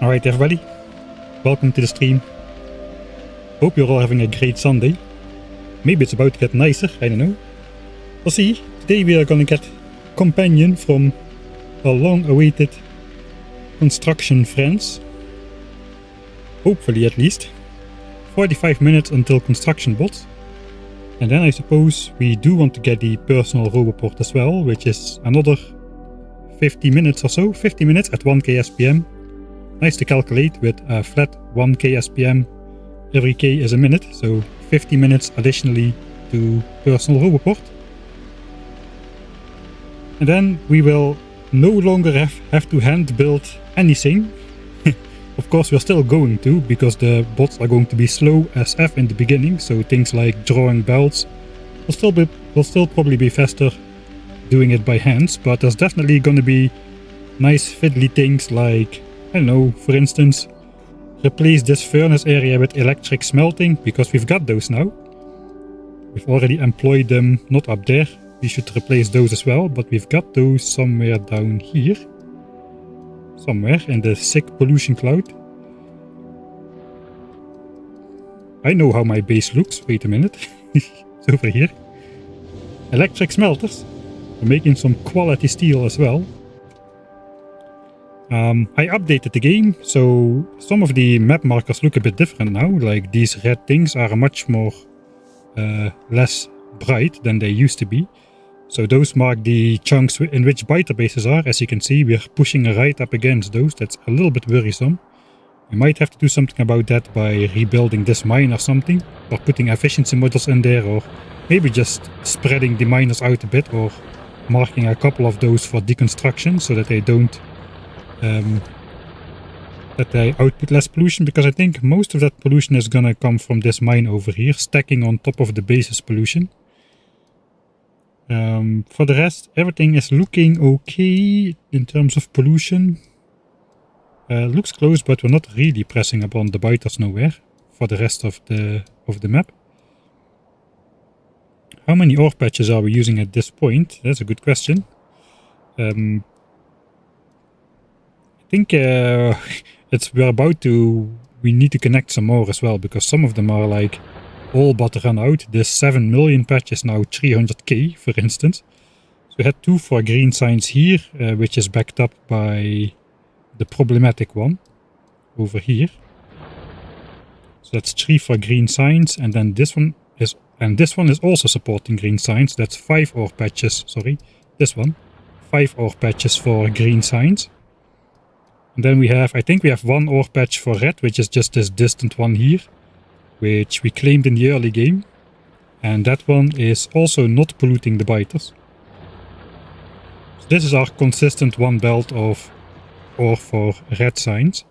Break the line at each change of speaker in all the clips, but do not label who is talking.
Alright everybody, welcome to the stream. Hope you're all having a great Sunday. Maybe it's about to get nicer, I don't know. We'll see. Today we are gonna get Kompanion from our long-awaited construction friends. Hopefully at least. 45 minutes until construction bots. And then I suppose we do want to get the personal roboport as well, which is another 50 minutes or so. 50 minutes at 1k SPM. Nice to calculate with a flat 1k SPM. Every k is a minute, so 50 minutes additionally to personal roboport. And then we will no longer have to hand build anything. Of course we're still going to, because the bots are going to be slow as F in the beginning, so things like drawing belts will still probably be faster doing it by hands, but there's definitely gonna be nice fiddly things like, I don't know, for instance, replace this furnace area with electric smelting, because we've got those now. We've already employed them, not up there. We should replace those as well, but we've got those somewhere down here. Somewhere in the sick pollution cloud. I know how my base looks. Wait a minute. It's over here. Electric smelters. We're making some quality steel as well. I updated the game, so some of the map markers look a bit different now. Like these red things are much more less bright than they used to be. So those mark the chunks in which biter bases are. As you can see, we're pushing right up against those. That's a little bit worrisome. We might have to do something about that by rebuilding this mine or something, or putting efficiency modules in there, or maybe just spreading the miners out a bit, or marking a couple of those for deconstruction so that they don't that they output less pollution, because I think most of that pollution is gonna come from this mine over here, stacking on top of the base's pollution. For the rest, everything is looking okay in terms of pollution. Looks close, but we're not really pressing upon the biters nowhere for the rest of the map. How many ore patches are we using at this point? That's a good question. I think we need to connect some more as well, because some of them are like all but run out. This 7 million patch is now 300k, for instance. So we had 2 for green signs here, which is backed up by the problematic one over here. So that's 3 for green signs, and then this one is also supporting green signs. That's 5 ore patches, sorry, this one. 5 ore patches for green signs. And then we have, I think we have 1 ore patch for red, which is just this distant one here, which we claimed in the early game. And that one is also not polluting the biters. So this is our consistent one belt of ore for red signs.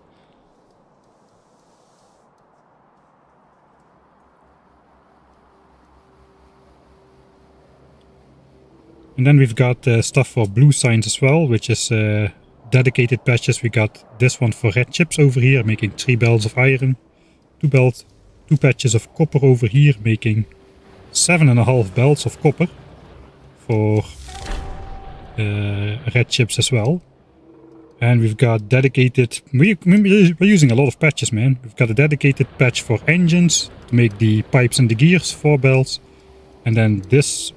And then we've got stuff for blue signs as well, which is dedicated patches. We got this one for red chips over here, making 3 belts of iron. 2 patches of copper over here, making 7.5 belts of copper for red chips as well. And we've got dedicated, we're using a lot of patches, man. We've got a dedicated patch for engines to make the pipes and the gears, 4 belts. And then this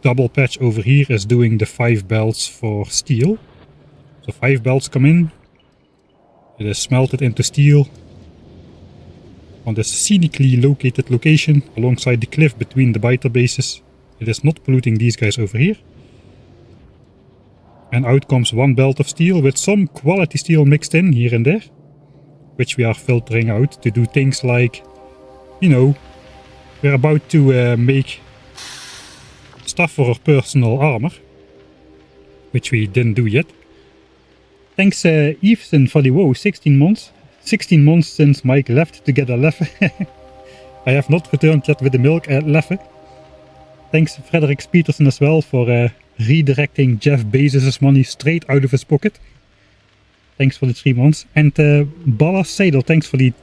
double patch over here is doing the 5 belts for steel. So 5 belts come in, it is smelted into steel on this scenically located location alongside the cliff between the biter bases. It is not polluting these guys over here. And out comes 1 belt of steel with some quality steel mixed in here and there, which we are filtering out to do things like, you know, we're about to make stuff for our personal armor, which we didn't do yet. Thanks Eveson for the WoW, 16 months. 16 months since Mike left to get a leffe. I have not returned yet with the milk leffe. Thanks Frederik Peterson as well for redirecting Jeff Bezos' money straight out of his pocket. Thanks for the 3 months. And Ballas Seidel, thanks for the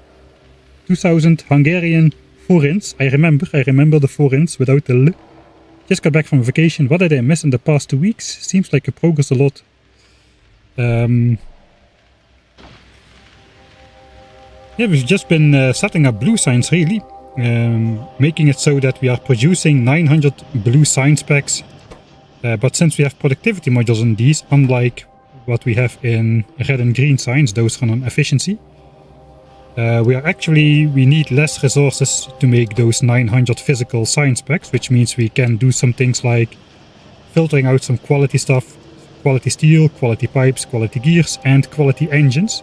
2000 Hungarian forints. I remember the forints without the L. Just got back from vacation. What did I miss in the past 2 weeks? Seems like I progressed a lot. Yeah, we've just been setting up blue signs really, making it so that we are producing 900 blue sign specs. But since we have productivity modules on these, unlike what we have in red and green signs, those run on efficiency, we need less resources to make those 900 physical sign specs, which means we can do some things like filtering out some quality stuff, quality steel, quality pipes, quality gears, and quality engines.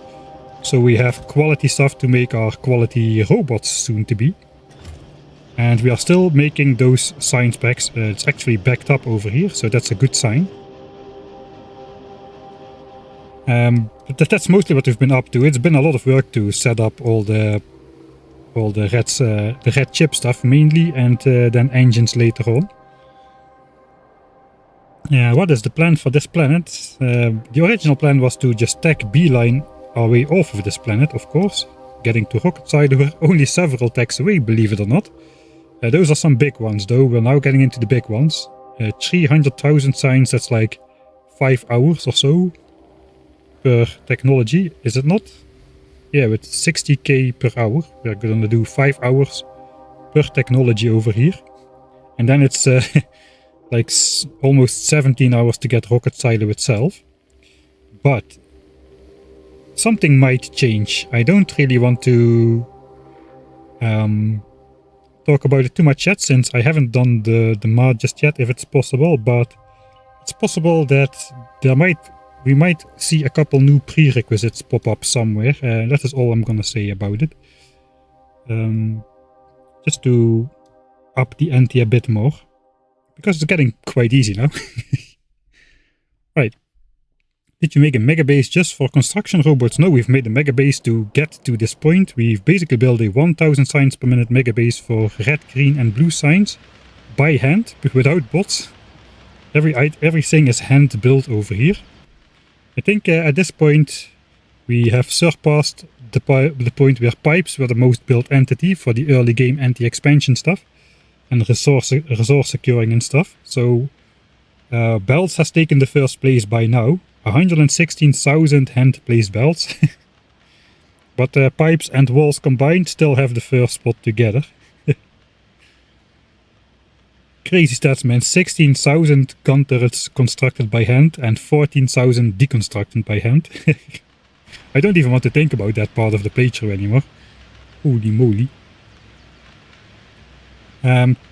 So we have quality stuff to make our quality robots soon to be. And we are still making those sign specs. It's actually backed up over here, so that's a good sign. But that's mostly what we've been up to. It's been a lot of work to set up all the red chip stuff mainly, and then engines later on. Yeah, what is the plan for this planet? The original plan was to just tech beeline our way off of this planet, of course. Getting to rocket side, we're only several techs away, believe it or not. Those are some big ones though. We're now getting into the big ones. 300,000 signs, that's like 5 hours or so per technology, is it not? Yeah, with 60k per hour. We're gonna do 5 hours per technology over here. And then it's like almost 17 hours to get rocket silo itself. But something might change. I don't really want to talk about it too much yet, since I haven't done the mod just yet, if it's possible, but it's possible that we might see a couple new prerequisites pop up somewhere. That is all I'm gonna say about it. Just to up the ante a bit more, because it's getting quite easy now. Right. Did you make a mega base just for construction robots? No, we've made a mega base to get to this point. We've basically built a 1000 signs per minute mega base for red, green and blue signs by hand, without bots. Everything is hand built over here. I think at this point we have surpassed the point where pipes were the most built entity for the early game anti-expansion stuff and resource securing and stuff. So belts has taken the first place by now. 116,000 hand-placed belts. But pipes and walls combined still have the first spot together. Crazy stats, man. 16,000 gun turrets constructed by hand and 14,000 deconstructed by hand. I don't even want to think about that part of the playthrough anymore. Holy moly.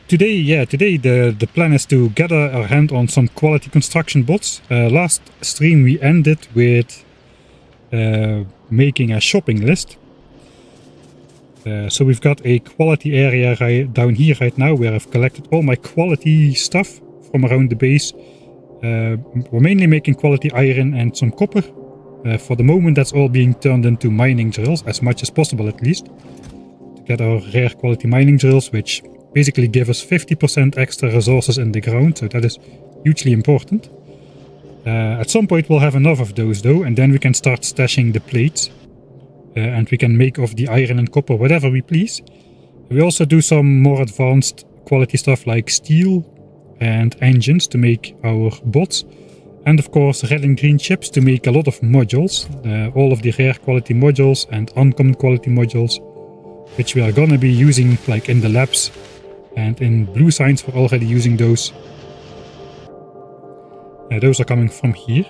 Today the plan is to gather our hand on some quality construction bots. Last stream we ended with making a shopping list. So we've got a quality area down here right now where I've collected all my quality stuff from around the base. We're mainly making quality iron and some copper. For the moment that's all being turned into mining drills, as much as possible at least. To get our rare quality mining drills, which basically give us 50% extra resources in the ground, so that is hugely important. At some point we'll have enough of those though, and then we can start stashing the plates. And we can make of the iron and copper whatever we please. We also do some more advanced quality stuff like steel and engines to make our bots. And of course red and green chips to make a lot of modules. All of the rare quality modules and uncommon quality modules, which we are gonna be using like in the labs. And in blue signs we're already using those. Those are coming from here.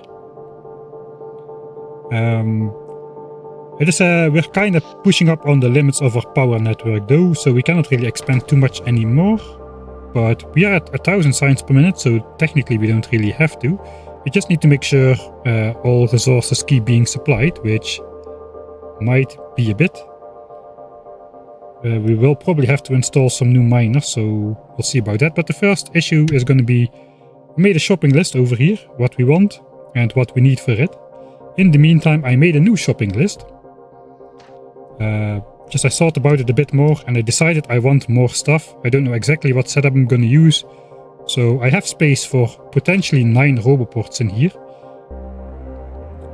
It is, we're kind of pushing up on the limits of our power network though, so we cannot really expand too much anymore. But we are at 1000 signs per minute, so technically we don't really have to. We just need to make sure all resources keep being supplied, which might be a bit. We will probably have to install some new miners, so we'll see about that. But the first issue is going to be, we made a shopping list over here, what we want and what we need for it. In the meantime, I made a new shopping list. Just I thought about it a bit more and I decided I want more stuff. I don't know exactly what setup I'm going to use. So I have space for potentially 9 roboports in here.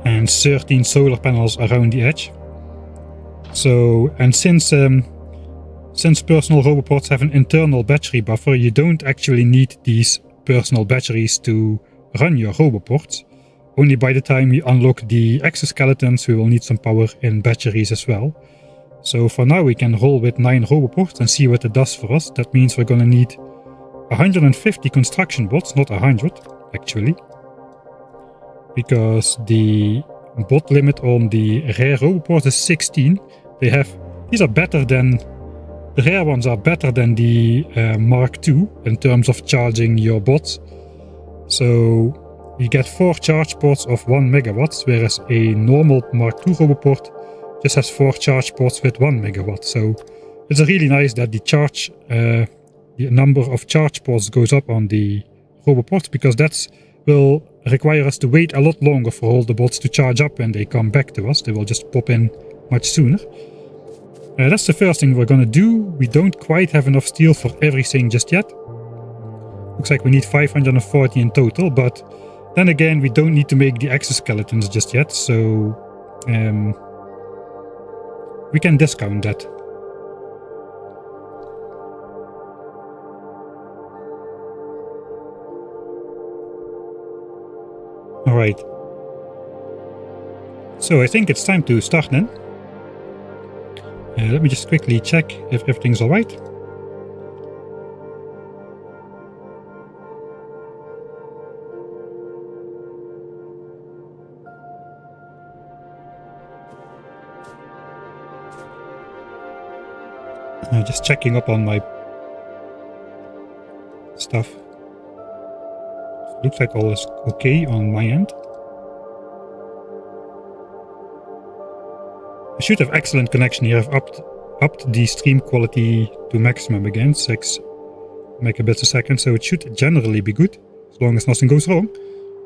And 13 solar panels around the edge. So, and since personal roboports have an internal battery buffer, you don't actually need these personal batteries to run your roboports. Only by the time you unlock the exoskeletons we will need some power in batteries as well. So for now we can roll with 9 roboports and see what it does for us. That means we're gonna need 150 construction bots, not 100 actually. Because the bot limit on the rare roboports is 16. These are better than, the rare ones are better than the Mark II in terms of charging your bots. So you get 4 charge ports of 1 megawatts, whereas a normal Mark II roboport just has 4 charge ports with 1 megawatt. So it's really nice that the number of charge ports goes up on the roboports, because that will require us to wait a lot longer for all the bots to charge up when they come back to us. They will just pop in much sooner. That's the first thing we're gonna do. We don't quite have enough steel for everything just yet. Looks like we need 540 in total, but then again, we don't need to make the exoskeletons just yet, so we can discount that. Alright. So I think it's time to start then. Let me just quickly check if everything's alright. Just checking up on my stuff. Looks like all is okay on my end. I should have excellent connection here. I've upped the stream quality to maximum again, 6 megabits a second, so it should generally be good, as long as nothing goes wrong.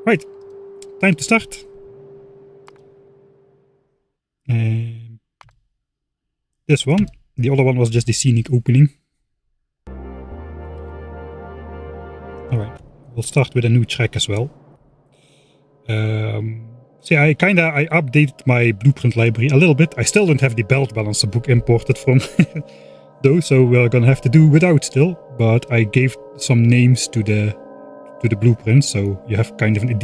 Right, time to start. This one. The other one was just the scenic opening. Alright, we'll start with a new track as well. So yeah, I updated my blueprint library a little bit. I still don't have the belt balancer book imported from though, so we're gonna have to do without still. But I gave some names to the blueprints, so you have kind of an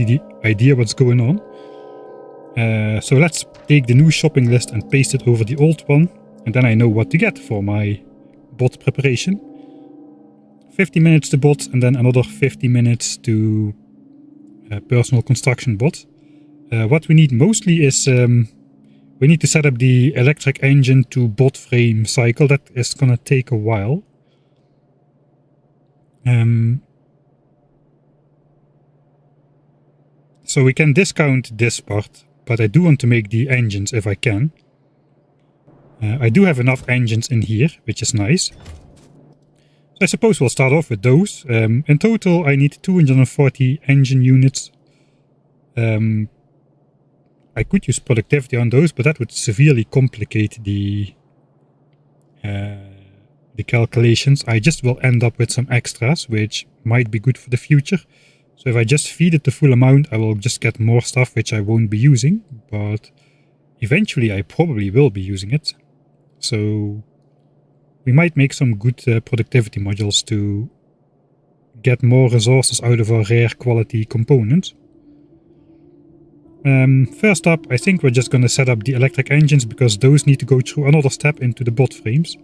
idea what's going on. So let's take the new shopping list and paste it over the old one. And then I know what to get for my bot preparation. 50 minutes to bots, and then another 50 minutes to personal construction bots. What we need mostly is we need to set up the electric engine to bot frame cycle. That is gonna take a while. So we can discount this part, but I do want to make the engines if I can. I do have enough engines in here, which is nice. So I suppose we'll start off with those. In total, I need 240 engine units. I could use productivity on those, but that would severely complicate the calculations. I just will end up with some extras, which might be good for the future. So if I just feed it the full amount, I will just get more stuff, which I won't be using. But eventually, I probably will be using it. So we might make some good productivity modules to get more resources out of our rare quality components. First up, I think we're just going to set up the electric engines, because those need to go through another step into the bot frames.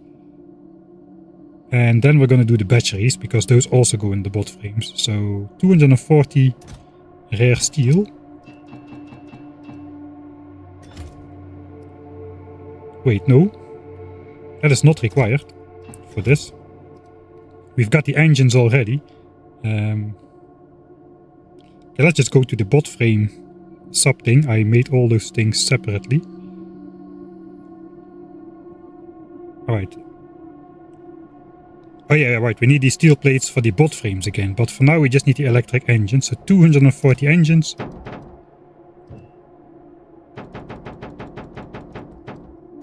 And then we're going to do the batteries, because those also go in the bot frames. So 240 rare steel. Wait, no. That is not required for this. We've got the engines already. Okay, let's just go to the bot frame sub thing. I made all those things separately. Alright. Oh yeah, right. We need these steel plates for the bot frames again. But for now we just need the electric engines. So 240 engines.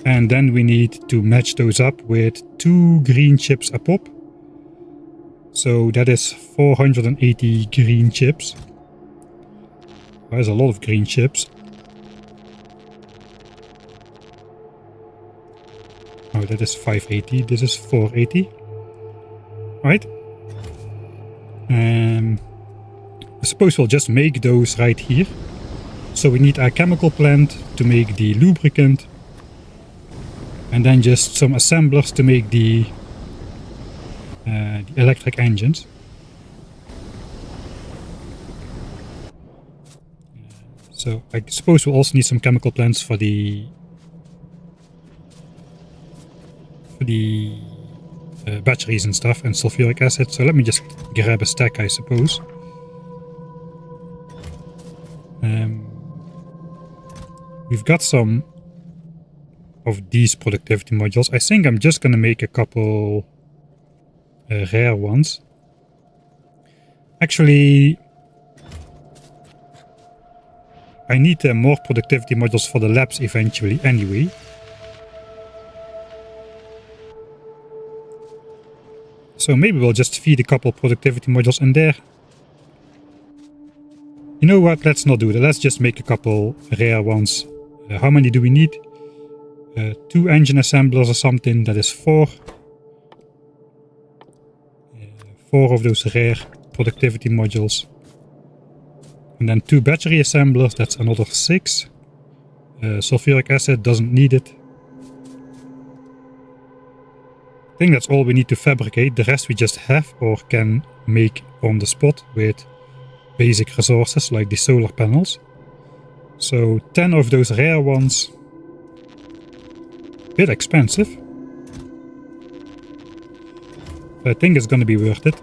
And then we need to match those up with 2 green chips a pop. So that is 480 green chips. There's a lot of green chips. Oh, that is 580. This is 480. Right. I suppose we'll just make those right here. So we need a chemical plant to make the lubricant. And then just some assemblers to make the electric engines. So I suppose we'll also need some chemical plants for the batteries and stuff, and sulfuric acid. So let me just grab a stack, I suppose. We've got some of these productivity modules. I think I'm just gonna make a couple rare ones. Actually, I need more productivity modules for the labs eventually anyway. So maybe we'll just feed a couple productivity modules in there. You know what, let's not do that. Let's just make a couple rare ones. How many do we need? 2 engine assemblers or something, that is 4. 4 of those rare productivity modules. And then 2 battery assemblers, that's another 6. Sulfuric acid, doesn't need it. I think that's all we need to fabricate. The rest we just have or can make on the spot with basic resources like the solar panels. So 10 of those rare ones. Bit expensive. But I think it's gonna be worth it.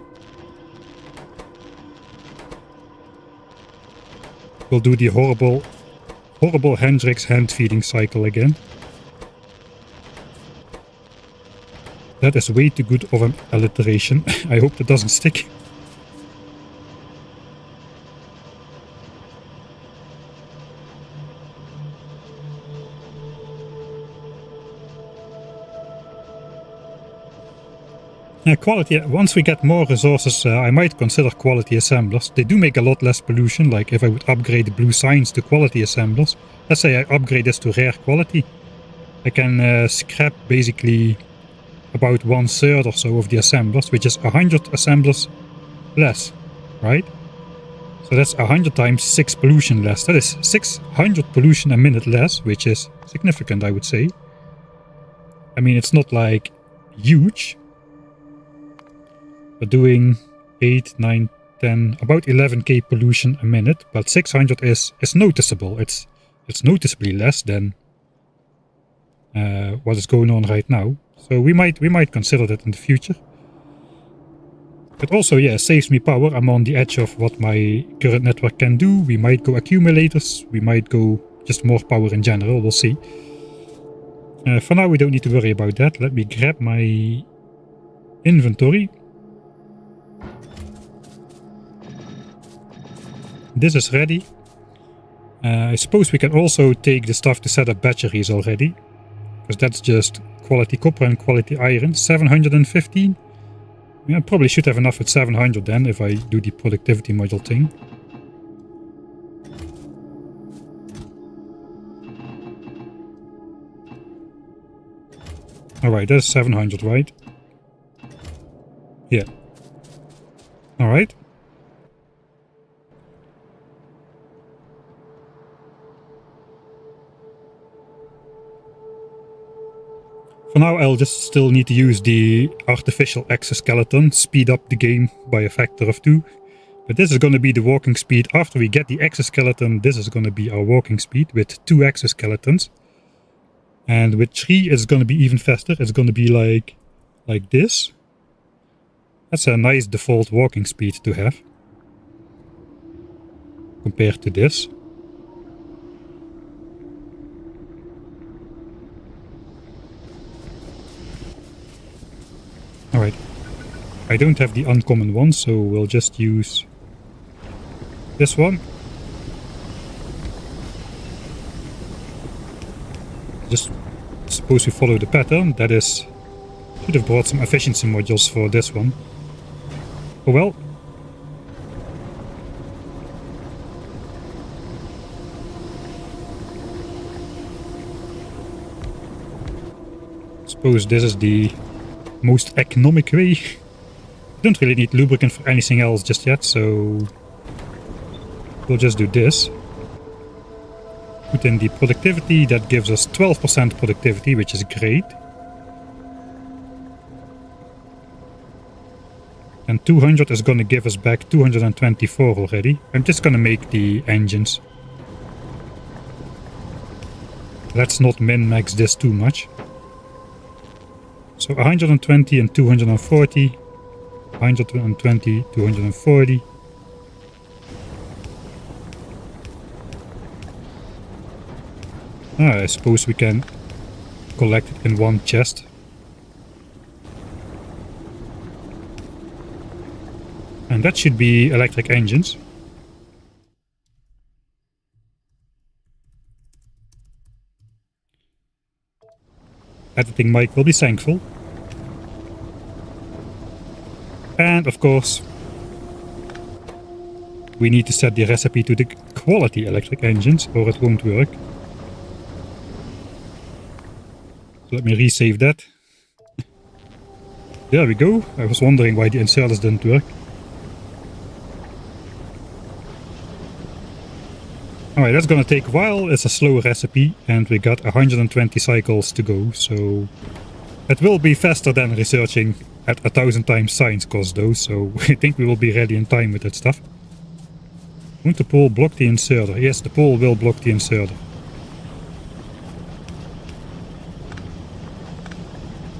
We'll do the horrible Hendrix hand feeding cycle again. That is way too good of an alliteration. I hope that doesn't stick. Quality, once we get more resources, I might consider quality assemblers. They do make a lot less pollution, like if I would upgrade the blue signs to quality assemblers. Let's say I upgrade this to rare quality. I can scrap basically about 1/3 or so of the assemblers, which is 100 assemblers less, right? So that's 100 times 6 pollution less. That is 600 pollution a minute less, which is significant, I would say. I mean, it's not like huge. We're doing 8, 9, 10, about 11k pollution a minute, but 600 is noticeable. It's noticeably less than what is going on right now. So we might consider that in the future. It also, yeah, saves me power. I'm on the edge of what my current network can do. We might go accumulators. We might go just more power in general. We'll see. For now, we don't need to worry about that. Let me grab my inventory. This is ready. I suppose we can also take the stuff to set up batteries already. Because that's just quality copper and quality iron. 715. Yeah, I probably should have enough with 700 then, if I do the productivity module thing. Alright, that's 700, right? Yeah. Alright. For now, I'll just still need to use the artificial exoskeleton, speed up the game by a factor of 2. But this is going to be the walking speed. After we get the exoskeleton, this is going to be our walking speed with 2 exoskeletons. And with 3, it's going to be even faster. It's going to be like this. That's a nice default walking speed to have. Compared to this. Alright, I don't have the uncommon one, so we'll just use this one. Just suppose we follow the pattern. That is, should have brought some efficiency modules for this one. Oh well. Suppose this is the most economic way. I don't really need lubricant for anything else just yet, so we'll just do this. Put in the productivity, that gives us 12% productivity, which is great. And 200 is gonna give us back 224 already. I'm just gonna make the engines. Let's not min-max this too much. So 120 and 240. 120, 240. I suppose we can collect it in one chest. And that should be electric engines. Editing Mike will be thankful. And of course, we need to set the recipe to the quality electric engines or it won't work. So let me resave that. There we go. I was wondering why the inserters didn't work. Alright, that's gonna take a while. It's a slow recipe and we got 120 cycles to go, so it will be faster than researching at 1,000 times science cost though, so I think we will be ready in time with that stuff. Won't the pole block the inserter? Yes, the pole will block the inserter.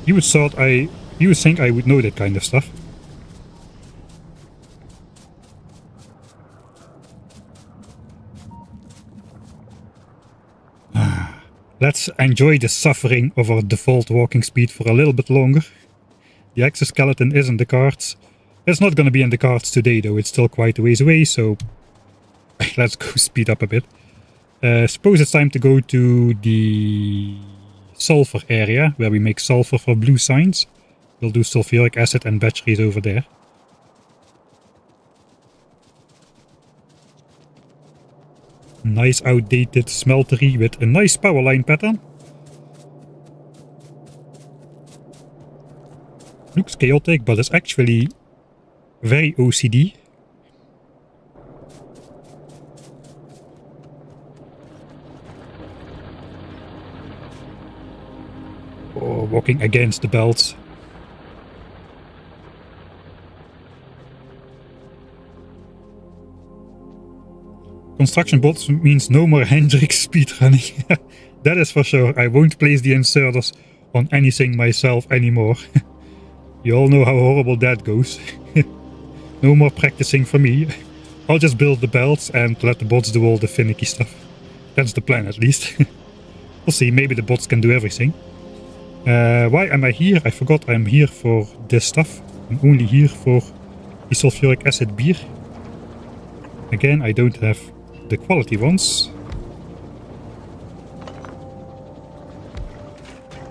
You would think I would know that kind of stuff. Let's enjoy the suffering of our default walking speed for a little bit longer. The exoskeleton is in the cards. It's not going to be in the cards today though, it's still quite a ways away, so let's go speed up a bit. Suppose it's time to go to the sulfur area, where we make sulfur for blue signs. We'll do sulfuric acid and batteries over there. Nice outdated smeltery with a nice power line pattern. Looks chaotic, but it's actually very OCD. Oh, walking against the belts. Construction bots means no more Hendrix speedrunning. That is for sure. I won't place the inserters on anything myself anymore. You all know how horrible that goes. No more practicing for me. I'll just build the belts and let the bots do all the finicky stuff. That's the plan at least. We'll see, maybe the bots can do everything. Why am I here? I forgot I'm here for this stuff. I'm only here for the sulfuric acid beer. Again, I don't have the quality ones.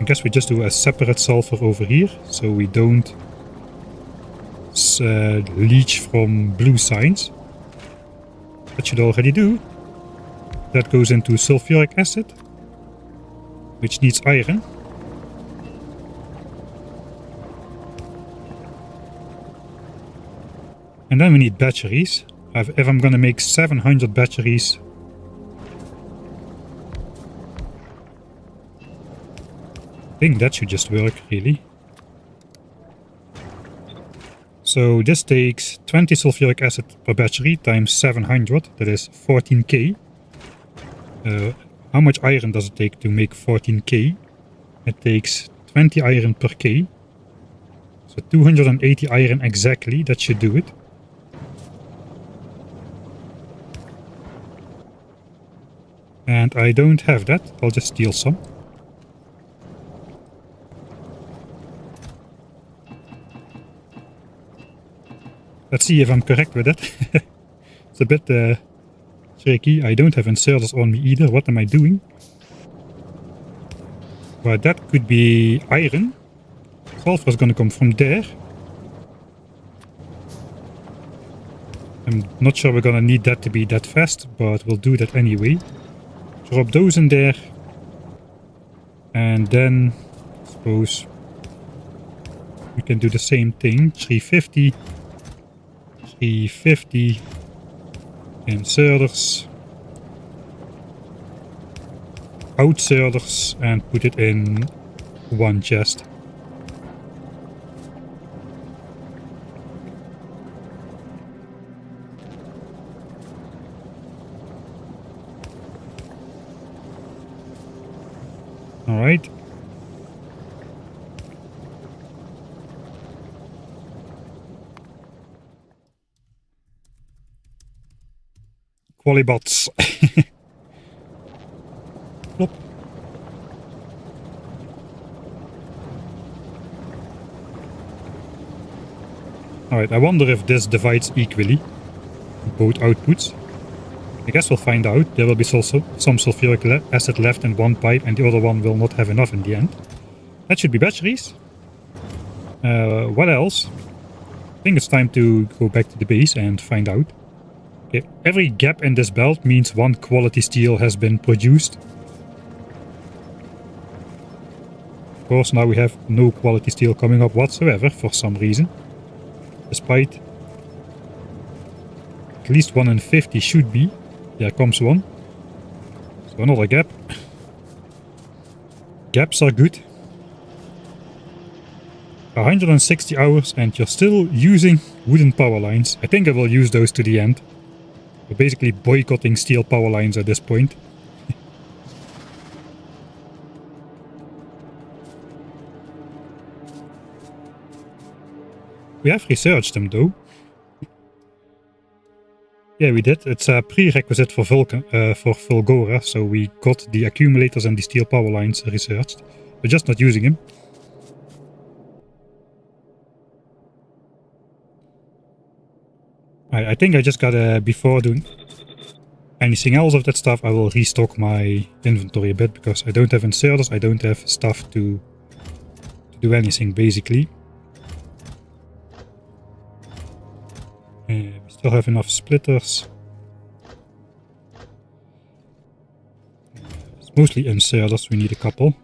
I guess we just do a separate sulfur over here, so we don't leach from blue signs. That should already do. That goes into sulfuric acid, which needs iron. And then we need batteries. If I'm gonna make 700 batteries, I think that should just work, really. So this takes 20 sulfuric acid per battery times 700, that is 14k. How much iron does it take to make 14k? It takes 20 iron per k. So 280 iron exactly, that should do it. And I don't have that, I'll just steal some. Let's see if I'm correct with it. It's a bit tricky, I don't have inserters on me either, what am I doing? But that could be iron. Sulfur is gonna come from there. I'm not sure we're gonna need that to be that fast, but we'll do that anyway. Drop those in there. And then, I suppose, we can do the same thing. 350. 350. Inserters. out girders and put it in one chest. Alright. Qualibots. Plop. Alright, I wonder if this divides equally both outputs. I guess we'll find out. There will be also some sulfuric acid left in one pipe and the other one will not have enough in the end. That should be batteries. What else? I think it's time to go back to the base and find out. Okay, every gap in this belt means one quality steel has been produced. Of course, now we have no quality steel coming up whatsoever for some reason. Despite at least 1 in 50 should be. There comes one. So another gap. Gaps are good. 160 hours and you're still using wooden power lines. I think I will use those to the end. We're basically boycotting steel power lines at this point. We have researched them though. Yeah, we did. It's a prerequisite for Fulgora, so we got the accumulators and the steel power lines researched. We're just not using them. I think I just gotta, before doing anything else of that stuff, I will restock my inventory a bit, because I don't have inserters, I don't have stuff to do anything basically. We still have enough splitters. It's mostly inserters, we need a couple.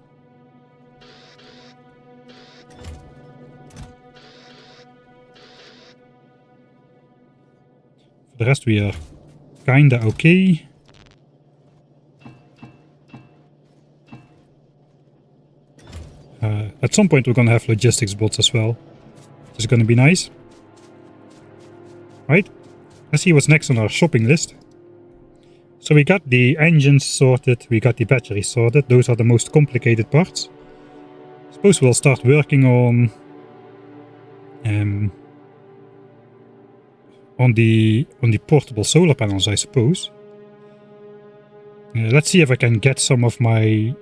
For the rest we are kinda okay. At some point we're gonna have logistics bots as well, which is gonna be nice. Right, let's see what's next on our shopping list. So we got the engines sorted, we got the batteries sorted, those are the most complicated parts. Suppose we'll start working on the portable solar panels, I suppose. Let's see if I can get some of my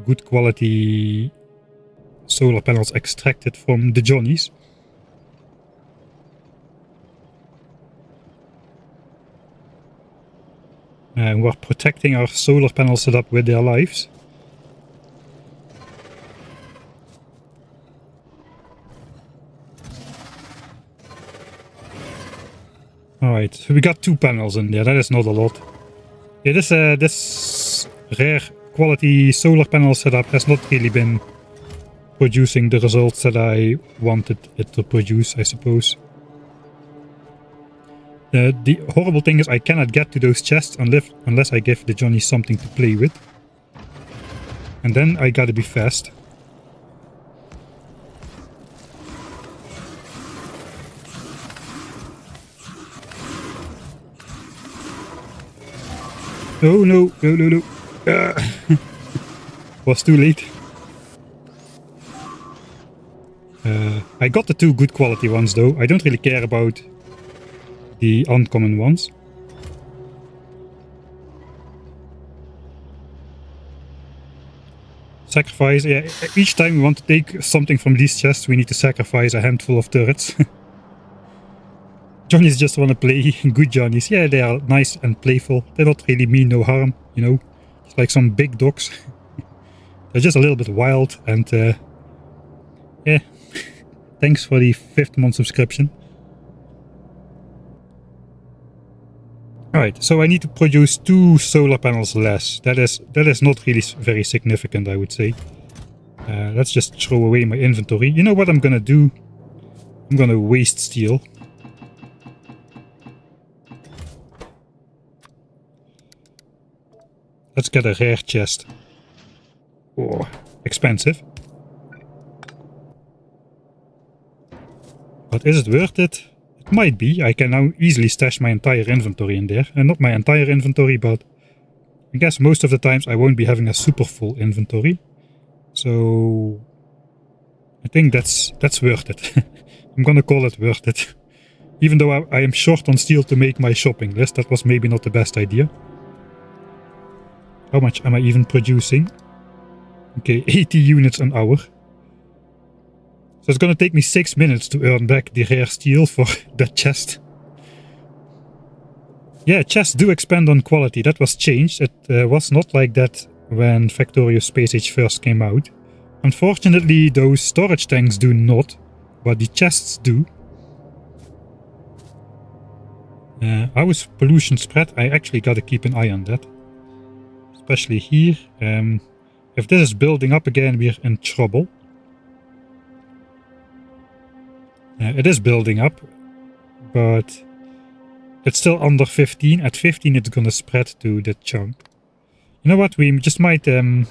good quality solar panels extracted from the Johnnies. We're protecting our solar panel setup with their lives. Alright, so we got 2 panels in there, that is not a lot. Yeah, this rare quality solar panel setup has not really been producing the results that I wanted it to produce, I suppose. The horrible thing is I cannot get to those chests unless I give the Johnny something to play with. And then I gotta be fast. Oh no, no, no, no. Was too late. I got the 2 good quality ones though. I don't really care about the uncommon ones. Sacrifice, yeah, each time we want to take something from these chests, we need to sacrifice a handful of turrets. Johnnies just want to play good Johnnies. Yeah, they are nice and playful. They don't really mean no harm, you know. It's like some big dogs. They're just a little bit wild and yeah. Thanks for the 5th month subscription. Alright, so I need to produce 2 solar panels less. That is not really very significant, I would say. Let's just throw away my inventory. You know what I'm gonna do? I'm gonna waste steel. Let's get a rare chest. Oh, expensive. But is it worth it? It might be. I can now easily stash my entire inventory in there. And not my entire inventory, but I guess most of the times I won't be having a super full inventory. So I think that's worth it. I'm gonna call it worth it. Even though I am short on steel to make my shopping list, that was maybe not the best idea. How much am I even producing? Okay, 80 units an hour. So it's gonna take me 6 minutes to earn back the rare steel for that chest. Yeah, chests do expand on quality. That was changed. It was not like that when Factorious Space Age first came out. Unfortunately, those storage tanks do not, but the chests do. How is pollution spread? I actually gotta keep an eye on that. Especially here. If this is building up again, we're in trouble. It is building up, but it's still under 15. At 15 it's gonna spread to the chunk. You know what, we just might... I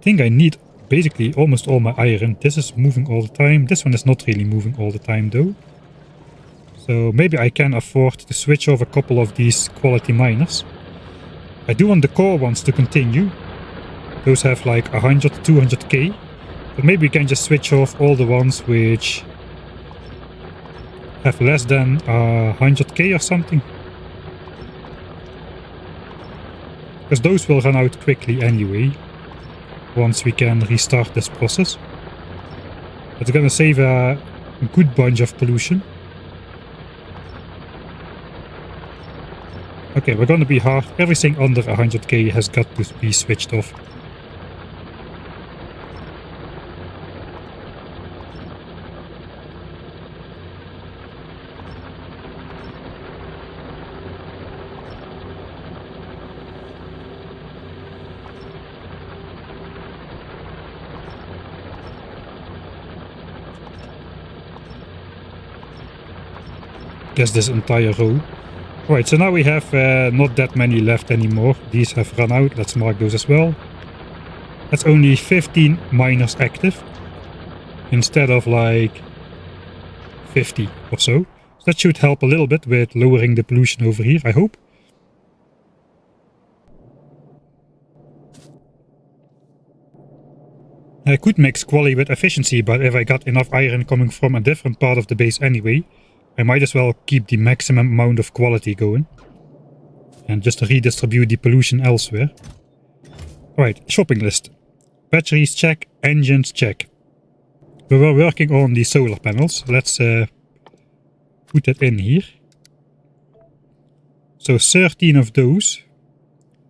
think I need basically almost all my iron. This is moving all the time. This one is not really moving all the time though. So maybe I can afford to switch off a couple of these quality miners. I do want the core ones to continue. Those have like 100, 200k. But maybe we can just switch off all the ones which have less than 100k or something. Because those will run out quickly anyway, once we can restart this process. It's gonna save a good bunch of pollution. Okay, we're gonna be hard. Everything under 100k has got to be switched off. Guess this entire row. Right, so now we have not that many left anymore. These have run out. Let's mark those as well. That's only 15 miners active instead of like 50 or so. So that should help a little bit with lowering the pollution over here, I hope. I could mix quality with efficiency, but if I got enough iron coming from a different part of the base anyway, I might as well keep the maximum amount of quality going and just redistribute the pollution elsewhere. Right, shopping list. Batteries check, engines check. We were working on the solar panels. Let's put that in here. So 13 of those.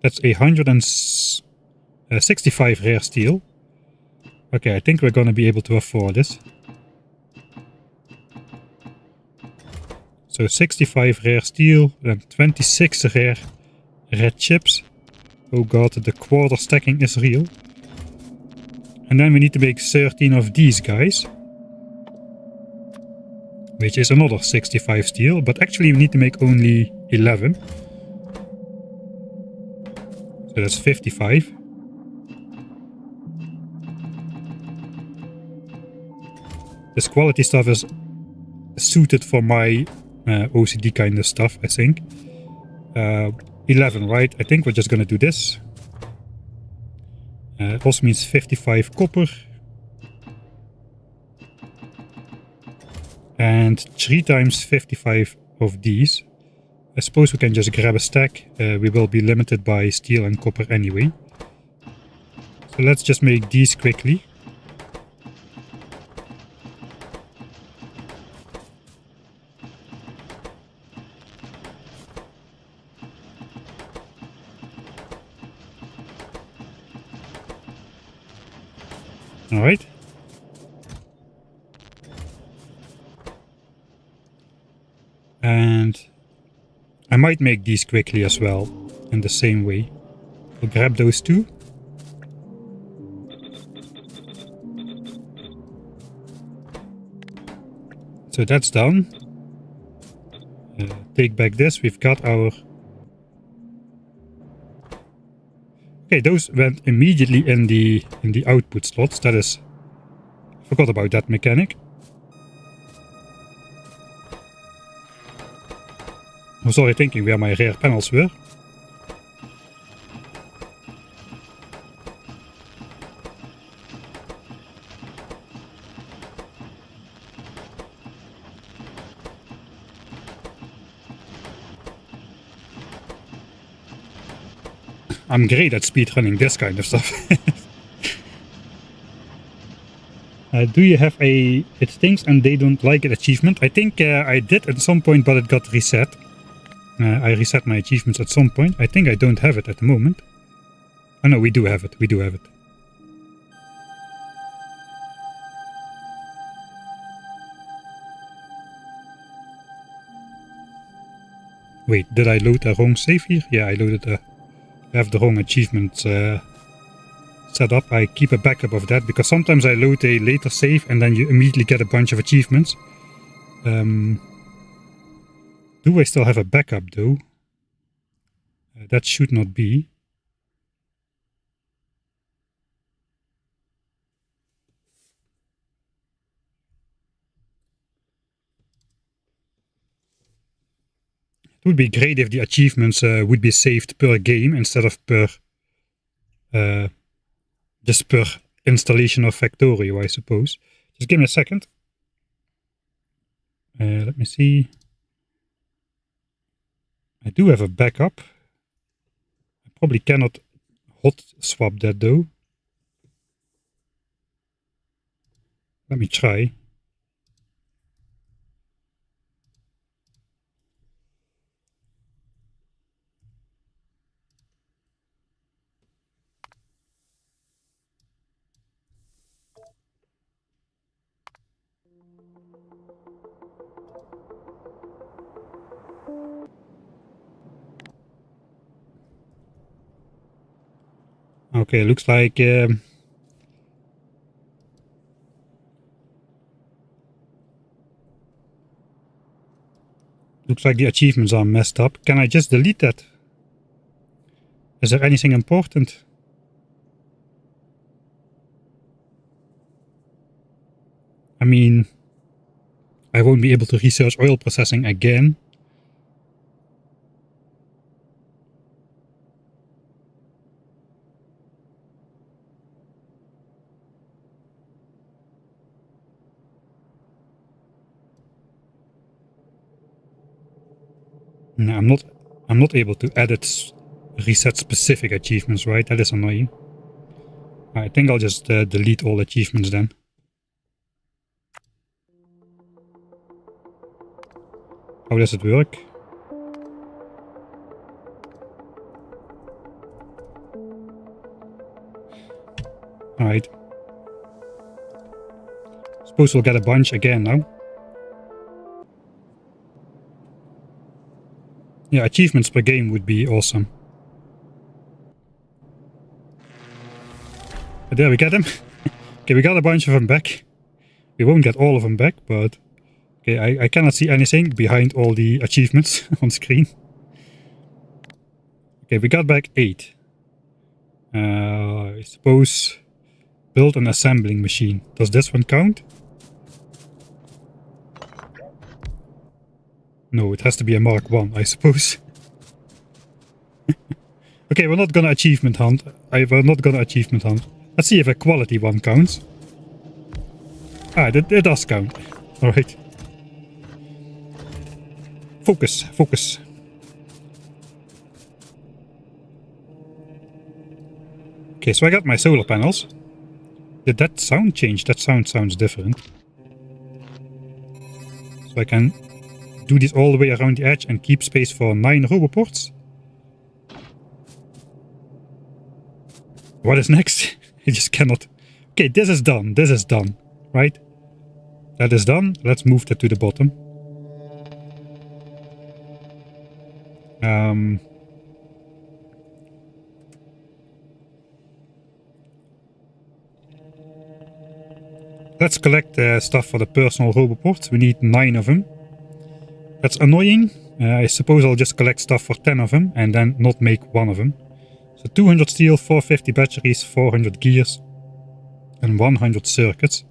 That's 165 rare steel. Okay, I think we're gonna be able to afford this. So 65 rare steel, then 26 rare red chips. Oh god, the quarter stacking is real. And then we need to make 13 of these guys. Which is another 65 steel, but actually we need to make only 11. So that's 55. This quality stuff is suited for my OCD kind of stuff, I think. 11, right? I think we're just gonna do this. It also means 55 copper. And 3 times 55 of these. I suppose we can just grab a stack. We will be limited by steel and copper anyway. So let's just make these quickly. Alright. And I might make these quickly as well, in the same way. We'll grab those two. So that's done. Take back this, we've got our... Okay, those went immediately in the output slots. That is, forgot about that mechanic. I was already thinking where my rear panels were. I'm great at speedrunning this kind of stuff. Do you have a it stinks and they don't like it achievement? I think I did at some point, but it got reset. I reset my achievements at some point. I think I don't have it at the moment. Oh no, we do have it. We do have it. Wait, did I load the wrong save here? Yeah, I loaded I have the wrong achievement set up. I keep a backup of that because sometimes I load a later save and then you immediately get a bunch of achievements. Do I still have a backup though? That should not be. It would be great if the achievements would be saved per game instead of per just per installation of Factorio, I suppose. Just give me a second. Let me see. I do have a backup. I probably cannot hot swap that though. Let me try. Okay, looks like looks like the achievements are messed up. Can I just delete that? Is there anything important? I mean, I won't be able to research oil processing again. No, I'm not able to edit reset specific achievements, right? That is annoying. I think I'll just delete all achievements then. How does it work? Alright. Suppose we'll get a bunch again now. Yeah, achievements per game would be awesome. But there we get them. Okay, we got a bunch of them back. We won't get all of them back, but... Okay, I cannot see anything behind all the achievements on screen. Okay, we got back 8. I suppose... Build an assembling machine. Does this one count? No, it has to be a Mark 1, I suppose. Okay, we're not gonna achievement hunt. We're not gonna achievement hunt. Let's see if a quality one counts. Ah, it does count. Alright. Focus, focus. Okay, so I got my solar panels. Did that sound change? That sound sounds different. So I can do this all the way around the edge and keep space for 9 roboports. What is next? I just cannot. Okay, this is done. This is done. Right? That is done. Let's move that to the bottom. Let's collect stuff for the personal roboports. We need 9 of them. That's annoying. I suppose I'll just collect stuff for 10 of them and then not make one of them. So 200 steel, 450 batteries, 400 gears, and 100 circuits.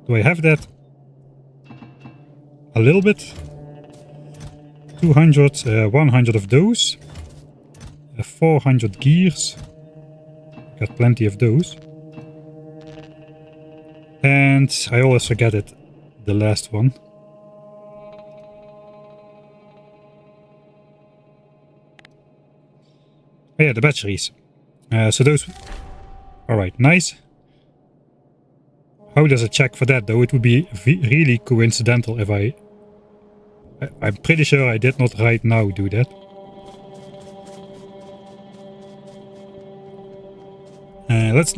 Do I have that? A little bit. 200, 100 of those. 400 gears. Got plenty of those. And I always forget it. The last one. Oh yeah, the batteries. So those... Alright, nice. How does it check for that though? It would be really coincidental if I'm pretty sure I did not right now do that.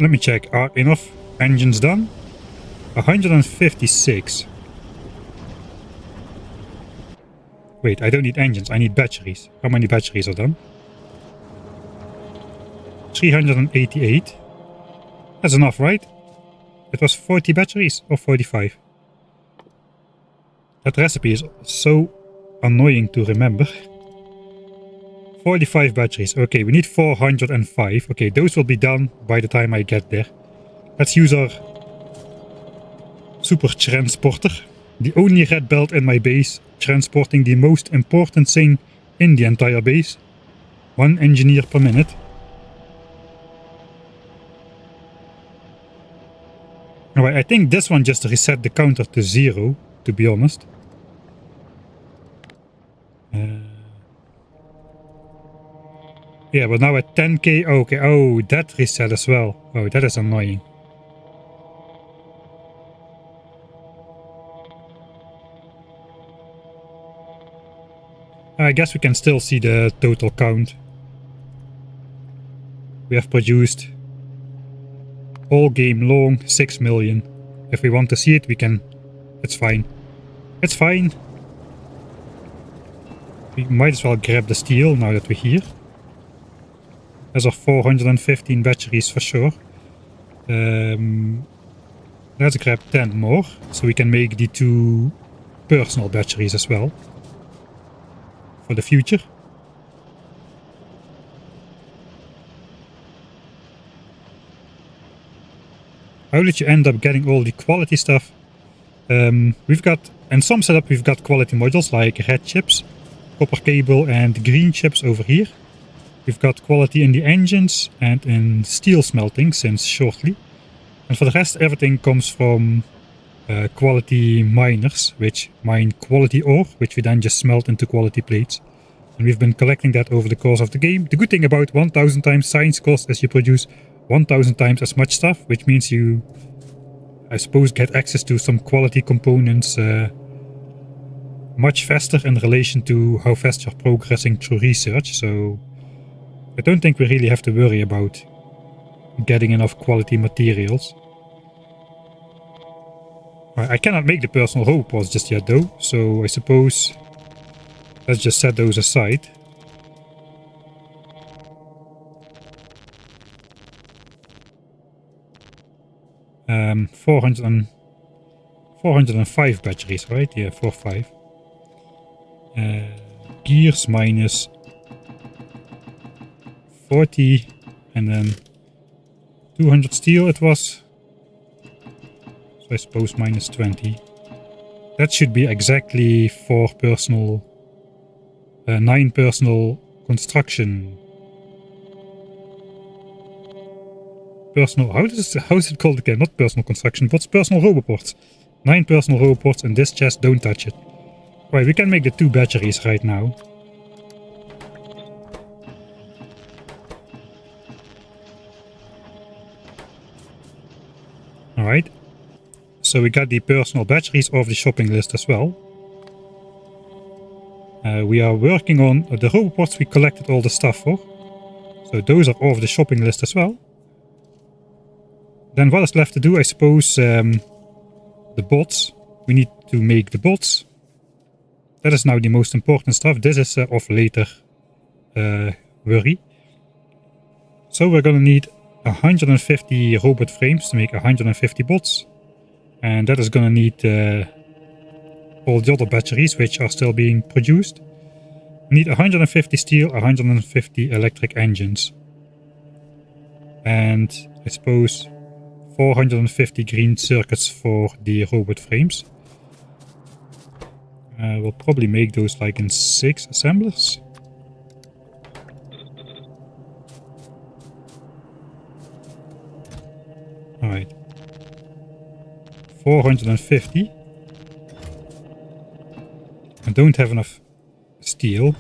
Let me check. Are enough engines done? 156. Wait, I don't need engines, I need batteries. How many batteries are done? 388. That's enough, right? It was 40 batteries or 45. That recipe is so annoying to remember. 45 batteries. Okay, we need 405. Okay, those will be done by the time I get there. Let's use our super transporter. The only red belt in my base, transporting the most important thing in the entire base. 1 engineer per minute. Alright, I think this one just reset the counter to 0, to be honest. Yeah, but now at 10k, okay, oh, that reset as well. Oh, that is annoying. I guess we can still see the total count. We have produced all game long 6 million. If we want to see it, we can. It's fine. It's fine. We might as well grab the steel now that we're here. There's our 415 batteries for sure. Let's grab 10 more, so we can make the 2 personal batteries as well. For the future. How did you end up getting all the quality stuff? We've got, in some setup we've got quality modules like red chips, copper cable and green chips over here. We've got quality in the engines and in steel smelting since shortly. And for the rest everything comes from quality miners, which mine quality ore, which we then just smelt into quality plates. And we've been collecting that over the course of the game. The good thing about 1000 times science cost is you produce 1000 times as much stuff, which means you, I suppose, get access to some quality components much faster in relation to how fast you're progressing through research. So I don't think we really have to worry about getting enough quality materials. I cannot make the personal robots just yet though, so I suppose let's just set those aside. Um, 405 batteries, right? Yeah, 45. Gears minus 40 and then 200 steel it was. So I suppose minus 20. That should be exactly 4 personal, 9 personal construction. Personal, how is it called again? Not personal construction, what's personal roboports? 9 personal roboports in this chest, don't touch it. Right, we can make the 2 batteries right now. Alright. So we got the personal batteries off the shopping list as well. We are working on the roboports we collected all the stuff for. So those are off the shopping list as well. Then what is left to do, I suppose, the bots. We need to make the bots. That is now the most important stuff. This is of later worry. So we're gonna need 150 robot frames to make 150 bots. And that is gonna need all the other batteries which are still being produced. We need 150 steel, 150 electric engines. and I suppose 450 green circuits for the robot frames. We'll probably make those like in 6 assemblers. Alright. 450. I don't have enough steel.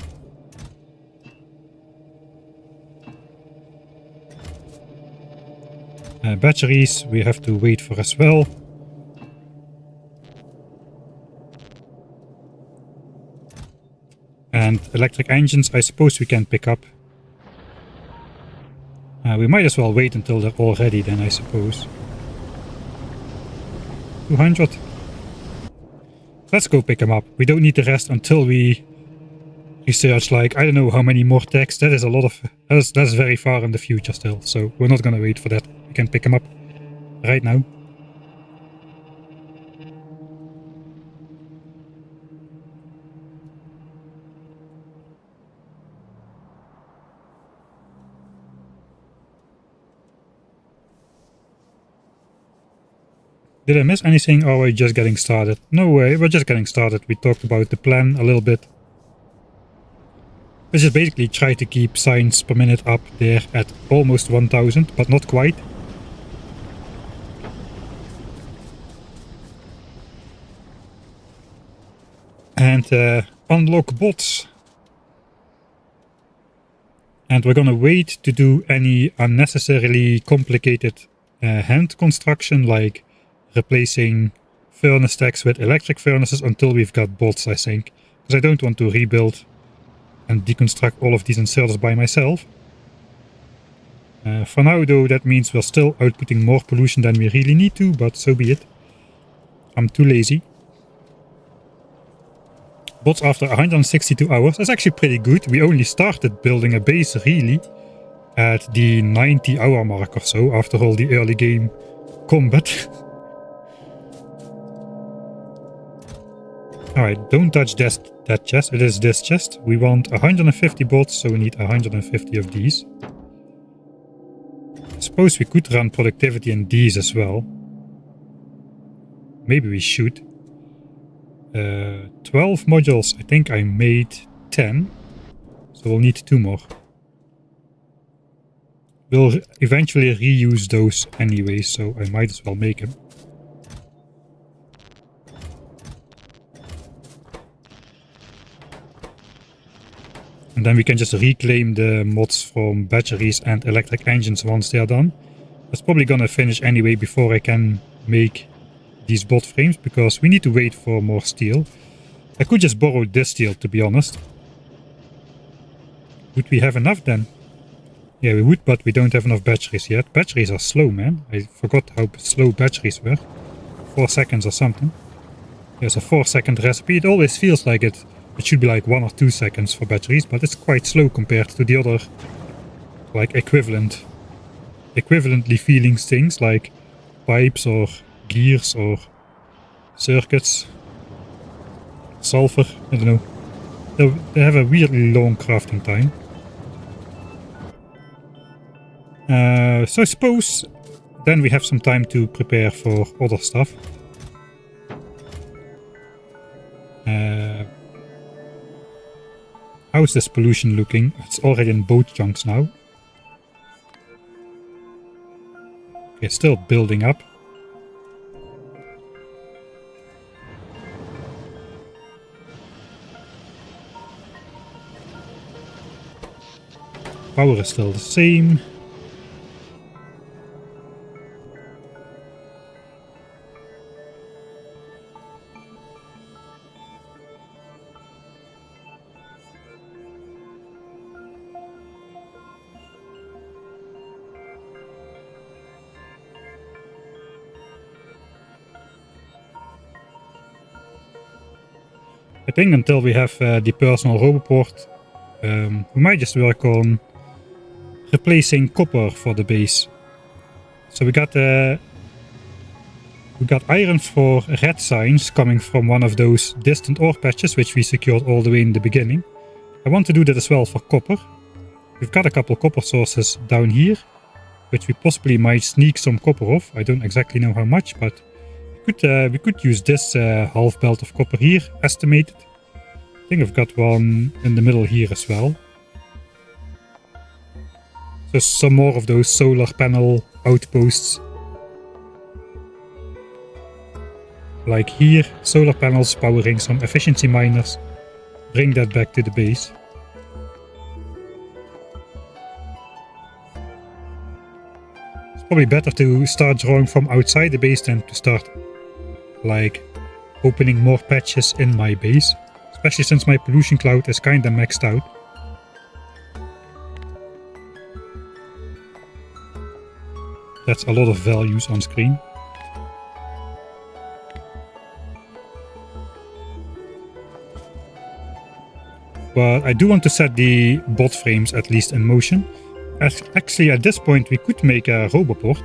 Batteries we have to wait for as well. And electric engines I suppose we can pick up. We might as well wait until they're all ready then, I suppose. 200. Let's go pick them up. We don't need the rest until we research, like, I don't know how many more techs. That is a lot of... That's very far in the future still, so we're not gonna wait for that. We can pick them up right now. Did I miss anything, or are we just getting started? No way, we're just getting started. We talked about the plan a little bit. Let's just basically try to keep signs per minute up there at almost 1000, but not quite. And unlock bots. And we're gonna wait to do any unnecessarily complicated hand construction, like replacing furnace stacks with electric furnaces, until we've got bots, I think. Because I don't want to rebuild and deconstruct all of these inserters by myself. For now though, that means we're still outputting more pollution than we really need to, but so be it. I'm too lazy. Bots after 162 hours, that's actually pretty good. We only started building a base really at the 90 hour mark or so, after all the early game combat. Alright, don't touch that chest, it is this chest. We want 150 bots, so we need 150 of these. I suppose we could run productivity in these as well. Maybe we should. 12 modules, I think I made 10. So we'll need 2 more. We'll eventually reuse those anyway, so I might as well make them. And then we can just reclaim the mods from batteries and electric engines once they are done. That's probably gonna finish anyway before I can make these bot frames, because we need to wait for more steel. I could just borrow this steel, to be honest. Would we have enough then? Yeah, we would, but we don't have enough batteries yet. Batteries are slow, man. I forgot how slow batteries were. 4 seconds or something. There's a 4-second recipe. It always feels like it should be like 1 or 2 seconds for batteries, but it's quite slow compared to the other, like, equivalently feeling things like pipes or gears or circuits. Sulfur, I don't know. They have a weirdly long crafting time. So I suppose then we have some time to prepare for other stuff. How's this pollution looking? It's already in both chunks now. Okay, still building up. Power is still the same. I think until we have the personal roboport, we might just work on replacing copper for the base. So we got iron for red signs coming from one of those distant ore patches, which we secured all the way in the beginning. I want to do that as well for copper. We've got a couple copper sources down here. which we possibly might sneak some copper off. I don't exactly know how much, but we could use this half belt of copper here, estimated. I think I've got one in the middle here as well. So some more of those solar panel outposts. Like here, solar panels powering some efficiency miners. Bring that back to the base. It's probably better to start drawing from outside the base than to start like opening more patches in my base. Especially since my pollution cloud is kinda maxed out. That's a lot of values on screen. But I do want to set the bot frames at least in motion. Actually, at this point we could make a roboport.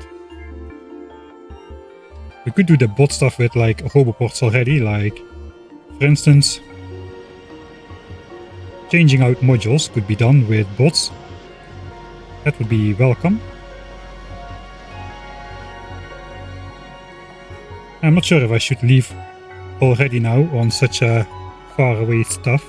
We could do the bot stuff with like roboports already, like for instance changing out modules could be done with bots. That would be welcome. I'm not sure if I should leave already now on such a far away stuff.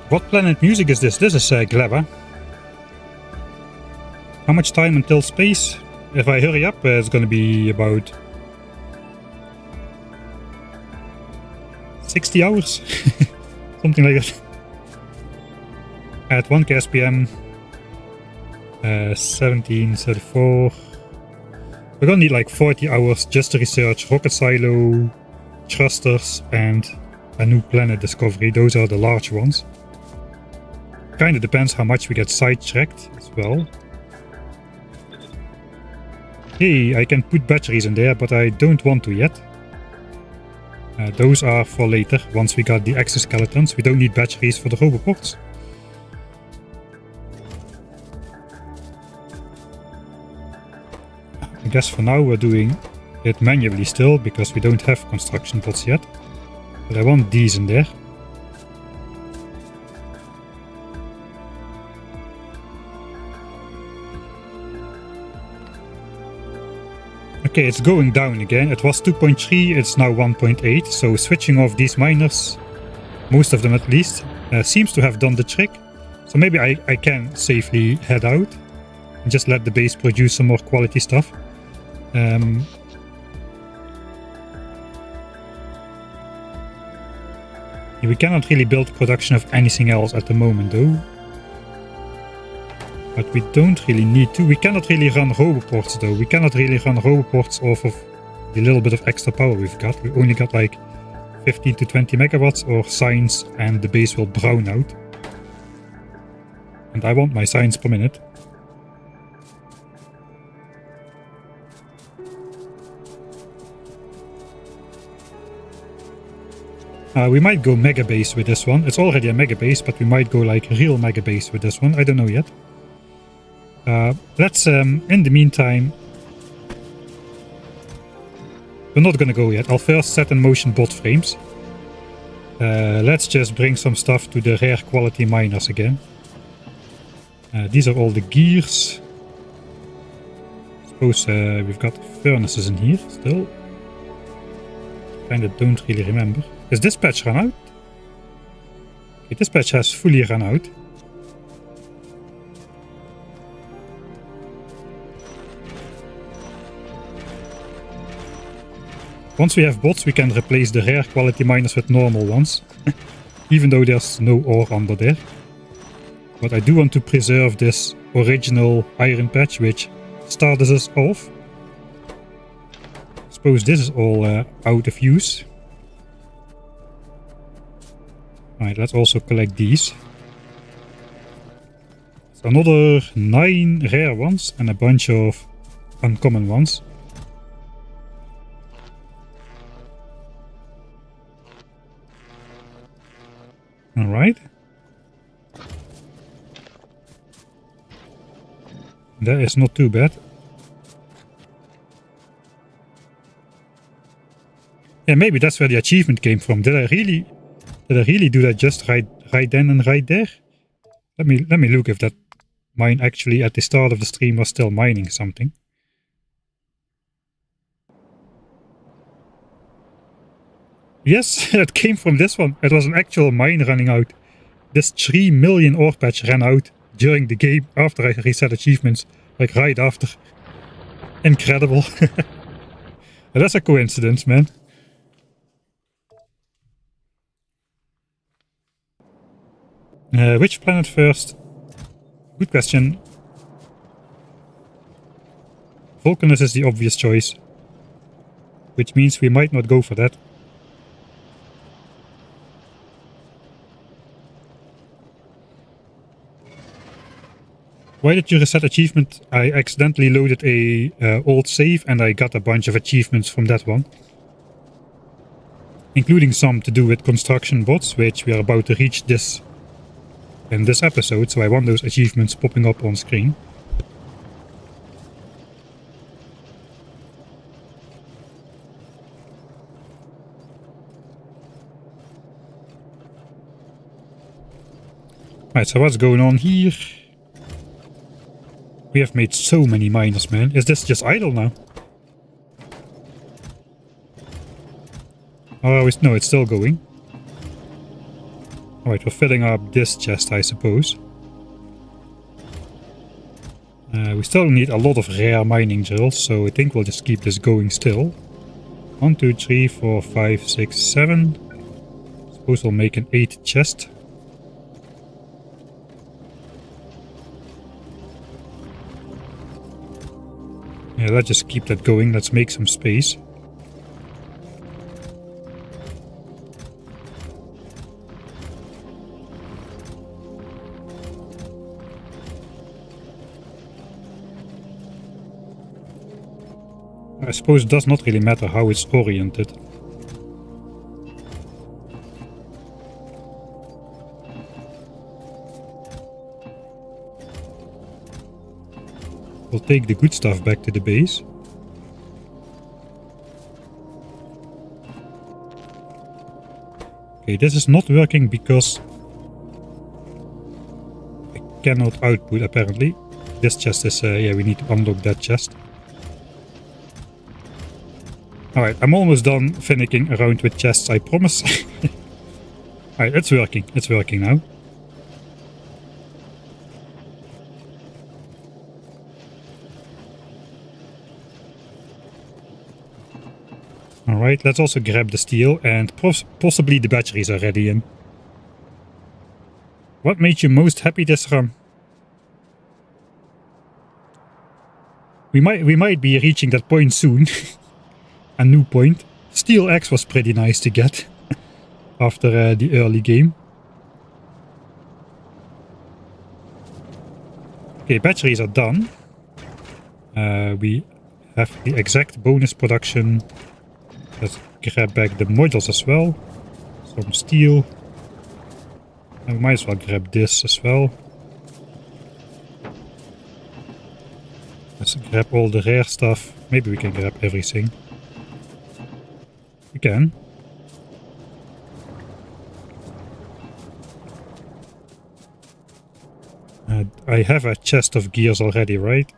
What planet music is this? This is Gleba. How much time until space? If I hurry up, it's gonna be about 60 hours. Something like that. At 1k SPM, 1734. We're gonna need like 40 hours just to research rocket silo, thrusters, and a new planet discovery. Those are the large ones. Kinda depends how much we get sidetracked as well. Hey, I can put batteries in there, but I don't want to yet. Those are for later, once we got the exoskeletons. We don't need batteries for the roboports. I guess for now we're doing it manually still, because we don't have construction bots yet. But I want these in there. Okay, it's going down again. It was 2.3, it's now 1.8. So switching off these miners, most of them at least, seems to have done the trick. So maybe I can safely head out and just let the base produce some more quality stuff. We cannot really build production of anything else at the moment though. But we don't really need to. We cannot really run roboports though. We cannot really run roboports off of the little bit of extra power we've got. We only got like 15 to 20 megawatts or science and the base will brown out. And I want my science per minute. We might go mega base with this one. It's already a mega base, but we might go like real mega base with this one. I don't know yet. Let's, in the meantime, we're not gonna go yet. I'll first set in motion bot frames. Let's just bring some stuff to the rare quality miners again. These are all the gears. Suppose we've got furnaces in here still. Kinda don't really remember. Is this patch run out? Okay, this patch has fully run out. Once we have bots, we can replace the rare quality miners with normal ones. Even though there's no ore under there. But I do want to preserve this original iron patch, which started us off. Suppose this is all out of use. Alright, let's also collect these. So another 9 rare ones and a bunch of uncommon ones. Alright. That is not too bad. Yeah, maybe that's where the achievement came from. Did I really do that just right then and right there? Let me look if that mine actually at the start of the stream was still mining something. Yes, it came from this one. It was an actual mine running out. This 3 million ore patch ran out during the game after I reset achievements, like right after. Incredible. That's a coincidence, man. Which planet first? Good question. Vulcanus is the obvious choice, which means we might not go for that. Why did you reset achievement? I accidentally loaded a old save and I got a bunch of achievements from that one. Including some to do with construction bots, which we are about to reach in this episode, so I want those achievements popping up on screen. Right, so what's going on here? We have made so many miners, man. Is this just idle now? Oh, no, it's still going. Alright, we're filling up this chest, I suppose. We still need a lot of rare mining drills, so I think we'll just keep this going still. 1, 2, 3, 4, 5, 6, 7. Suppose we'll make an 8th chest. Yeah, let's just keep that going. Let's make some space. I suppose it does not really matter how it's oriented. We'll take the good stuff back to the base. Okay, this is not working because I cannot output apparently. This chest is, yeah, we need to unlock that chest. Alright, I'm almost done finicking around with chests, I promise. Alright, it's working now. Alright, let's also grab the steel and possibly the batteries are ready in. What made you most happy this run? We might be reaching that point soon. A new point. Steel X was pretty nice to get after the early game. Okay, batteries are done. We have the exact bonus production. Let's grab back the modules as well. Some steel. And we might as well grab this as well. Let's grab all the rare stuff. Maybe we can grab everything. We can. I have a chest of gears already, right?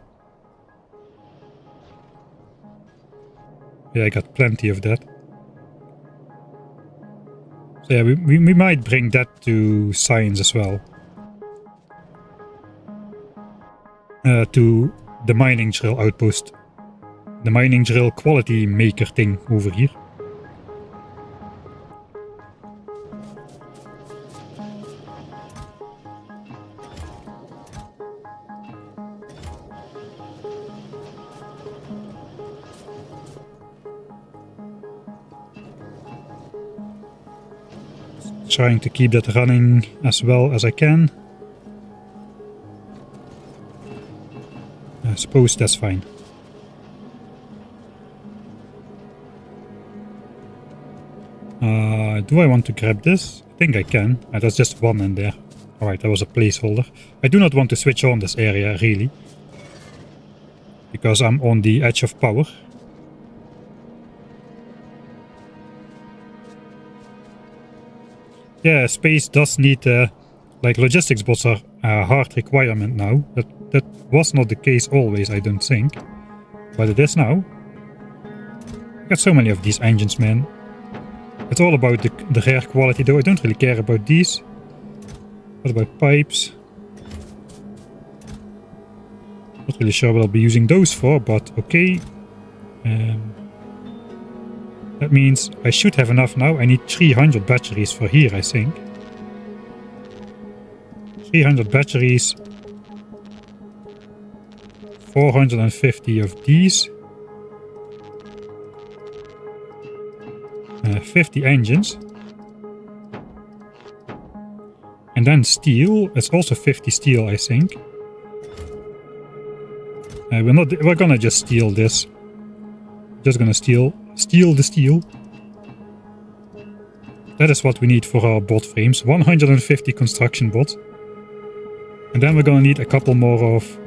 Yeah, I got plenty of that. So yeah, we might bring that to Skience as well. To the mining drill outpost. The mining drill quality maker thing over here. Trying to keep that running as well as I can. I suppose that's fine. Do I want to grab this? I think I can. There's just one in there. Alright, that was a placeholder. I do not want to switch on this area, really. Because I'm on the edge of power. Yeah, space does need... like, logistics bots are a hard requirement now. That was not the case always, I don't think. But it is now. I got so many of these engines, man. It's all about the rare quality, though. I don't really care about these. What about pipes? Not really sure what I'll be using those for, but okay. That means I should have enough now. I need 300 batteries for here, I think. 300 batteries. 450 of these. 50 engines. And then steel. It's also 50 steel, I think. We're gonna just steal this. Just gonna steal the steel. That is what we need for our bot frames. 150 construction bots. And then we're gonna need a couple more of...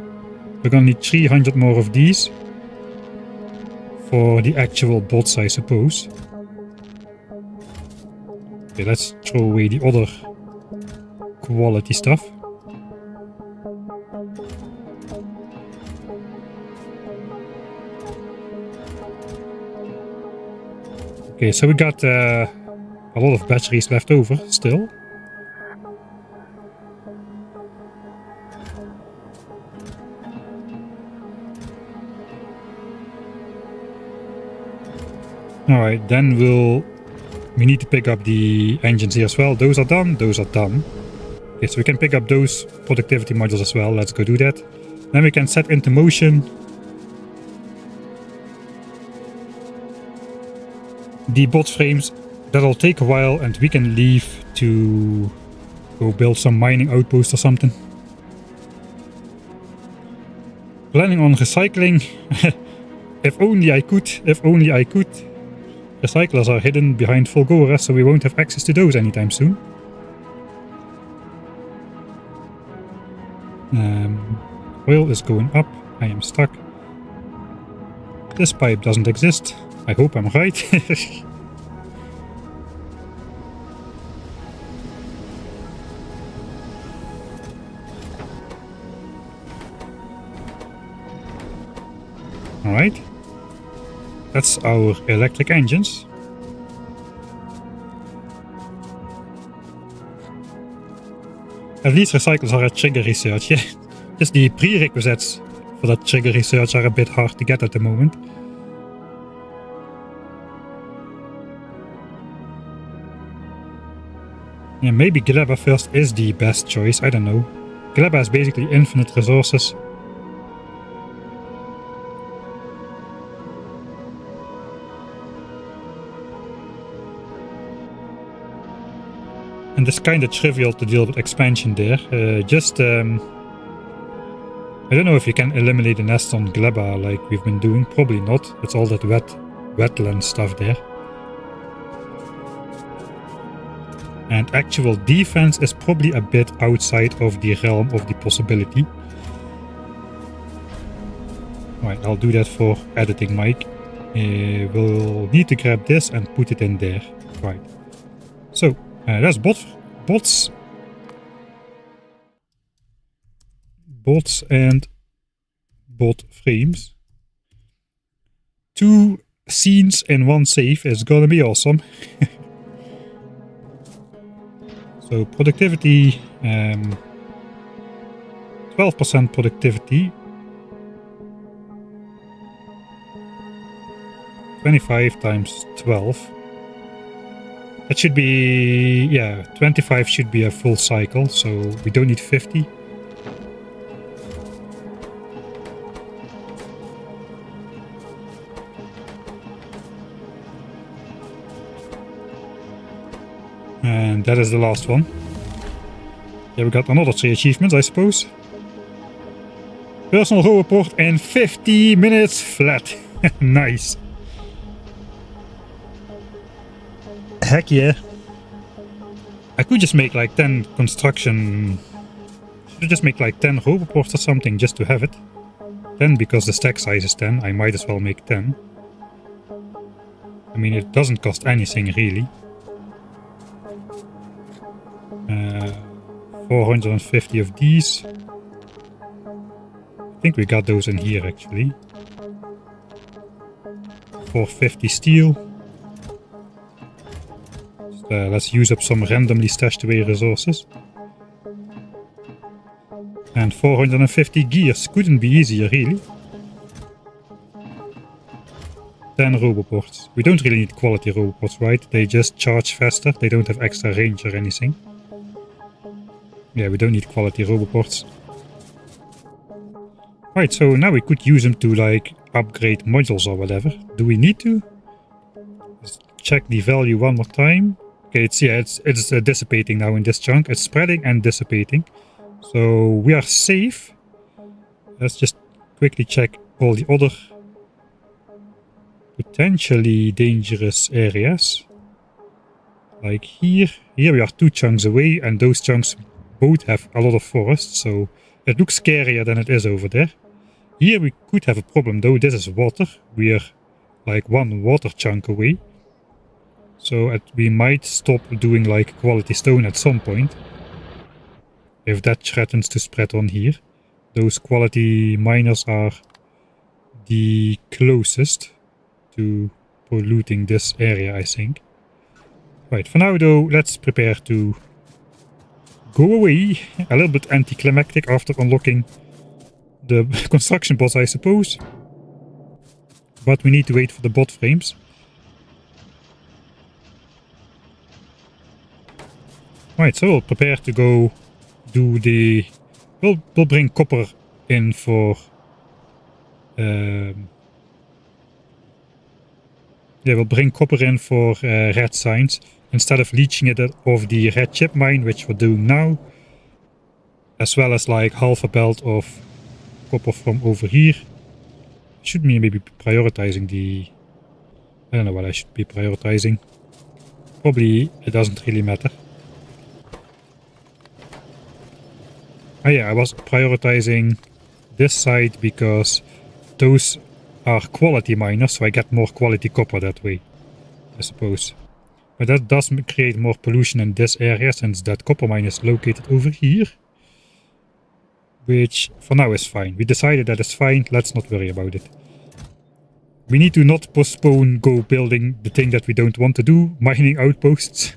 We're gonna need 300 more of these. For the actual bots, I suppose. Okay, let's throw away the other quality stuff. Okay, so we got a lot of batteries left over still. Alright, then we need to pick up the engines here as well. Those are done, those are done. Okay, so we can pick up those productivity modules as well. Let's go do that. Then we can set into motion the bot frames. That'll take a while and we can leave to go build some mining outpost or something. Planning on recycling. If only I could, if only I could. Recyclers are hidden behind Volgora, so we won't have access to those anytime soon. Oil is going up. I am stuck. This pipe doesn't exist. I hope I'm right. Alright. That's our electric engines. At least recyclers are at trigger research, yeah. Just the prerequisites for that trigger research are a bit hard to get at the moment. Yeah, maybe Gleba first is the best choice, I don't know. Gleba has basically infinite resources. And it's kinda trivial to deal with expansion there. I don't know if you can eliminate the nests on Gleba like we've been doing. Probably not. It's all that wetland stuff there. And actual defense is probably a bit outside of the realm of the possibility. Alright, I'll do that for editing, Mike. We'll need to grab this and put it in there. Right. So, that's bots. Bots and bot frames. 2 scenes in 1 safe is gonna be awesome. So productivity, 12% productivity. 25 times 12. That should be, yeah, 25 should be a full cycle, so we don't need 50. And that is the last one. Yeah, we got another 3 achievements, I suppose. Personal row report in 50 minutes flat. Nice. Heck yeah. I could just make like 10 construction. Should just make like 10 roboports or something just to have it. 10 because the stack size is 10. I might as well make 10. I mean, it doesn't cost anything really. 450 of these. I think we got those in here actually. 450 steel. Let's use up some randomly stashed away resources. And 450 gears. Couldn't be easier really. 10 roboports. We don't really need quality roboports, right? They just charge faster. They don't have extra range or anything. Yeah, we don't need quality roboports. Right, so now we could use them to like upgrade modules or whatever. Do we need to? Let's check the value one more time. Okay, it's dissipating now in this chunk. It's spreading and dissipating. So we are safe. Let's just quickly check all the other potentially dangerous areas. Like here. Here we are 2 chunks away and those chunks both have a lot of forest. So it looks scarier than it is over there. Here we could have a problem though. This is water. We are like 1 water chunk away. So we might stop doing like quality stone at some point. If that threatens to spread on here. Those quality miners are the closest to polluting this area, I think. Right, for now though, let's prepare to go away. A little bit anticlimactic after unlocking the construction boss, I suppose. But we need to wait for the bot frames. Right, so we'll prepare to go do the... We'll bring copper in for... yeah, we'll bring copper in for red signs. Instead of leeching it off the red chip mine, which we're doing now. As well as like half a belt of copper from over here. Should maybe be prioritizing the... I don't know what I should be prioritizing. Probably it doesn't really matter. Oh yeah, I was prioritizing this side because those are quality miners, so I get more quality copper that way, I suppose. But that does create more pollution in this area, since that copper mine is located over here. Which for now is fine. We decided that it's fine, let's not worry about it. We need to not postpone go building the thing that we don't want to do, mining outposts.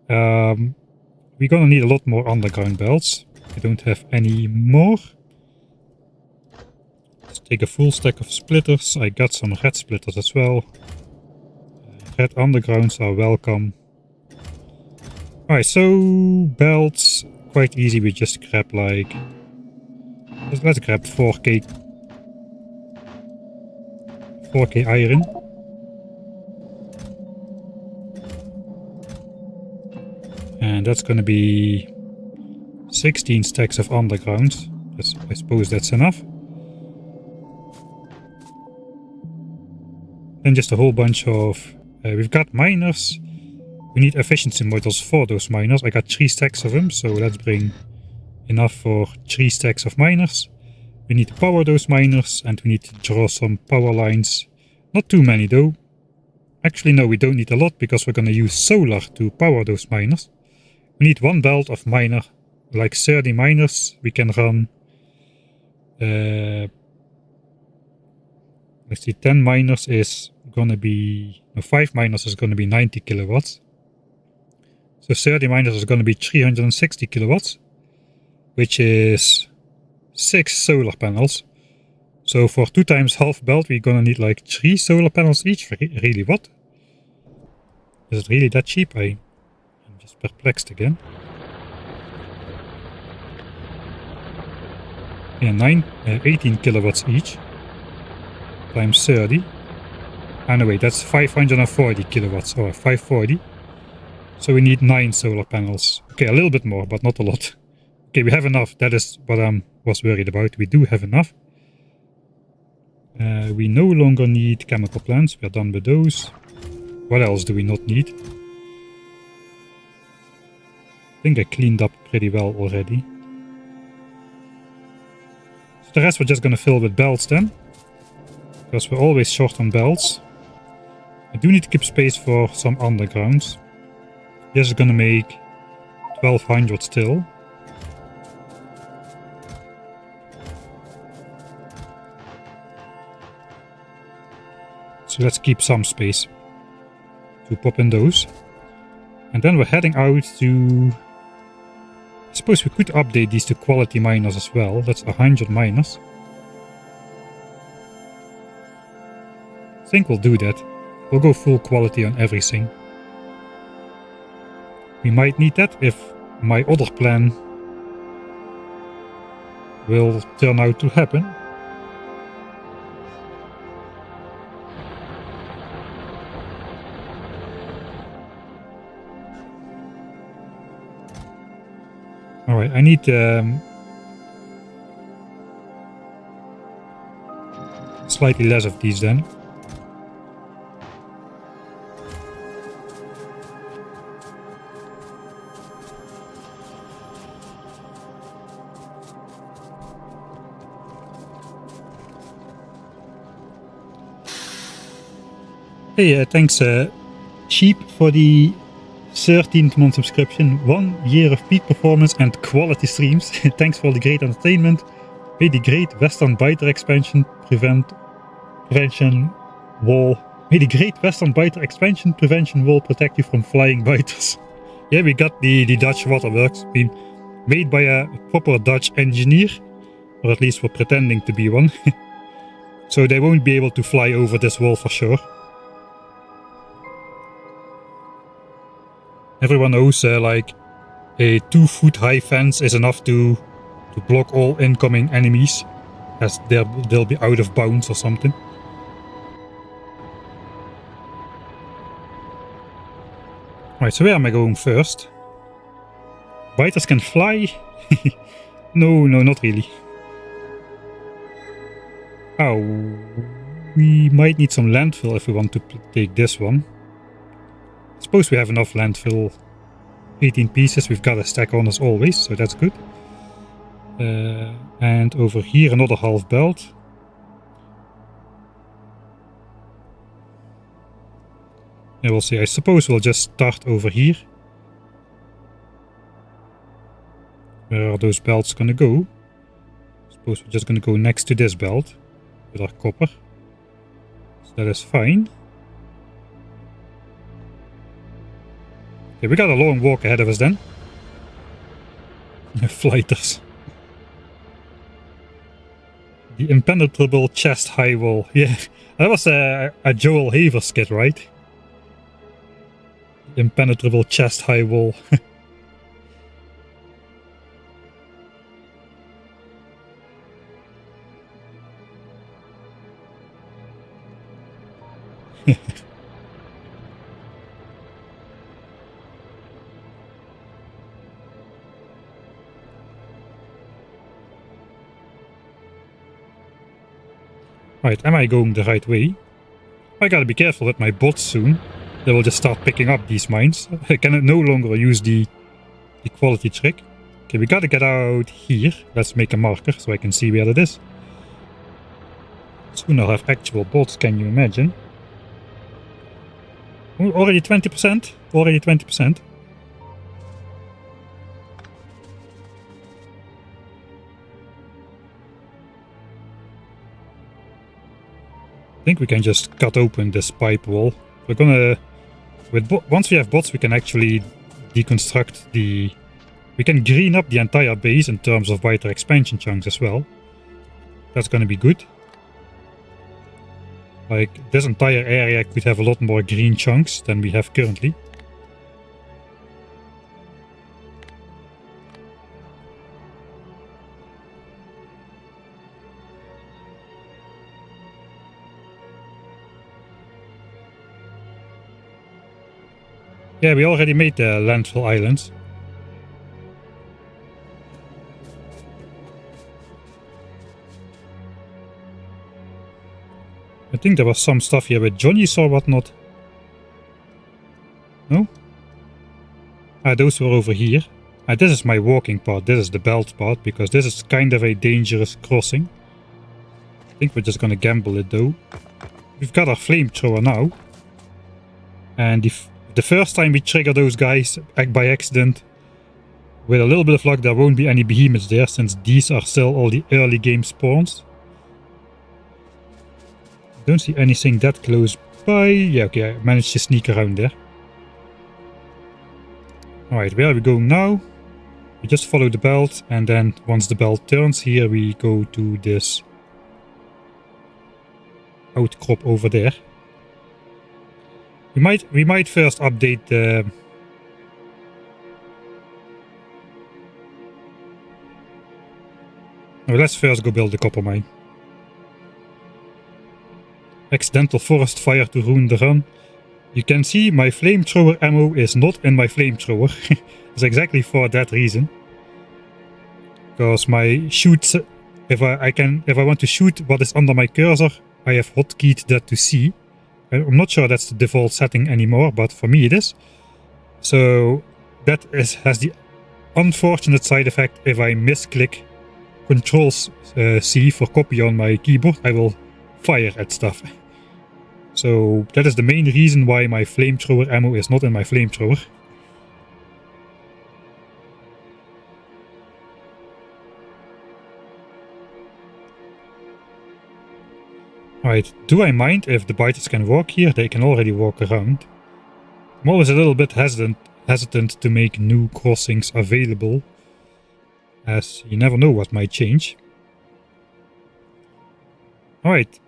We're gonna need a lot more underground belts. I don't have any more. Let's take a full stack of splitters. I got some red splitters as well. Red undergrounds are welcome. Alright, so belts, quite easy. We just grab like... Let's grab 4k iron. And that's gonna be 16 stacks of underground. I suppose that's enough. Then just a whole bunch of... we've got miners. We need efficiency modules for those miners. I got 3 stacks of them, so let's bring enough for 3 stacks of miners. We need to power those miners and we need to draw some power lines. Not too many though. Actually no, we don't need a lot because we're gonna use solar to power those miners. We need 1 belt of miner, like 30 miners. We can run... let's see, 10 miners is gonna be... No, 5 miners is gonna be 90 kilowatts. So 30 miners is gonna be 360 kilowatts. Which is 6 solar panels. So for 2 times half belt we're gonna need like 3 solar panels each. Really, what? Is it really that cheap? I'm just perplexed again. Yeah, 18 kilowatts each. Times 30. Ah no wait, that's 540 kilowatts, or 540. So we need 9 solar panels. Okay, a little bit more, but not a lot. Okay, we have enough. That is what I was worried about. We do have enough. We no longer need chemical plants. We are done with those. What else do we not need? think I cleaned up pretty well already. So the rest we're just gonna fill with belts then, because we're always short on belts. I do need to keep space for some undergrounds. This is gonna make 1200 still. So let's keep some space to pop in those. And then we're heading out to... I suppose we could update these to quality miners as well. That's 100 miners. I think we'll do that. We'll go full quality on everything. We might need that if my other plan will turn out to happen. Alright, I need slightly less of these then. Hey, thanks Sheep for the 13th month subscription, 1 year of peak performance and quality streams. Thanks for all the great entertainment. May the great Western Biter expansion prevention wall protect you from flying biters. Yeah, we got the Dutch waterworks. We made by a proper Dutch engineer, or at least we're pretending to be one. So they won't be able to fly over this wall for sure. Everyone knows like a 2-foot high fence is enough to block all incoming enemies, as they'll be out of bounds or something. Right, so where am I going first? Biters can fly? No, not really. Oh, we might need some landfill if we want to take this one. I suppose we have enough landfill. 18 pieces, we've got a stack on as always, so that's good. And over here another half belt. Yeah, we'll see. I suppose we'll just start over here. Where are those belts gonna go? I suppose we're just gonna go next to this belt with our copper. So that is fine. Okay, we got a long walk ahead of us then. Flighters. The impenetrable chest high wall. Yeah, that was a Joel Haver skit, right? The impenetrable chest high wall. Right, am I going the right way? I gotta be careful with my bots soon. They will just start picking up these mines. I can no longer use the quality trick. Okay, we gotta get out here. Let's make a marker so I can see where it is. Soon I'll have actual bots, can you imagine? Oh, already 20%? Already 20%. I think we can just cut open this pipe wall. We're gonna... once we have bots, we can actually deconstruct the... We can green up the entire base in terms of biter expansion chunks as well. That's gonna be good. Like, this entire area could have a lot more green chunks than we have currently. Yeah, we already made the landfill islands. I think there was some stuff here with Johnny's or whatnot. No? Ah, those were over here. This is my walking part, this is the belt part, because this is kind of a dangerous crossing. I think we're just gonna gamble it though. We've got our flamethrower now. And if the first time we trigger those guys by accident, with a little bit of luck there won't be any behemoths there, since these are still all the early game spawns. Don't see anything that close by. Yeah, okay, I managed to sneak around there. Alright, where are we going now? We just follow the belt, and then once the belt turns here, we go to this outcrop over there. We might first update the... Oh, let's first go build the copper mine. Accidental forest fire to ruin the run. You can see my flamethrower ammo is not in my flamethrower. It's exactly for that reason. Because my shoots, if I want to shoot what is under my cursor, I have hotkeyed that to C. I'm not sure that's the default setting anymore, but for me it is. So that has the unfortunate side effect. If I misclick Control C for copy on my keyboard, I will fire at stuff. So that is the main reason why my flamethrower ammo is not in my flamethrower. Alright, do I mind if the biters can walk here? They can already walk around. I'm always a little bit hesitant to make new crossings available, as you never know what might change. Alright.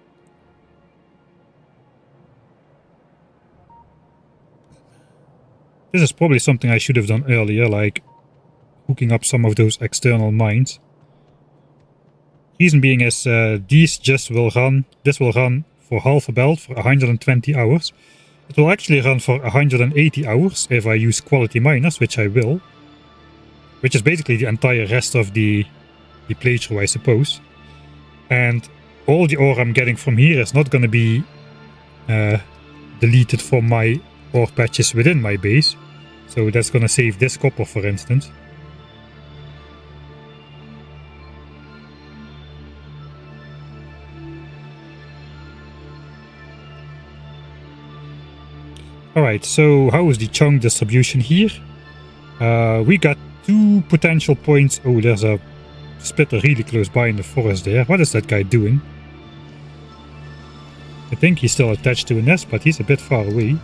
This is probably something I should have done earlier, like hooking up some of those external mines. Reason being is this will run for half a belt for 120 hours. It will actually run for 180 hours if I use quality miners, which I will. Which is basically the entire rest of the playthrough, I suppose. And all the ore I'm getting from here is not going to be deleted from my ore patches within my base. So that's going to save this copper, for instance. Alright, so how is the chunk distribution here? We got 2 potential points. Oh, there's a splitter really close by in the forest there. What is that guy doing? I think he's still attached to a nest, but he's a bit far away.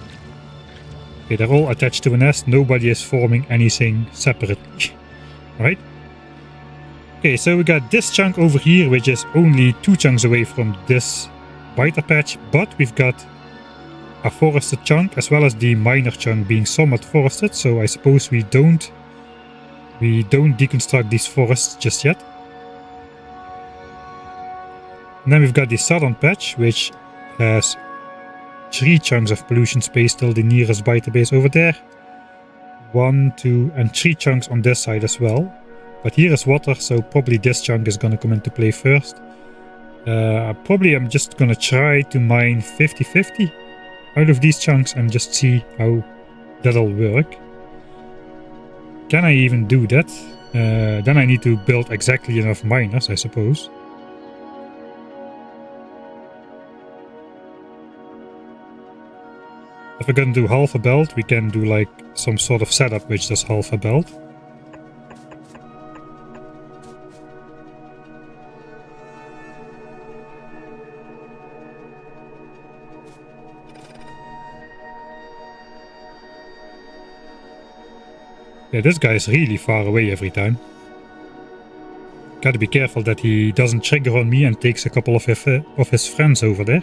Okay, they're all attached to a nest. Nobody is forming anything separately. Alright. Okay, so we got this chunk over here, which is only 2 chunks away from this biter patch, but we've got a forested chunk as well as the miner chunk being somewhat forested, so I suppose we don't deconstruct these forests just yet. And then we've got the southern patch, which has 3 chunks of pollution space till the nearest biter base over there. 1, 2 and 3 chunks on this side as well. But here is water, so probably this chunk is gonna come into play first. Probably I'm just gonna try to mine 50-50 out of these chunks and just see how that'll work. Can I even do that? Then I need to build exactly enough miners, I suppose. If we're gonna do half a belt, we can do like some sort of setup which does half a belt. Yeah, this guy is really far away every time. Gotta be careful that he doesn't trigger on me and takes a couple of his friends over there.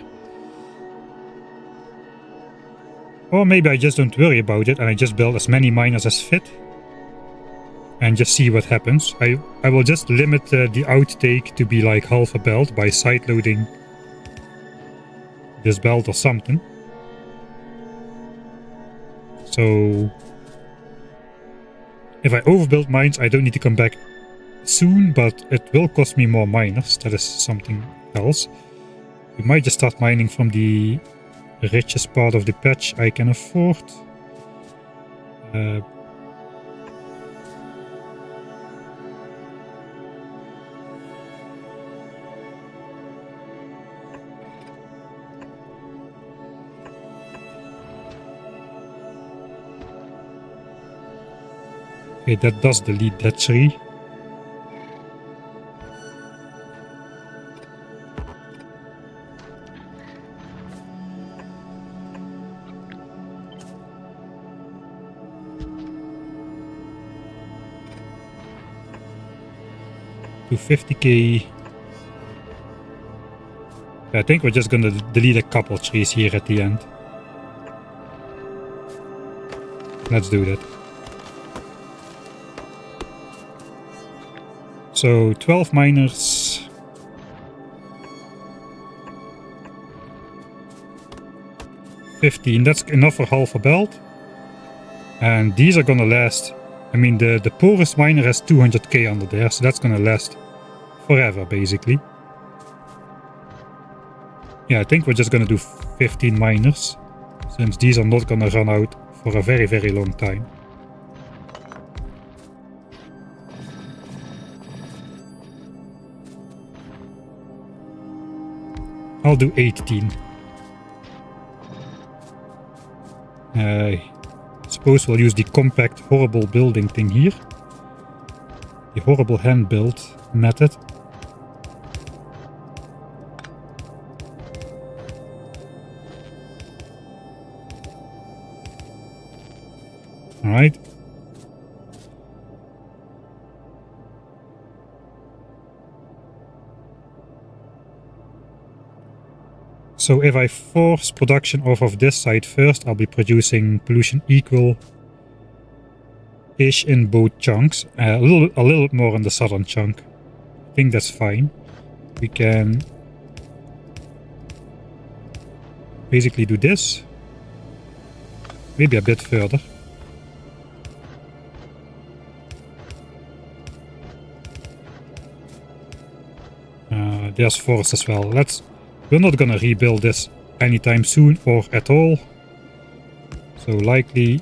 Or maybe I just don't worry about it and I just build as many miners as fit. And just see what happens. I will just limit the outtake to be like half a belt by sideloading this belt or something. So if I overbuild mines, I don't need to come back soon, but it will cost me more miners. That is something else. We might just start mining from the richest part of the patch I can afford. Okay, that does delete that tree. To 50k. I think we're just gonna delete a couple trees here at the end. Let's do that. So 12 miners. $15, that's enough for half a belt. And these are gonna last. I mean, the poorest miner has 200k under there, so that's gonna last forever, basically. Yeah, I think we're just gonna do 15 miners, since these are not gonna run out for a very, very long time. I'll do 18. I suppose we'll use the compact horrible building thing here. The horrible hand build method. Alright. So if I force production off of this side first, I'll be producing pollution equal-ish in both chunks. A little bit more in the southern chunk. I think that's fine. We can basically do this. Maybe a bit further. There's forest as well. We're not gonna rebuild this anytime soon or at all. So likely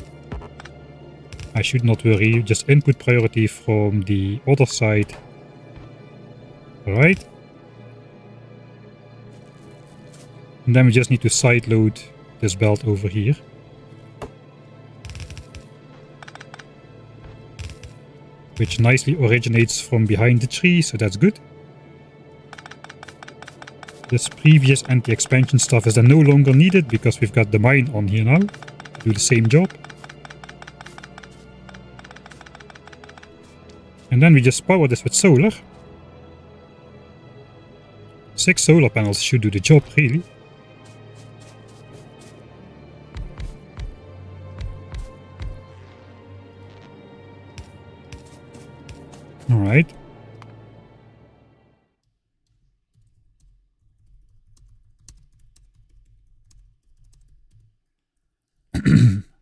I should not worry. Just input priority from the other side. Alright. And then we just need to side load this belt over here. Which nicely originates from behind the tree, so that's good. This previous anti-expansion stuff is then no longer needed because we've got the mine on here now to do the same job. And then we just power this with solar. 6 solar panels should do the job, really. Alright.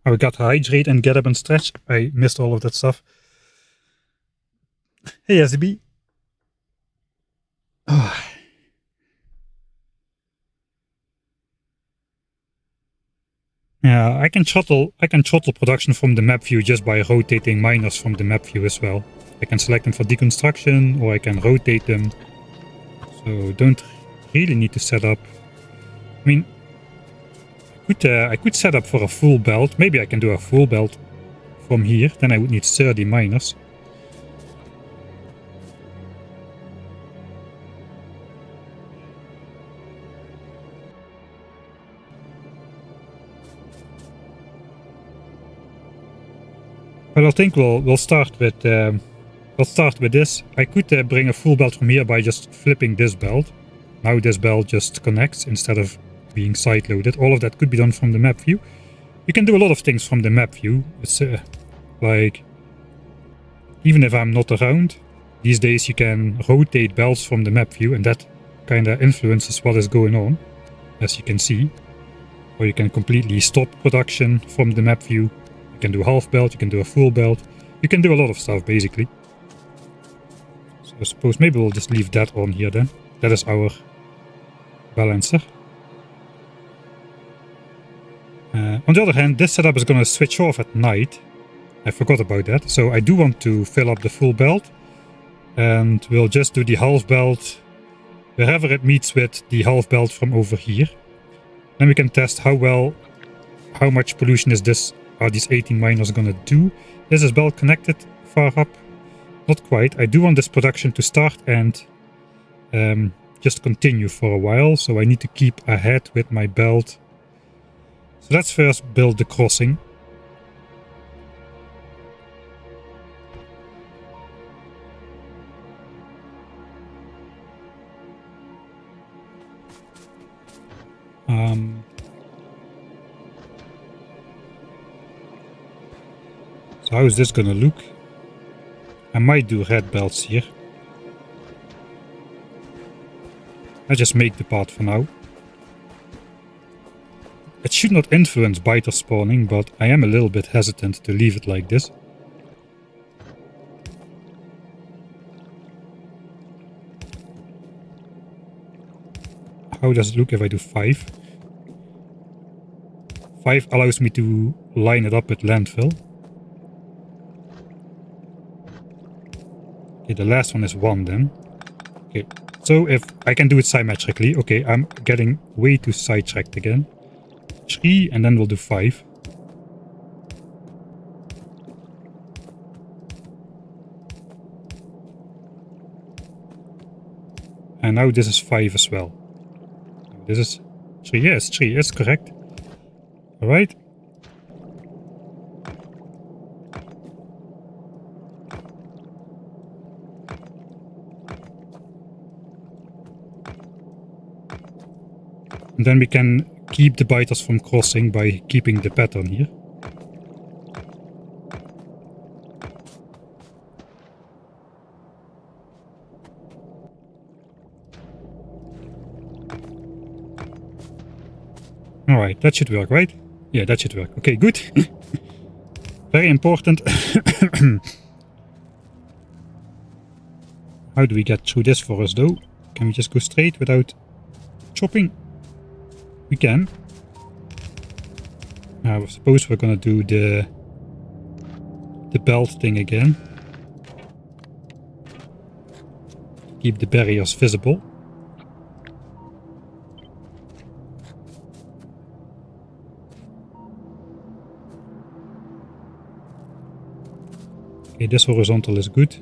I got hydrate and get up and stretch. I missed all of that stuff. Hey SB. Oh. Yeah, I can throttle production from the map view just by rotating miners from the map view as well. I can select them for deconstruction or I can rotate them. So don't really need to set up. I mean, I could set up for a full belt. Maybe I can do a full belt from here. Then I would need 30 miners. But I think we'll start with this. I could bring a full belt from here by just flipping this belt. Now this belt just connects instead of being side loaded. All of that could be done from the map view. You can do a lot of things from the map view. It's like, even if I'm not around, these days you can rotate belts from the map view and that kind of influences what is going on, as you can see. Or you can completely stop production from the map view. You can do half belt, you can do a full belt. You can do a lot of stuff basically. So I suppose maybe we'll just leave that on here then. That is our balancer. On the other hand, this setup is going to switch off at night. I forgot about that. So I do want to fill up the full belt. And we'll just do the half belt wherever it meets with the half belt from over here. Then we can test how much pollution are these 18 miners going to do. Is this belt connected far up. Not quite. I do want this production to start and just continue for a while, so I need to keep ahead with my belt. So let's first build the crossing. So how is this gonna look? I might do red belts here. I just make the path for now. It should not influence biter spawning, but I am a little bit hesitant to leave it like this. How does it look if I do 5? 5 allows me to line it up with landfill. Okay, the last one is 1 then. Okay, so if I can do it symmetrically. Okay, I'm getting way too sidetracked again. 3 and then we'll do 5. And now this is 5 as well. This is 3. Yes, 3 is correct. Alright. And then we can keep the biters from crossing by keeping the pattern here. Alright, that should work, right? Yeah, that should work. Okay, good. Very important. How do we get through this forest though? Can we just go straight without chopping? We can. I suppose we're gonna do the belt thing again. Keep the barriers visible. Okay, this horizontal is good.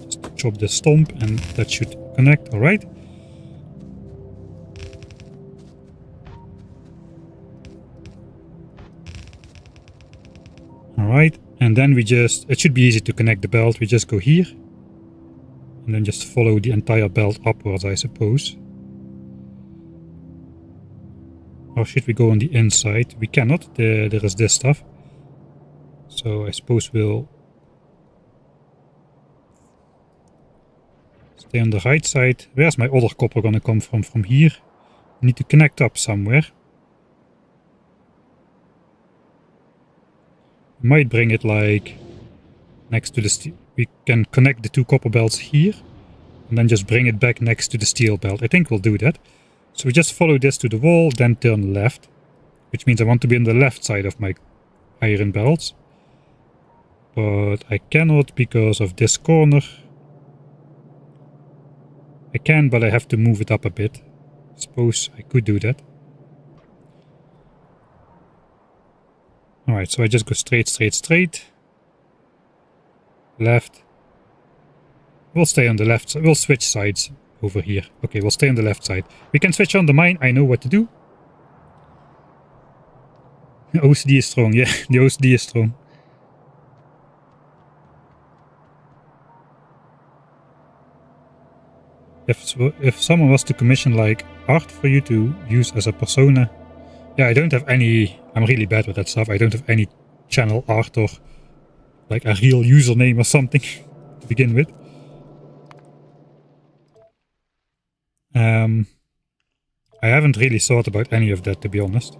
Just chop the stump and that should connect, alright. Alright, and then we just, it should be easy to connect the belt, we just go here. And then just follow the entire belt upwards, I suppose. Or should we go on the inside? We cannot, there is this stuff. So I suppose we'll stay on the right side. Where's my other copper gonna come from? From here? We need to connect up somewhere. Might bring it like next to the steel. We can connect the 2 copper belts here and then just bring it back next to the steel belt. I think we'll do that. So we just follow this to the wall, then turn left, which means I want to be on the left side of my iron belts. But I cannot because of this corner. I can, but I have to move it up a bit. I suppose I could do that. Alright, so I just go straight, straight, straight. Left. We'll stay on the left side. We'll switch sides over here. Okay, we'll stay on the left side. We can switch on the mine. I know what to do. The OCD is strong. Yeah, the OCD is strong. If someone was to commission like art for you to use as a persona. Yeah, I don't have any, I'm really bad with that stuff. I don't have any channel art or like a real username or something to begin with. I haven't really thought about any of that, to be honest.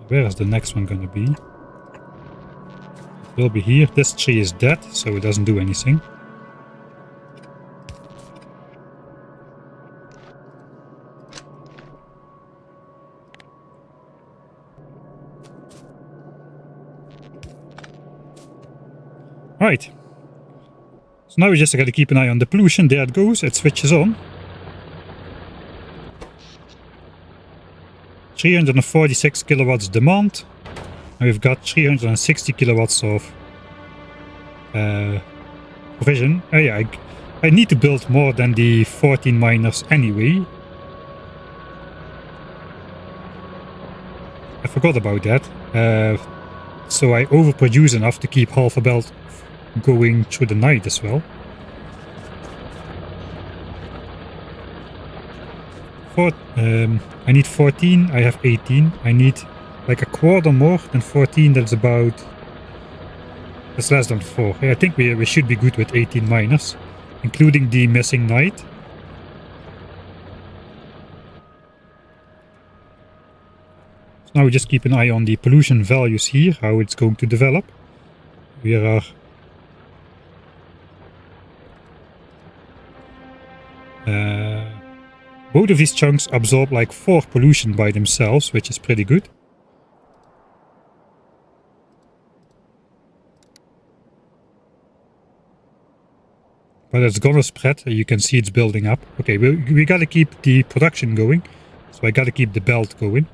Where is the next one gonna be? It will be here. This tree is dead, so it doesn't do anything. Right. So now we just gotta keep an eye on the pollution. There it goes. It switches on. 346 kilowatts demand. And we've got 360 kilowatts of provision. Oh yeah, I need to build more than the 14 miners anyway. I forgot about that. So I overproduce enough to keep half a belt going through the night as well. I need 14, I have 18. I need like a quarter more than 14, that's less than 4. I think we should be good with 18 miners, including the missing night. So now we just keep an eye on the pollution values here, how it's going to develop. We are both of these chunks absorb like 4 pollution by themselves, which is pretty good. But it's gonna spread, you can see it's building up. Okay, we gotta keep the production going, so I gotta keep the belt going.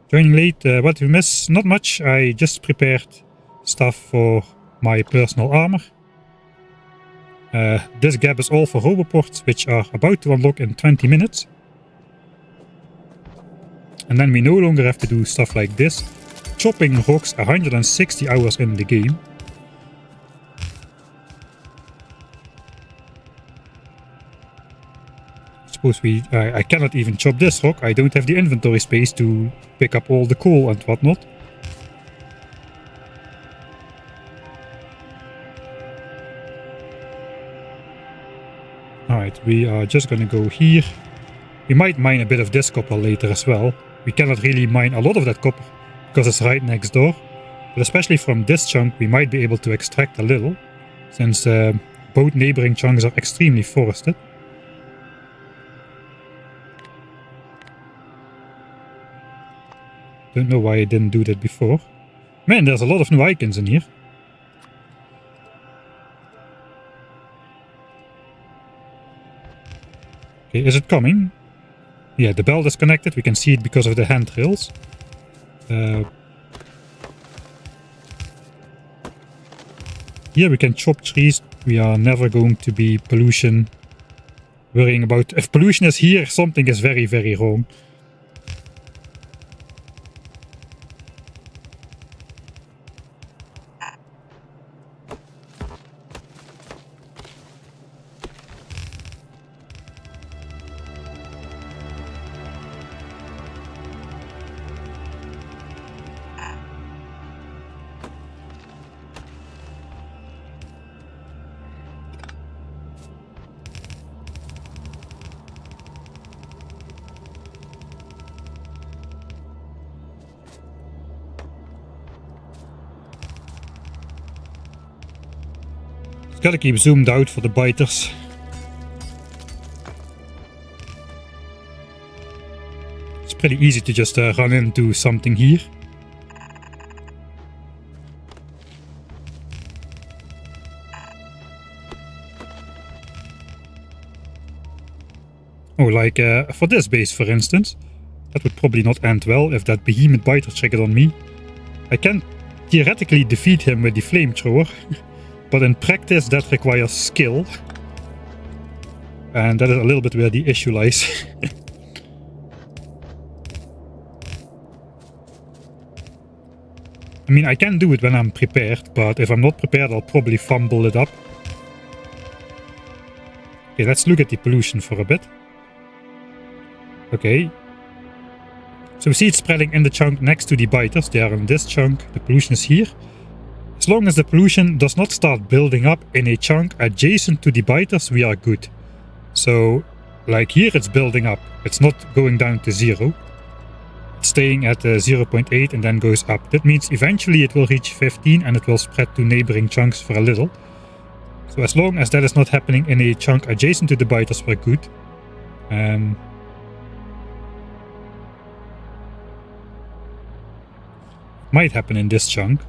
Joining late, what did we miss? Not much, I just prepared stuff for my personal armor. This gap is all for roboports, which are about to unlock in 20 minutes. And then we no longer have to do stuff like this. Chopping rocks 160 hours in the game. Suppose I cannot even chop this rock. I don't have the inventory space to pick up all the coal and whatnot. Alright, we are just gonna go here. We might mine a bit of this copper later as well. We cannot really mine a lot of that copper because it's right next door. But especially from this chunk we might be able to extract a little, since both neighboring chunks are extremely forested. Don't know why I didn't do that before. Man, there's a lot of new icons in here. Okay, is it coming? Yeah, the belt is connected. We can see it because of the handrails. Here we can chop trees. We are never going to be worrying about... If pollution is here, something is very, very wrong. Gotta keep zoomed out for the biters. It's pretty easy to just run into something here. Oh, like for this base for instance. That would probably not end well if that behemoth biter triggered on me. I can theoretically defeat him with the flamethrower. But in practice that requires skill. And that is a little bit where the issue lies. I mean, I can do it when I'm prepared, but if I'm not prepared I'll probably fumble it up. Okay, let's look at the pollution for a bit. Okay. So we see it spreading in the chunk next to the biters. They are in this chunk. The pollution is here. As long as the pollution does not start building up in a chunk adjacent to the biters, we are good. So, like here it's building up. It's not going down to 0. It's staying at 0.8 and then goes up. That means eventually it will reach 15 and it will spread to neighboring chunks for a little. So as long as that is not happening in a chunk adjacent to the biters, we're good. Might happen in this chunk.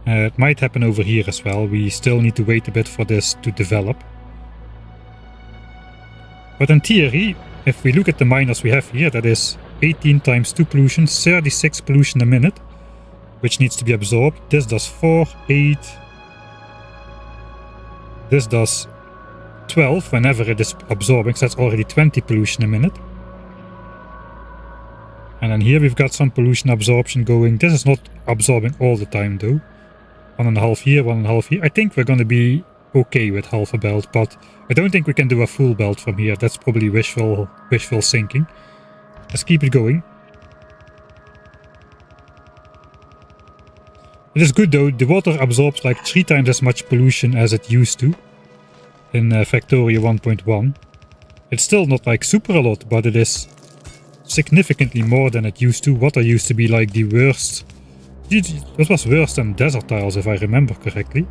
It might happen over here as well. We still need to wait a bit for this to develop. But in theory, if we look at the miners we have here, that is 18 times 2 pollution, 36 pollution a minute, which needs to be absorbed. This does 4, 8. This does 12 whenever it is absorbing, so that's already 20 pollution a minute. And then here we've got some pollution absorption going. This is not absorbing all the time though. 1.5 here, 1.5 here. I think we're going to be okay with half a belt, but I don't think we can do a full belt from here. That's probably wishful thinking. Let's keep it going. It is good though, the water absorbs like 3 times as much pollution as it used to in Factorio 1.1. It's still not like super a lot, but it is significantly more than it used to. Water used to be like the worst. It was worse than desert tiles if I remember correctly.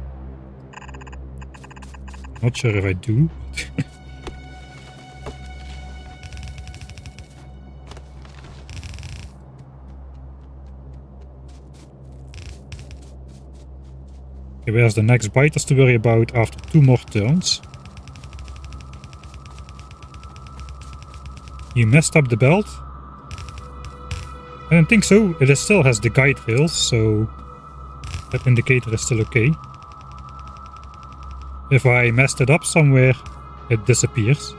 Not sure if I do. Okay, where's the next biters to worry about after 2 more turns? You messed up the belt? I don't think so. It still has the guide rails, so that indicator is still okay. If I messed it up somewhere, it disappears.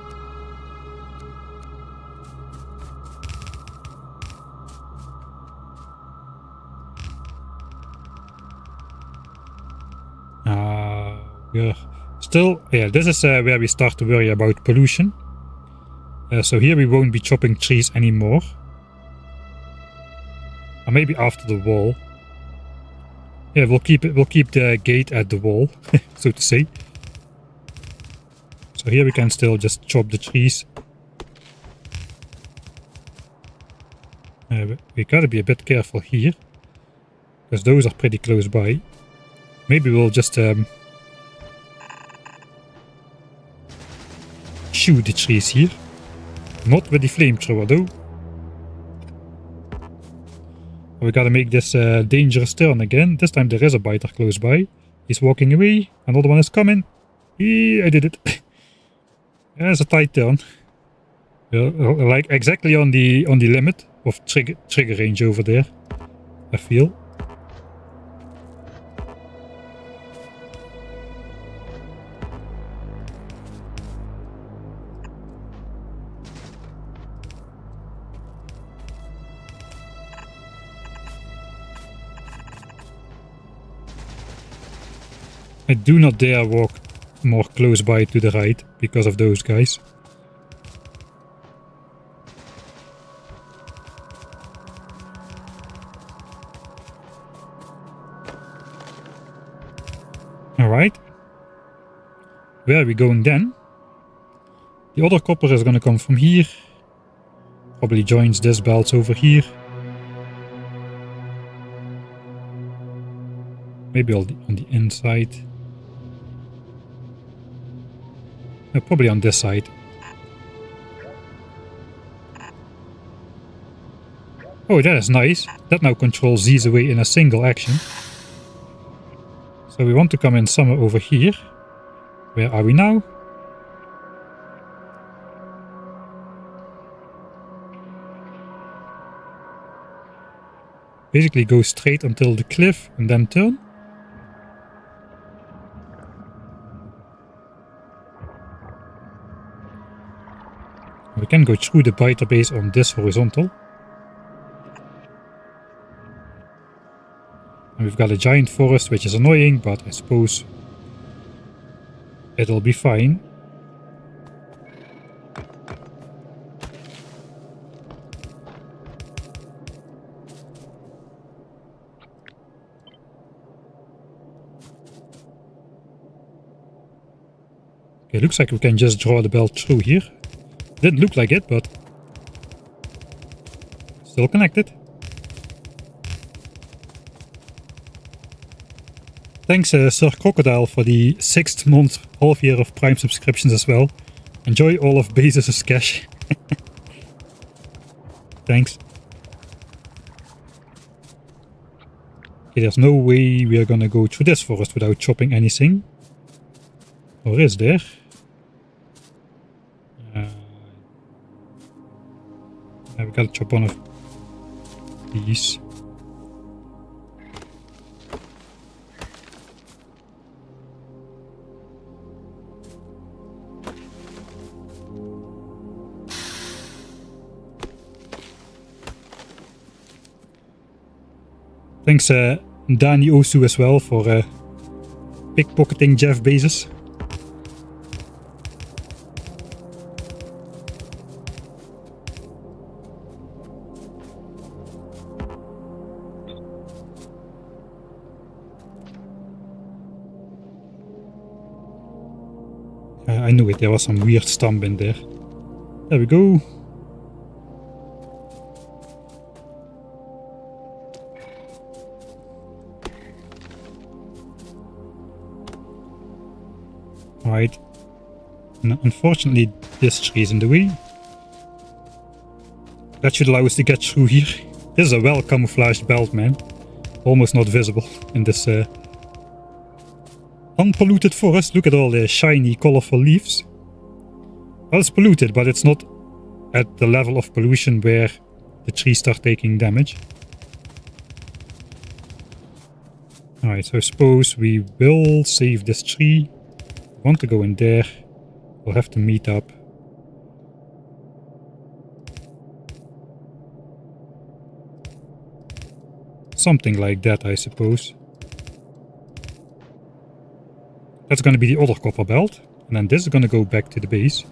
We're still, yeah, this is where we start to worry about pollution. So here we won't be chopping trees anymore. Or maybe after the wall. Yeah, we'll keep the gate at the wall, so to say. So here we can still just chop the trees. We gotta be a bit careful here, because those are pretty close by. Maybe we'll just shoot the trees here. Not with the flamethrower though. We gotta make this dangerous turn again. This time there is a biter close by. He's walking away. Another one is coming. I did it. Yeah, it's a tight turn. Like exactly on the limit of trigger range over there, I feel. I do not dare walk more close by to the right because of those guys. Alright. Where are we going then? The other copper is gonna come from here. Probably joins this belt over here. Maybe on the inside. No, probably on this side. Oh, that is nice. That now controls these away in a single action. So we want to come in somewhere over here. Where are we now? Basically go straight until the cliff and then turn. We can go through the biter base on this horizontal. And we've got a giant forest, which is annoying, but I suppose it'll be fine. Okay, looks like we can just draw the belt through here. Didn't look like it, but still connected. Thanks Sir Crocodile for the 6th month half year of Prime subscriptions as well. Enjoy all of Bezos' cash. Thanks. Okay, there's no way we are gonna go through this forest without chopping anything. Or is there? we gotta chop one of these. Thanks Dani Osu as well for pickpocketing Jeff Bezos. I knew it, there was some weird stump in there. There we go. Alright. Unfortunately, this tree is in the way. That should allow us to get through here. This is a well camouflaged belt, man. Almost not visible in this unpolluted forest. Look at all the shiny, colorful leaves. Well, it's polluted, but it's not at the level of pollution where the trees start taking damage. Alright, so I suppose we will save this tree. We want to go in there. We'll have to meet up. Something like that, I suppose. That's going to be the other copper belt. And then this is going to go back to the base.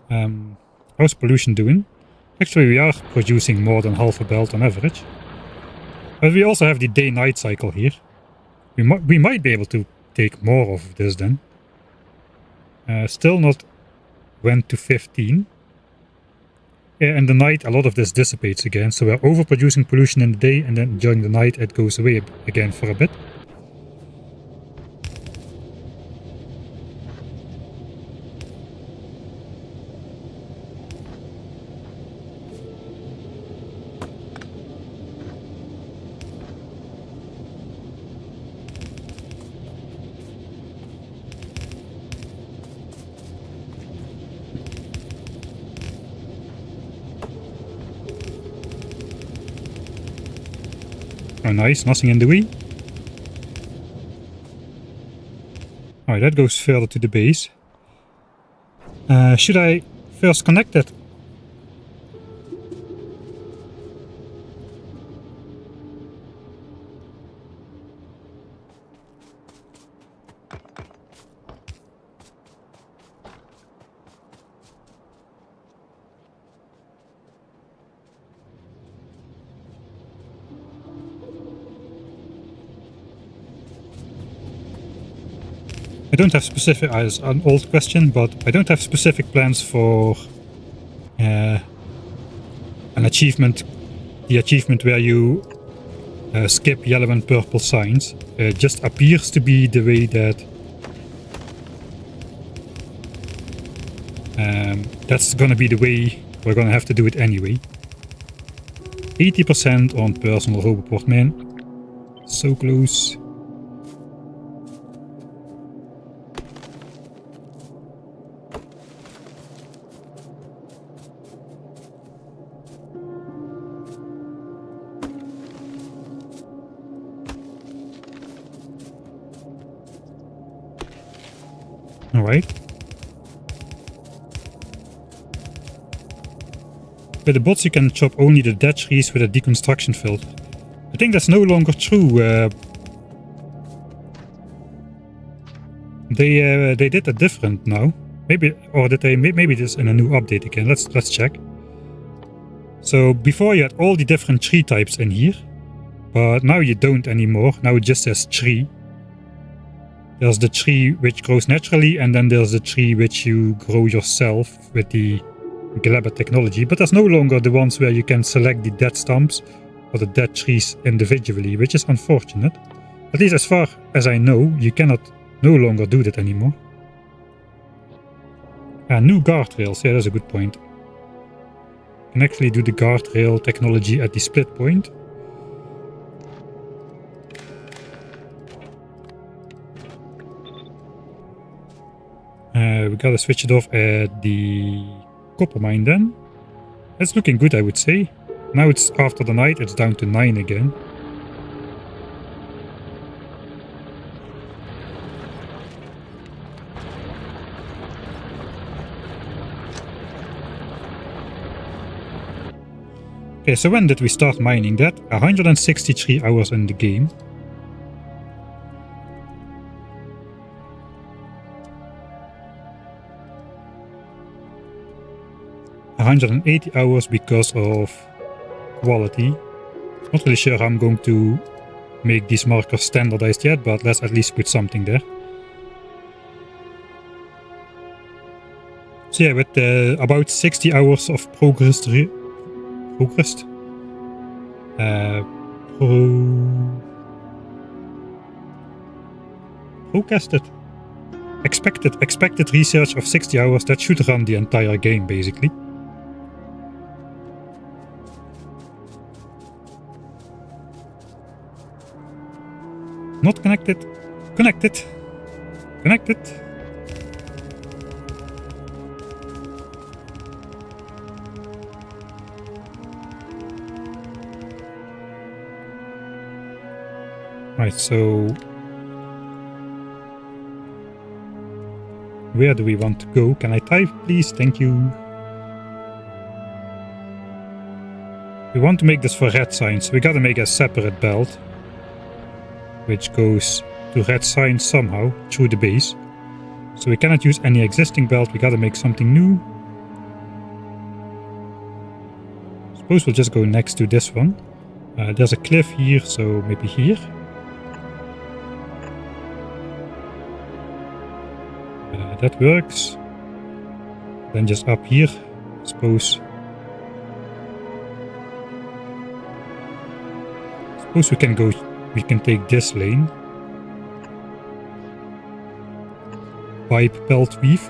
How's pollution doing? Actually, we are producing more than half a belt on average. But we also have the day-night cycle here. We might be able to take more of this then. Still not went to 15. Yeah, in the night a lot of this dissipates again. So we're overproducing pollution in the day, and then during the night it goes away again for a bit. Oh nice, nothing in the way. Alright, that goes further to the base. Should I first connect it? I don't have specific, as an old question, but I don't have specific plans for an achievement, the achievement where you skip yellow and purple signs. It just appears to be the way that that's gonna be the way we're gonna have to do it anyway. 80% on personal Roboport, man. So close. Alright. With the bots you can chop only the dead trees with a deconstruction filter. I think that's no longer true. They did it different now. Maybe, or did they? Maybe this in a new update again. Let's check. So before you had all the different tree types in here, but now you don't anymore. Now it just says tree. There's the tree which grows naturally, and then there's the tree which you grow yourself with the Glabber technology. But there's no longer the ones where you can select the dead stumps or the dead trees individually, which is unfortunate. At least as far as I know, you cannot no longer do that anymore. New guardrails, yeah, that's a good point. You can actually do the guardrail technology at the split point. We gotta switch it off at the copper mine then. It's looking good, I would say. Now it's after the night, it's down to 9 again. Okay, so when did we start mining that? 163 hours in the game. $180 hours because of quality. Not really sure how I'm going to make these markers standardized yet, but let's at least put something there. So yeah, with about 60 hours of progressed expected research of 60 hours, that should run the entire game basically. Not connected. Connected. Connected. Right, so where do we want to go? Can I type, please? Thank you. We want to make this for red sign, so we gotta make a separate belt which goes to red sign somehow through the base. So we cannot use any existing belt, we gotta make something new. Suppose we'll just go next to this one. There's a cliff here, so maybe here. That works. Then just up here, suppose we can take this lane. Pipe belt weave.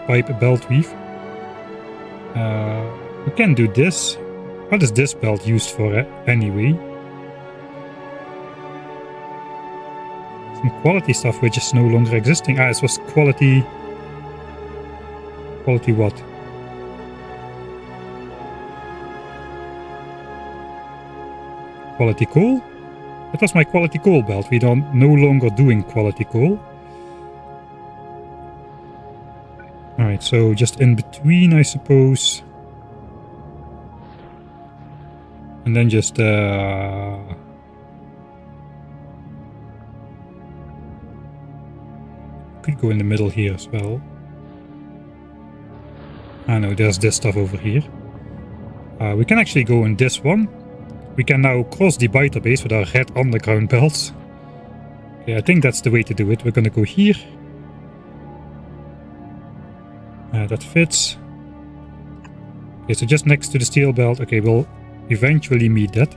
We can do this. What is this belt used for anyway? Some quality stuff which is no longer existing. It was quality. Quality what? Quality coal? That was my quality coal belt. We are no longer doing quality coal. Alright, so just in between, I suppose. And then just could go in the middle here as well. I know there's this stuff over here. We can actually go in this one. We can now cross the biter base with our red underground belts. Okay, I think that's the way to do it. We're gonna go here. That fits. Okay, so just next to the steel belt. Okay, we'll eventually meet that.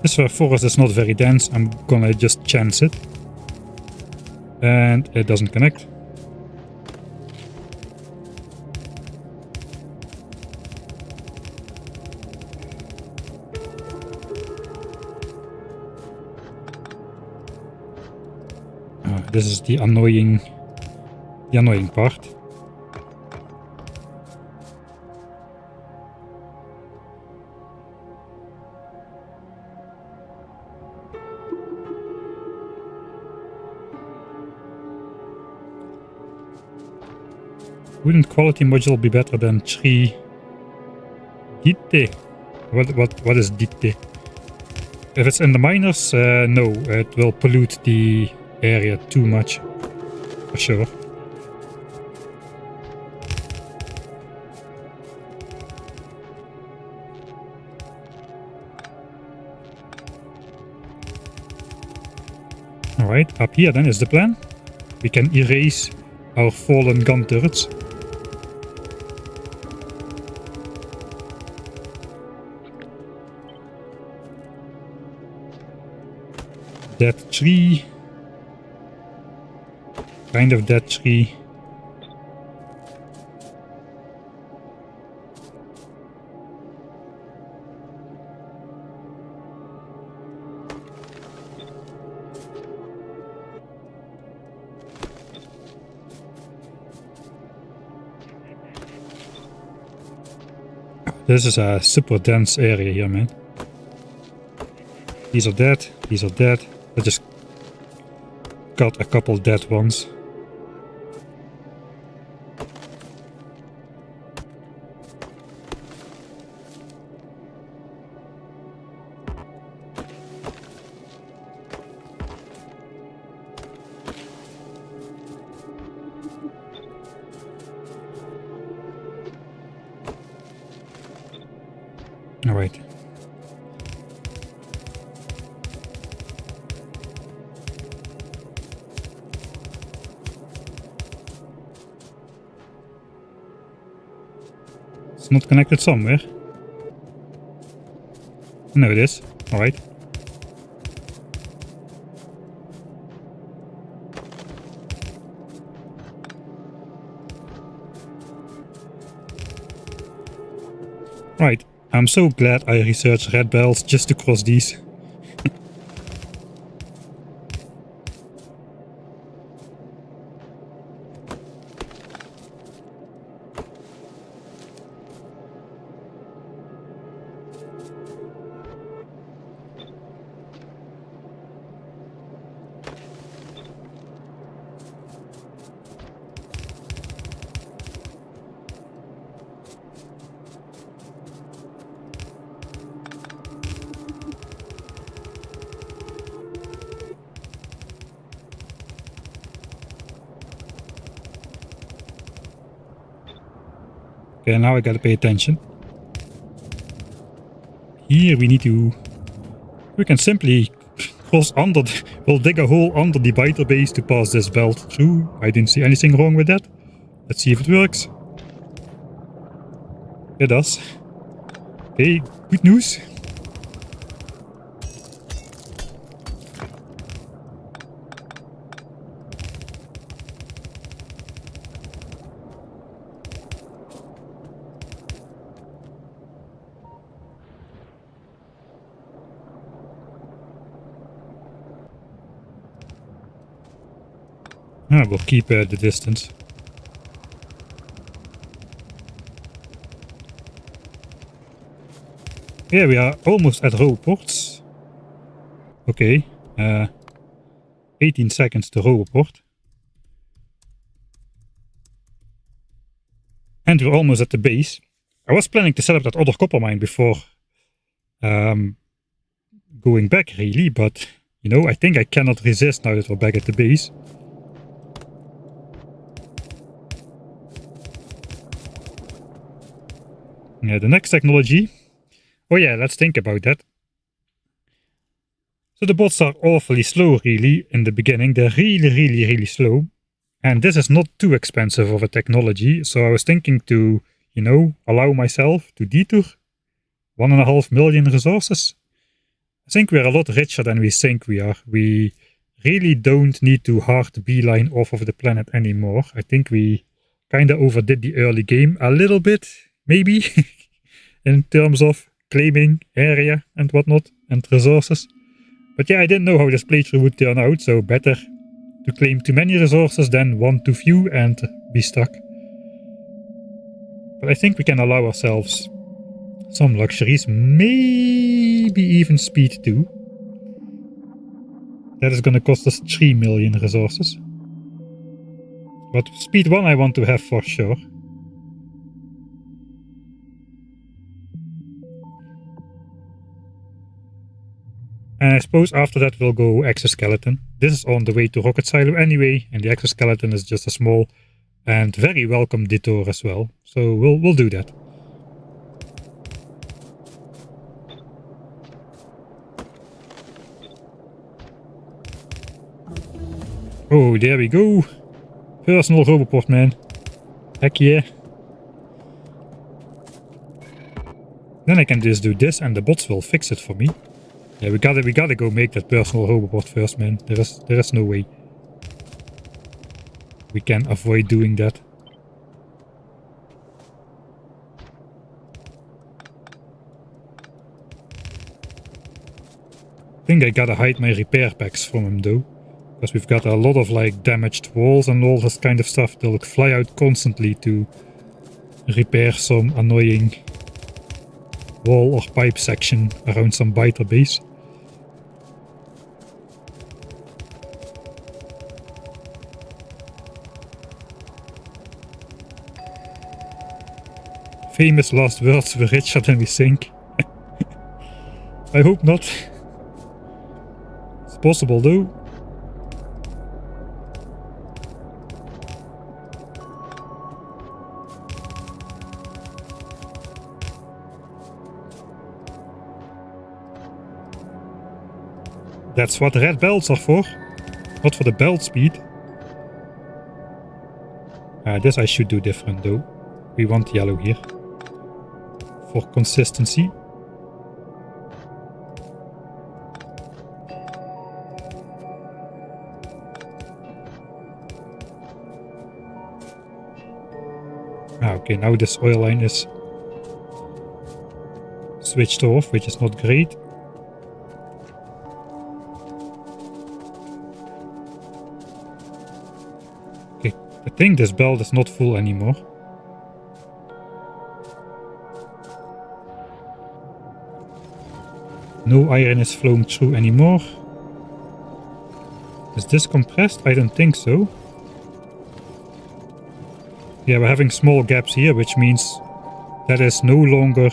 This forest is not very dense, I'm gonna just chance it. And it doesn't connect. This is the annoying part. Wouldn't quality module be better than 3 ditte? What is ditte? If it's in the miners, no, it will pollute the area too much, for sure. Alright, up here then is the plan. We can erase our fallen gun turrets. That tree. Kind of dead tree. This is a super dense area here, man. These are dead, these are dead. I just got a couple dead ones. All right. It's not connected somewhere. No, it is. All right. Right. I'm so glad I researched red belts just to cross these. Okay, now I gotta pay attention. Here we need to... We can simply cross under... We'll dig a hole under the biter base to pass this belt through. I didn't see anything wrong with that. Let's see if it works. It does. Okay, good news. We'll keep the distance. Yeah, we are almost at Roboport. Okay, 18 seconds to Roboport. And we're almost at the base. I was planning to set up that other copper mine before going back really, but you know, I think I cannot resist now that we're back at the base. Yeah, the next technology. Oh yeah, let's think about that. So the bots are awfully slow really in the beginning. They're really slow. And this is not too expensive of a technology. So I was thinking to, you know, allow myself to detour 1.5 million resources. I think we're a lot richer than we think we are. We really don't need to hard beeline off of the planet anymore. I think we kind of overdid the early game a little bit, maybe, in terms of claiming area and whatnot, and resources. But yeah, I didn't know how this playthrough would turn out, so better to claim too many resources than one too few and be stuck. But I think we can allow ourselves some luxuries, maybe even speed 2. That is gonna cost us 3 million resources. But speed 1 I want to have for sure. And I suppose after that we'll go exoskeleton. This is on the way to rocket silo anyway, and the exoskeleton is just a small and very welcome detour as well. So we'll do that. Oh, there we go. Personal Roboport, man. Heck yeah. Then I can just do this and the bots will fix it for me. Yeah, we gotta go make that personal Roboport first, man. There is no way. we can avoid doing that. I think I gotta hide my repair packs from him though. Because we've got a lot of like damaged walls and all this kind of stuff. They'll fly out constantly to repair some annoying wall or pipe section around some biter base. Famous last words were richer than we think. I hope not. It's possible though. That's what red belts are for, not for the belt speed. This I should do different though. We want yellow here for consistency. Okay, now this oil line is switched off, which is not great. I think this belt is not full anymore. No iron is flowing through anymore. Is this compressed? I don't think so. Yeah, we're having small gaps here, which means that is no longer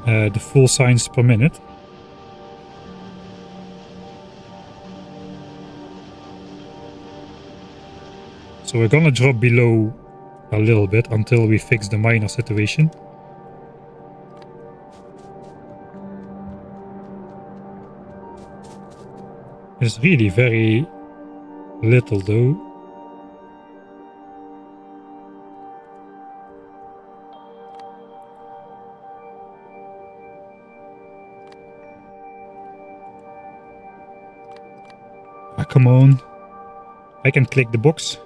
the full signs per minute. So we're gonna drop below a little bit until we fix the miner situation. It's really very little though. Come on. I can click the box.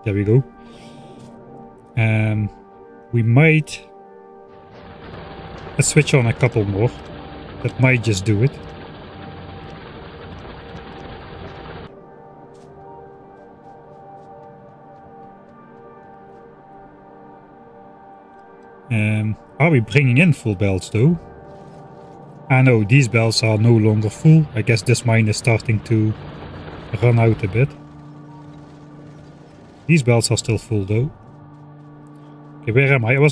There we go. We might... Let's switch on a couple more. That might just do it. Are we bringing in full belts though? Ah no, these belts are no longer full. I guess this mine is starting to run out a bit. These belts are still full though. Okay, where am I? I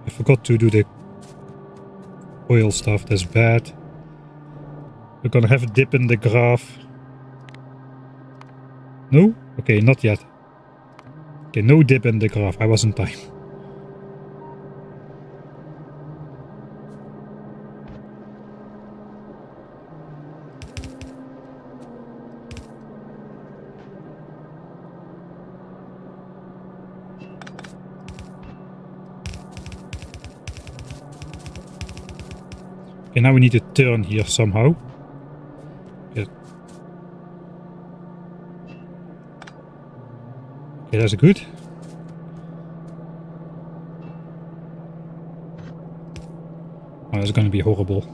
forgot to do the oil stuff. That's bad. We're gonna have a dip in the graph. No? Okay, not yet. Okay, no dip in the graph. I was in time. Okay, now we need to turn here somehow. Okay, that's good. Oh, that's going to be horrible.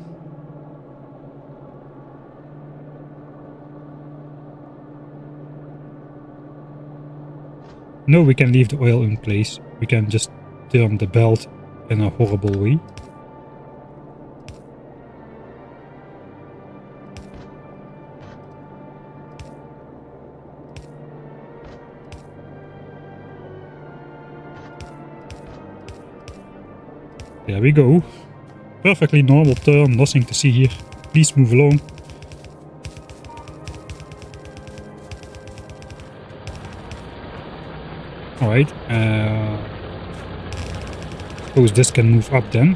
No, we can leave the oil in place. We can just turn the belt in a horrible way. There we go. Perfectly normal turn, nothing to see here. Please move along. Alright. Suppose this can move up then.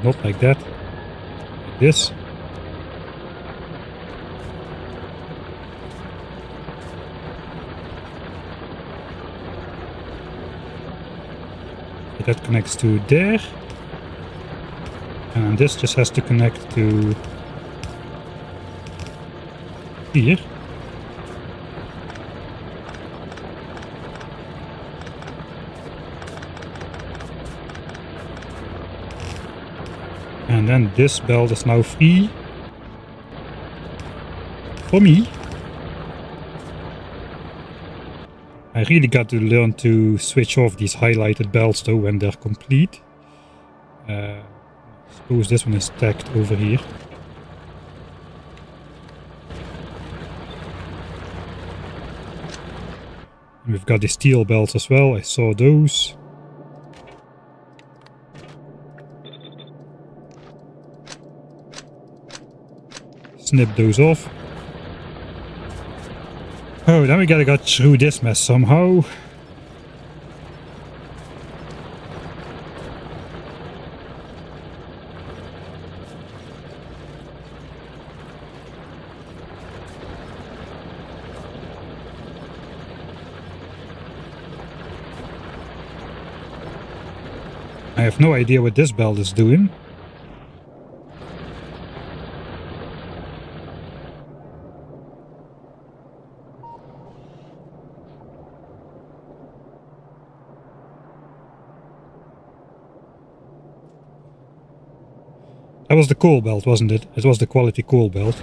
Not like that. Like this. That connects to there. And this just has to connect to here. And then this belt is now free for me. I really got to learn to switch off these highlighted belts though when they're complete. Suppose this one is stacked over here. We've got the steel belts as well, I saw those. Snip those off. Oh, then we gotta get through this mess somehow. I have no idea what this belt is doing. That was the coal belt, wasn't it? It was the quality coal belt.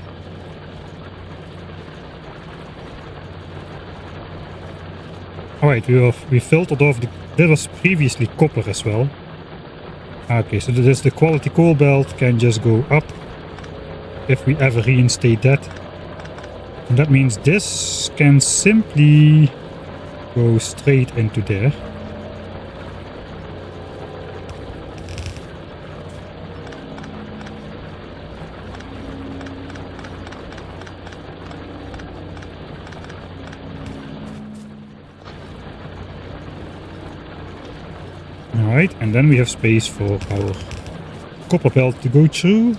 Alright, we filtered off the... That was previously copper as well. Okay, so this the quality coal belt can just go up if we ever reinstate that. And that means this can simply go straight into there. Alright, and then we have space for our copper belt to go through,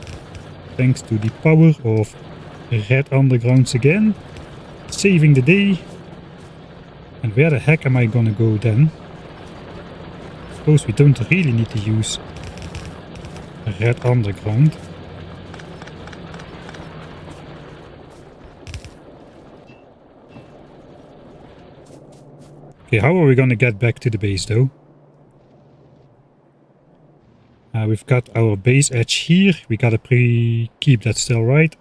thanks to the power of red undergrounds again, saving the day. And where the heck am I gonna go then? Suppose we don't really need to use a red underground. Okay, how are we gonna get back to the base though? We've got our base edge here. We gotta keep that still right.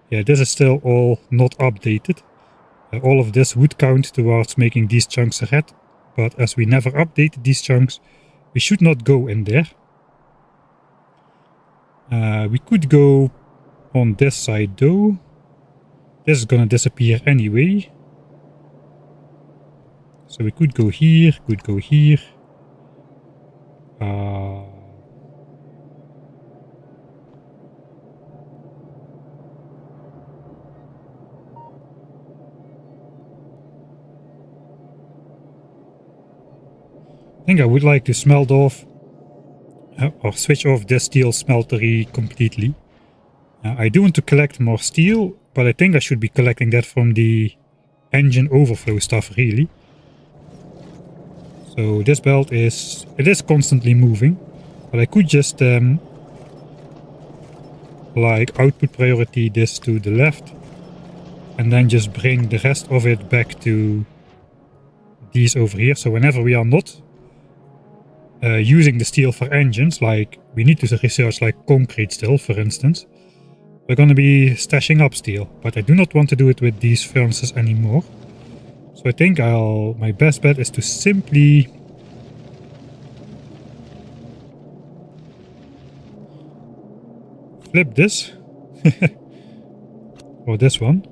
Yeah, this is still all not updated. All of this would count towards making these chunks red. But as we never updated these chunks, we should not go in there. We could go on this side though. This is gonna disappear anyway. So we could go here, could go here. I think I would like to smelt off or switch off this steel smeltery completely. I do want to collect more steel, but I think I should be collecting that from the engine overflow stuff really. So this belt is constantly moving, but I could just like output priority this to the left and then just bring the rest of it back to these over here. So whenever we are not using the steel for engines, like we need to research like concrete still, for instance, we're going to be stashing up steel, but I do not want to do it with these furnaces anymore. So I think my best bet is to simply flip this or this one.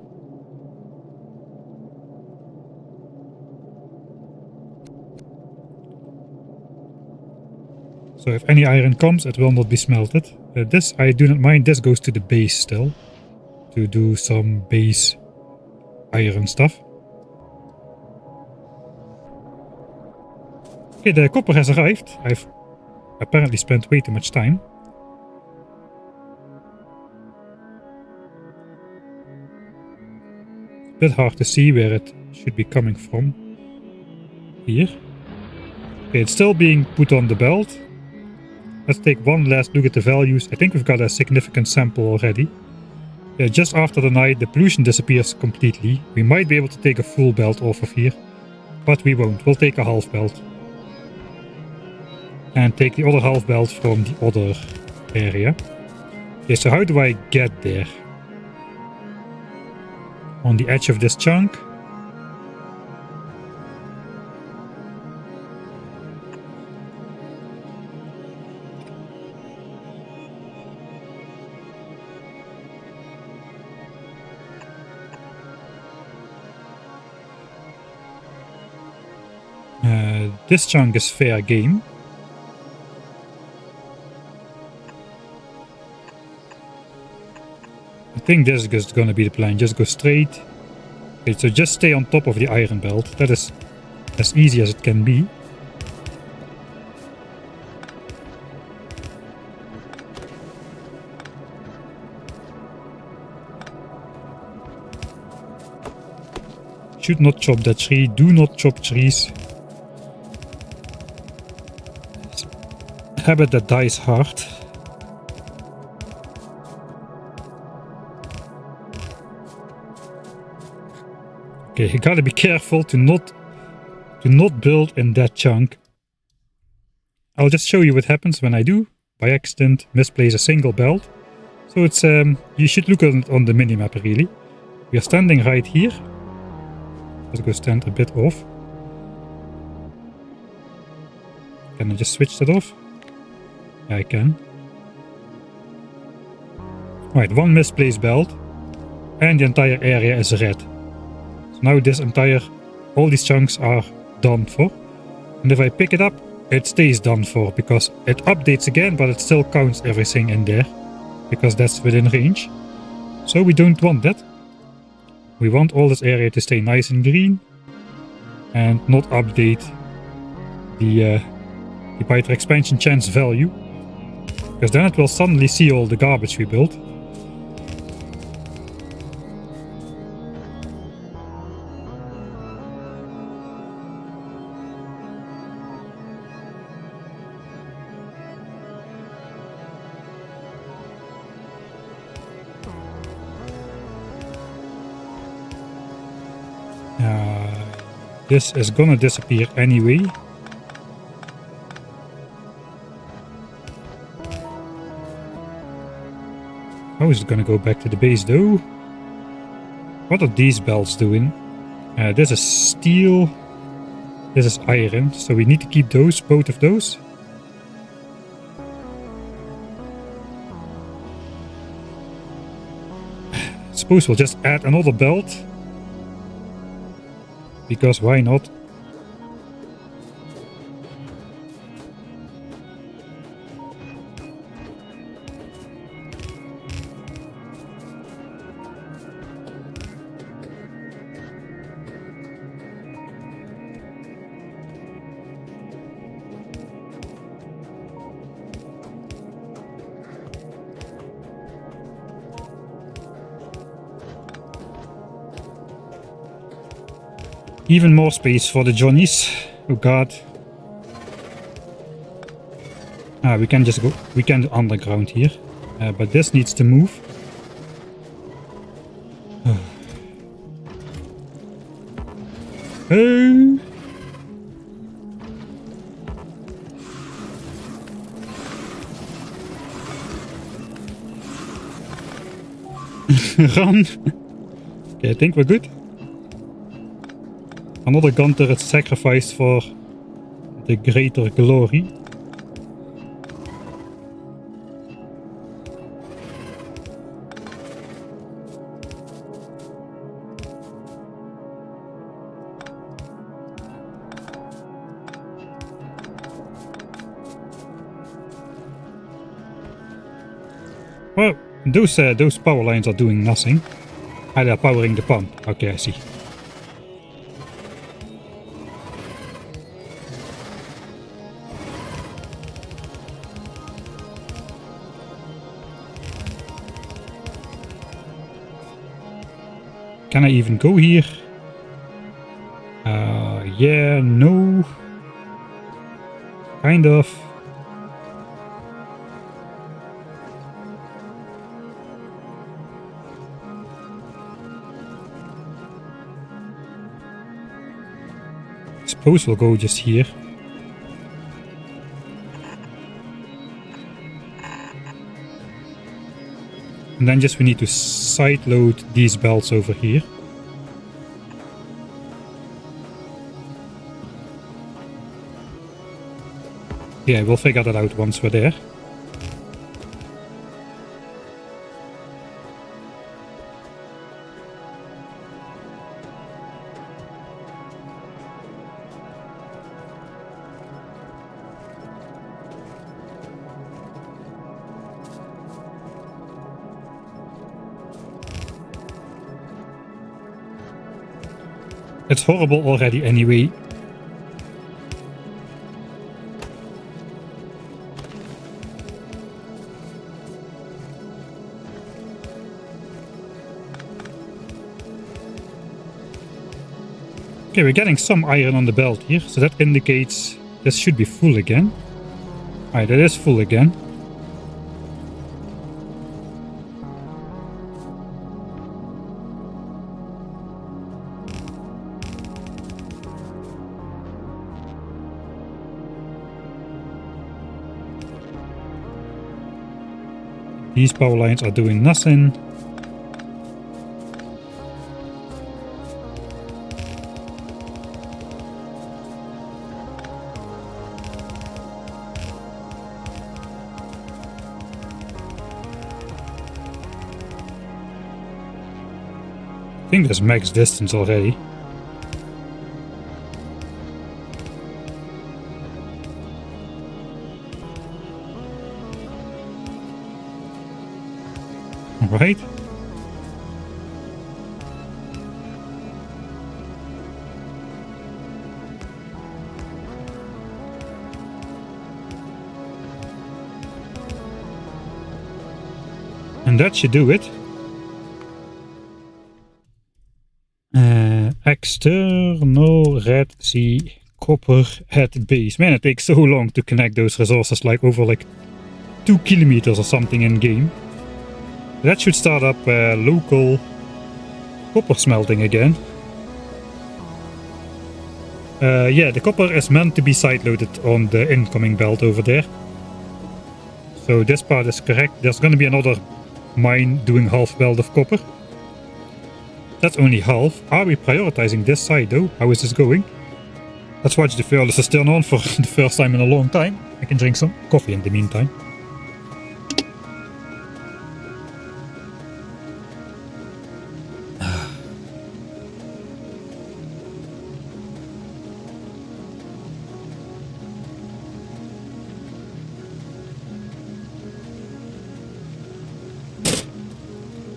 So if any iron comes, it will not be smelted. This I do not mind. This goes to the base still, to do some base iron stuff. Okay, the copper has arrived. I've apparently spent way too much time. It's a bit hard to see where it should be coming from. Here. Okay, it's still being put on the belt. Let's take one last look at the values. I think we've got a significant sample already. Just after the night, the pollution disappears completely. We might be able to take a full belt off of here, but we won't. We'll take a half belt. And take the other half belt from the other area. Okay, so how do I get there? On the edge of this chunk. This chunk is fair game. I think this is going to be the plan. Just go straight. Okay, so just stay on top of the iron belt. That is as easy as it can be. Should not chop that tree. Do not chop trees. Habit that dies hard. Okay, you gotta be careful to not build in that chunk. I'll just show you what happens when I do, by accident, misplace a single belt. So it's you should look on the minimap really. We are standing right here. Let's go stand a bit off. Can I just switch that off? Yeah, I can. Right, one misplaced belt. And the entire area is red. So now all these chunks are done for. And if I pick it up, it stays done for. Because it updates again, but it still counts everything in there. Because that's within range. So we don't want that. We want all this area to stay nice and green. And not update the biter expansion chance value. Because then it will suddenly see all the garbage we built. This is gonna disappear anyway. How is it gonna go back to the base though? What are these belts doing? This is steel. This is iron. So we need to keep those, both of those. I suppose we'll just add another belt. Because why not? Even more space for the Johnnies. Oh god. We can just go. We can do underground here. But this needs to move. Hey. Run. Okay, I think we're good. Another gun turret sacrificed for the greater glory. Well, those power lines are doing nothing. Ah, they're powering the pump. Okay, I see. Can I even go here? Yeah, no. Kind of. Suppose we'll go just here. And then just we need to side load these belts over here. Yeah, we'll figure that out once we're there. It's horrible already anyway. Okay, we're getting some iron on the belt here, so that indicates this should be full again. Alright, it is full again. These power lines are doing nothing. I think there's max distance already. Right? And that should do it. External Red Sea copper at base. Man, it takes so long to connect those resources, like over like 2 kilometers or something in game. That should start up local copper smelting again. Yeah, the copper is meant to be side-loaded on the incoming belt over there. So this part is correct. There's going to be another mine doing half belt of copper. That's only half. Are we prioritizing this side though? How is this going? Let's watch the furnaces turn on for the first time in a long time. I can drink some coffee in the meantime.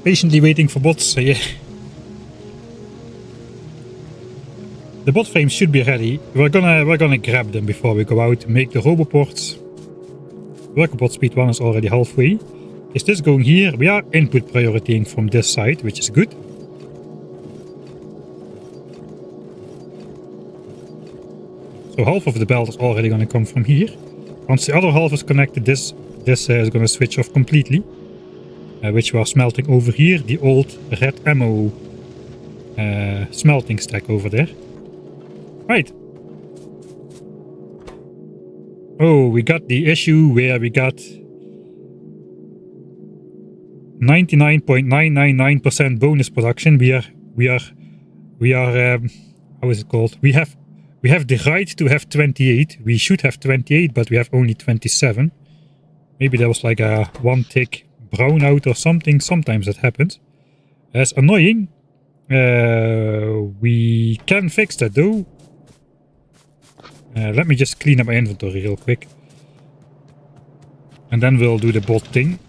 Patiently waiting for bots, yeah. The bot frames should be ready. We're gonna grab them before we go out, make the roboports. Worker speed 1 is already halfway. Is this going here? We are input prioritying from this side, which is good. So half of the belt is already gonna come from here. Once the other half is connected, this is gonna switch off completely. Which we are smelting over here, the old red ammo smelting stack over there. Right. Oh, we got the issue where we got 99.999% bonus production. We are how is it called? We have the right to have 28. We should have 28, but we have only 27. Maybe there was like a one tick brownout or something. Sometimes that happens. That's annoying. We can fix that though. Let me just clean up my inventory real quick. And then we'll do the bot thing.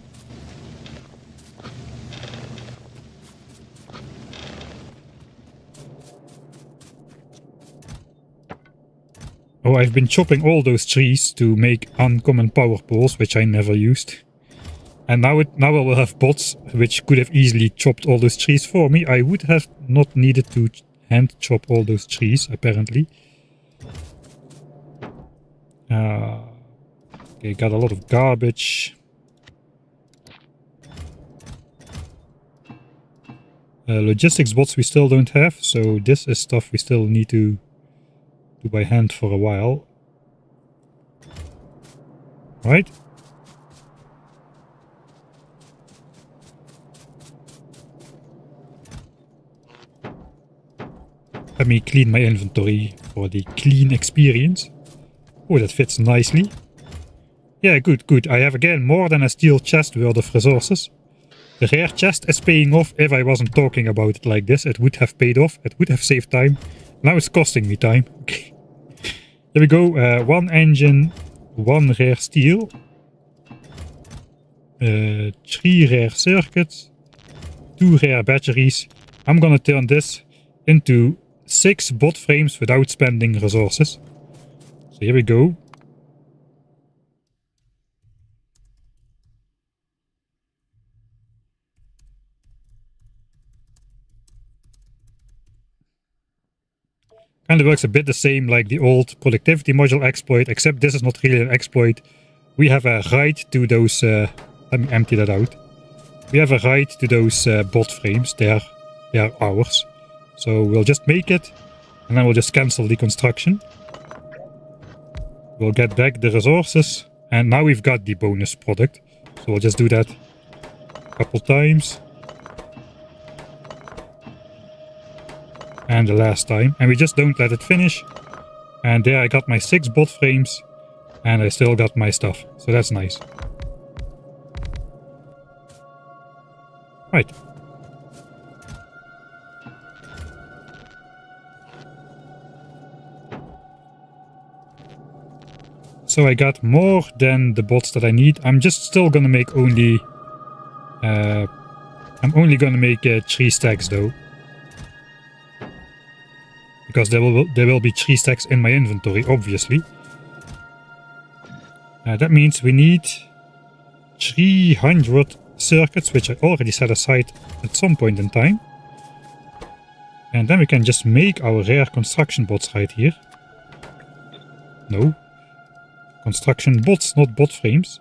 Oh, I've been chopping all those trees to make uncommon power poles, which I never used. And now I will have bots, which could have easily chopped all those trees for me. I would have not needed to hand chop all those trees, apparently. Okay, got a lot of garbage. Logistics bots we still don't have, so this is stuff we still need to do by hand for a while. Right? Let me clean my inventory for the clean experience. Oh, that fits nicely. Yeah, good, good. I have again more than a steel chest worth of resources. The rare chest is paying off. If I wasn't talking about it like this, it would have paid off. It would have saved time. Now it's costing me time. Okay. There we go. 1 engine, 1 rare steel. 3 rare circuits. 2 rare batteries. I'm gonna turn this into 6 bot frames without spending resources. So here we go. Kind of works a bit the same like the old productivity module exploit, except this is not really an exploit. We have a right to those, let me empty that out. We have a right to those bot frames, they are ours. So we'll just make it, and then we'll just cancel the construction. We'll get back the resources, and now we've got the bonus product. So we'll just do that a couple times. And the last time, and we just don't let it finish. And there I got my 6 bot frames, and I still got my stuff, so that's nice. Right. So I got more than the bots that I need. I'm just still gonna make only I'm only gonna make 3 stacks though. Because there will be 3 stacks in my inventory, obviously. That means we need 300 circuits, which I already set aside at some point in time. And then we can just make our rare construction bots right here. No. Construction bots, not bot frames.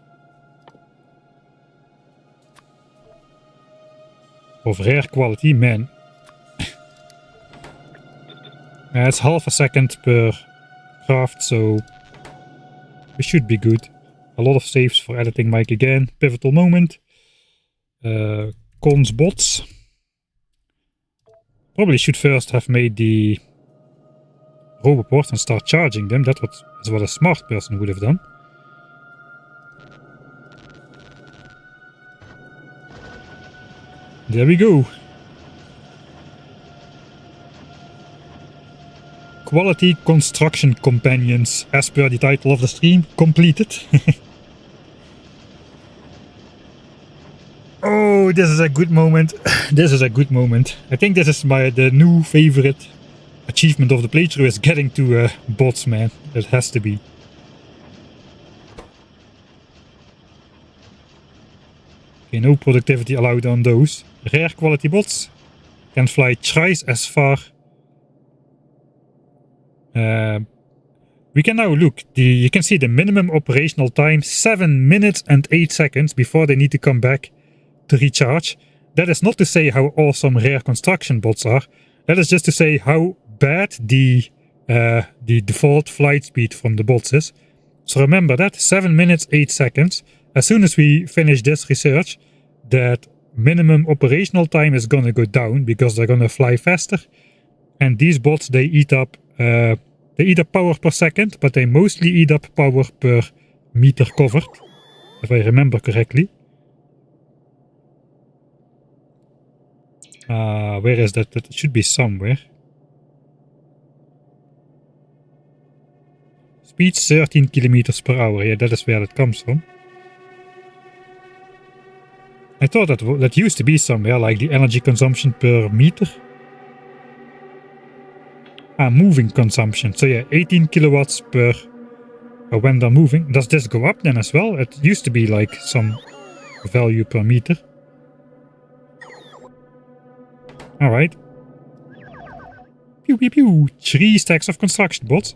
Of rare quality, man. It's half a second per craft, so we should be good. A lot of saves for editing mic again. Pivotal moment. Cons bots. Probably should first have made the roboports and start charging them. That is what a smart person would have done. There we go. Quality Construction Kompanions, as per the title of the stream, completed. Oh, this is a good moment. This is a good moment. I think this is the new favorite achievement of the playthrough, is getting to bots, man. It has to be. Okay, no productivity allowed on those. Rare quality bots can fly thrice as far. We can now look. You can see the minimum operational time, 7 minutes and 8 seconds before they need to come back to recharge. That is not to say how awesome rare construction bots are. That is just to say how bad the default flight speed from the bots is. So remember that, 7 minutes 8 seconds. As soon as we finish this research, that minimum operational time is gonna go down because they're gonna fly faster. And these bots, they eat up power per second, but they mostly eat up power per meter covered, if I remember correctly. Where is that? That should be somewhere. Speed 13 kilometers per hour. Yeah, that is where that comes from. I thought that used to be somewhere, like the energy consumption per meter. Moving consumption. So yeah, 18 kilowatts per when they're moving. Does this go up then as well? It used to be like some value per meter. Alright. Pew pew pew. 3 stacks of construction bots.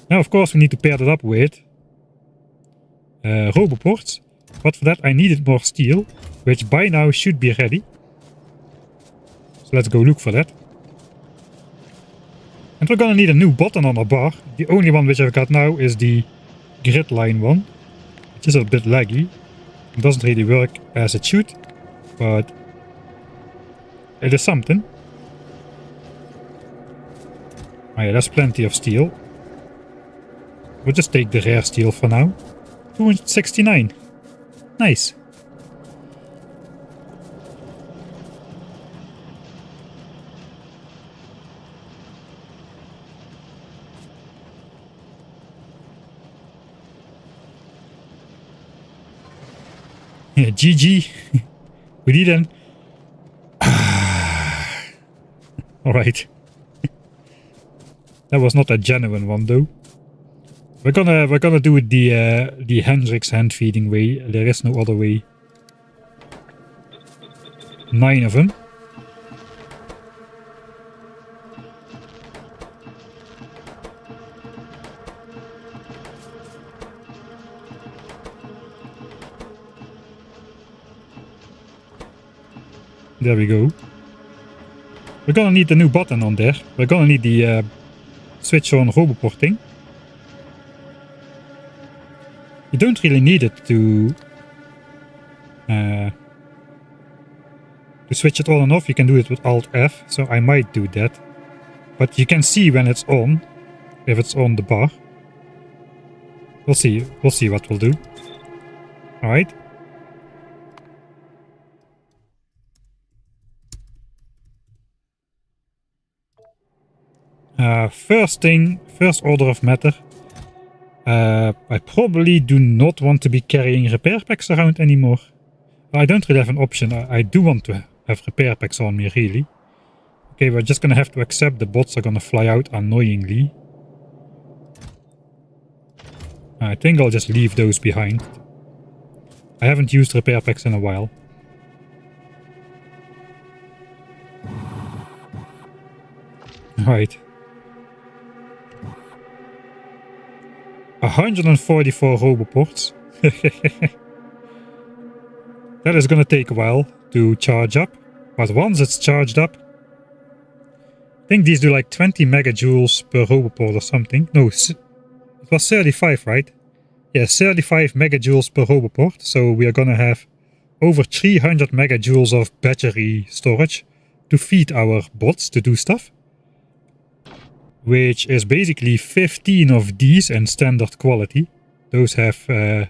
Now of course we need to pair that up with roboports. But for that I needed more steel, which by now should be ready. So let's go look for that. And And we're gonna need a new button on our bar. The only one which I've got now is the grid line one, which is a bit laggy. It doesn't really work as it should, but it is something. Oh yeah, that's plenty of steel. We'll just take the rare steel for now. 269. Nice. Yeah, GG. We didn't. Alright. That was not a genuine one though. We're gonna do it the Hendrix hand feeding way. There is no other way. 9 of them. There we go. We're gonna need the new button on there. We're gonna need the switch on roboporting. You don't really need it to switch it on and off. You can do it with Alt F, so I might do that. But you can see when it's on, if it's on the bar. We'll see what we'll do. Alright. First order of matter. I probably do not want to be carrying repair packs around anymore. I don't really have an option. I do want to have repair packs on me, really. Okay, we're just gonna have to accept the bots are gonna fly out annoyingly. I think I'll just leave those behind. I haven't used repair packs in a while. Right. 144 roboports. That is gonna take a while to charge up, but once it's charged up, I think these do like 20 megajoules per roboport or something. No, it was 35, right? Yeah, 35 megajoules per roboport, so we are gonna have over 300 megajoules of battery storage to feed our bots to do stuff. Which is basically 15 of these in standard quality. Those have 20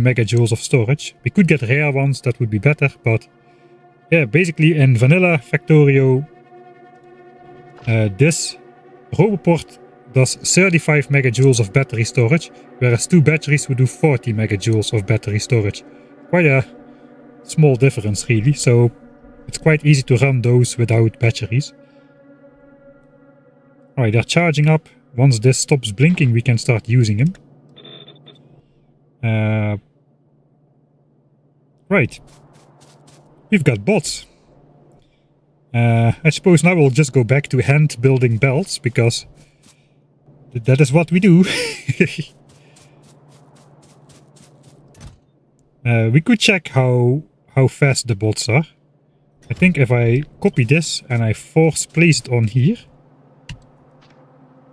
megajoules of storage. We could get rare ones, that would be better, but yeah, basically in vanilla Factorio, this roboport does 35 megajoules of battery storage, whereas 2 batteries would do 40 megajoules of battery storage. Quite a small difference, really, so it's quite easy to run those without batteries. Alright, they're charging up. Once this stops blinking, we can start using them. Right. We've got bots. I suppose now we'll just go back to hand building belts, because that is what we do. We could check how fast the bots are. I think if I copy this and I force place it on here,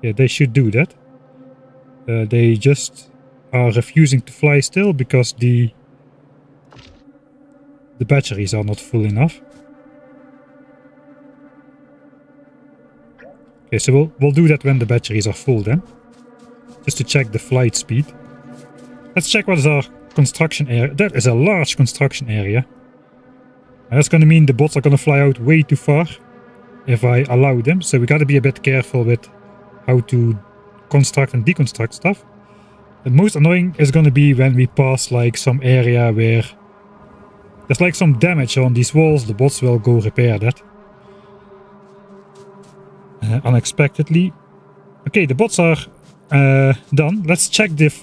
yeah, they should do that. They just are refusing to fly still because the batteries are not full enough. Okay, so we'll do that when the batteries are full then. Just to check the flight speed. Let's check what is our construction area. That is a large construction area. And that's gonna mean the bots are gonna fly out way too far if I allow them. So we gotta be a bit careful with how to construct and deconstruct stuff. The most annoying is going to be when we pass like some area where there's like some damage on these walls. The bots will go repair that unexpectedly. Okay, the bots are done. Let's check the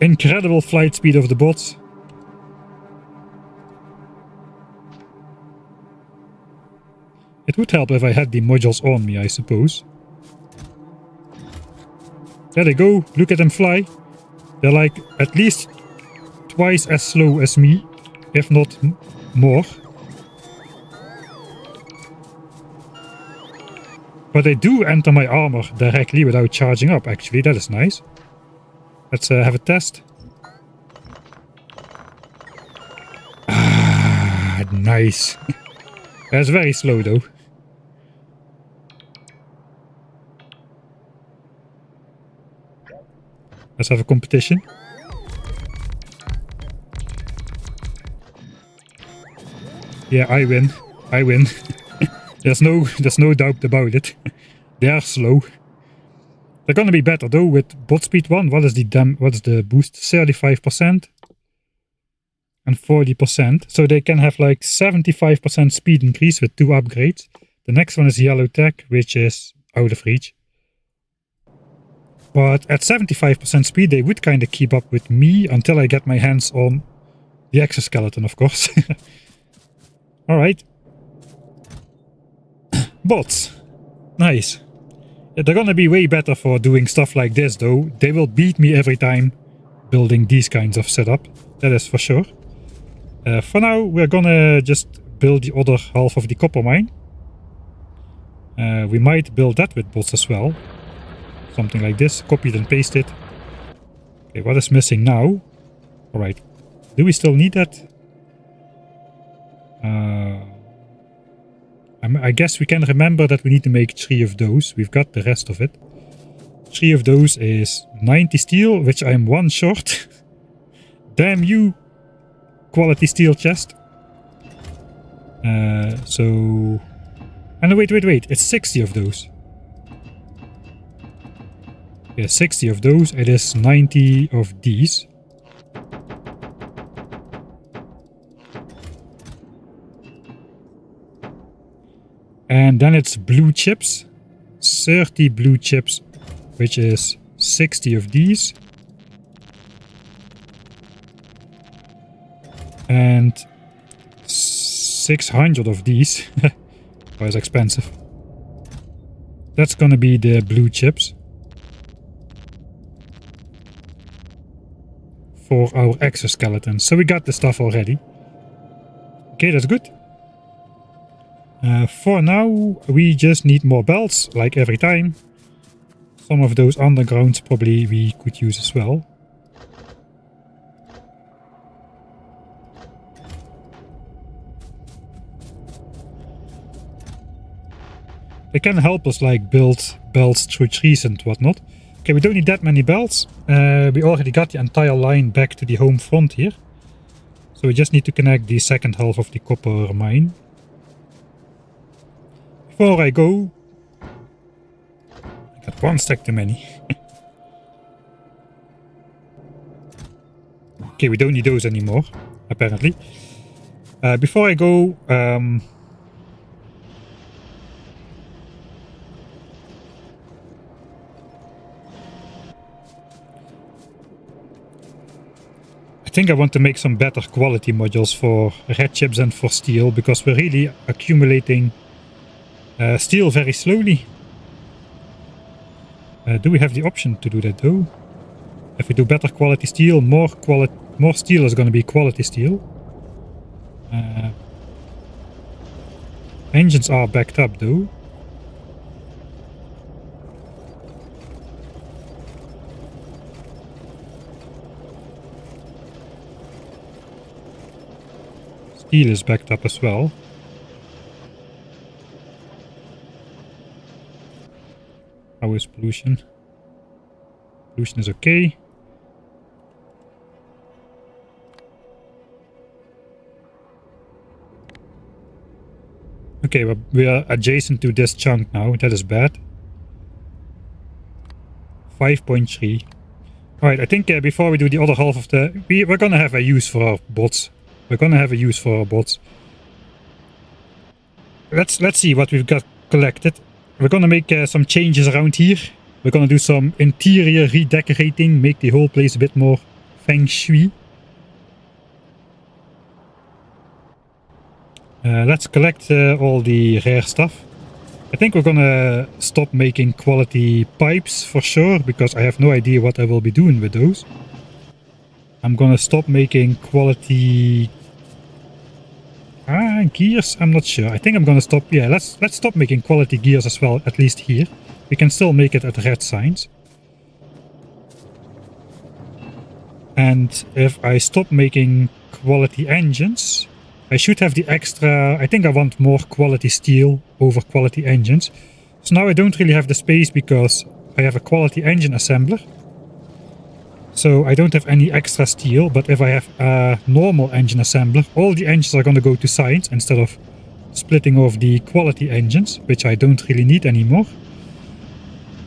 incredible flight speed of the bots. It would help if I had the modules on me, I suppose. There they go, look at them fly. They're like at least twice as slow as me, if not more. But they do enter my armor directly without charging up, actually. That is nice. Let's have a test. Ah, nice. That's very slow, though. Let's have a competition. Yeah, I win. I win. There's no doubt about it. They are slow. They're gonna be better though with bot speed 1. What is the boost? 35% and 40%. So they can have like 75% speed increase with 2 upgrades. The next one is yellow tech, which is out of reach. But at 75% speed they would kind of keep up with me until I get my hands on the exoskeleton, of course. Alright. Bots. Nice. Yeah, they're gonna be way better for doing stuff like this though. They will beat me every time building these kinds of setup. That is for sure. For now we're gonna just build the other half of the copper mine. We might build that with bots as well. Something like this. Copy it and paste it. Okay, what is missing now? Alright. Do we still need that? I guess we can remember that we need to make 3 of those. We've got the rest of it. 3 of those is 90 steel, which I'm 1 short. Damn you, quality steel chest. So... And wait. It's 60 of those. Yeah, 60 of those. It is 90 of these. And then it's blue chips. 30 blue chips, which is 60 of these. And 600 of these. Quite expensive. That's gonna be the blue chips. For our exoskeleton. So we got the stuff already. Okay, that's good. For now, we just need more belts, like every time. Some of those undergrounds probably we could use as well. They can help us like build belts through trees and whatnot. Okay, we don't need that many belts. We already got the entire line back to the home front here. So we just need to connect the second half of the copper mine. Before I go... I got 1 stack too many. Okay, we don't need those anymore, apparently. Before I go... I think I want to make some better quality modules for red chips and for steel, because we're really accumulating steel very slowly. Do we have the option to do that though? If we do better quality steel, more steel is going to be quality steel. Engines are backed up though. Steel is backed up as well. How is pollution? Pollution is okay. Okay, we are adjacent to this chunk now. That is bad. 5.3. Alright, I think before we do the other half of the... We're gonna have a use for our bots. Let's see what we've got collected. We're gonna make some changes around here. We're gonna do some interior redecorating, make the whole place a bit more feng shui. Let's collect all the rare stuff. I think we're gonna stop making quality pipes for sure, because I have no idea what I will be doing with those. I'm gonna stop making quality Gears, I'm not sure. I think I'm gonna stop. Yeah, let's stop making quality gears as well, at least here. We can still make it at red signs. And if I stop making quality engines, I should have the extra... I think I want more quality steel over quality engines. So now I don't really have the space because I have a quality engine assembler. So I don't have any extra steel, but if I have a normal engine assembler, all the engines are going to go to Skience instead of splitting off the quality engines, which I don't really need anymore.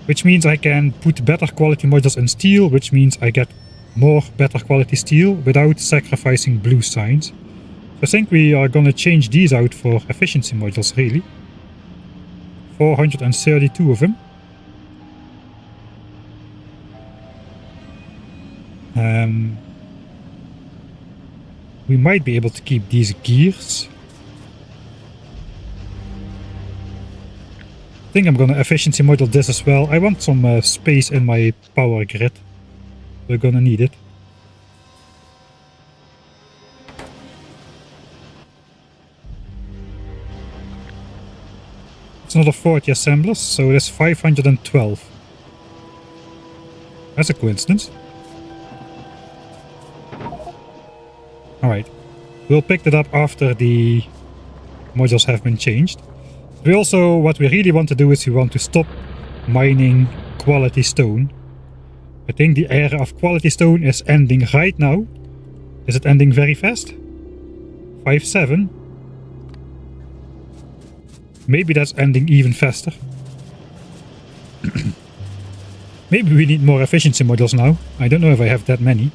Which means I can put better quality modules in steel, which means I get more better quality steel without sacrificing blue signs. So I think we are going to change these out for efficiency modules, really. 432 of them. We might be able to keep these gears. I think I'm gonna efficiency model this as well. I want some space in my power grid. We're gonna need it. It's another 40 assemblers, so there's 512. That's a coincidence. Alright, we'll pick that up after the modules have been changed. We also, what we really want to do is we want to stop mining quality stone. I think the era of quality stone is ending right now. Is it ending very fast? 5.7. Maybe that's ending even faster. Maybe we need more efficiency modules now. I don't know if I have that many.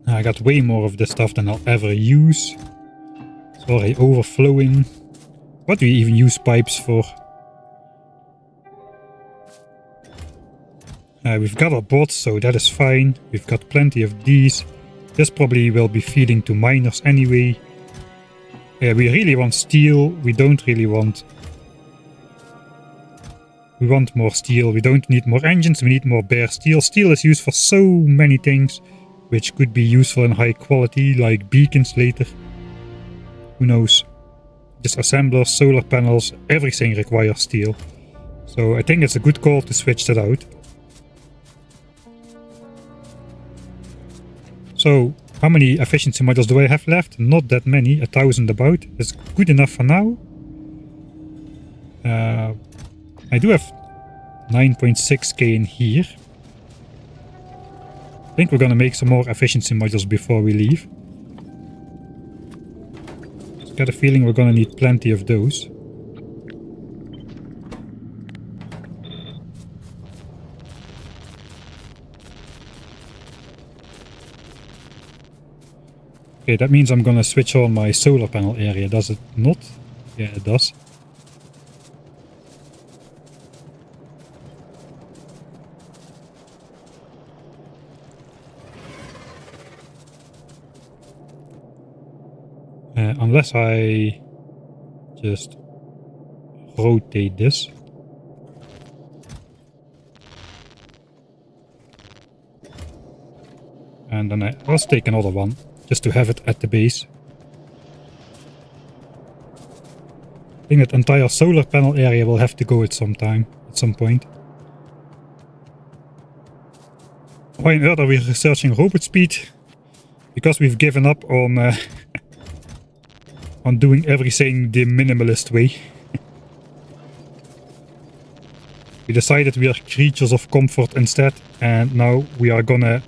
I got way more of this stuff than I'll ever use. It's already overflowing. What do we even use pipes for? We've got our bots, so that is fine. We've got plenty of these. This probably will be feeding to miners anyway. Yeah, we really want steel. We don't really want... We want more steel. We don't need more engines. We need more bare steel. Steel is used for so many things, which could be useful in high quality, like beacons later. Who knows? Just assemblers, solar panels, everything requires steel. So I think it's a good call to switch that out. So, how many efficiency modules do I have left? Not that many, 1,000 about. It's good enough for now. I do have 9.6k in here. I think we're gonna make some more efficiency modules before we leave. Just got a feeling we're gonna need plenty of those. Okay, that means I'm gonna switch on my solar panel area, does it not? Yeah, it does. Unless I just rotate this. And then let's take another one, just to have it at the base. I think that entire solar panel area will have to go at some point. Why on earth are we researching robot speed? Because we've given up on on doing everything the minimalist way. We decided we are creatures of comfort instead, and now we are gonna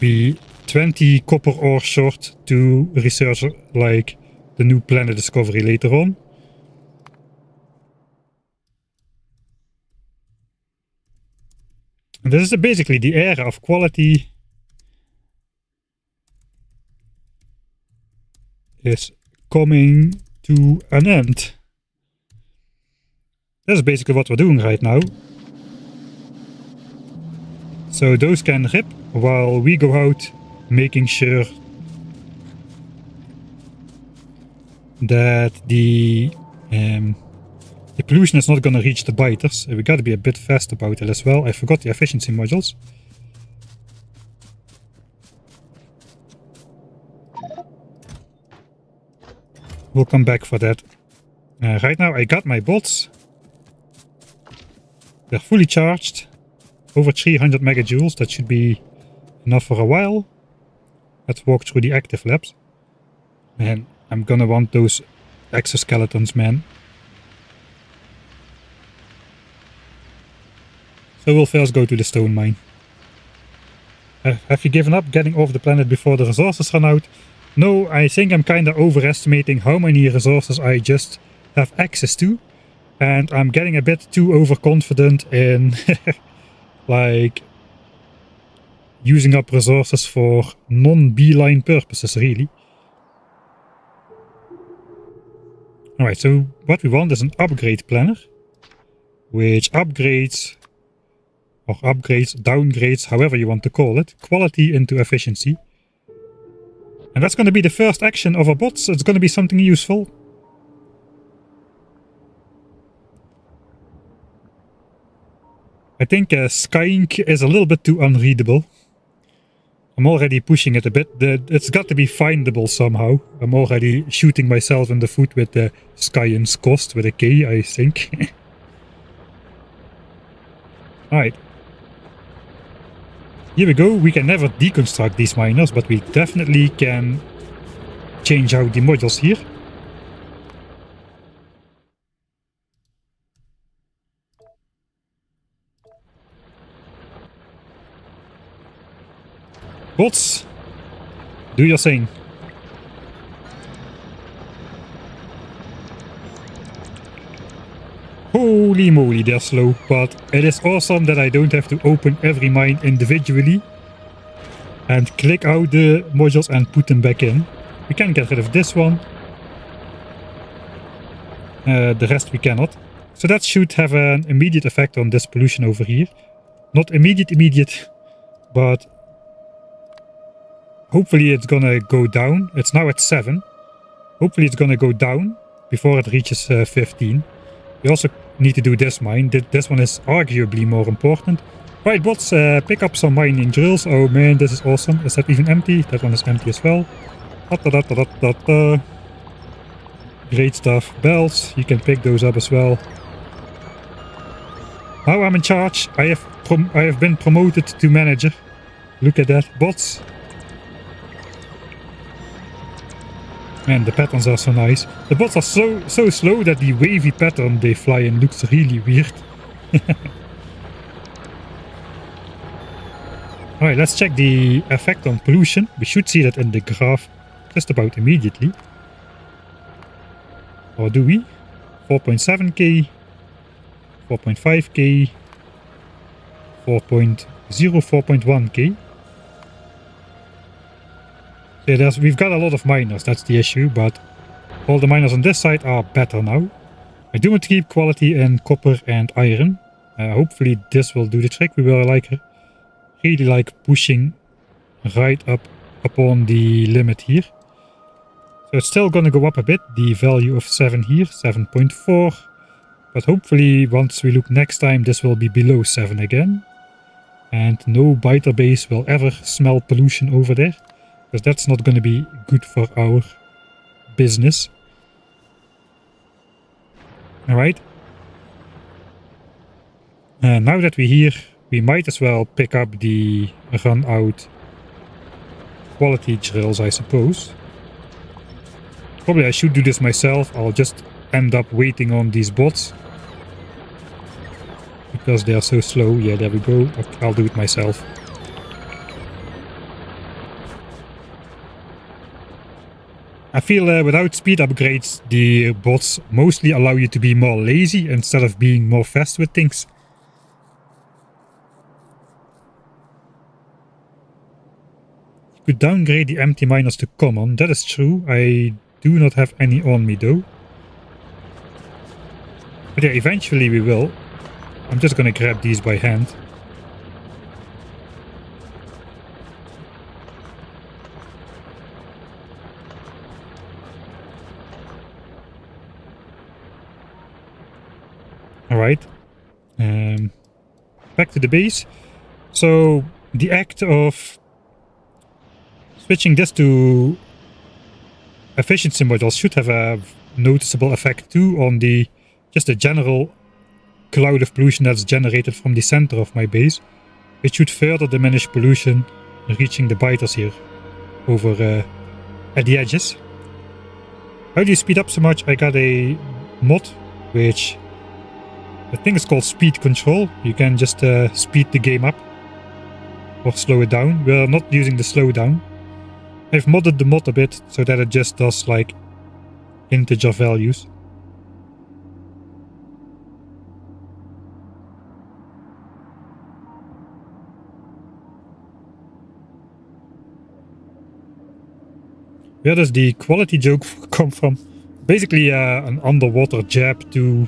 be 20 copper ore short to research like the new planet discovery later on. And this is basically the era of quality is coming to an end. That's basically what we're doing right now. So those can rip while we go out making sure that the pollution is not gonna reach the biters. We gotta be a bit fast about it as well. I forgot the efficiency modules. We'll come back for that. Right now I got my bots. They're fully charged. Over 300 megajoules. That should be enough for a while. Let's walk through the active labs. And I'm gonna want those exoskeletons, man. So we'll first go to the stone mine. Have you given up getting off the planet before the resources run out? No, I think I'm kinda overestimating how many resources I just have access to. And I'm getting a bit too overconfident in like using up resources for non-beeline purposes, really. Alright, so what we want is an upgrade planner, which upgrades, downgrades, however you want to call it, quality into efficiency. And that's going to be the first action of our bots. It's going to be something useful. I think Skience is a little bit too unreadable. I'm already pushing it a bit. It's got to be findable somehow. I'm already shooting myself in the foot with the Skience Kost with a K, I think. Alright. Here we go. We can never deconstruct these miners, but we definitely can change out the modules here. Bots, do your thing. Holy moly, they're slow, but it is awesome that I don't have to open every mine individually and click out the modules and put them back in. We can get rid of this one. The rest we cannot. So that should have an immediate effect on this pollution over here. Not immediate, but hopefully it's gonna go down. It's now at 7. Hopefully it's gonna go down before it reaches 15. We also need to do this mine. This one is arguably more important. Right, bots, pick up some mining drills. Oh man, this is awesome. Is that even empty? That one is empty as well. Great stuff. Bells, you can pick those up as well. Now I'm in charge. I have been promoted to manager. Look at that, bots. Man, the patterns are so nice. The bots are so slow that the wavy pattern they fly in looks really weird. Alright, let's check the effect on pollution. We should see that in the graph just about immediately. Or do we? 4.7k, 4.5k, 4.0, 4.1k. Yeah, we've got a lot of miners, that's the issue, but all the miners on this side are better now. I do want to keep quality in copper and iron. Hopefully this will do the trick. We will really like pushing right up upon the limit here. So it's still gonna go up a bit, the value of 7 here, 7.4. But hopefully once we look next time this will be below 7 again. And no biter base will ever smell pollution over there. Because that's not going to be good for our business. Alright. Now that we're here, we might as well pick up the run out quality drills, I suppose. Probably I should do this myself. I'll just end up waiting on these bots. Because they are so slow. Yeah, there we go. I'll do it myself. I feel without speed upgrades, the bots mostly allow you to be more lazy instead of being more fast with things. You could downgrade the empty miners to common, that is true. I do not have any on me though. But yeah, eventually we will. I'm just gonna grab these by hand. Alright. Back to the base. So the act of switching this to efficiency modules should have a noticeable effect too on the just a general cloud of pollution that's generated from the center of my base. It should further diminish pollution reaching the biters here over at the edges. How do you speed up so much? I got a mod which I think it's called speed control. You can just speed the game up or slow it down. We're not using the slowdown. I've modded the mod a bit so that it just does like integer values. Where does the quality joke come from? Basically an underwater jab to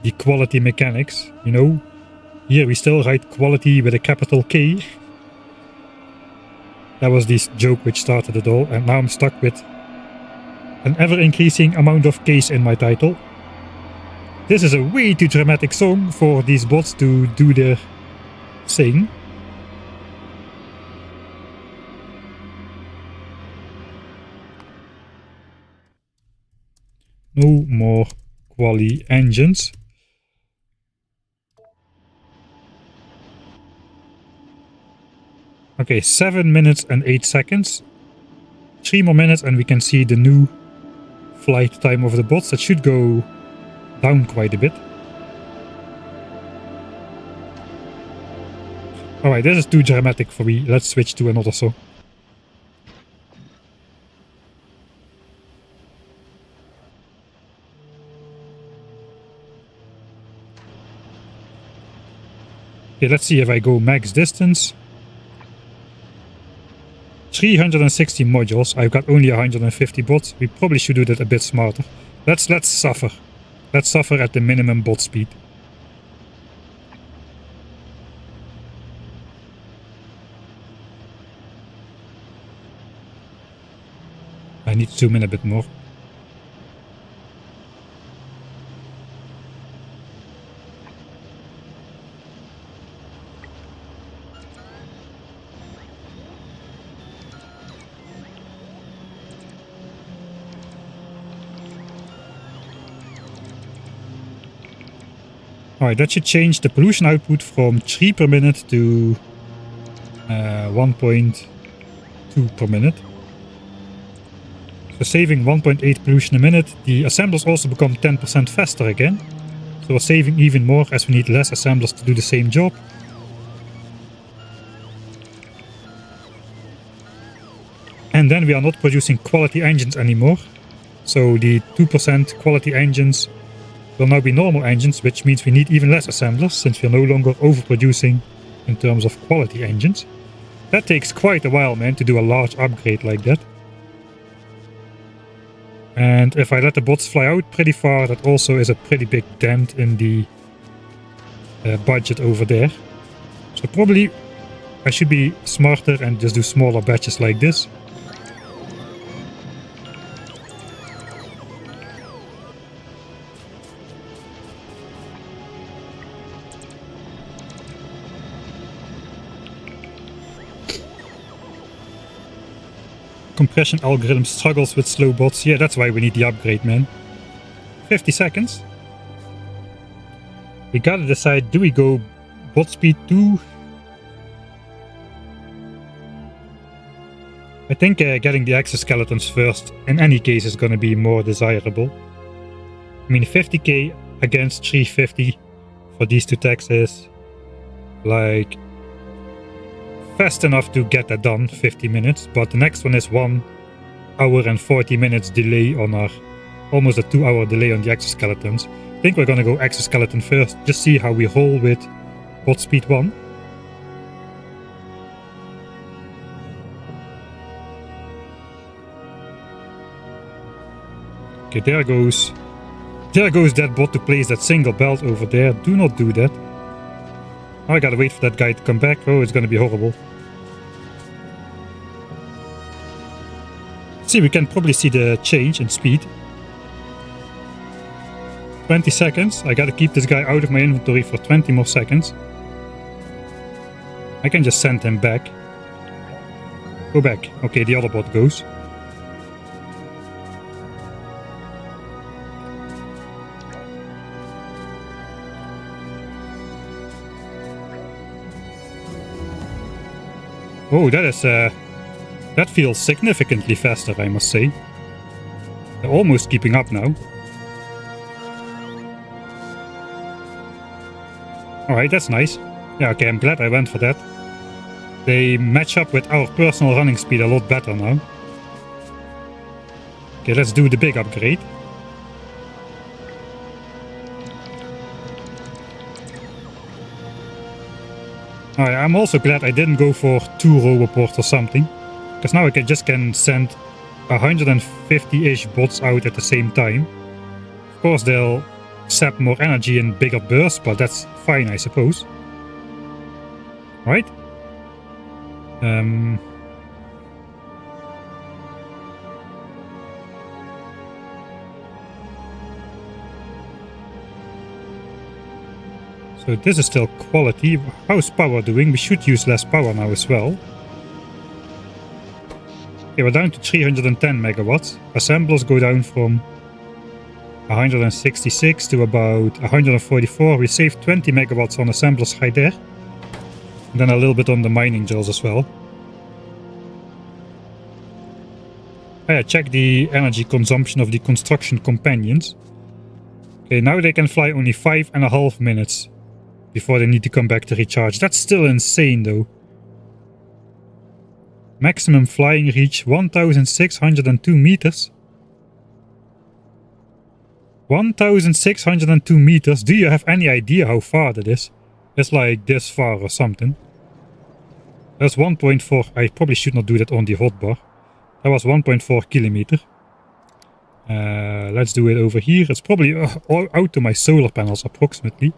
the quality mechanics, you know. Here we still write quality with a capital K. That was this joke which started it all, and now I'm stuck with an ever-increasing amount of K's in my title. This is a way too dramatic song for these bots to do their thing. No more quality engines. Okay, 7 minutes and 8 seconds. 3 more minutes and we can see the new flight time of the bots. That should go down quite a bit. Alright, this is too dramatic for me. Let's switch to another song. Okay, let's see if I go max distance. 360 modules. I've got only 150 bots. We probably should do that a bit smarter. Let's suffer. Let's suffer at the minimum bot speed. I need to zoom in a bit more. Alright, that should change the pollution output from 3 per minute to 1.2 per minute. So saving 1.8 pollution a minute. The assemblers also become 10% faster again. So we're saving even more as we need less assemblers to do the same job. And then we are not producing quality engines anymore. So the 2% quality engines will now be normal engines, which means we need even less assemblers since we are no longer overproducing in terms of quality engines. That takes quite a while, man, to do a large upgrade like that. And if I let the bots fly out pretty far, that also is a pretty big dent in the budget over there. So probably I should be smarter and just do smaller batches like this. Compression algorithm struggles with slow bots. Yeah, that's why we need the upgrade, man. 50 seconds. We gotta decide, do we go bot speed 2? I think getting the exoskeletons first in any case is gonna be more desirable. I mean, 50k against 350 for these two techs is like fast enough to get that done, 50 minutes, but the next one is 1 hour and 40 minutes delay on our, almost a 2-hour delay on the exoskeletons. I think we're gonna go exoskeleton first, just see how we roll with bot speed 1. Okay, there goes that bot to place that single belt over there. Do not do that. Oh, I gotta wait for that guy to come back. Oh, it's gonna be horrible. See, we can probably see the change in speed. 20 seconds. I gotta keep this guy out of my inventory for 20 more seconds. I can just send him back. Go back. Okay, the other bot goes. Oh, that is that feels significantly faster, I must say. They're almost keeping up now. Alright, that's nice. Yeah, okay, I'm glad I went for that. They match up with our personal running speed a lot better now. Okay, let's do the big upgrade. Alright, I'm also glad I didn't go for 2 Roboports or something. Because now I just can send 150-ish bots out at the same time. Of course they'll sap more energy in bigger bursts, but that's fine I suppose. Right? So this is still quality. How's power doing? We should use less power now as well. Okay, we're down to 310 megawatts. Assemblers go down from 166 to about 144. We saved 20 megawatts on assemblers right there. And then a little bit on the mining drills as well. Oh yeah, check the energy consumption of the construction companions. Okay, now they can fly only 5.5 minutes before they need to come back to recharge. That's still insane though. Maximum flying reach 1602 meters. 1602 meters. Do you have any idea how far that is? It's like this far or something. That's 1.4. I probably should not do that on the hotbar. That was 1.4 kilometer. Let's do it over here. It's probably out to my solar panels approximately.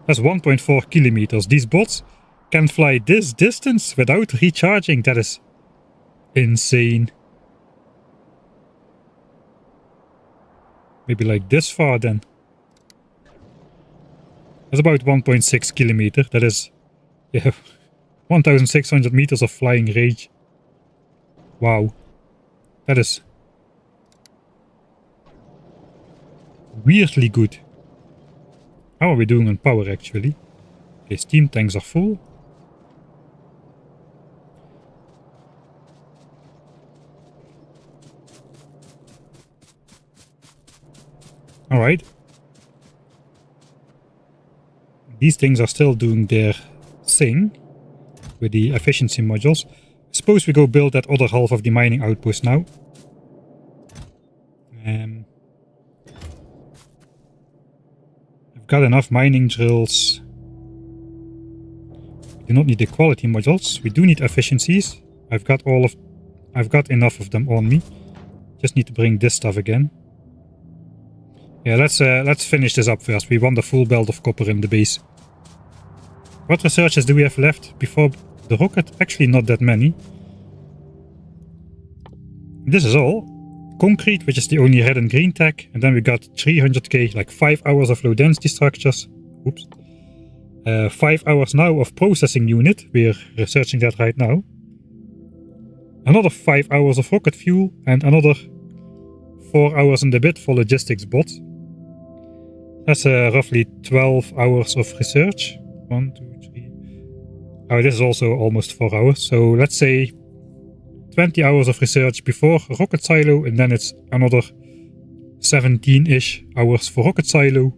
That's 1.4 kilometers. These bots can fly this distance without recharging. That is insane. Maybe like this far then. That's about 1.6 kilometer. That is, yeah, 1,600 meters of flying range. Wow. That is weirdly good. How are we doing on power actually? Okay, steam tanks are full. Alright. These things are still doing their thing with the efficiency modules. Suppose we go build that other half of the mining outpost now. I've got enough mining drills. We do not need the quality modules. We do need efficiencies. I've got enough of them on me. Just need to bring this stuff again. Yeah, let's finish this up first. We want the full belt of copper in the base. What researchers do we have left before the rocket? Actually not that many. This is all. Concrete, which is the only red and green tech. And then we got 300k, like 5 hours of low density structures. Oops. 5 hours now of processing unit. We're researching that right now. Another 5 hours of rocket fuel. And another 4 hours and a bit for logistics bot. That's roughly 12 hours of research. 1, 2, 3. Oh, this is also almost 4 hours. So let's say 20 hours of research before rocket silo, and then it's another 17-ish hours for rocket silo,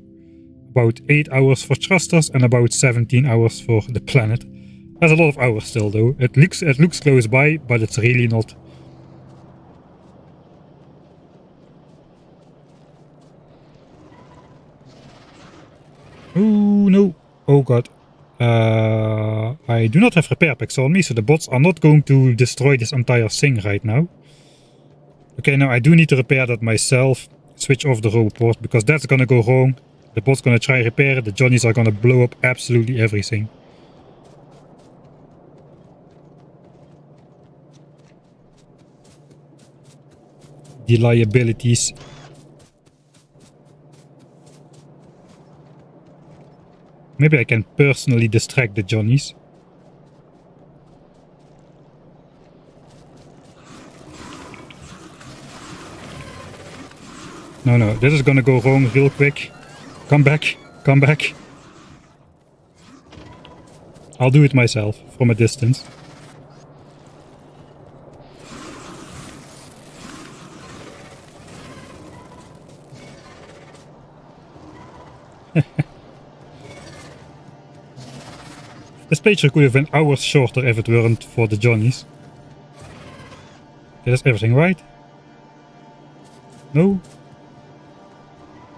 about 8 hours for thrusters, and about 17 hours for the planet. That's a lot of hours still though. It looks close by, but it's really not. Oh no. Oh god. I do not have repair packs on me, so the bots are not going to destroy this entire thing right now. Okay, now I do need to repair that myself. Switch off the roboport, because that's gonna go wrong. The bot's gonna try repair it, the Johnnies are gonna blow up absolutely everything. The liabilities. Maybe I can personally distract the Johnnies. No, this is gonna go wrong real quick. Come back, come back. I'll do it myself from a distance. This playthrough could have been hours shorter if it weren't for the Johnnies. Is everything right? No?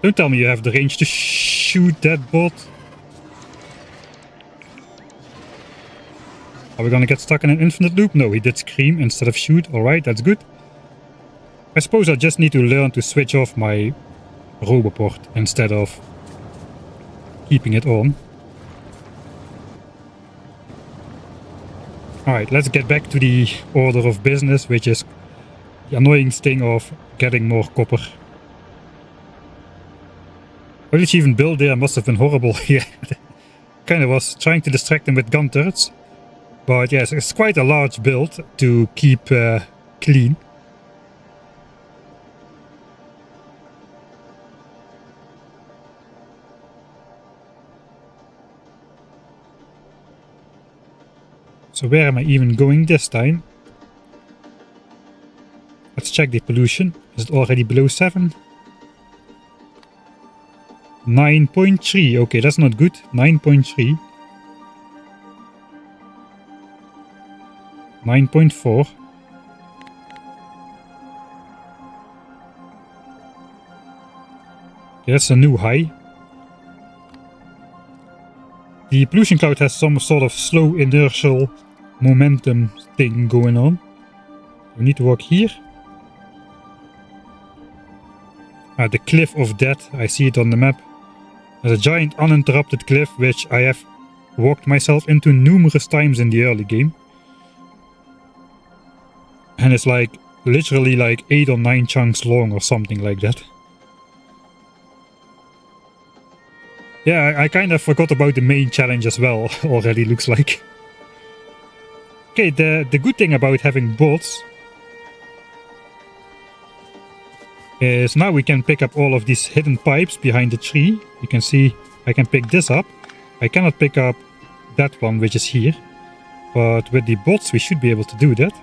Don't tell me you have the range to shoot that bot. Are we gonna get stuck in an infinite loop? No, he did scream instead of shoot. Alright, that's good. I suppose I just need to learn to switch off my Roboport instead of keeping it on. Alright, let's get back to the order of business, which is the annoying thing of getting more copper. What did she even build there? Must have been horrible. Yeah, kind of was trying to distract him with gun turrets. But yes, it's quite a large build to keep clean. So where am I even going this time? Let's check the pollution. Is it already below 7? 9.3. Okay, that's not good. 9.3. 9.4. That's a new high. The pollution cloud has some sort of slow inertial momentum thing going on. We need to walk here. The cliff of death, I see it on the map. There's a giant uninterrupted cliff which I have walked myself into numerous times in the early game. And it's like literally like 8 or 9 chunks long or something like that. Yeah, I kind of forgot about the main challenge as well, already looks like. Okay, the good thing about having bots is now we can pick up all of these hidden pipes behind the tree. You can see I can pick this up. I cannot pick up that one which is here. But with the bots we should be able to do that.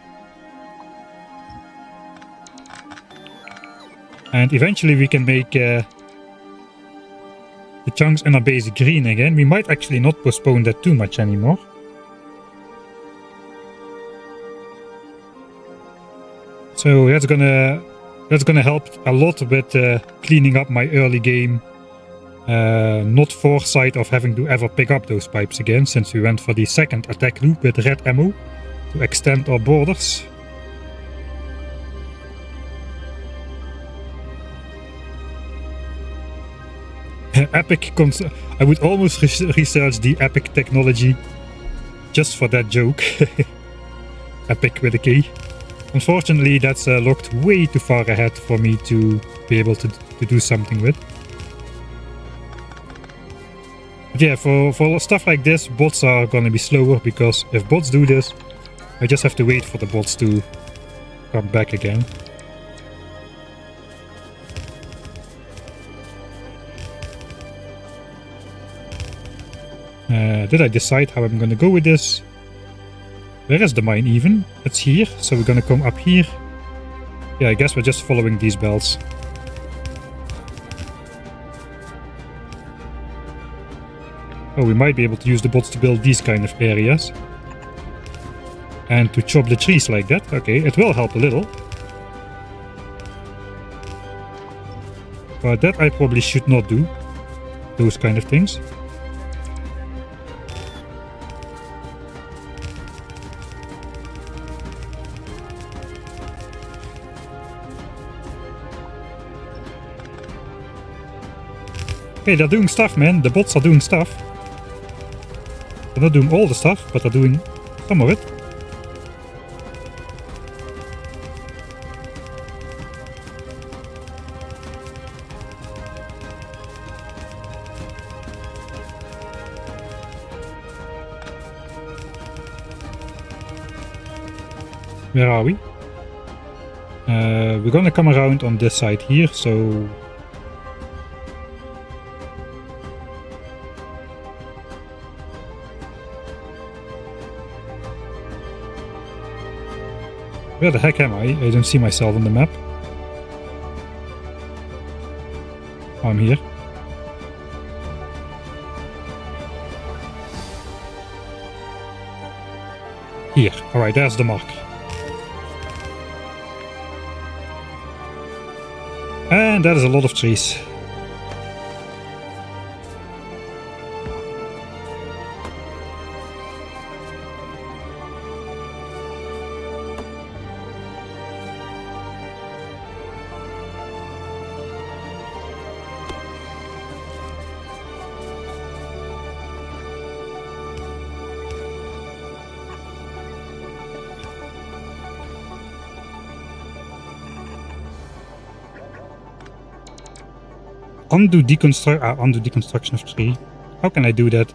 And eventually we can make the chunks in our base green again. We might actually not postpone that too much anymore. So that's gonna help a lot with cleaning up my early game not foresight of having to ever pick up those pipes again, since we went for the second attack loop with red ammo to extend our borders. I would almost research the epic technology just for that joke. Epic with a K. Unfortunately, that's locked way too far ahead for me to be able to do something with. But yeah, for stuff like this, bots are gonna be slower, because if bots do this, I just have to wait for the bots to come back again. Did I decide how I'm gonna go with this? Where is the mine even? It's here, so we're gonna come up here. Yeah, I guess we're just following these belts. Oh, we might be able to use the bots to build these kind of areas. And to chop the trees like that. Okay, it will help a little. But that I probably should not do. Those kind of things. Okay, they're doing stuff, man. The bots are doing stuff. They're not doing all the stuff, but they're doing some of it. Where are we? We're gonna come around on this side here, so... Where the heck am I? I don't see myself on the map. Oh, I'm here. Here. Alright, there's the mark. And that is a lot of trees. Undo deconstruction of tree. How can I do that?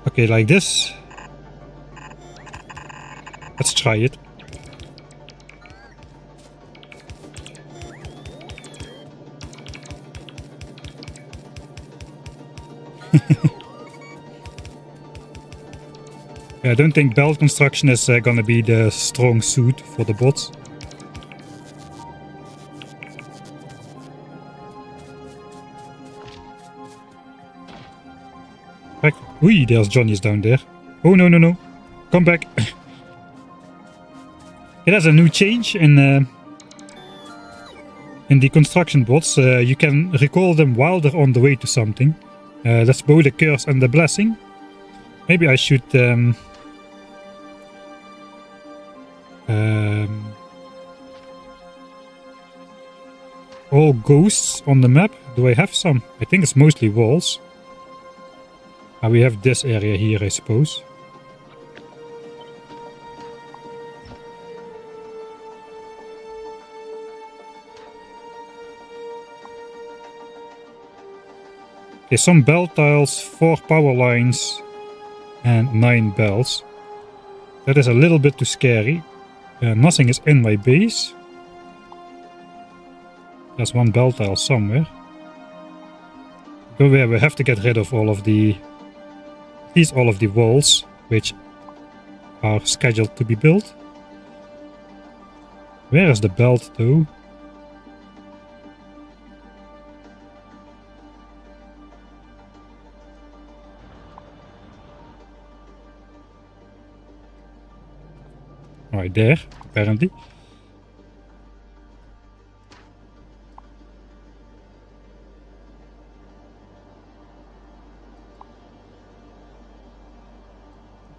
Okay, like this. Let's try it. Yeah, I don't think belt construction is gonna be the strong suit for the bots. Oei, there's Johnny's down there. Oh, no, no, no. Come back. It has a new change in the construction bots. You can recall them while they're on the way to something. That's both a curse and a blessing. Maybe I should... all ghosts on the map. Do I have some? I think it's mostly walls. We have this area here, I suppose. Okay, some belt tiles, 4 power lines, and 9 belts. That is a little bit too scary. Nothing is in my base. There's one belt tile somewhere. So we have to get rid of all of the... all of the walls, which are scheduled to be built. Where is the belt though? Right there, apparently.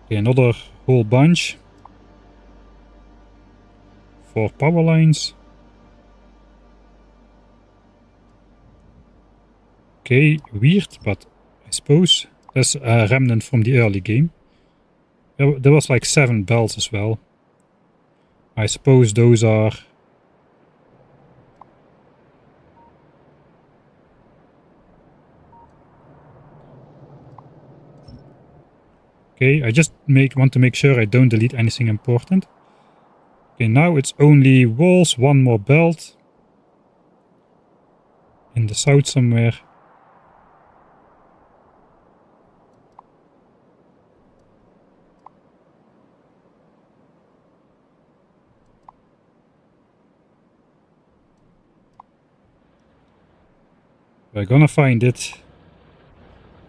Okay, another whole bunch. 4 power lines. Okay, weird, but I suppose that's a remnant from the early game. There was like 7 belts as well. I suppose those are... Okay, I just want to make sure I don't delete anything important. Okay, now it's only walls, 1 more belt. In the south somewhere. We're gonna find it.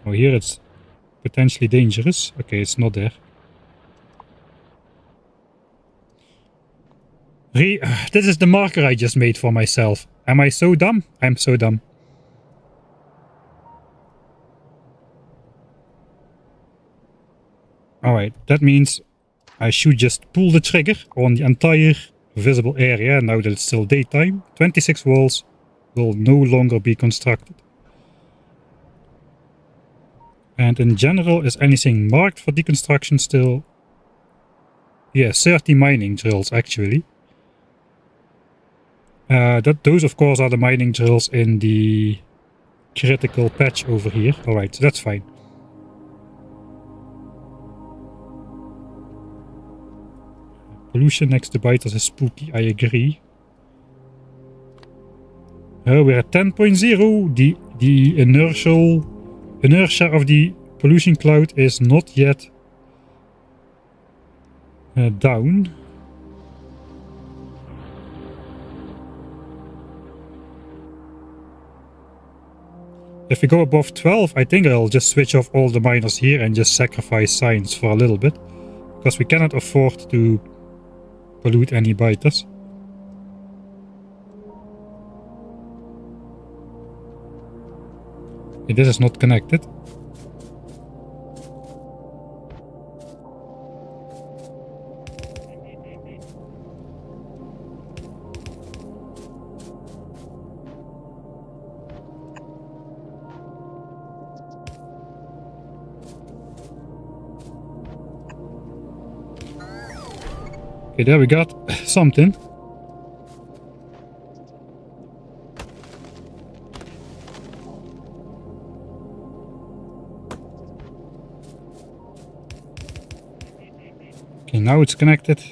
Oh, here it's potentially dangerous. Okay, it's not there. This is the marker I just made for myself. Am I so dumb? I'm so dumb. Alright, that means I should just pull the trigger on the entire visible area now that it's still daytime. 26 walls will no longer be constructed. And in general, is anything marked for deconstruction still? Yeah, 30 mining drills actually. Those of course are the mining drills in the critical patch over here. Alright, so that's fine. pollution next to biters is spooky, I agree. We're at 10.0. The inertia of the pollution cloud is not yet down. If we go above 12, I think I'll just switch off all the miners here and just sacrifice science for a little bit. Because we cannot afford to pollute any biters. Okay, this is not connected. Okay, there we got something. Okay, now it's connected.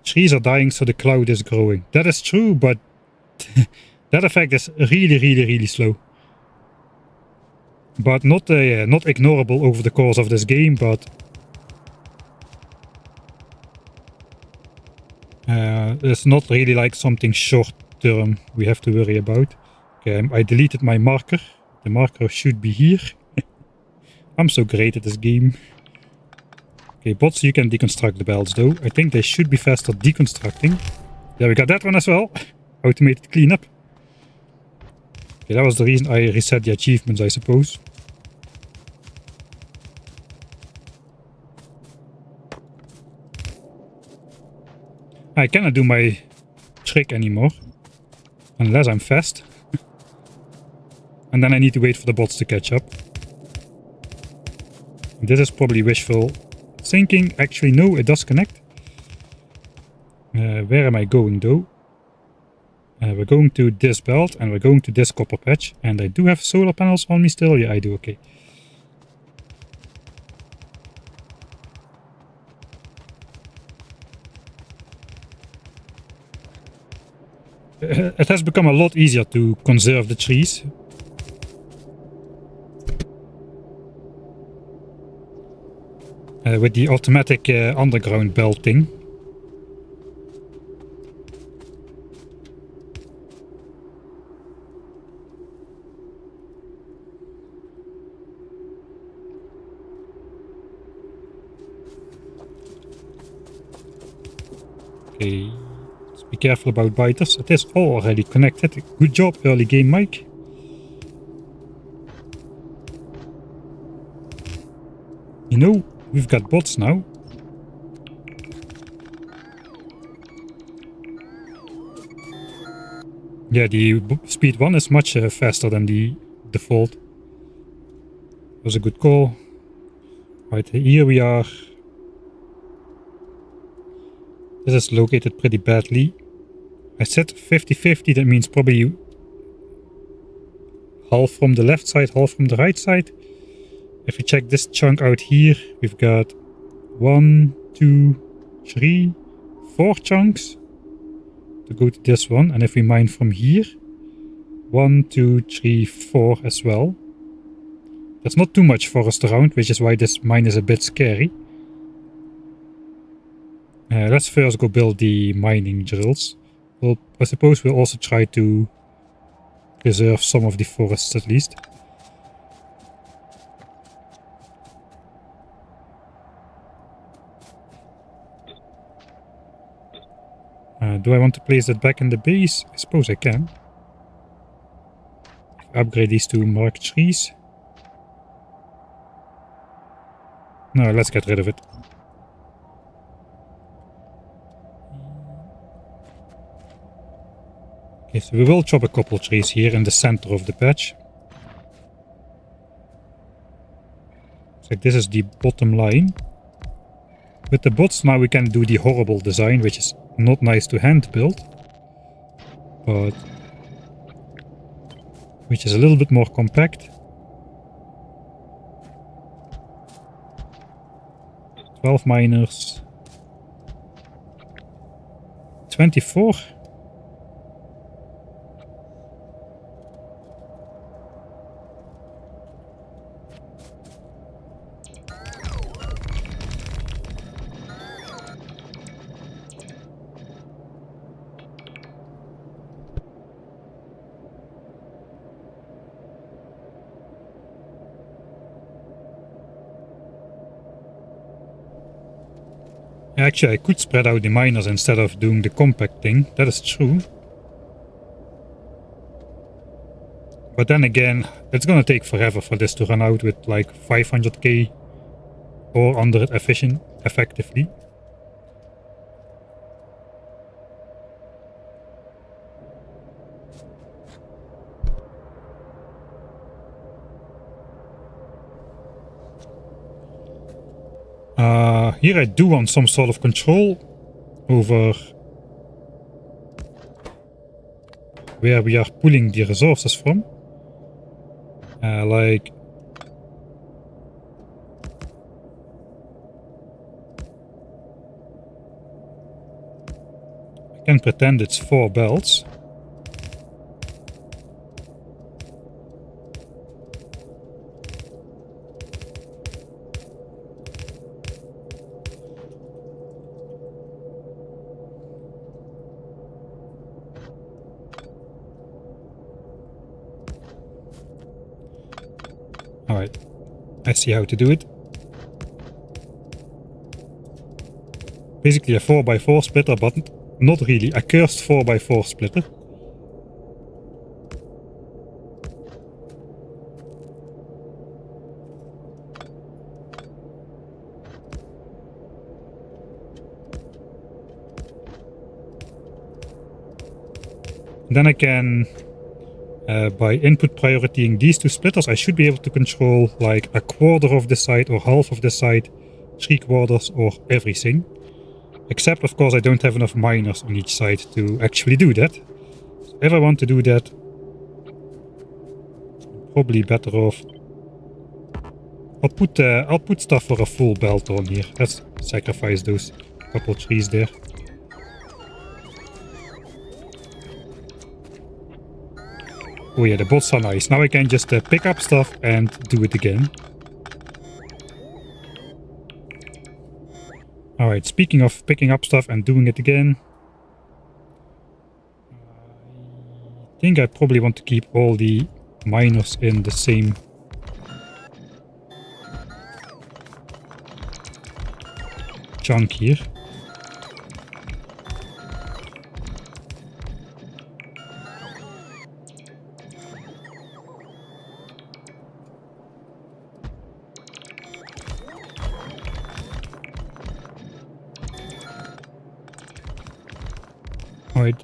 Trees are dying, so the cloud is growing. That is true, but that effect is really slow. But not ignorable over the course of this game, but it's not really like something short term we have to worry about. Okay, I deleted my marker. The marker should be here. I'm so great at this game. Okay, bots, you can deconstruct the belts though. I think they should be faster deconstructing. There we got that one as well. Automated cleanup. Okay, that was the reason I reset the achievements, I suppose. I cannot do my trick anymore. Unless I'm fast. And then I need to wait for the bots to catch up. This is probably wishful thinking. Actually, no, it does connect. Where am I going though? We're going to this belt and we're going to this copper patch. And I do have solar panels on me still. Yeah, I do. Okay. It has become a lot easier to conserve the trees. With the automatic underground belting. Okay, let's be careful about biters. It is already connected. Good job, early game Mike. You know, we've got bots now. Yeah, the speed 1 is much faster than the default. That was a good call. Right, here we are. This is located pretty badly. I said 50-50, that means probably half from the left side, half from the right side. If we check this chunk out here, we've got 1, 2, 3, 4 chunks to go to this one. And if we mine from here, 1, 2, 3, 4 as well. There's not too much forest around, which is why this mine is a bit scary. Let's first go build the mining drills. Well, I suppose we'll also try to preserve some of the forests at least. Do I want to place that back in the base? I suppose I can. Upgrade these to marked trees. No, let's get rid of it. Okay, so we will chop a couple trees here in the center of the patch. So this is the bottom line. With the bots now we can do the horrible design, which is not nice to hand build, but which is a little bit more compact. 12 miners. 24. Actually, I could spread out the miners instead of doing the compact thing. That is true. But then again, it's gonna take forever for this to run out with like 500k or under it effectively. Here I do want some sort of control over where we are pulling the resources from. Like I can pretend it's 4 belts. Alright, I see how to do it. Basically a 4x4 splitter, but not really, a cursed 4x4 splitter. Then I can, by input prioritying these 2 splitters, I should be able to control like a quarter of the site or half of the site, 3/4 or everything. Except, of course, I don't have enough miners on each side to actually do that. So if I want to do that, probably better off. I'll put stuff for a full belt on here. Let's sacrifice those couple trees there. Oh yeah, the bots are nice. Now I can just pick up stuff and do it again. Alright, speaking of picking up stuff and doing it again. I think I probably want to keep all the miners in the same chunk here. Alright.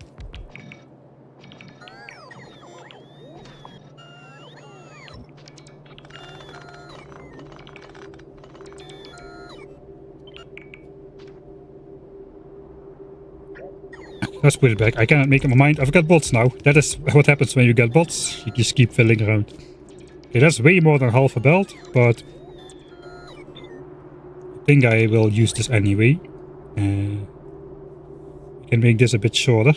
Let's put it back. I cannot make up my mind. I've got bots now. That is what happens when you get bots. You just keep filling around. Okay, that's way more than half a belt, but I think I will use this anyway. I can make this a bit shorter.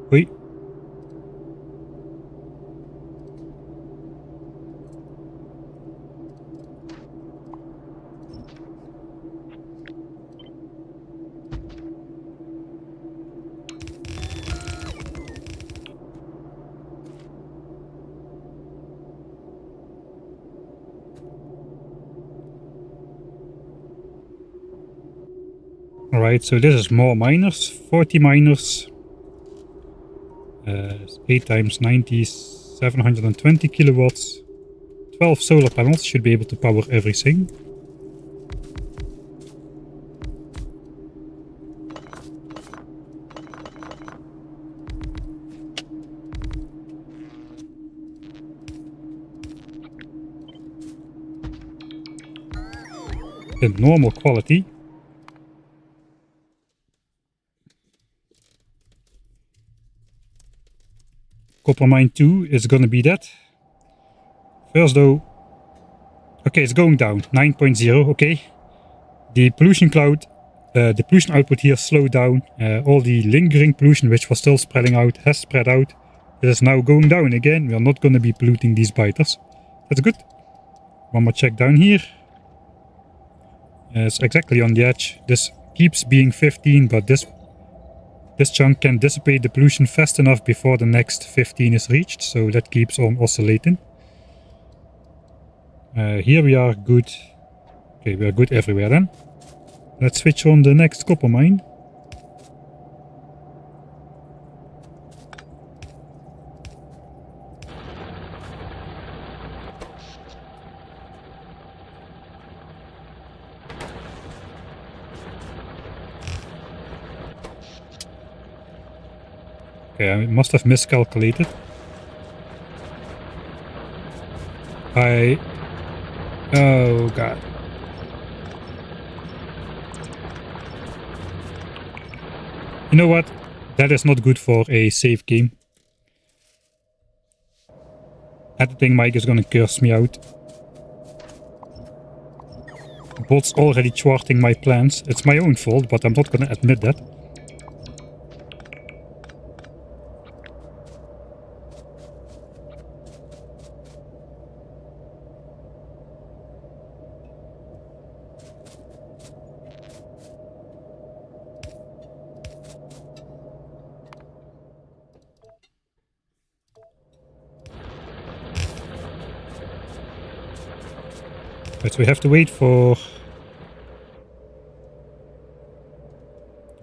Wait. Alright, so this is more miners. 40 miners. 8 times 90, 720 kilowatts. 12 solar panels should be able to power everything. In normal quality. Copper mine 2 is gonna be that. First though, okay, it's going down, 9.0, okay. The pollution cloud, the pollution output here slowed down. All the lingering pollution which was still spreading out has spread out. It is now going down again. We are not going to be polluting these biters. That's good. One more check down here. It's exactly on the edge. This keeps being 15, but this chunk can dissipate the pollution fast enough before the next 15 is reached, so that keeps on oscillating. Here we are good. Okay, we are good everywhere then. Let's switch on the next copper mine. Okay, I must have miscalculated. Oh god. You know what? That is not good for a save game. Editing Mike is gonna curse me out. Bot's already thwarting my plans. It's my own fault, but I'm not gonna admit that. But we have to wait for...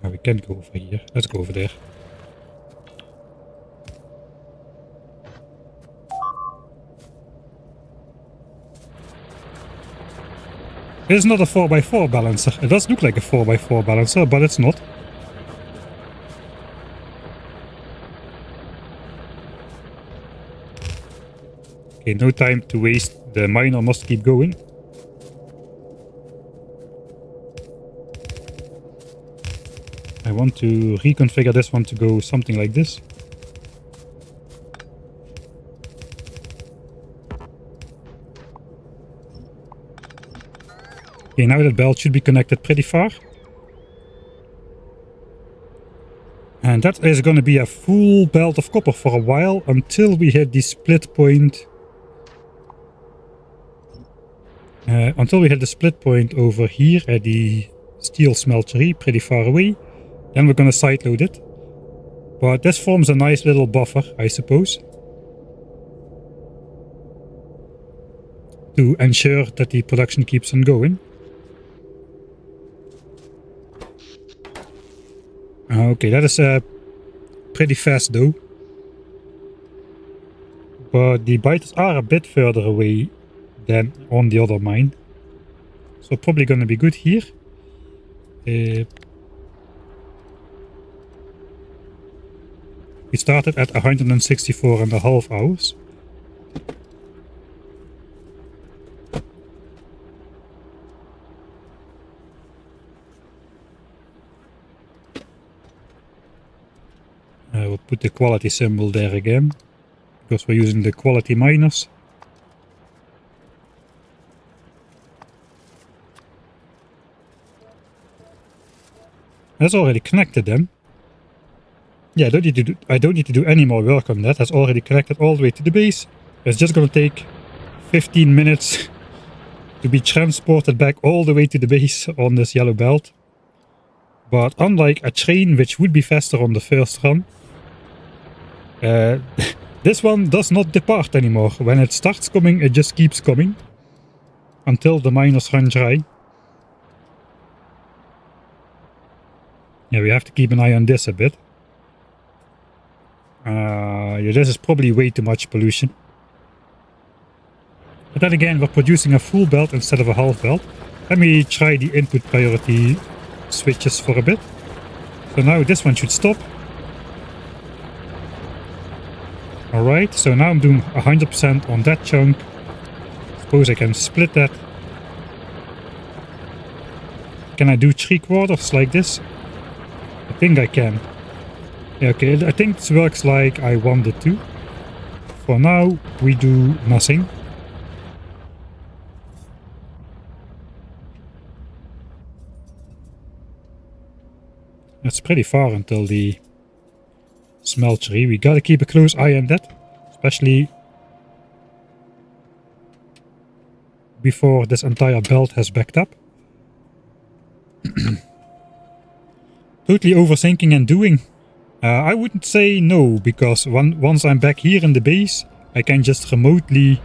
Oh, we can't go over here. Let's go over there. It's not a 4x4 balancer. It does look like a 4x4 balancer, but it's not. Okay, no time to waste. The miner must keep going. I want to reconfigure this one to go something like this. Okay, now that belt should be connected pretty far. And that is going to be a full belt of copper for a while, until we hit the split point. Until we hit the split point over here at the steel smeltery, pretty far away. Then we're going to sideload it. But this forms a nice little buffer, I suppose, to ensure that the production keeps on going. Okay, that is pretty fast though. But the biters are a bit further away than on the other mine. So probably going to be good here. We started at 164.5 hours. We'll put the quality symbol there again, because we're using the quality miners. That's already connected then. Yeah, I don't need to do any more work on that. That's already connected all the way to the base. It's just going to take 15 minutes to be transported back all the way to the base on this yellow belt. But unlike a train, which would be faster on the first run, this one does not depart anymore. When it starts coming, it just keeps coming until the miners run dry. Yeah, we have to keep an eye on this a bit. Yeah, this is probably way too much pollution. But then again, we're producing a full belt instead of a half belt. Let me try the input priority switches for a bit. So now this one should stop. Alright, so now I'm doing 100% on that chunk. Suppose I can split that. Can I do 3/4 like this? I think I can. Yeah, okay, I think this works like I want it to. For now, we do nothing. It's pretty far until the smeltery. We gotta keep a close eye on that, especially before this entire belt has backed up. Totally overthinking and doing. I wouldn't say no, because once I'm back here in the base, I can just remotely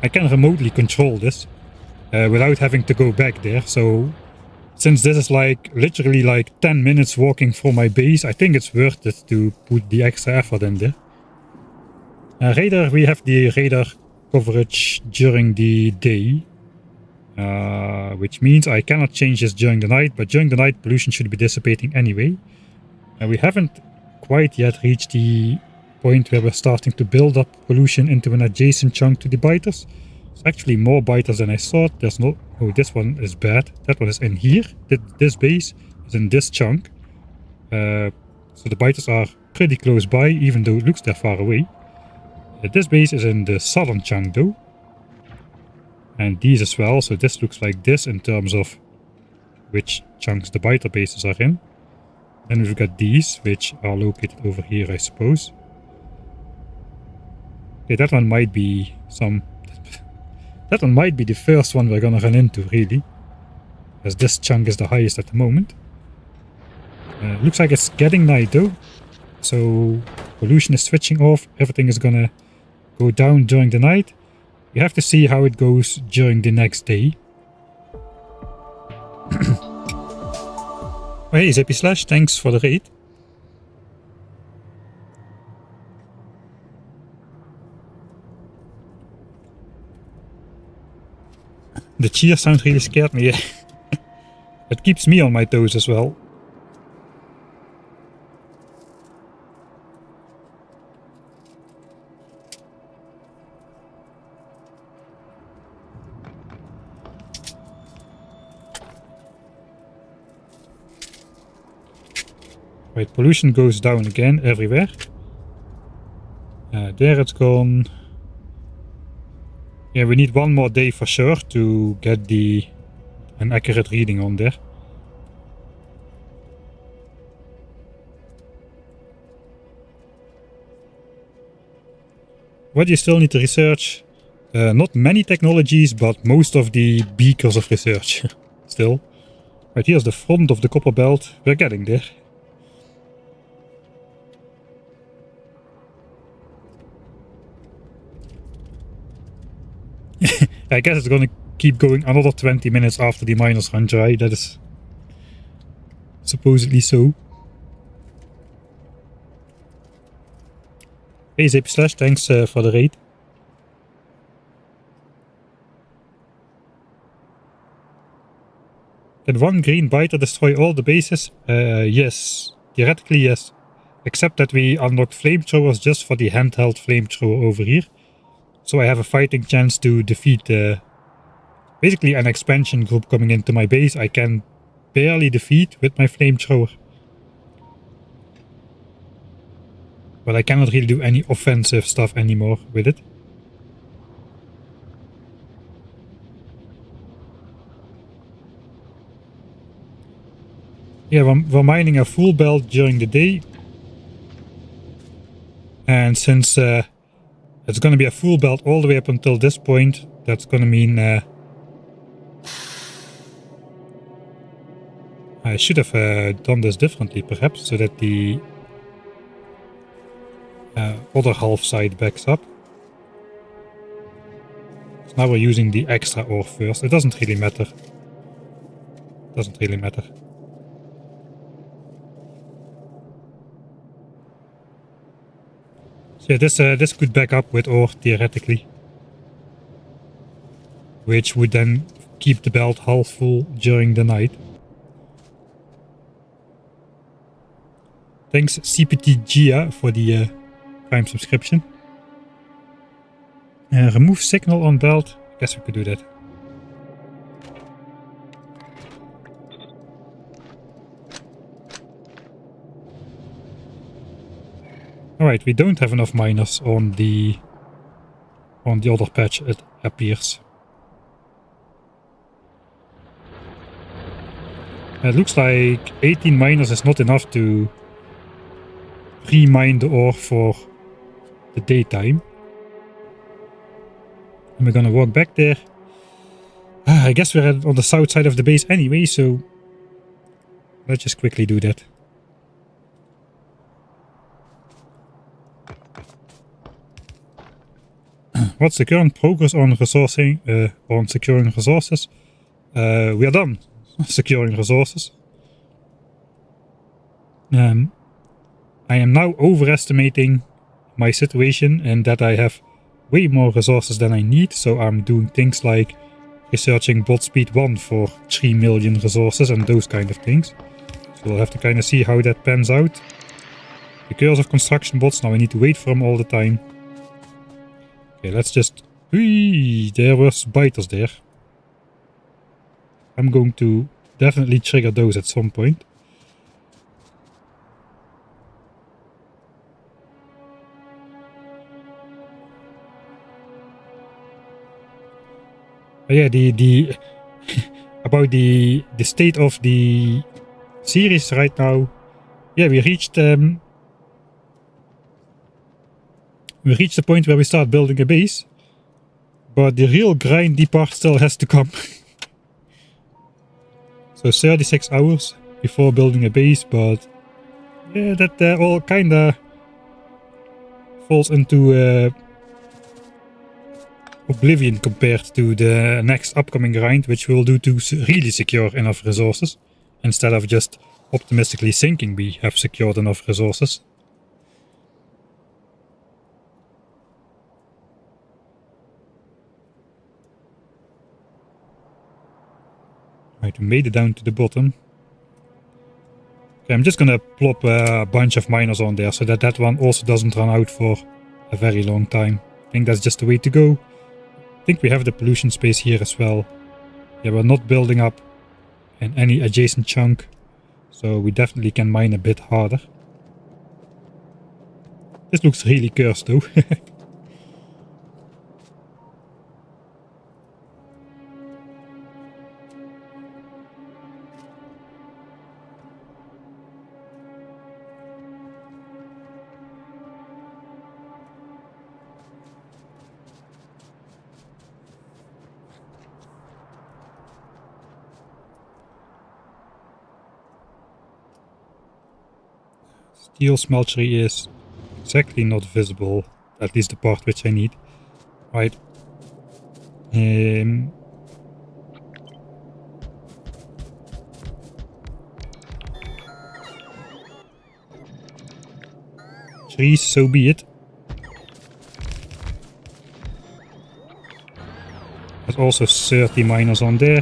control this without having to go back there. So since this is like literally like 10 minutes walking from my base, I think it's worth it to put the extra effort in there. Radar, we have the radar coverage during the day, which means I cannot change this during the night, but during the night pollution should be dissipating anyway. And we haven't quite yet reached the point where we're starting to build up pollution into an adjacent chunk to the biters. It's actually more biters than I thought. There's no... Oh, this one is bad. That one is in here. This base is in this chunk. So the biters are pretty close by, even though it looks they're far away. This base is in the southern chunk though. And these as well. So this looks like this in terms of which chunks the biter bases are in. Then we've got these, which are located over here, I suppose. Okay, that one might be some... That one might be the first one we're gonna run into, really. As this chunk is the highest at the moment. Looks like it's getting night though. So pollution is switching off. Everything is gonna go down during the night. We have to see how it goes during the next day. Oh, hey, Zippy Slash, thanks for the raid. The cheer sound really scared me. It keeps me on my toes as well. Right, pollution goes down again everywhere. There it's gone. Yeah, we need one more day for sure to get an accurate reading on there. What you still need to research? Not many technologies, but most of the beakers of research. Still. Right, here's the front of the copper belt. We're getting there. I guess it's gonna keep going another 20 minutes after the miners run dry. That is supposedly so. Hey Zip Slash, thanks for the raid. Can one green biter destroy all the bases? Yes. Theoretically, yes. Except that we unlock flamethrowers just for the handheld flamethrower over here. So I have a fighting chance to defeat basically an expansion group coming into my base. I can barely defeat with my flamethrower. But I cannot really do any offensive stuff anymore with it. Yeah, we're mining a full belt during the day. And since it's going to be a full belt all the way up until this point, that's going to mean I should have done this differently perhaps, so that the other half side backs up. So now we're using the extra ore first. It doesn't really matter. Doesn't really matter. So yeah, this could back up with ore theoretically, which would then keep the belt half full during the night. Thanks CPT Gia for the Prime subscription. Remove signal on belt. I guess we could do that. Alright, we don't have enough miners on the other patch, it appears. It looks like 18 miners is not enough to pre-mine the ore for the daytime. And we're gonna walk back there. I guess we're on the south side of the base anyway, so let's just quickly do that. What's the current progress on resourcing, on securing resources? We are done securing resources. I am now overestimating my situation and that I have way more resources than I need, so I'm doing things like researching bot speed 1 for 3 million resources and those kind of things. So we'll have to kind of see how that pans out. The curse of construction bots, now I need to wait for them all the time. Okay, let's just... Whee! There was biters there. I'm going to definitely trigger those at some point. But yeah, the about the state of the series right now. Yeah, we reached the point where we start building a base, but the real grindy part still has to come. So 36 hours before building a base, but yeah, that all kinda falls into oblivion compared to the next upcoming grind, which we'll do to really secure enough resources. Instead of just optimistically thinking we have secured enough resources. Right, we made it down to the bottom. Okay, I'm just gonna plop a bunch of miners on there so that that one also doesn't run out for a very long time. I think that's just the way to go. I think we have the pollution space here as well. Yeah, we're not building up in any adjacent chunk, so we definitely can mine a bit harder. This looks really cursed though. Steel smeltery is exactly not visible, at least the part which I need. Right. Trees, so be it. There's also 30 miners on there.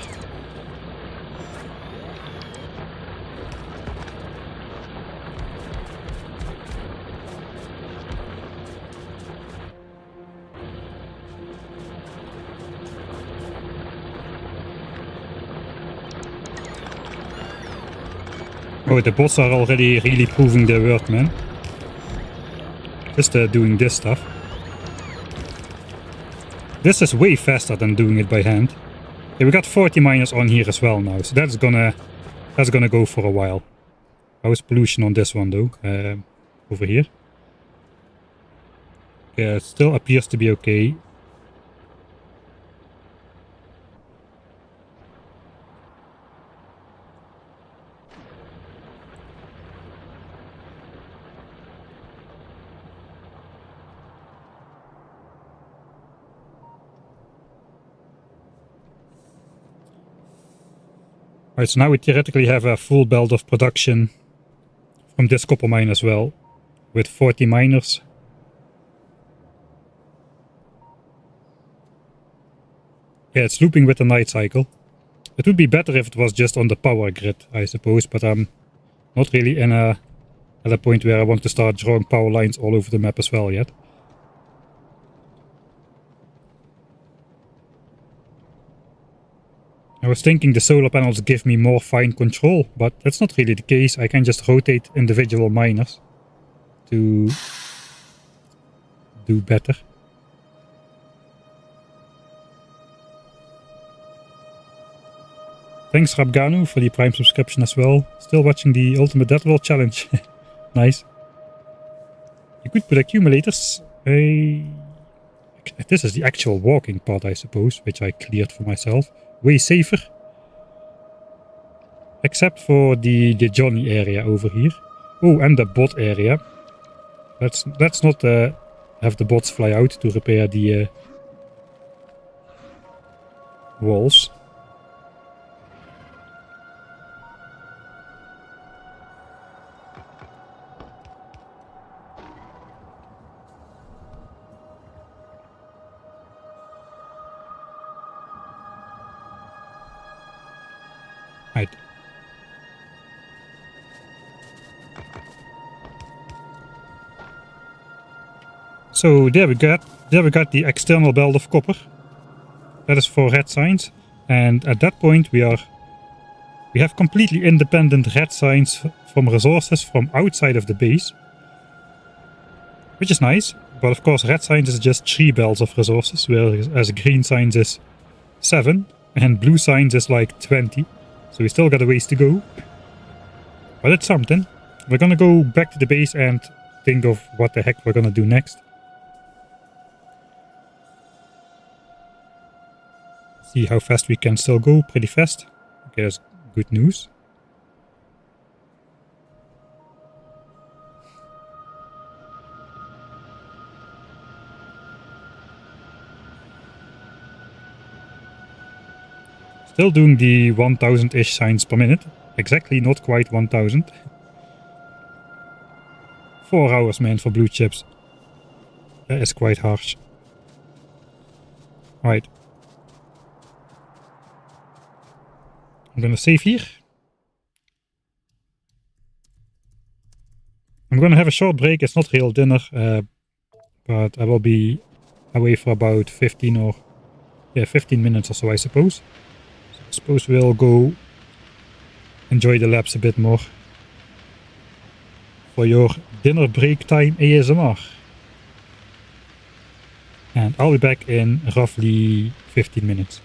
Oh, the bots are already really proving their worth, man. Just doing this stuff. This is way faster than doing it by hand. Okay, we got 40 miners on here as well now, so that's gonna go for a while. How's pollution on this one though? Over here. Yeah, it still appears to be okay. Alright, so now we theoretically have a full belt of production from this copper mine as well, with 40 miners. Yeah, it's looping with the night cycle. It would be better if it was just on the power grid, I suppose, but I'm not really at a point where I want to start drawing power lines all over the map as well yet. I was thinking the solar panels give me more fine control, but that's not really the case. I can just rotate individual miners to do better. Thanks Rabganu for the Prime subscription as well. Still watching the Ultimate Death World Challenge. Nice. You could put accumulators. This is the actual walking part, I suppose, which I cleared for myself. Way safer. Except for the Johnny area over here. Oh, and the bot area. Let's not have the bots fly out to repair the walls. Right. So there we got the external belt of copper. That is for red signs, and at that point we have completely independent red signs from resources from outside of the base, which is nice. But of course, red signs is just 3 belts of resources, whereas green signs is 7, and blue signs is like 20. So we still got a ways to go, but it's something. We're gonna go back to the base and think of what the heck we're gonna do next. See how fast we can still go. Pretty fast. Okay, that's good news. Still doing the 1000-ish signs per minute. Exactly, not quite 1000. 4 hours, man, for blue chips. That is quite harsh. Right. I'm gonna save here. I'm gonna have a short break. It's not real dinner, but I will be away for about 15 minutes or so, I suppose. So I suppose we'll go enjoy the labs a bit more for your dinner break time ASMR. And I'll be back in roughly 15 minutes.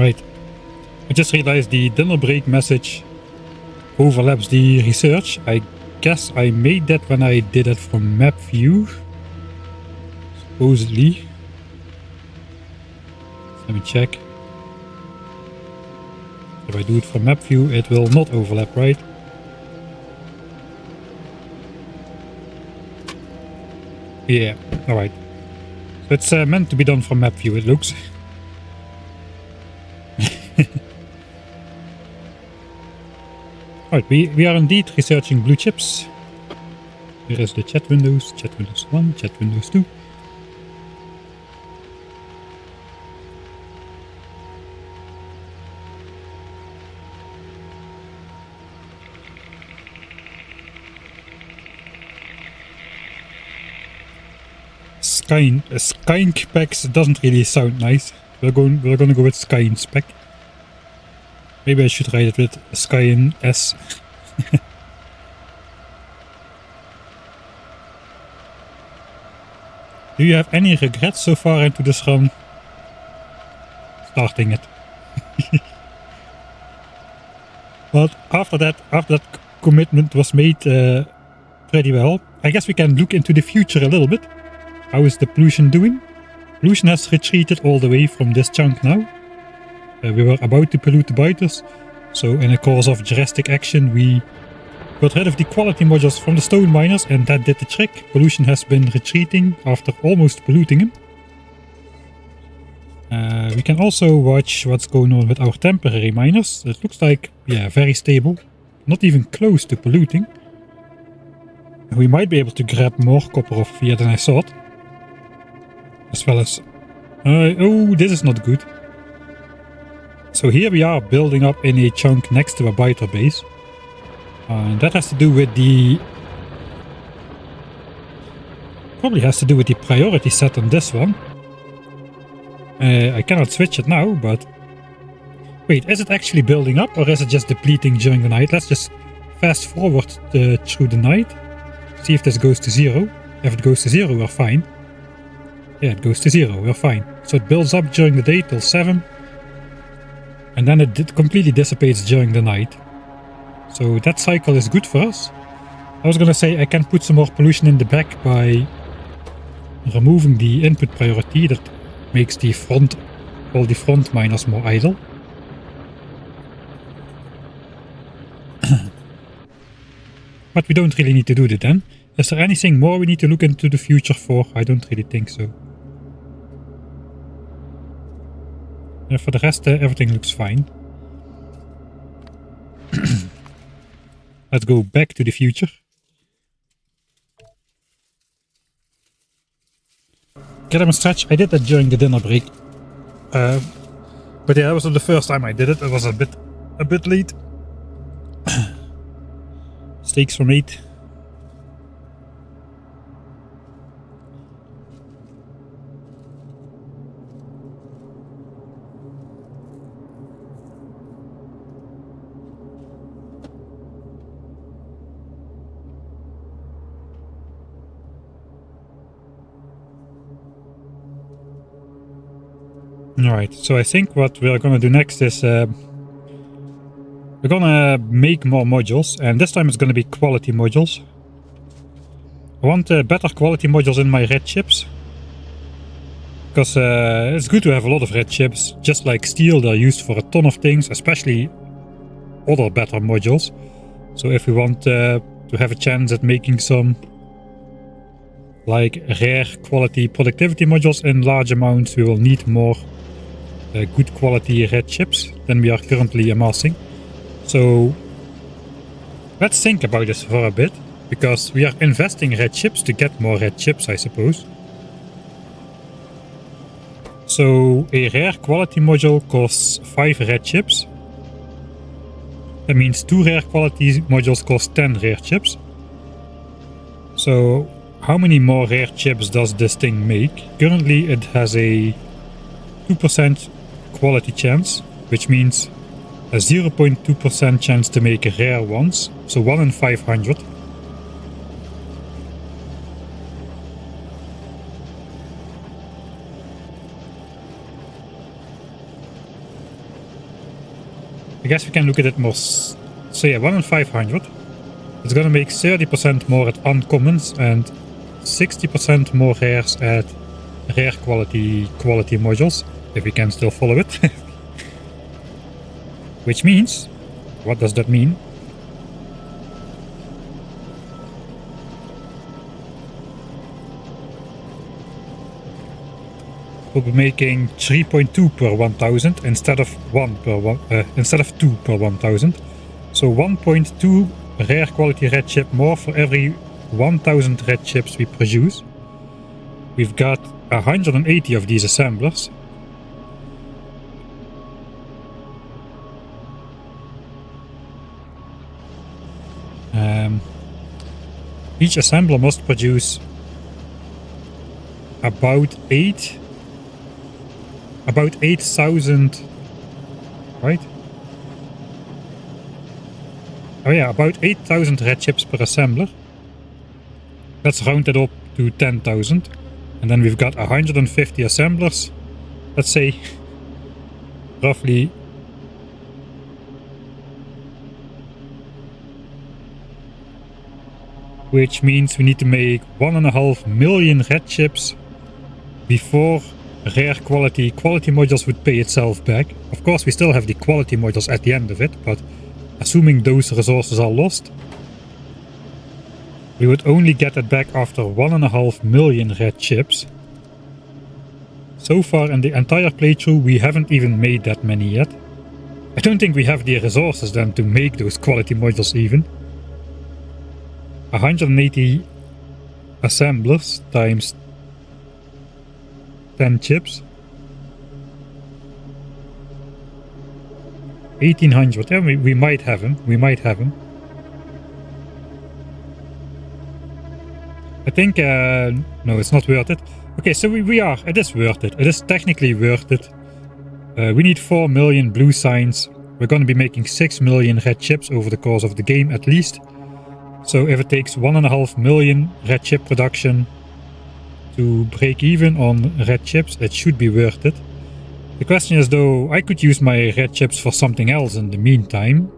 Alright. I just realized the dinner break message overlaps the research. I guess I made that when I did it from map view. Supposedly. Let me check. If I do it from map view, it will not overlap, right? Yeah, alright. So it's meant to be done from map view, it looks. Alright, we are indeed researching blue chips. Here is the chat windows 1, chat windows 2. Skience specs doesn't really sound nice. We're gonna go with Skience spec. Maybe I should write it with Skience. Do you have any regrets so far into this run? Starting it. But after that commitment was made pretty well, I guess we can look into the future a little bit. How is the pollution doing? Pollution has retreated all the way from this chunk now. We were about to pollute the biters, so in a course of drastic action we got rid of the quality modules from the stone miners, and that did the trick. Pollution has been retreating after almost polluting him. We can also watch what's going on with our temporary miners. It looks like, yeah, very stable. Not even close to polluting. We might be able to grab more copper off here than I thought. As well as... oh, this is not good. So here we are building up in a chunk next to a biter base. And that has to do with the... Probably has to do with the priority set on this one. I cannot switch it now, but... Wait, is it actually building up or is it just depleting during the night? Let's just fast forward through the night. See if this goes to 0. If it goes to 0, we're fine. Yeah, it goes to 0, we're fine. So it builds up during the day till 7. And then it completely dissipates during the night. So that cycle is good for us. I was gonna say I can put some more pollution in the back by removing the input priority. That makes the all the front miners more idle. But we don't really need to do that then. Is there anything more we need to look into the future for? I don't really think so. For the rest, everything looks fine. Let's go back to the future. Get him a stretch. I did that during the dinner break. But yeah, that wasn't the first time I did it. It was a bit late. Steaks from 8. Alright, so I think what we're gonna do next is we're gonna make more modules, and this time it's gonna be quality modules. I want better quality modules in my red chips, because it's good to have a lot of red chips. Just like steel, they're used for a ton of things, especially other better modules. So if we want to have a chance at making some like rare quality productivity modules in large amounts, we will need more good quality red chips than we are currently amassing. So let's think about this for a bit, because we are investing red chips to get more red chips, I suppose. So a rare quality module costs 5 red chips. That means 2 rare quality modules cost 10 rare chips. So how many more rare chips does this thing make? Currently it has a 2% quality chance, which means a 0.2% chance to make rare ones, so 1 in 500. guess we can look at it more. So yeah, 1 in 500. It's gonna make 30% more at uncommons and 60% more rares at rare quality modules, if we can still follow it. Which means, what does that mean? We'll be making 3.2 per 1000 instead of 2 per 1000. So 1.2 rare quality red chip more for every 1000 red chips we produce. We've got 180 of these assemblers. Each assembler must produce about 8,000, right? Oh yeah, about 8,000 red chips per assembler. Let's round it up to 10,000. And then we've got 150 assemblers. Let's say roughly which means we need to make 1.5 million red chips before rare quality modules would pay itself back. Of course, we still have the quality modules at the end of it, but assuming those resources are lost, we would only get it back after 1.5 million red chips. So far in the entire playthrough, we haven't even made that many yet. I don't think we have the resources then to make those quality modules even. 180 assemblers times 10 chips. 1800. Yeah, we might have him. We might have him. I think no, it's not worth it. Okay, so it is worth it. It is technically worth it. We need 4 million blue signs. We're going to be making 6 million red chips over the course of the game at least. So if it takes 1.5 million red chip production to break even on red chips, it should be worth it. The question is though, I could use my red chips for something else in the meantime,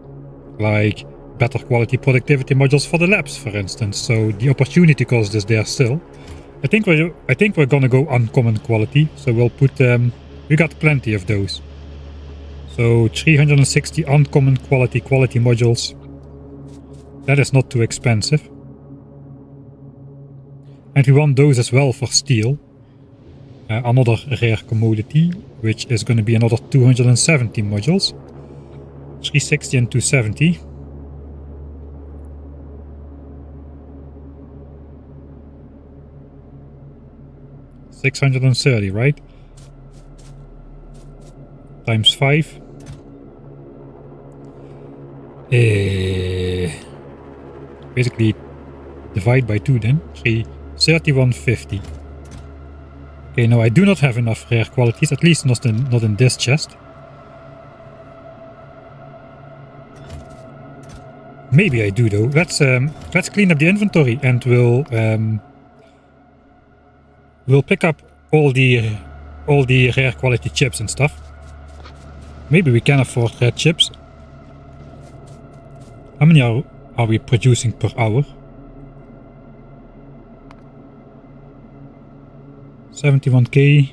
like better quality productivity modules for the labs, for instance. So the opportunity cost is there still. I think we're gonna go uncommon quality. So we'll put we got plenty of those. So 360 uncommon quality modules. That is not too expensive. And we want those as well for steel. Another rare commodity, which is going to be another 270 modules. 360 and 270. $630, right? Times 5. Basically divide by 2 then. 3150. Okay, no, I do not have enough rare qualities, at least not in this chest. Maybe I do though. Let's clean up the inventory and we'll pick up all the rare quality chips and stuff. Maybe we can afford red chips. How many are we producing per hour? 71k.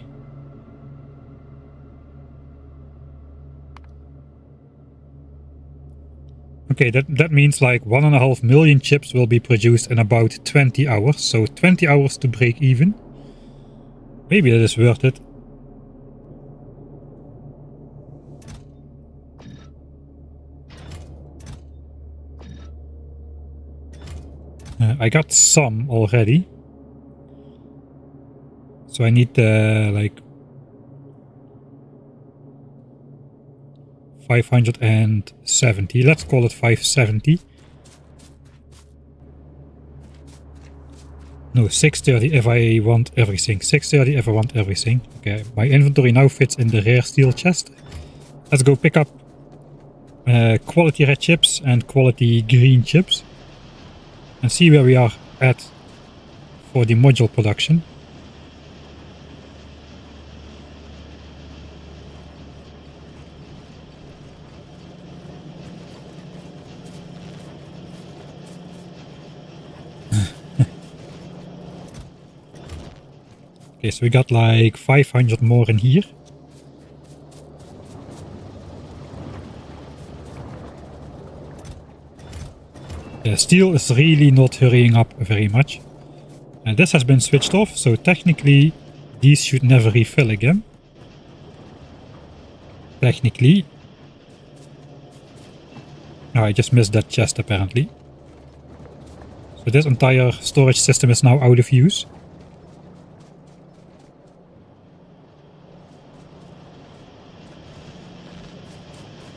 Okay, that means like 1.5 million chips will be produced in about 20 hours. So 20 hours to break even. Maybe that is worth it. I got some already. So I need like 570. Let's call it 570. No, 630 if I want everything. 630 if I want everything. Okay, my inventory now fits in the rare steel chest. Let's go pick up quality red chips and quality green chips. And see where we are at for the module production. Okay, so we got like 500 more in here. The steel is really not hurrying up very much. And this has been switched off, so technically these should never refill again. Technically. Oh, I just missed that chest apparently. So this entire storage system is now out of use.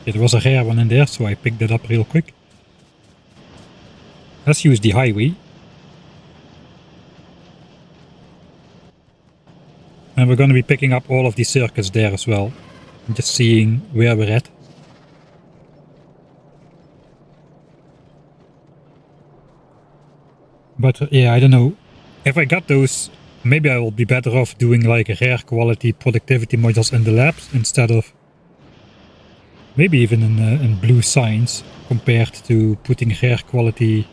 Okay, there was a rare one in there, so I picked it up real quick. Let's use the highway. And we're going to be picking up all of the circuits there as well. I'm just seeing where we're at. But yeah, I don't know. If I got those, maybe I will be better off doing like rare quality productivity modules in the labs instead of maybe even in blue science compared to putting rare quality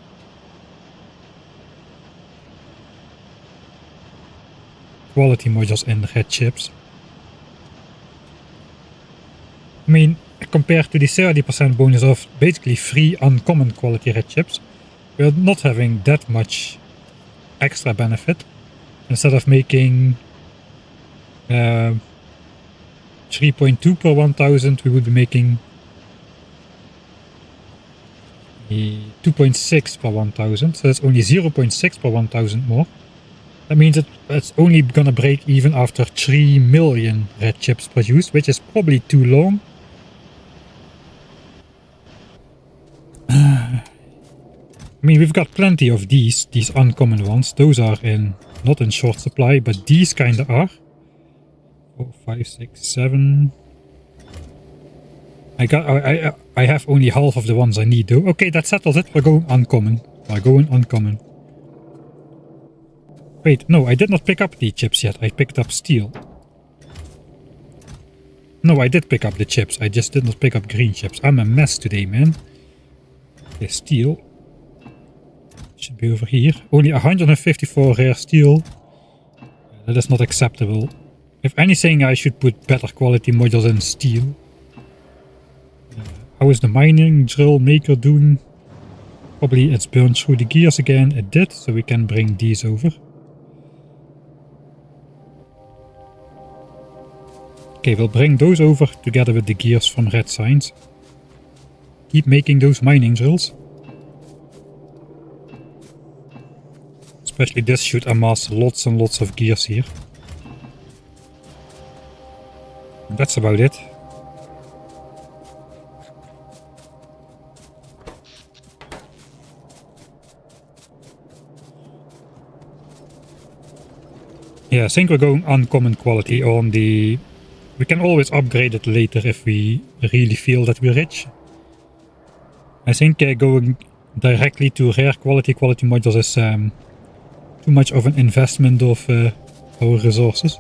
modules in red chips. I mean, compared to the 30% bonus of basically free uncommon quality red chips, we're not having that much extra benefit. Instead of making 3.2 per 1000, we would be making 2.6 per 1000, so that's only 0.6 per 1000 more. That means it's only gonna break even after 3 million red chips produced, which is probably too long. I mean, we've got plenty of these uncommon ones. Those are not in short supply, but these kinda are. 4, 5, 6, 7. I have only half of the ones I need though. Okay, that settles it. We're going uncommon. Wait, no, I did not pick up the chips yet. I picked up steel. No, I did pick up the chips. I just did not pick up green chips. I'm a mess today, man. Okay, steel. Should be over here. Only 154 rare steel. That is not acceptable. If anything, I should put better quality modules in steel. How is the mining drill maker doing? Probably it's burned through the gears again. It did, so we can bring these over. Okay, we'll bring those over together with the gears from red signs. Keep making those mining drills. Especially this should amass lots and lots of gears here. And that's about it. Yeah, I think we're going uncommon quality on the... We can always upgrade it later if we really feel that we're rich. I think going directly to rare quality modules is too much of an investment of our resources.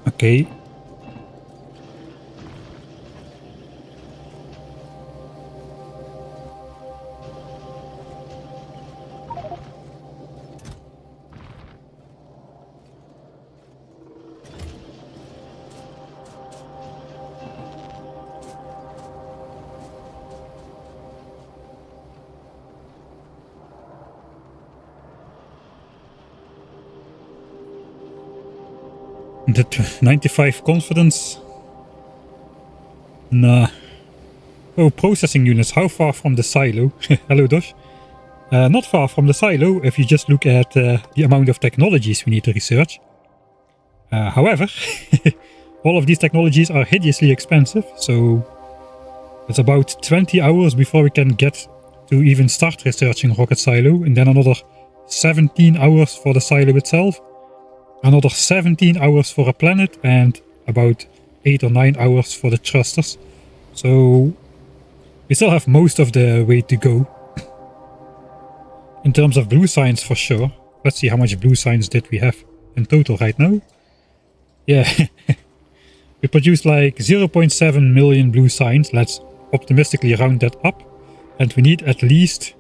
Okay. The 95 confidence. Nah. Oh, processing units. How far from the silo? Hello, Dosh. Not far from the silo if you just look at the amount of technologies we need to research. However, all of these technologies are hideously expensive, so it's about 20 hours before we can get to even start researching rocket silo, and then another 17 hours for the silo itself. Another 17 hours for a planet and about 8 or 9 hours for the thrusters. So we still have most of the way to go. In terms of blue science for sure. Let's see how much blue science did we have in total right now. Yeah, we produced like 0.7 million blue science. Let's optimistically round that up. And we need at least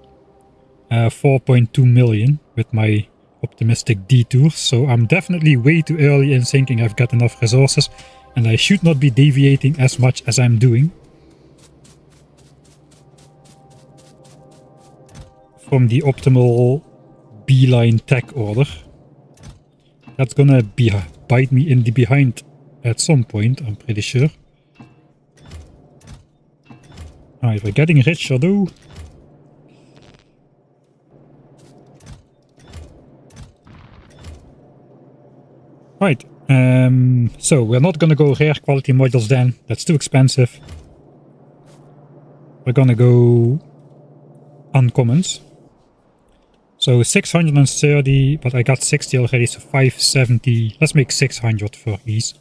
4.2 million with my optimistic detours. So I'm definitely way too early in thinking I've got enough resources. And I should not be deviating as much as I'm doing from the optimal beeline tech order. That's gonna bite me in the behind at some point, I'm pretty sure. Alright, we're getting richer though. Right, so we're not gonna go rare quality modules then. That's too expensive. We're gonna go uncommons. So 630, but I got 60 already, so 570. Let's make 600 for ease.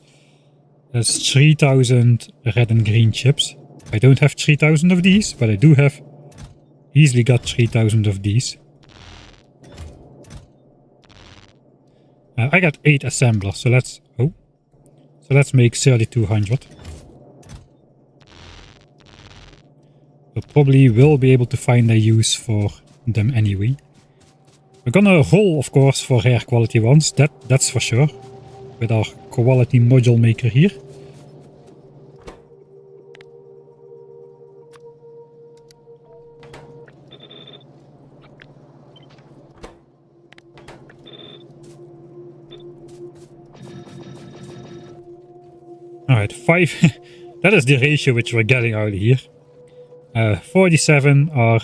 That's 3000 red and green chips. I don't have 3000 of these, but I do have easily got 3000 of these. I got 8 assemblers, so let's make 3200. We probably will be able to find a use for them anyway. We're gonna roll, of course, for rare quality ones, that's for sure, with our quality module maker here. Alright, 5. That is the ratio which we're getting out of here. 47 are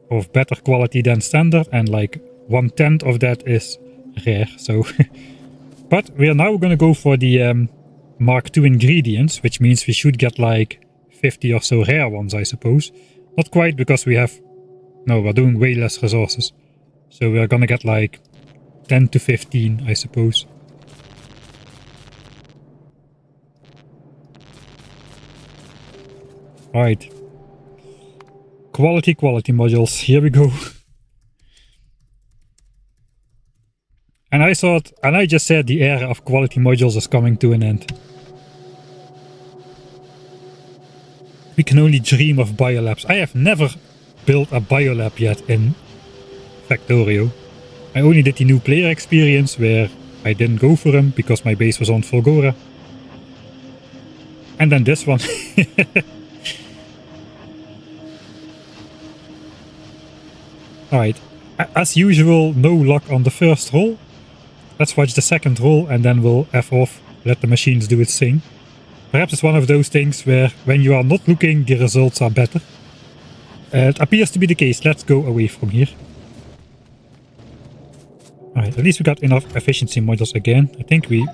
of better quality than standard, and like 1/10 of that is rare. So, but we are now going to go for the Mark II ingredients, which means we should get like 50 or so rare ones, I suppose. Not quite, because we're doing way less resources. So we're going to get like 10 to 15, I suppose. Right. Quality modules, here we go. And I just said the era of quality modules is coming to an end. We can only dream of biolabs. I have never built a biolab yet in Factorio. I only did the new player experience where I didn't go for him because my base was on Fulgora. And then this one. Alright, as usual, no luck on the first roll. Let's watch the second roll and then we'll F off, let the machines do its thing. Perhaps it's one of those things where when you are not looking, the results are better. It appears to be the case. Let's go away from here. Alright, at least we got enough efficiency modules again. I think we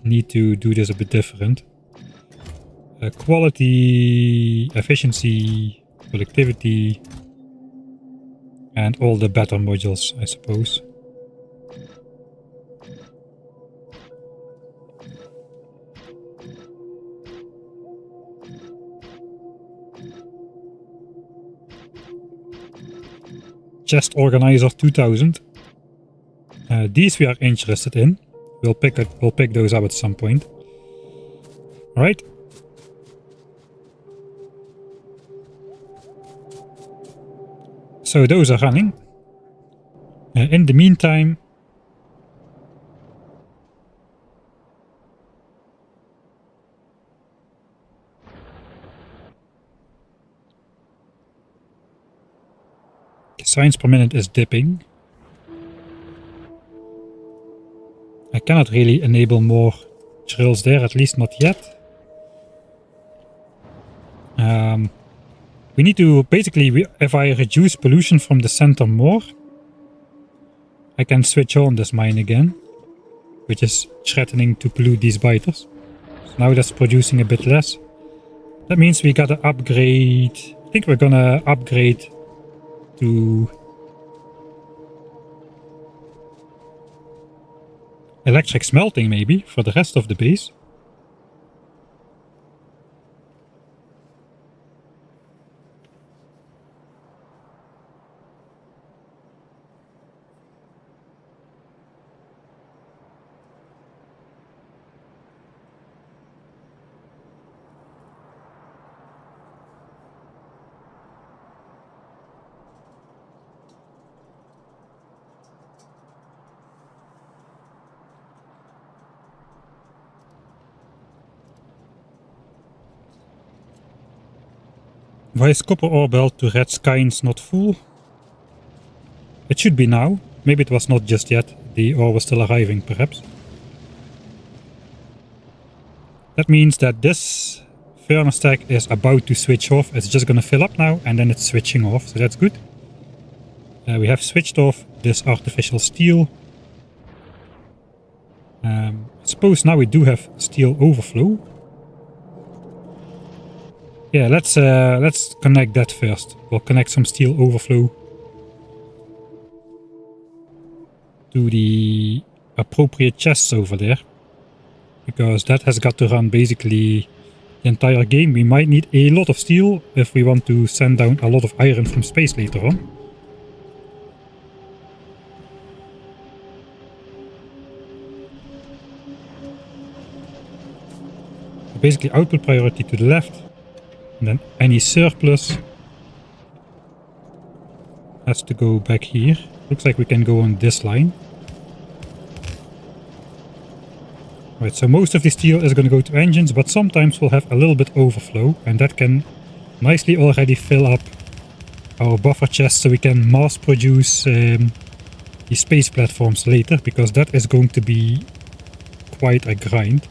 need to do this a bit different. Quality, efficiency, productivity, and all the better modules, I suppose. Chest Organizer 2000. These we are interested in. We'll pick those up at some point. Alright. So those are running. In the meantime, science per minute is dipping. I cannot really enable more drills there, at least not yet. We need to basically, if I reduce pollution from the center more, I can switch on this mine again, which is threatening to pollute these biters. So now that's producing a bit less. That means we gotta upgrade. I think we're gonna upgrade to electric smelting maybe for the rest of the base. Why is copper ore belt to red Skience not full? It should be now. Maybe it was not just yet. The ore was still arriving, perhaps. That means that this furnace stack is about to switch off. It's just going to fill up now, and then it's switching off, so that's good. We have switched off this artificial steel. I suppose now we do have steel overflow. Yeah, let's connect that first. We'll connect some steel overflow to the appropriate chests over there, because that has got to run basically the entire game. We might need a lot of steel if we want to send down a lot of iron from space later on. Basically output priority to the left, and then any surplus has to go back here. Looks like we can go on this line. Right, so most of the steel is going to go to engines, but sometimes we'll have a little bit overflow, and that can nicely already fill up our buffer chest so we can mass produce the space platforms later, because that is going to be quite a grind.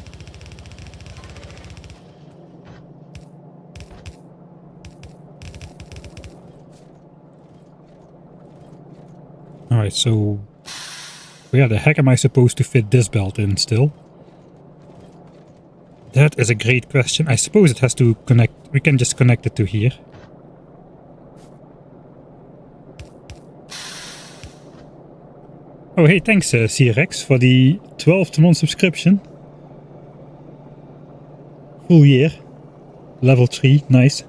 Alright, so where the heck am I supposed to fit this belt in still? That is a great question. I suppose it has to connect. We can just connect it to here. Oh hey, thanks CRX for the 12th-month subscription. Full year. Level 3, nice.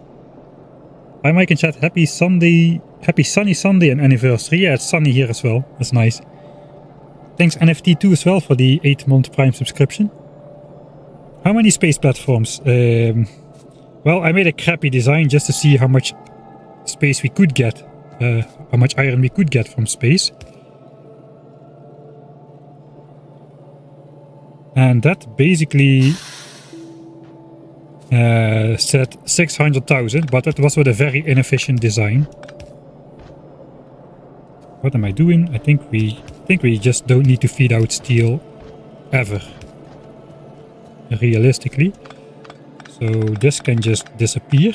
Hi Mike and chat, happy Sunday. Happy sunny Sunday and anniversary. Yeah, it's sunny here as well. That's nice. Thanks NFT2 as well for the 8-month Prime subscription. How many space platforms? Well, I made a crappy design just to see how much space we could get. How much iron we could get from space. And that basically said 600,000, but it was with a very inefficient design. What am I doing? I think we just don't need to feed out steel ever. Realistically. So this can just disappear.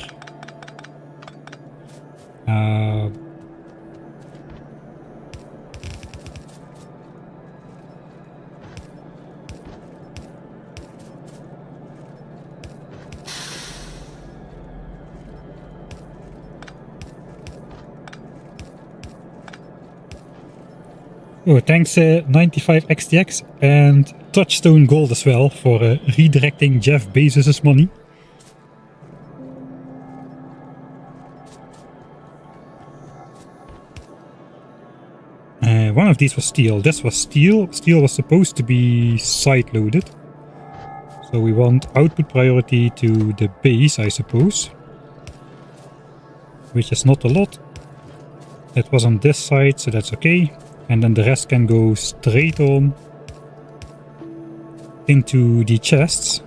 Oh, thanks 95XTX and Touchstone Gold as well for redirecting Jeff Bezos' money. One of these was steel. This was steel. Steel was supposed to be side-loaded. So we want output priority to the base, I suppose. Which is not a lot. It was on this side, so that's okay. And then the rest can go straight on into the chests.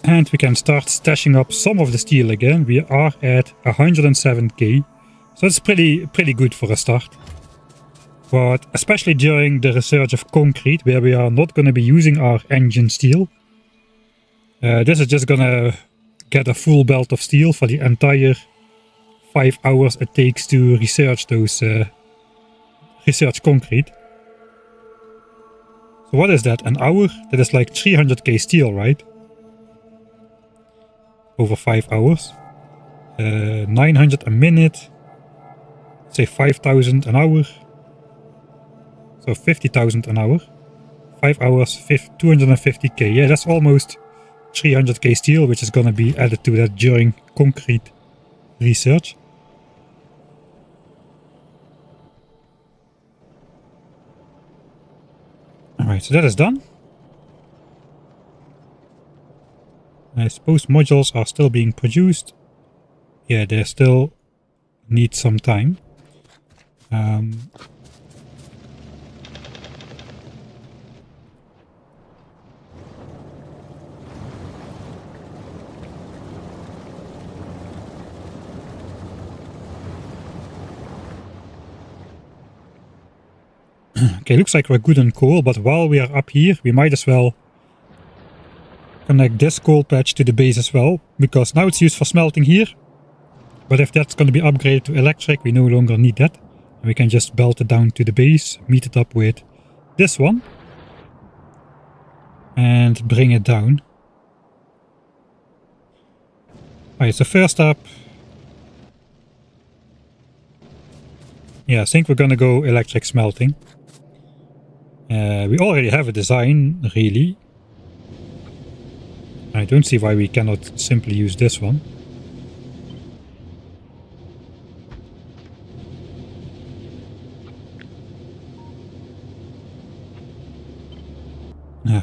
And we can start stashing up some of the steel again. We are at 107k. So it's pretty good for a start. But especially during the research of concrete, where we are not going to be using our engine steel. This is just going to get a full belt of steel for the entire 5 hours it takes to research those research concrete. So what is that? An hour? That is like 300k steel, right? Over 5 hours. 900 a minute. Say 5,000 an hour. So 50,000 an hour. 5 hours, 250k. Yeah, that's almost 300k steel, which is gonna be added to that during concrete research. Alright, so that is done. I suppose modules are still being produced. Yeah, they still need some time. Okay, looks like we're good on coal, but while we are up here, we might as well connect this coal patch to the base as well, because now it's used for smelting here. But if that's going to be upgraded to electric, we no longer need that. And we can just belt it down to the base, meet it up with this one, and bring it down. Alright, so first up, yeah, I think we're gonna go electric smelting. We already have a design, really. I don't see why we cannot simply use this one.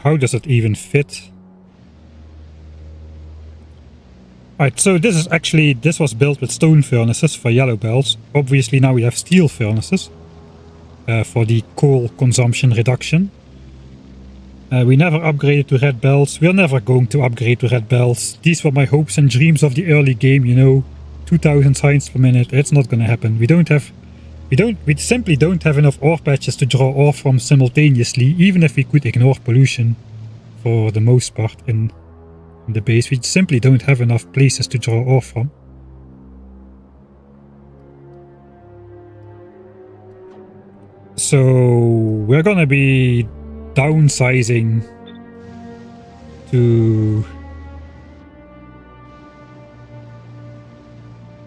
How does it even fit? Alright, so this was built with stone furnaces for yellow belts. Obviously now we have steel furnaces for the coal consumption reduction. We never upgraded to red belts. We're never going to upgrade to red belts. These were my hopes and dreams of the early game, you know. 2000 signs per minute. It's not gonna happen. We simply don't have enough ore patches to draw ore from simultaneously, even if we could ignore pollution for the most part in the base. We simply don't have enough places to draw ore from. So we're gonna be downsizing to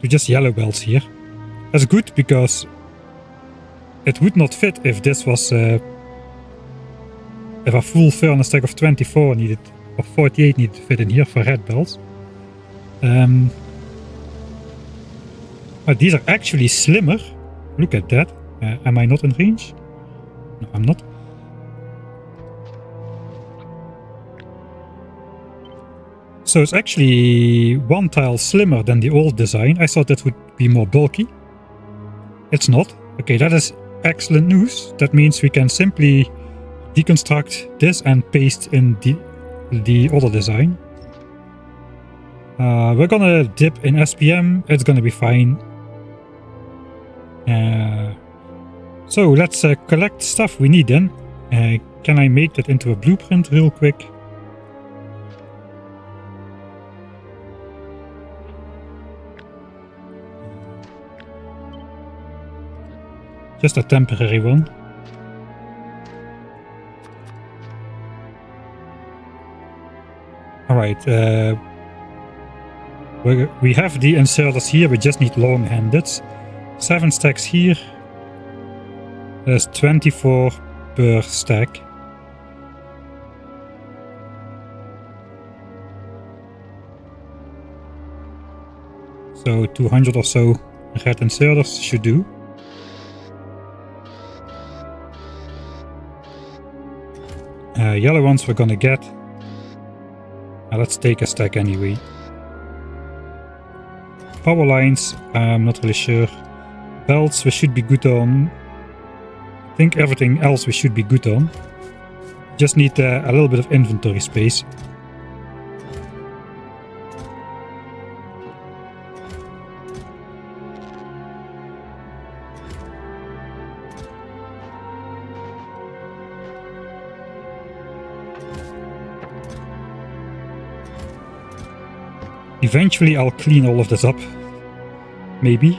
just yellow belts here. That's good because it would not fit if this was if a full furnace stack of 24 needed, or 48 needed to fit in here for red belts. But these are actually slimmer. Look at that. Am I not in range? No, I'm not. So it's actually one tile slimmer than the old design. I thought that would be more bulky. It's not. Okay, that is excellent news. That means we can simply deconstruct this and paste in the other design. We're gonna dip in SPM. It's gonna be fine. So let's collect stuff we need then. Can I make that into a blueprint real quick? Just a temporary one. Alright, we have the inserters here, we just need long-handed. 7 stacks here. There's 24 per stack. So 200 or so red inserters should do. Yellow ones we're gonna get. Let's take a stack anyway. Power lines, I'm not really sure. Belts we should be good on. I think everything else we should be good on. Just need a little bit of inventory space. Eventually I'll clean all of this up. Maybe.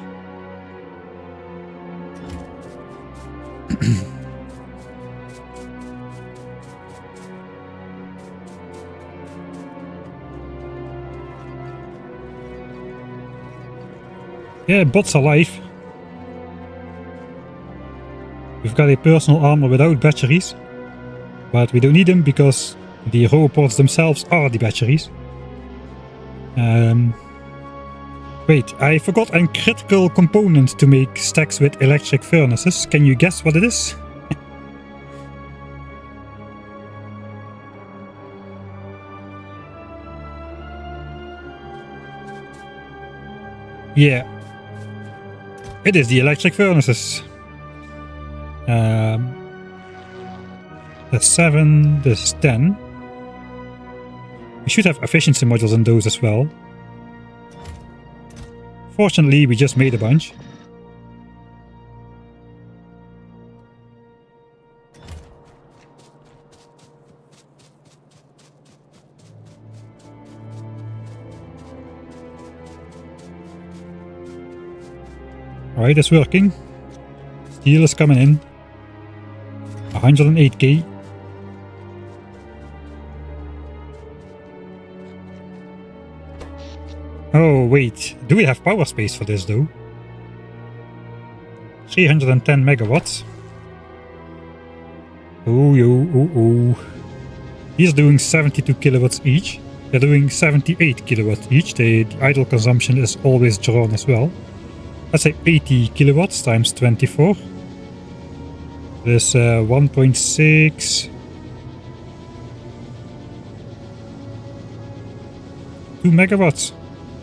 Yeah, bots alive. We've got a personal armor without batteries. But we don't need them because the robots themselves are the batteries. Wait, I forgot a critical component to make stacks with electric furnaces. Can you guess what it is? Yeah. It is the electric furnaces. There's 7, there's 10. We should have efficiency modules in those as well. Fortunately, we just made a bunch. Alright, it's working. Steel is coming in. 108k. Oh wait, do we have power space for this though? 310 megawatts. Oh. These are doing 72 kilowatts each. They're doing 78 kilowatts each. The idle consumption is always drawn as well. Let's say 80 kilowatts times 24. There's 1.6. 2 megawatts.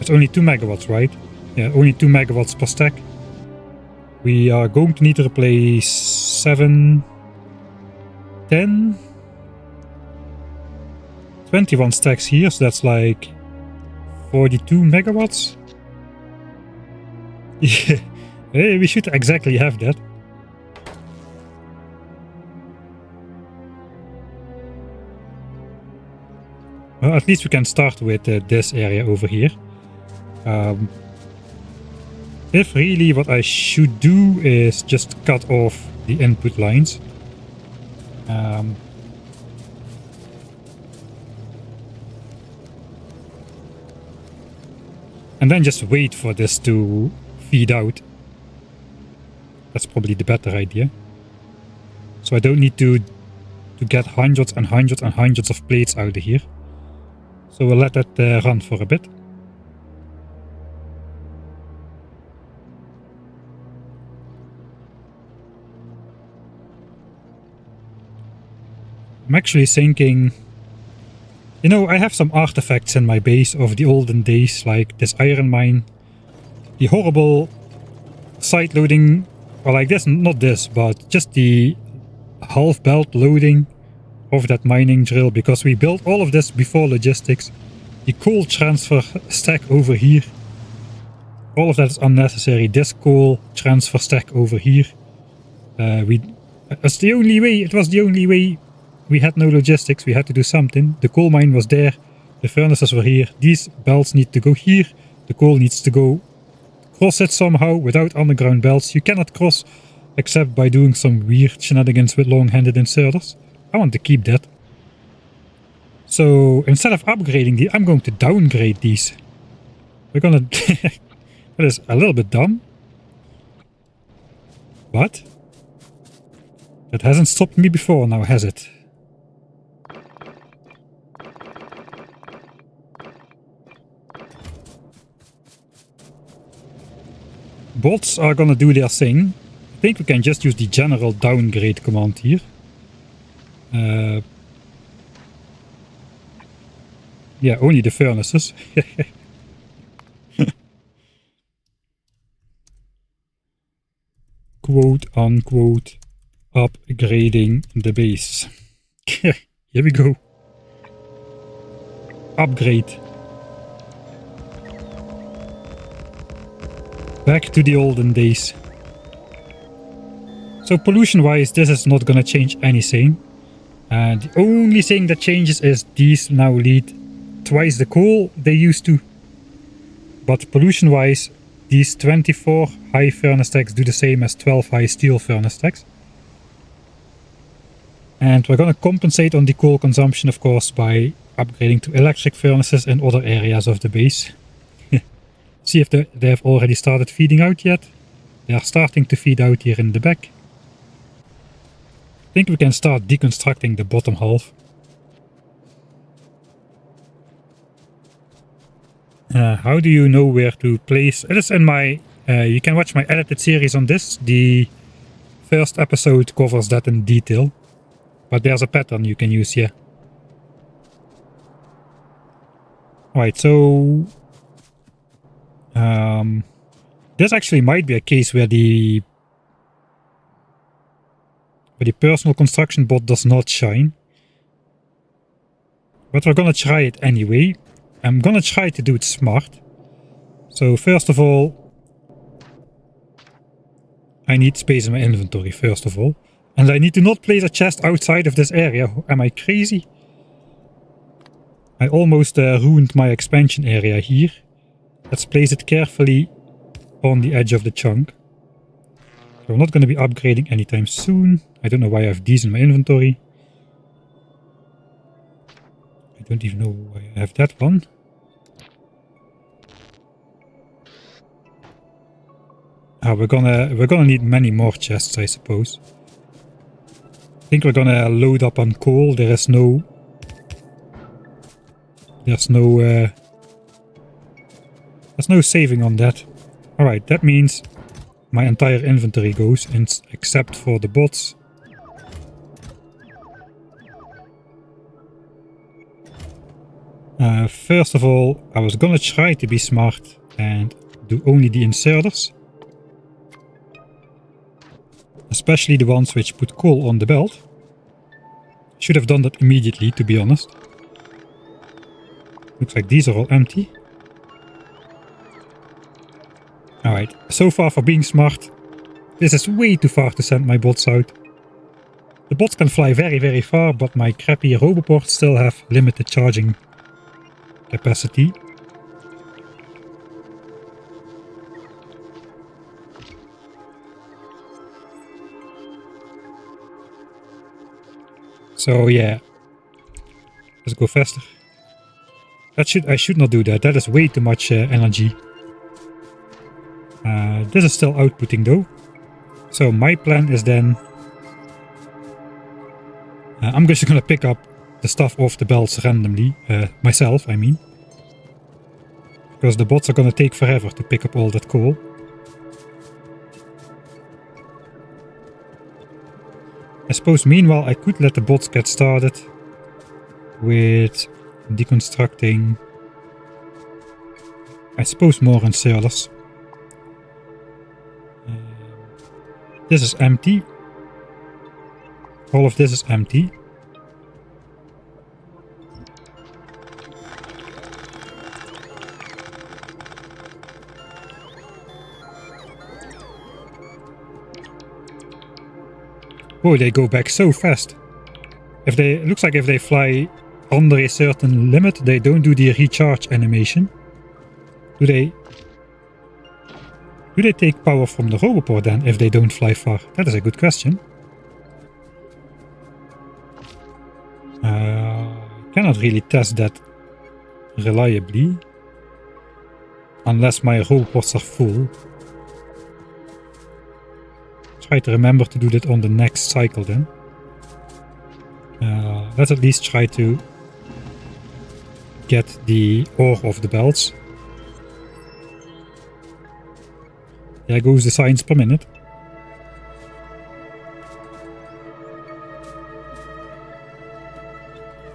It's only 2 megawatts, right? Yeah, only 2 megawatts per stack. We are going to need to replace 7, 10, 21 stacks here, so that's like 42 megawatts. Yeah, hey, we should exactly have that. Well, at least we can start with this area over here. If really what I should do is just cut off the input lines. And then just wait for this to feed out. That's probably the better idea. So I don't need to get hundreds and hundreds and hundreds of plates out of here. So we'll let that run for a bit. I'm actually thinking, you know, I have some artifacts in my base of the olden days, like this iron mine, the horrible side loading, or like this, not this, but just the half belt loading of that mining drill, because we built all of this before logistics. The coal transfer stack over here, all of that is unnecessary. This coal transfer stack over here, it's the only way, it was the only way. We had no logistics, we had to do something. The coal mine was there, the furnaces were here, these belts need to go here, the coal needs to go cross it somehow without underground belts. You cannot cross except by doing some weird shenanigans with long-handed inserters. I want to keep that. So instead of upgrading these, I'm going to downgrade these. We're gonna... That is a little bit dumb. But that hasn't stopped me before now, has it? Bots are gonna do their thing. I think we can just use the general downgrade command here. Yeah, only the furnaces. Quote unquote upgrading the base. Here we go. Upgrade. Back to the olden days. So pollution wise, this is not gonna change anything. And the only thing that changes is these now lead twice the coal they used to. But pollution wise, these 24 high furnace stacks do the same as 12 high steel furnace stacks. And we're gonna compensate on the coal consumption, of course, by upgrading to electric furnaces in other areas of the base. See if they have already started feeding out yet. They are starting to feed out here in the back. I think we can start deconstructing the bottom half. How do you know where to place? It is in my... you can watch my edited series on this. The first episode covers that in detail. But there's a pattern you can use here. Alright, so... this actually might be a case where the But the personal construction bot does not shine. But we're gonna try it anyway. I'm gonna try to do it smart. So first of all, I need space in my inventory, first of all. And I need to not place a chest outside of this area. Am I crazy? I almost ruined my expansion area here. Let's place it carefully on the edge of the chunk. So I'm not going to be upgrading anytime soon. I don't know why I have these in my inventory. I don't even know why I have that one. We're gonna need many more chests, I suppose. I think we're gonna load up on coal. There's no saving on that. Alright, that means my entire inventory goes, except for the bots. First of all, I was gonna try to be smart and do only the inserters. Especially the ones which put coal on the belt. Should have done that immediately, to be honest. Looks like these are all empty. Alright, so far for being smart, this is way too far to send my bots out. The bots can fly very, very far, but my crappy roboports still have limited charging capacity. So yeah, let's go faster. I should not do that. That is way too much energy. This is still outputting though. So my plan is then I'm just gonna pick up the stuff off the belts randomly, myself I mean, because the bots are gonna take forever to pick up all that coal. I suppose meanwhile I could let the bots get started with deconstructing, I suppose, more inserters. This is empty. All of this is empty. Oh, they go back so fast. Looks like if they fly under a certain limit, they don't do the recharge animation. Do they take power from the roboport then, if they don't fly far? That is a good question. Cannot really test that reliably. Unless my roboports are full. Try to remember to do that on the next cycle then. Let's at least try to get the ore off the belts. There goes the science per minute.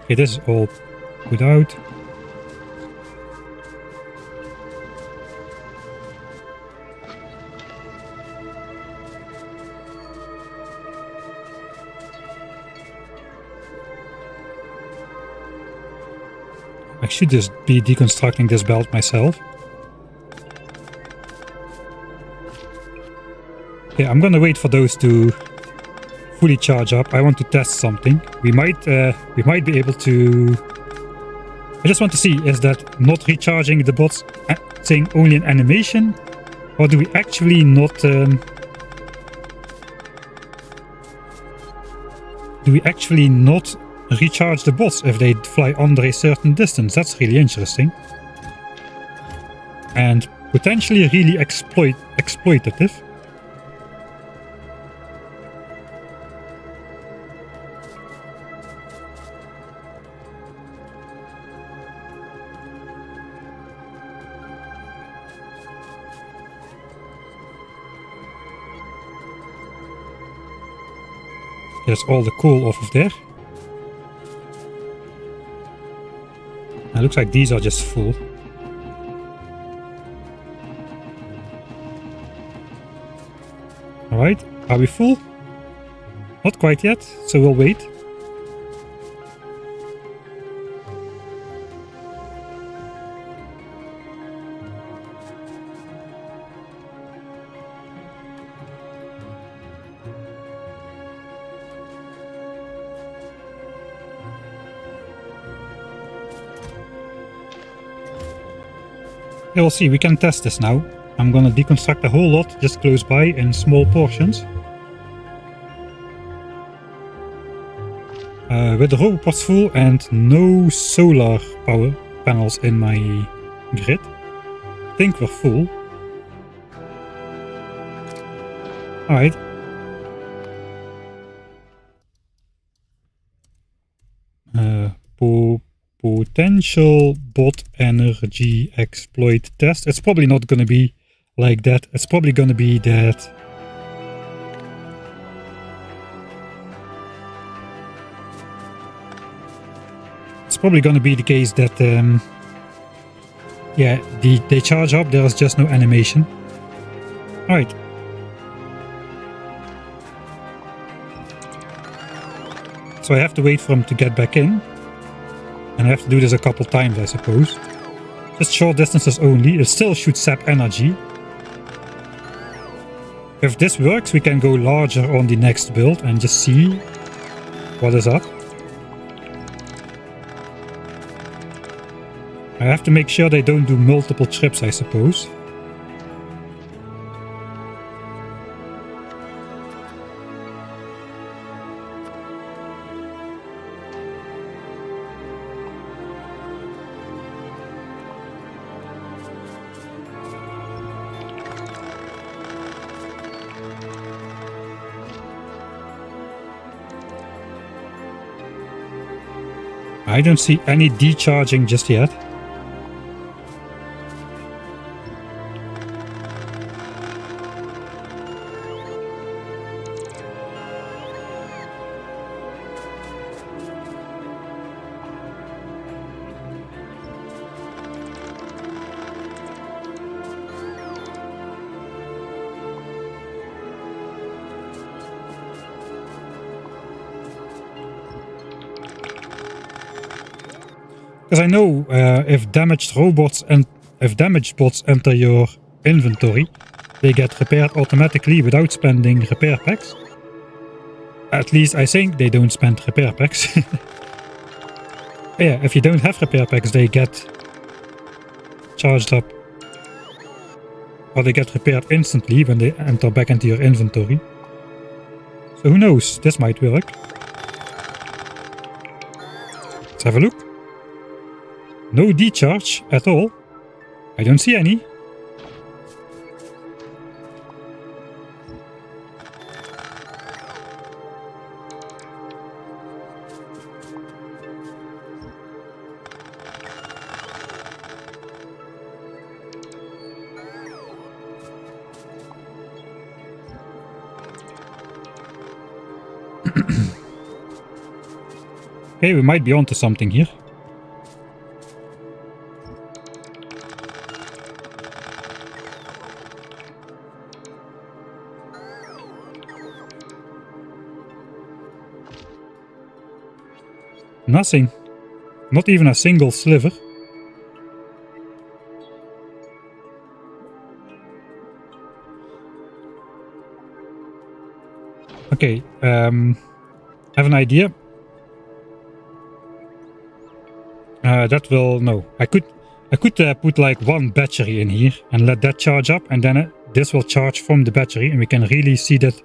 Okay, this is all put out. I should just be deconstructing this belt myself. Okay, I'm gonna wait for those to fully charge up. I want to test something. We might be able to. I just want to see, is that not recharging the bots saying only an animation, or do we actually not? Do we actually not recharge the bots if they fly under a certain distance? That's really interesting. And potentially really exploitative. There's all the coal off of there. It looks like these are just full. Alright, are we full? Not quite yet, so we'll wait. Yeah, we'll see, we can test this now. I'm gonna deconstruct a whole lot just close by in small portions. With the robots full and no solar power panels in my grid. I think we're full. Alright. Potential bot energy exploit test. It's probably not gonna be like that. It's probably gonna be that it's probably gonna be the case that yeah, they charge up, there's just no animation. Alright. So I have to wait for him to get back in. And I have to do this a couple times, I suppose. Just short distances only. It still shoots sap energy. If this works, we can go larger on the next build and just see what is up. I have to make sure they don't do multiple trips, I suppose. I don't see any decharging just yet. Because I know if damaged robots and if damaged bots enter your inventory, they get repaired automatically without spending repair packs. At least I think they don't spend repair packs. Yeah, if you don't have repair packs, they get charged up. Or they get repaired instantly when they enter back into your inventory. So who knows, this might work. Let's have a look. No decharge at all. I don't see any. Okay, we might be onto something here. Nothing. Not even a single sliver. Okay, have an idea. That will no. I could put like one battery in here and let that charge up, and then this will charge from the battery, and we can really see that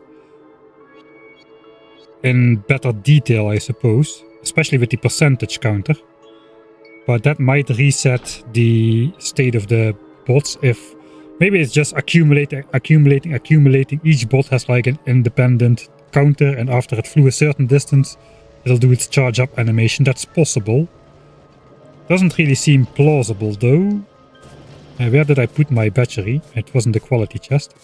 in better detail, I suppose, especially with the percentage counter. But that might reset the state of the bots if maybe it's just accumulating. Each bot has like an independent counter, and after it flew a certain distance, it'll do its charge up animation. That's possible. Doesn't really seem plausible though. Where did I put my battery? It wasn't the quality chest.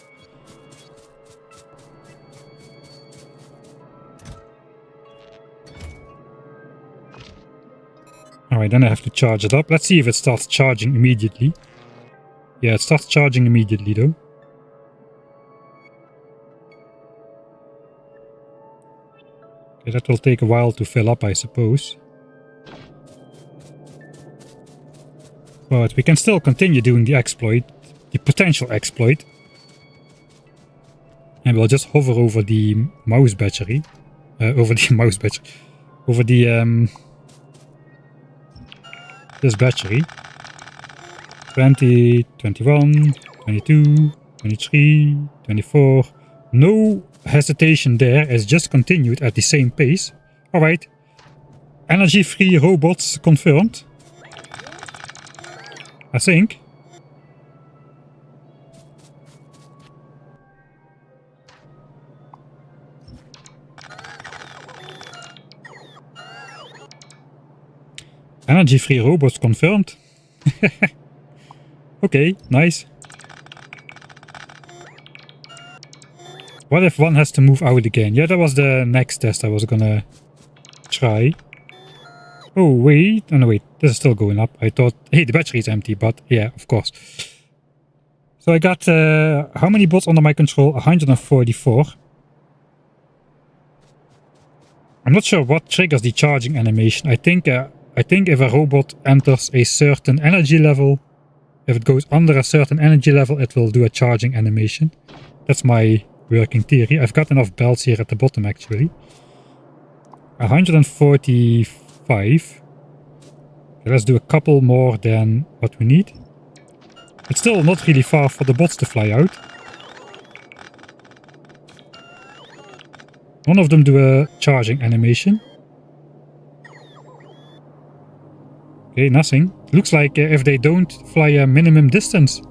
Alright, then I have to charge it up. Let's see if it starts charging immediately. Yeah, it starts charging immediately though. Okay, that will take a while to fill up, I suppose. But we can still continue doing the exploit, the potential exploit. And we'll just hover over the mouse battery. Over the mouse battery. Over the, this battery. 20, 21, 22, 23, 24. No hesitation there. It's just continued at the same pace. Alright. Energy-free robots confirmed. I think. Energy-free robots confirmed. Okay, nice. What if one has to move out again? Yeah, that was the next test I was gonna try. Oh, wait. Oh, no, wait. This is still going up. I thought... Hey, the battery is empty, but yeah, of course. So I got... how many bots under my control? 144. I'm not sure what triggers the charging animation. I think if a robot enters a certain energy level, if it goes under a certain energy level, it will do a charging animation. That's my working theory. I've got enough belts here at the bottom, actually. 145. Okay, let's do a couple more than what we need. It's still not really far for the bots to fly out. None of them do a charging animation. Okay, nothing. Looks like if they don't fly a minimum distance,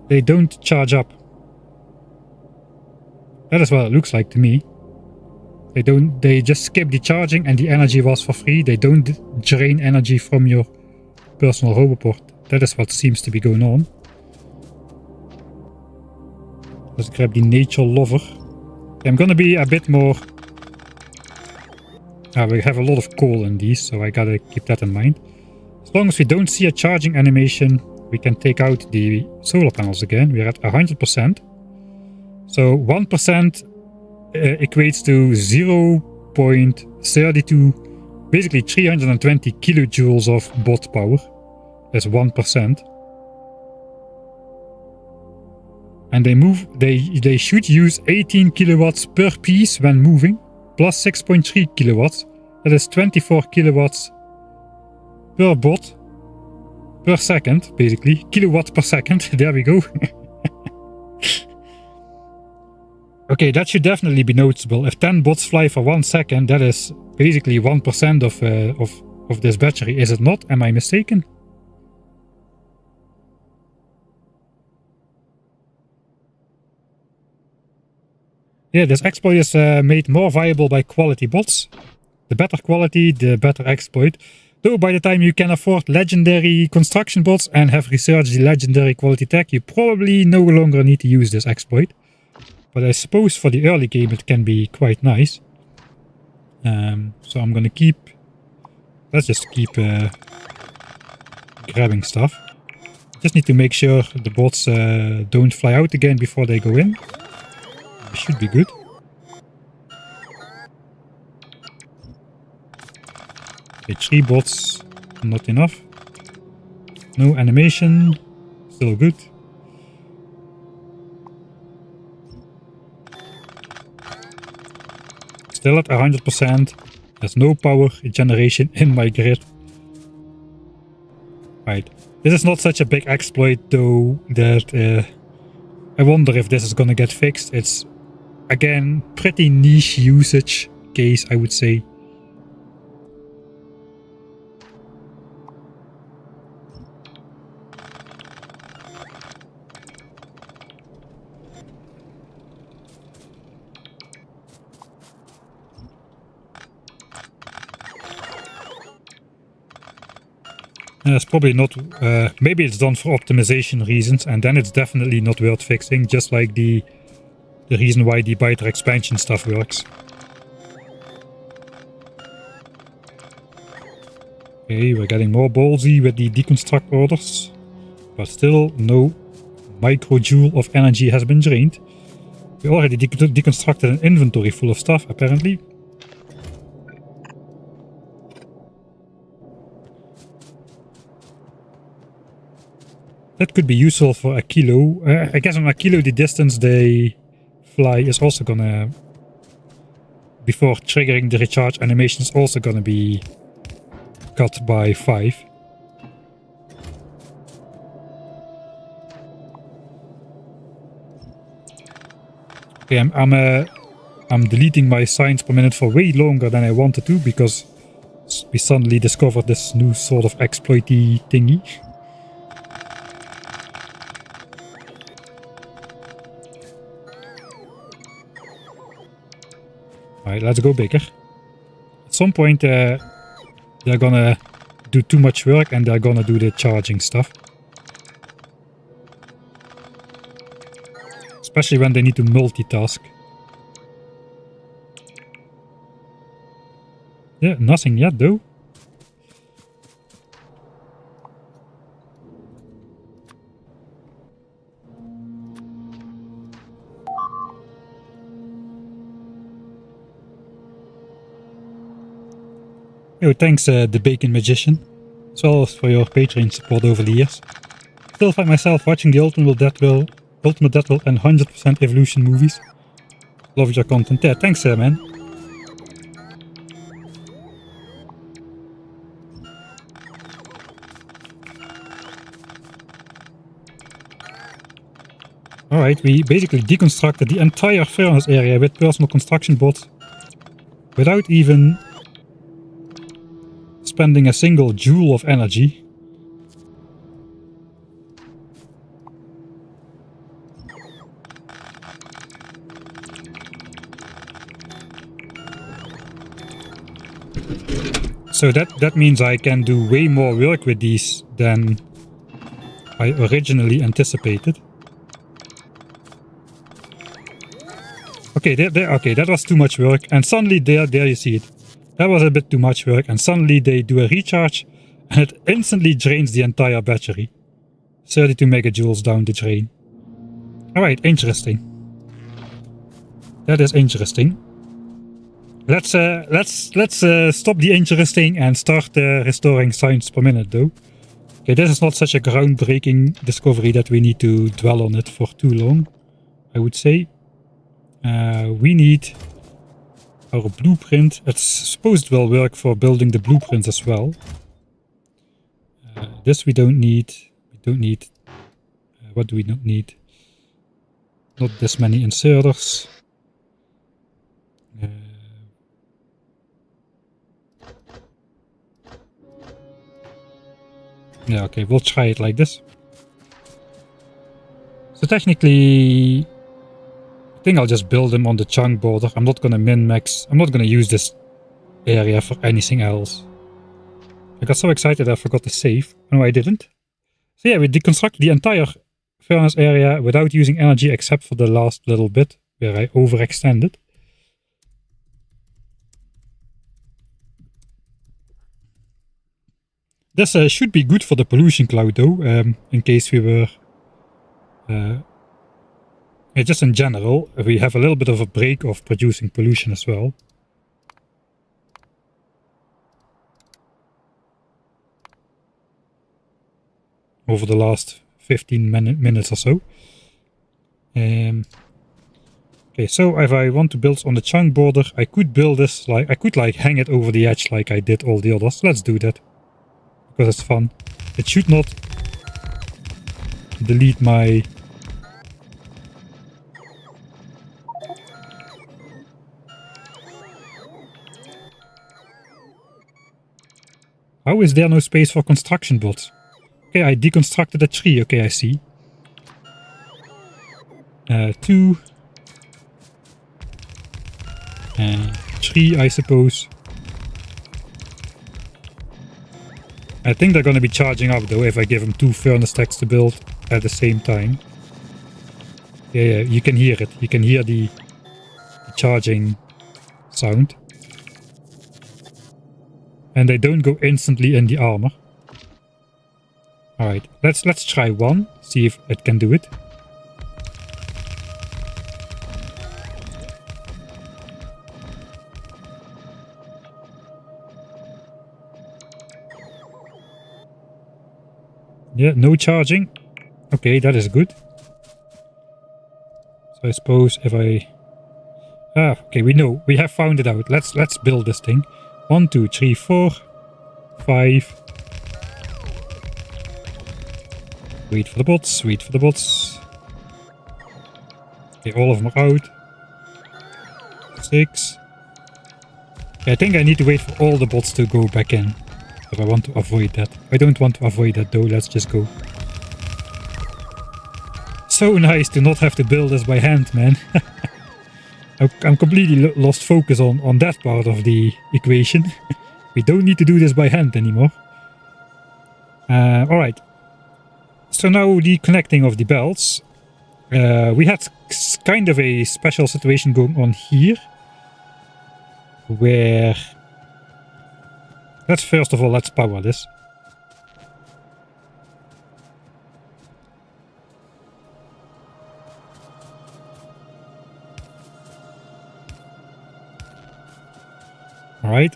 they don't charge up. That is what it looks like to me. They just skip the charging and the energy was for free. They don't drain energy from your personal roboport. That is what seems to be going on. Let's grab the nature lover. I'm gonna be a bit more... we have a lot of coal in these, so I gotta keep that in mind. As long as we don't see a charging animation, we can take out the solar panels again. We're at 100%. So 1% equates to 0.32, basically 320 kilojoules of bot power. That's 1%. And they should use 18 kilowatts per piece when moving, plus 6.3 kilowatts. That is 24 kilowatts per bot per second, basically. Kilowatt per second. There we go. Okay, that should definitely be noticeable. If 10 bots fly for 1 second, that is basically 1% of this battery. Is it not? Am I mistaken? Yeah, this exploit is made more viable by quality bots. The better quality, the better exploit. Though by the time you can afford legendary construction bots and have researched the legendary quality tech, you probably no longer need to use this exploit. But I suppose for the early game it can be quite nice. So I'm gonna keep... Let's just keep grabbing stuff. Just need to make sure the bots don't fly out again before they go in. Should be good. Okay, 3 bots, not enough. No animation, still good. Still at 100%. There's no power generation in my grid. Right. This is not such a big exploit though that I wonder if this is gonna get fixed. It's again pretty niche usage case, I would say. It's probably not, maybe it's done for optimization reasons, and then it's definitely not worth fixing, just like the reason why the biter expansion stuff works. Okay, we're getting more ballsy with the deconstruct orders, but still no microjoule of energy has been drained. We already deconstructed an inventory full of stuff, apparently. That could be useful for a kilo. I guess on a kilo the distance they fly is also gonna... Before triggering the recharge animation is also gonna be cut by 5. Okay, I'm deleting my signs per minute for way longer than I wanted to because we suddenly discovered this new sort of exploity thingy. Alright, let's go bigger. At some point they're gonna do too much work and they're gonna do the charging stuff. Especially when they need to multitask. Yeah, nothing yet though. Yo, thanks the Bacon Magician, as well as for your Patreon support over the years. Still find myself watching the Ultimate Deathwill and 100% Evolution movies. Love your content. Yeah, thanks man. Alright, we basically deconstructed the entire furnace area with personal construction bots without even spending a single joule of energy. So that means I can do way more work with these than I originally anticipated. Okay, okay, that was too much work, and suddenly there you see it. That was a bit too much work, and suddenly they do a recharge, and it instantly drains the entire battery. 32 megajoules down the drain. Alright, interesting. That is interesting. Let's stop the interesting and start restoring signs per minute though. Okay, this is not such a groundbreaking discovery that we need to dwell on it for too long, I would say. We need our blueprint. It's supposed will work for building the blueprints as well. This we don't need. We don't need... what do we not need? Not this many inserters. Yeah, okay, we'll try it like this. So technically, I think I'll just build them on the chunk border. I'm not gonna min-max. I'm not gonna use this area for anything else. I got so excited I forgot to save. No, I didn't. So yeah, we deconstructed the entire furnace area without using energy except for the last little bit where I overextended. This should be good for the pollution cloud though, in case we were... just in general, we have a little bit of a break of producing pollution as well. Over the last 15 minutes or so. Okay, so if I want to build on the chunk border, I could build this, like, I could like hang it over the edge like I did all the others. Let's do that. Because it's fun. It should not delete my... How is there no space for construction bots? Okay, I deconstructed a tree. Okay, I see. 2. 3, I suppose. I think they're going to be charging up though if I give them 2 furnace stacks to build at the same time. Yeah, you can hear it. You can hear the charging sound. And they don't go instantly in the armor. Alright, let's try one, see if it can do it. Yeah, no charging. Okay, that is good. So I suppose if I... okay, we know. We have found it out. Let's build this thing. 1, 2, 3, 4, 5. Wait for the bots, wait for the bots. Okay, all of them are out. 6. I think I need to wait for all the bots to go back in. If I want to avoid that. I don't want to avoid that though, let's just go. So nice to not have to build this by hand, man. I'm completely lost focus on that part of the equation. We don't need to do this by hand anymore. Alright. So now the connecting of the belts. We had kind of a special situation going on here. Where... First of all, let's power this. Alright.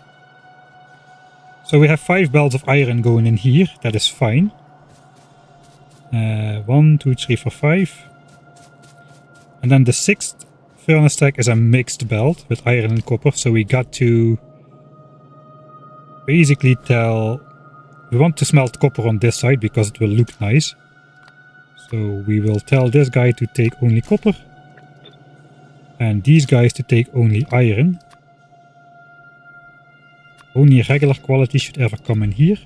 So we have 5 belts of iron going in here. That is fine. 1, 2, 3, 4, 5. And then the 6th furnace stack is a mixed belt with iron and copper. So we got to basically tell... We want to smelt copper on this side because it will look nice. So we will tell this guy to take only copper. And these guys to take only iron. Only regular quality should ever come in here.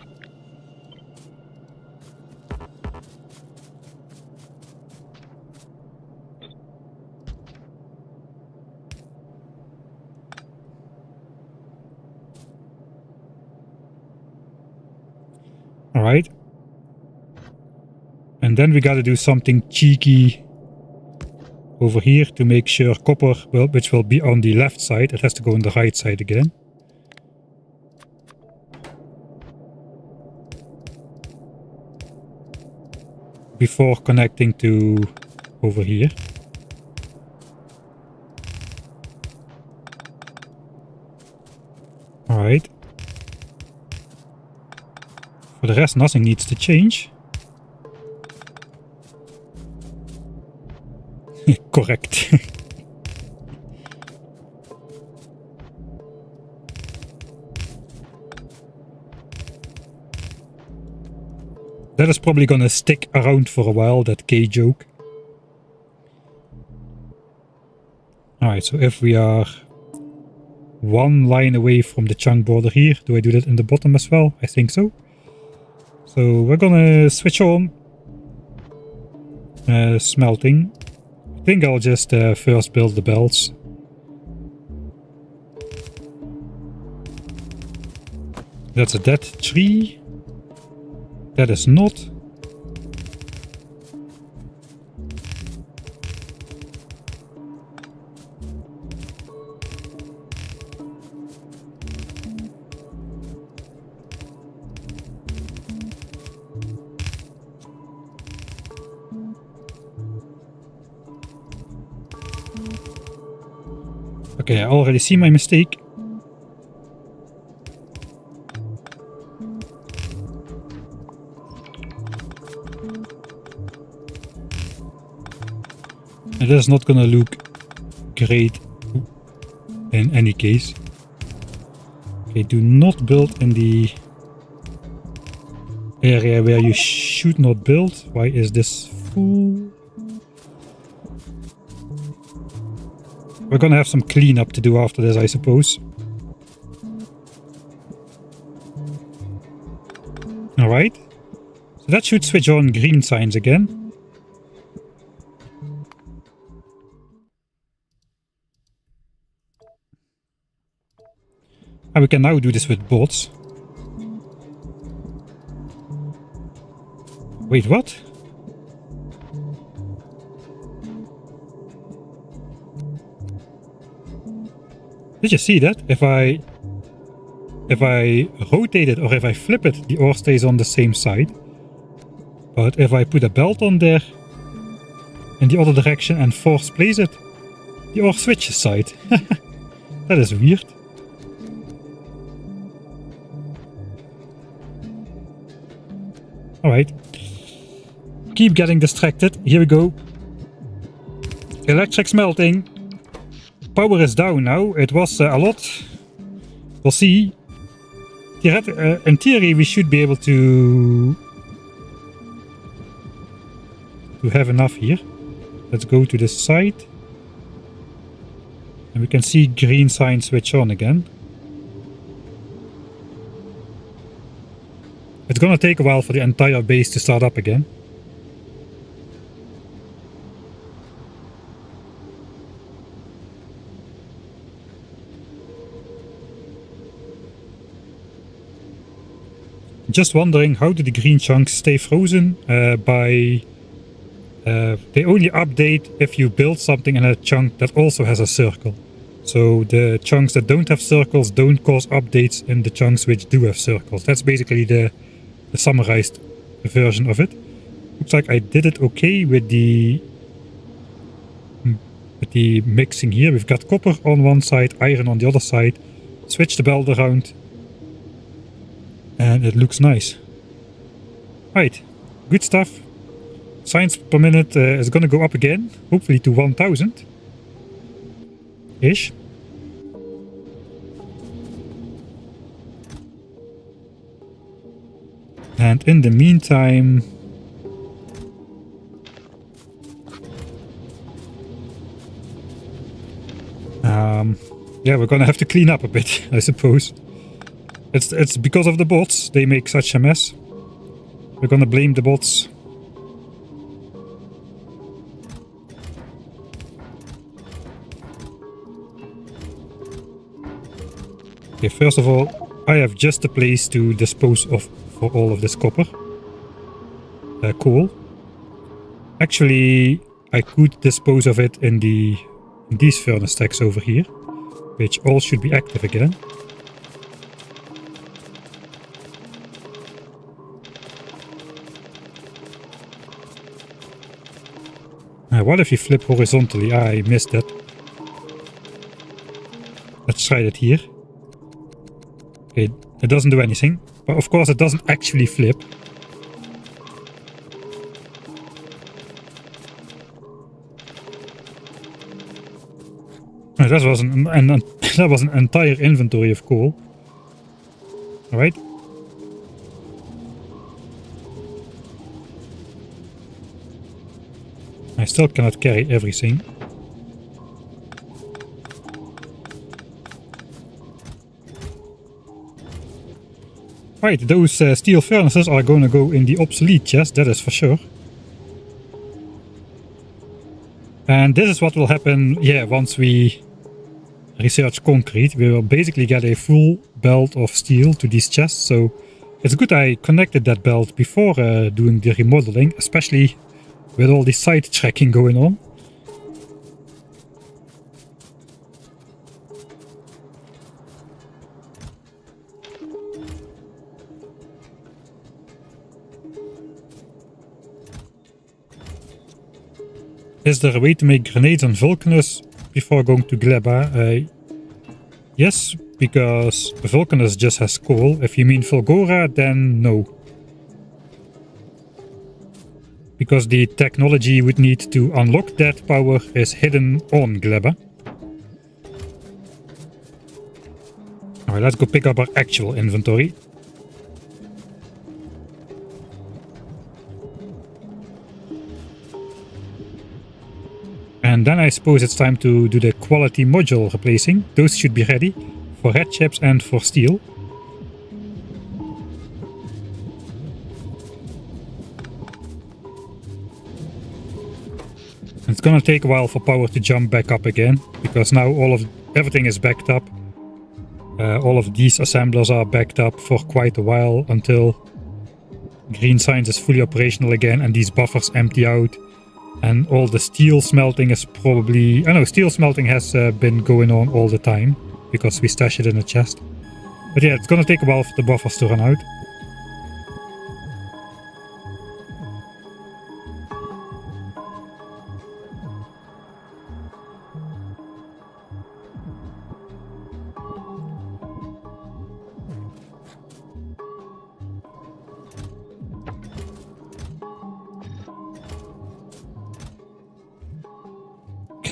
Alright. And then we gotta do something cheeky over here to make sure copper, which will be on the left side, it has to go on the right side again. Before connecting to over here. Alright. For the rest, nothing needs to change. Correct. That is probably gonna stick around for a while, that K joke. Alright, so if we are 1 line away from the chunk border here, do I do that in the bottom as well? I think so. So we're gonna switch on smelting. I think I'll just first build the belts. That's a dead tree. That is not. Okay, I already see my mistake. It is not gonna look great in any case. Okay, do not build in the area where you should not build. Why is this full? We're gonna have some cleanup to do after this, I suppose. Alright. So that should switch on green signs again. And we can now do this with bots. Wait, what? Did you see that? If I rotate it or if I flip it, the ore stays on the same side. But if I put a belt on there in the other direction and force place it, the ore switches side. That is weird. Alright. keep getting distracted. Here we go. Electric smelting. Power is down now. It was a lot. We'll see. In theory, we should be able to have enough here. Let's go to this side. And we can see green sign switch on again. It's gonna take a while for the entire base to start up again. Just wondering, how do the green chunks stay frozen? They only update if you build something in a chunk that also has a circle. So the chunks that don't have circles don't cause updates in the chunks which do have circles. That's basically the summarized version of it. Looks like I did it okay with the mixing here. We've got copper on one side, iron on the other side. Switch the belt around. And it looks nice. Right, good stuff. Signs per minute is gonna go up again, hopefully to 1000-ish. And in the meantime, yeah, we're gonna have to clean up a bit, I suppose. It's because of the bots, they make such a mess. We're gonna blame the bots. Okay, first of all, I have just a place to dispose of for all of this copper. Cool. Actually, I could dispose of it in these furnace stacks over here, which all should be active again. What if you flip horizontally? I missed that. Let's try that here. Okay, it doesn't do anything. But of course it doesn't actually flip. That was an entire inventory of coal. Alright. I still cannot carry everything. Right, those steel furnaces are going to go in the obsolete chest, that is for sure. And this is what will happen, yeah, once we research concrete. We will basically get a full belt of steel to these chests, so it's good I connected that belt before doing the remodeling, especially with all this side tracking going on. Is there a way to make grenades on Vulcanus before going to Gleba? Yes, because Vulcanus just has coal. If you mean Fulgora, then no. Because the technology would need to unlock that power is hidden on Gleba. Alright, let's go pick up our actual inventory. And then I suppose it's time to do the quality module replacing. Those should be ready for red chips and for steel. It's gonna take a while for power to jump back up again, because now everything is backed up. All of these assemblers are backed up for quite a while until Green Science is fully operational again and these buffers empty out. And all the steel smelting is probably... I know, steel smelting has been going on all the time, because we stash it in a chest. But yeah, it's gonna take a while for the buffers to run out.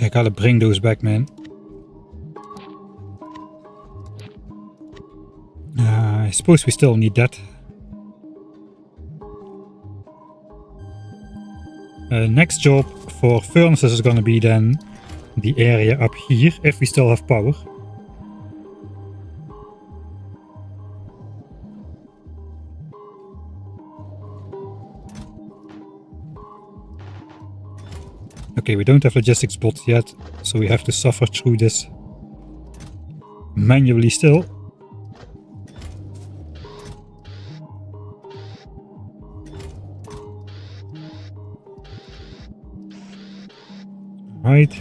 Okay, I gotta bring those back, man. I suppose we still need that. Next job for furnaces is gonna be then the area up here, if we still have power. Okay, we don't have logistics bots yet, so we have to suffer through this manually still. Right.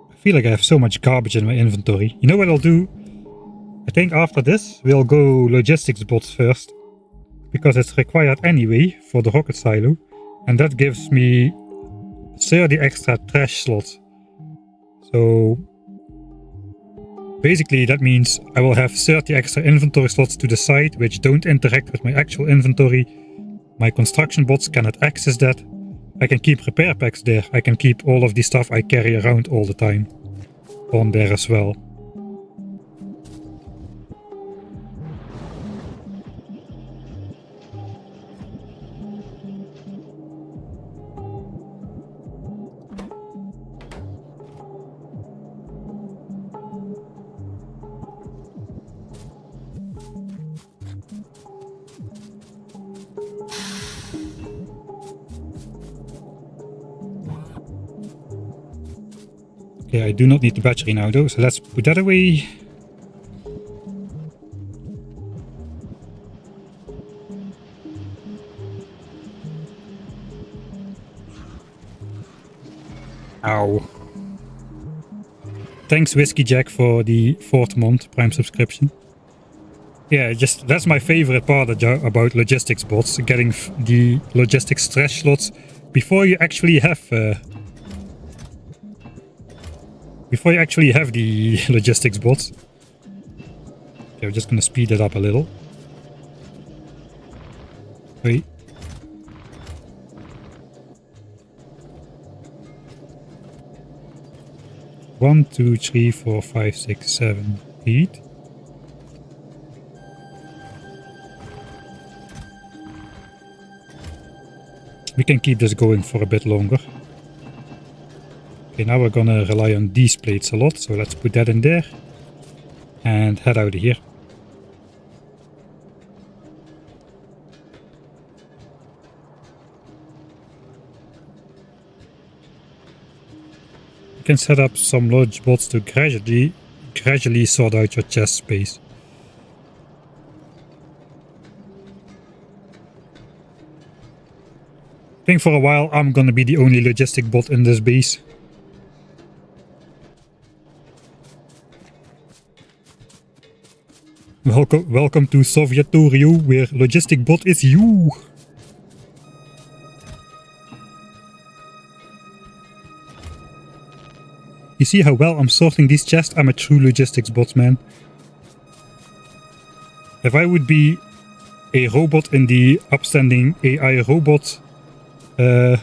I feel like I have so much garbage in my inventory. You know what I'll do? I think after this we'll go logistics bots first, because it's required anyway for the rocket silo, and that gives me 30 extra trash slots. So basically that means I will have 30 extra inventory slots to the side which don't interact with my actual inventory. My construction bots cannot access that. I can keep repair packs there. I can keep all of the stuff I carry around all the time on there as well. Okay, I do not need the battery now though, so let's put that away. Ow. Thanks Whiskey Jack for the 4th month Prime subscription. Yeah, just that's my favorite part about logistics bots, getting the logistics trash slots before you actually have the logistics bots. Okay, we're just gonna speed it up a little. Wait. One, 2, 3, 4, 5, 6, 7, 8. We can keep this going for a bit longer. Okay, now we're gonna rely on these plates a lot, so let's put that in there and head out of here. You can set up some large bots to gradually sort out your chest space. I think for a while I'm gonna be the only logistic bot in this base. Welcome to Sovietorio, where logistic bot is you. You see how well I'm sorting these chests? I'm a true logistics bot, man. If I would be a robot in the upstanding AI robot, how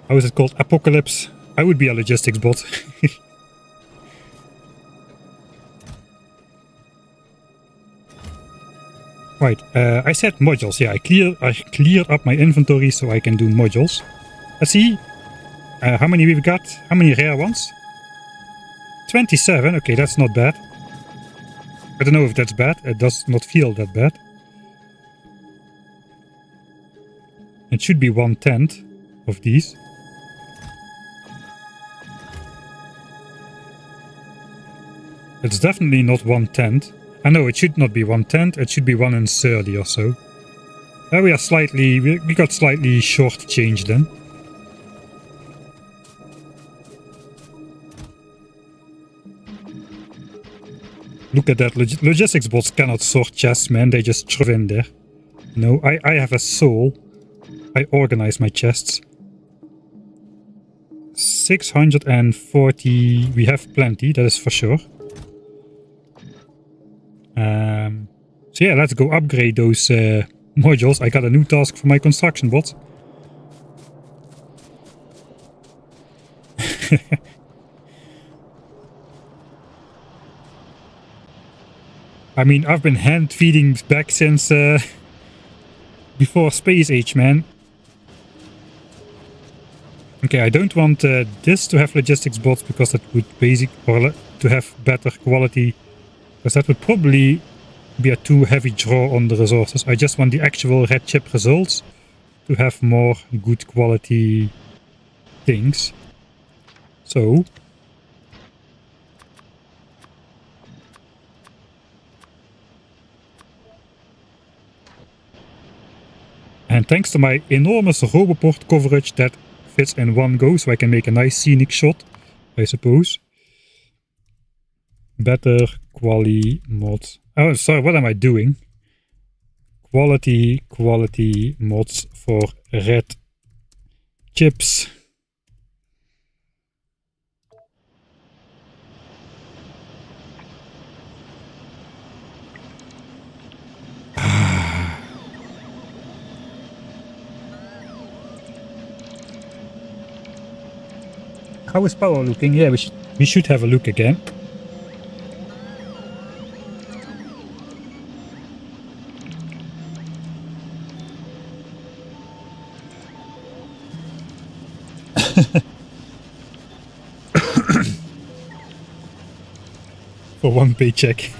is it called? Apocalypse, I would be a logistics bot. Right, I said modules. Yeah, I cleared up my inventory so I can do modules. Let's see how many we've got. How many rare ones? 27. Okay, that's not bad. I don't know if that's bad. It does not feel that bad. It should be 1/10 of these. It's definitely not 1/10. I know it should not be 1/10, it should be 1/30 or so. We got slightly short-changed then. Look at that, logistics bots cannot sort chests, man, they just throw in there. No, I have a soul. I organize my chests. 640, we have plenty, that is for sure. So yeah, let's go upgrade those modules, I got a new task for my construction bots. I mean, I've been hand feeding back since before Space Age, man. Okay, I don't want this to have logistics bots because that would or to have better quality, because that would probably be a too heavy draw on the resources. I just want the actual red chip results to have more good quality things. So and thanks to my enormous Roboport coverage that fits in one go, so I can make a nice scenic shot, I suppose. Better quality mods. Oh, sorry, what am I doing? Quality mods for red chips. How is power looking? Yeah, we should have a look again. For one paycheck.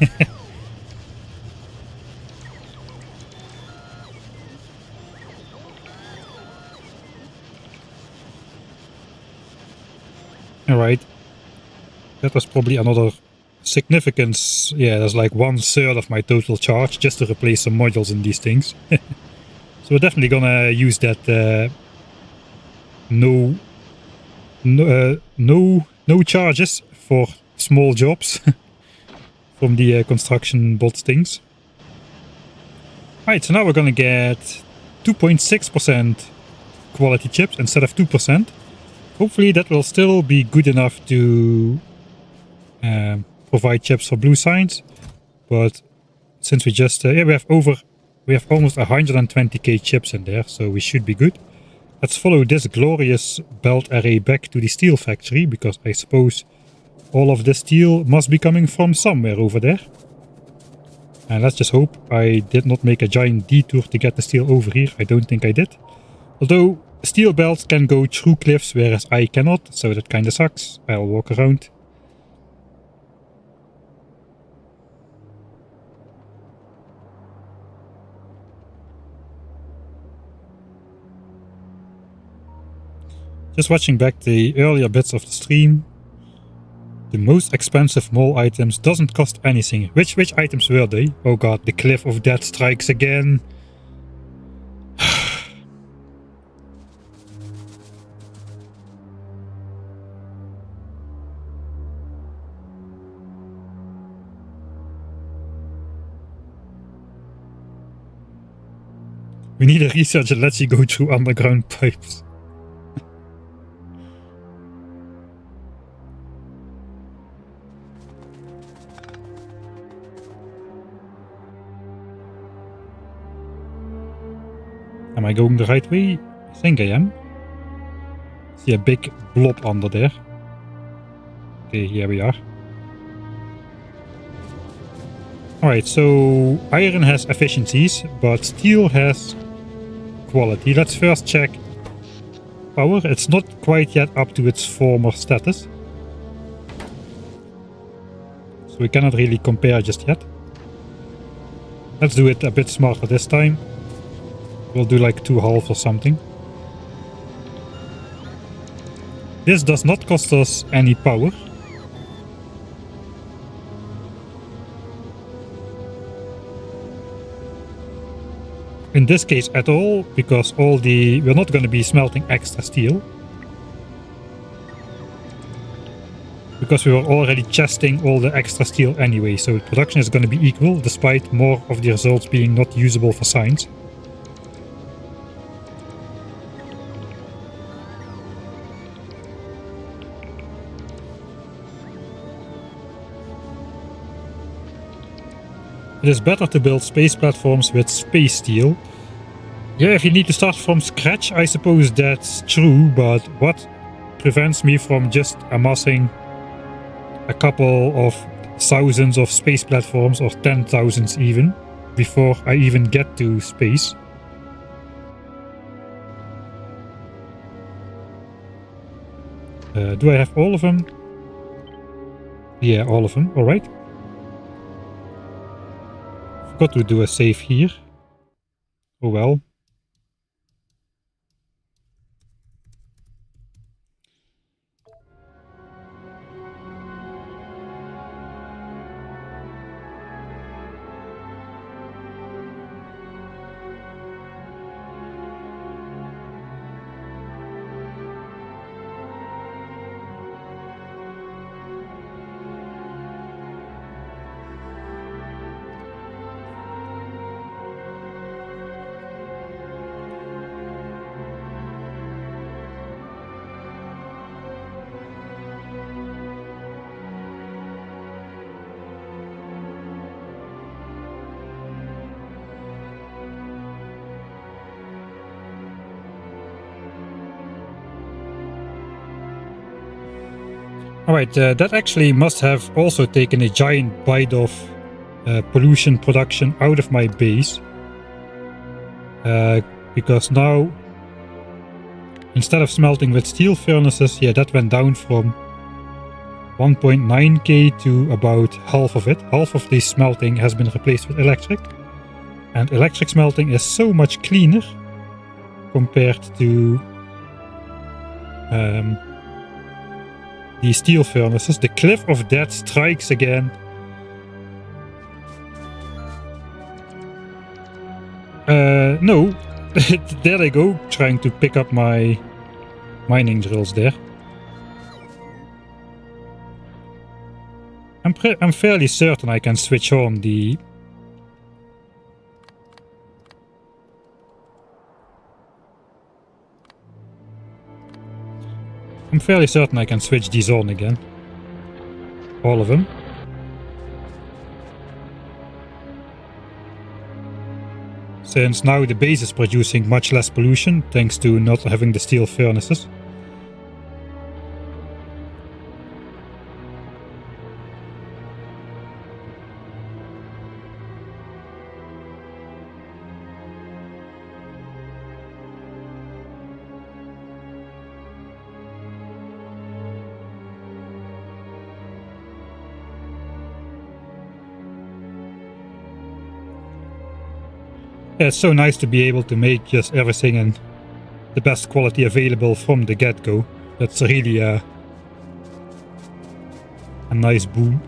Alright. That was probably another significance. Yeah, that's like 1/3 of my total charge just to replace some modules in these things. So we're definitely gonna use that no charges for small jobs from the construction bots things. Right, so now we're gonna get 2.6% quality chips instead of 2%. Hopefully that will still be good enough to provide chips for blue signs. But since we just yeah, we have almost 120k chips in there, so we should be good. Let's follow this glorious belt array back to the steel factory, because I suppose all of the steel must be coming from somewhere over there. And let's just hope I did not make a giant detour to get the steel over here. I don't think I did. Although steel belts can go through cliffs, whereas I cannot, so that kinda sucks. I'll walk around. Just watching back the earlier bits of the stream. The most expensive mall items doesn't cost anything. Which items were they? Oh god, the cliff of death strikes again. We need a research that lets you go through underground pipes. Am I going the right way? I think I am. See a big blob under there. Okay, here we are. Alright, so iron has efficiencies, but steel has quality. Let's first check power. It's not quite yet up to its former status, so we cannot really compare just yet. Let's do it a bit smarter this time. We'll do like 2.5 or something. This does not cost us any power. In this case at all, because we're not going to be smelting extra steel. Because we were already chesting all the extra steel anyway, so production is going to be equal, despite more of the results being not usable for science. It is better to build space platforms with space steel, Yeah, if you need to start from scratch, I suppose that's true, but what prevents me from just amassing a couple of thousands of space platforms, or 10,000 even, before I even get to space? Do I have all of them? Yeah, all of them. Alright. Forgot to do a save here. Oh well. Alright, that actually must have also taken a giant bite of pollution production out of my base. Because now, instead of smelting with steel furnaces, yeah, that went down from 1.9k to about half of it. Half of the smelting has been replaced with electric. And electric smelting is so much cleaner compared to the steel furnaces. The cliff of death strikes again. No. There they go, trying to pick up my mining drills there. I'm fairly certain I can switch on the... I'm fairly certain I can switch these on again. All of them. Since now the base is producing much less pollution, thanks to not having the steel furnaces. Yeah, it's so nice to be able to make just everything in the best quality available from the get-go. That's really a nice boon.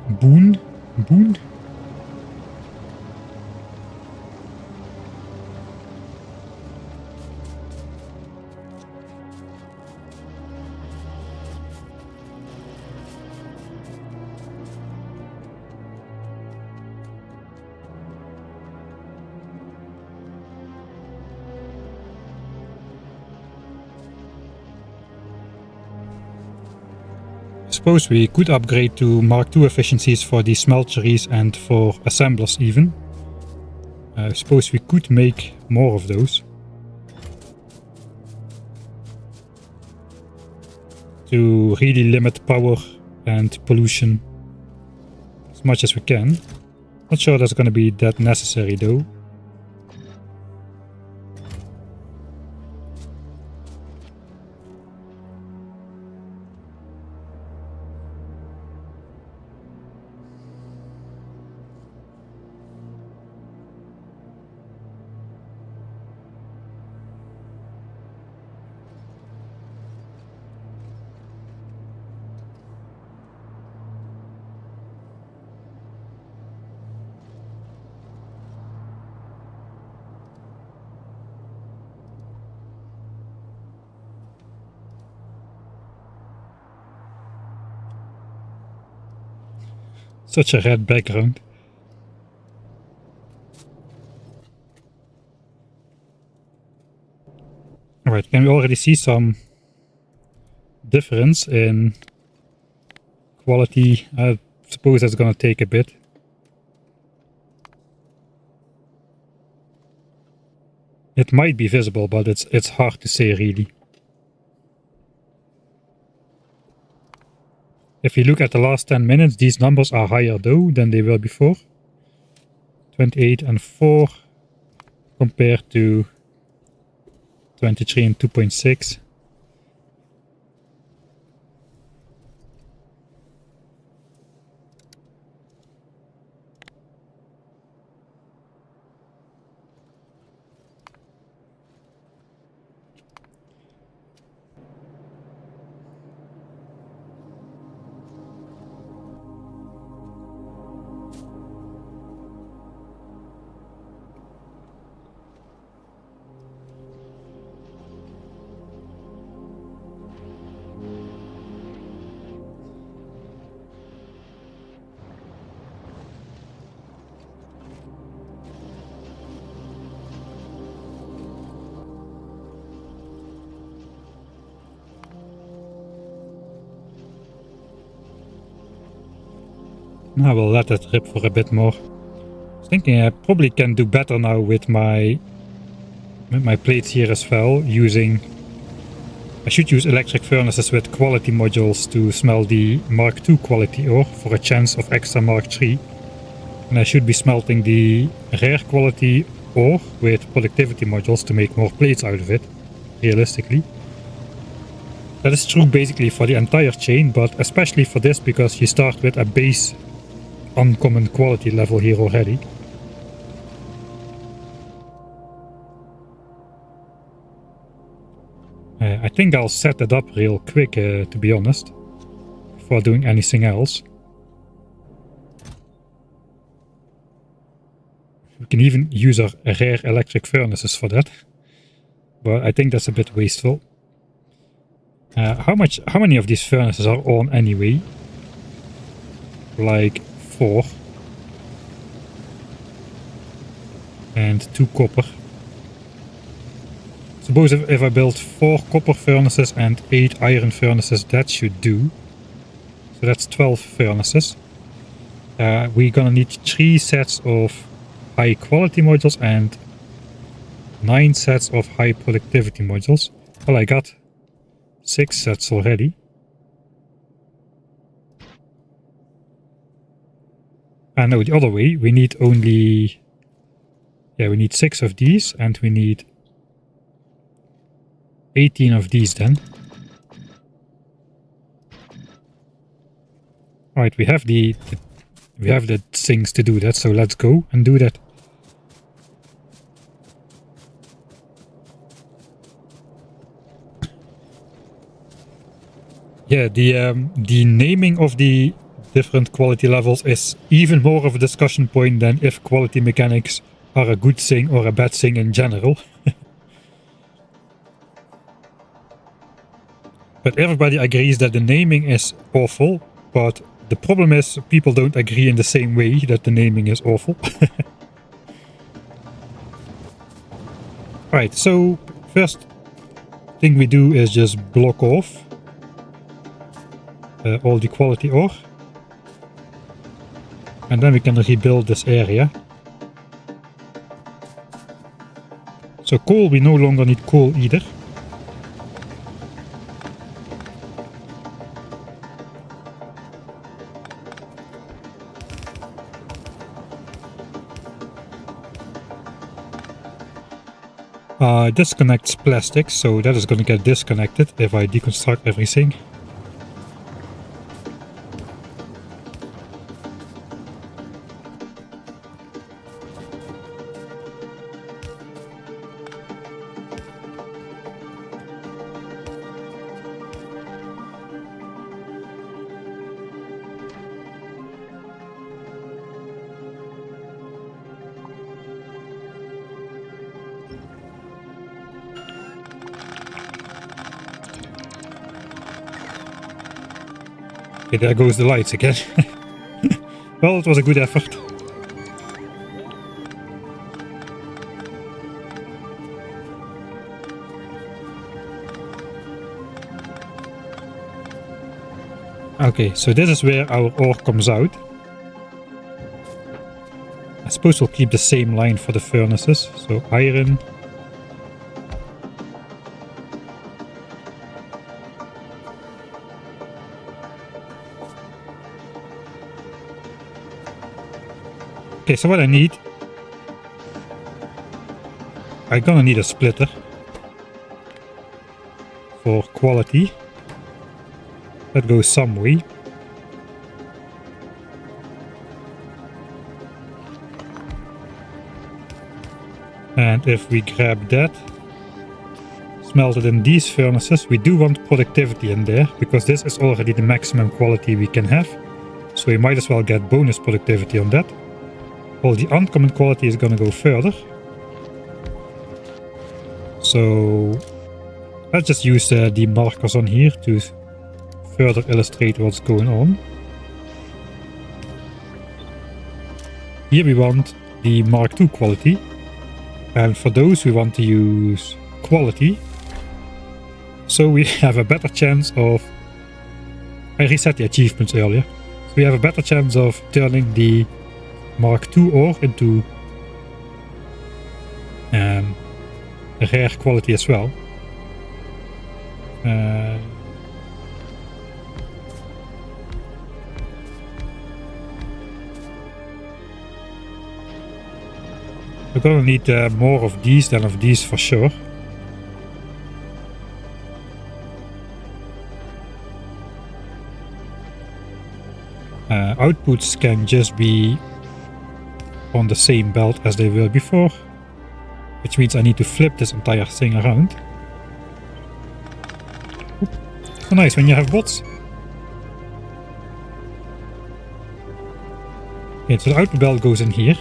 Suppose we could upgrade to Mark II efficiencies for the smelteries and for assemblers even. I suppose we could make more of those. To really limit power and pollution as much as we can. Not sure that's going to be that necessary though. Such a red background. Alright, can we already see some difference in quality? I suppose that's gonna take a bit. It might be visible, but it's hard to say really. If you look at the last 10 minutes, these numbers are higher though than they were before. 28 and 4 compared to 23 and 2.6. I will let that rip for a bit more. I was thinking I probably can do better now with my plates here as well, I should use electric furnaces with quality modules to smelt the Mark II quality ore for a chance of extra Mark III. And I should be smelting the rare quality ore with productivity modules to make more plates out of it, realistically. That is true basically for the entire chain, but especially for this because you start with a base uncommon quality level here already. I think I'll set it up real quick, to be honest, before doing anything else. We can even use our rare electric furnaces for that, but I think that's a bit wasteful. How many of these furnaces are on anyway? Like 4 and 2 copper. Suppose if I build 4 copper furnaces and 8 iron furnaces, that should do. So that's 12 furnaces. We're gonna need 3 sets of high quality modules and 9 sets of high productivity modules. Well, I got 6 sets already. And no, the other way, we need only... Yeah, we need 6 of these, and we need 18 of these then. Alright, we have the things to do that, so let's go and do that. Yeah, the naming of the different quality levels is even more of a discussion point than if quality mechanics are a good thing or a bad thing in general. But everybody agrees that the naming is awful, but the problem is people don't agree in the same way that the naming is awful. Right, so first thing we do is just block off all the quality ore. And then we can rebuild this area. So coal, we no longer need coal either. Disconnects plastic, so that is going to get disconnected if I deconstruct everything. Okay, there goes the lights again. Well, it was a good effort. Okay, so this is where our ore comes out. I suppose we'll keep the same line for the furnaces. So iron, Okay, so what I need... I'm gonna need a splitter for quality. That goes some way. And if we grab that, smelt it in these furnaces, we do want productivity in there, because this is already the maximum quality we can have. So we might as well get bonus productivity on that. Well, the uncommon quality is gonna go further. So let's just use the markers on here to further illustrate what's going on. Here we want the Mark II quality, and for those we want to use quality, so we have a better chance of... I reset the achievements earlier. So we have a better chance of turning the Mark II ore into rare quality as well. We're gonna need more of these than of these for sure. Outputs can just be on the same belt as they were before, which means I need to flip this entire thing around. So nice when you have bots. Okay, so the output belt goes in here.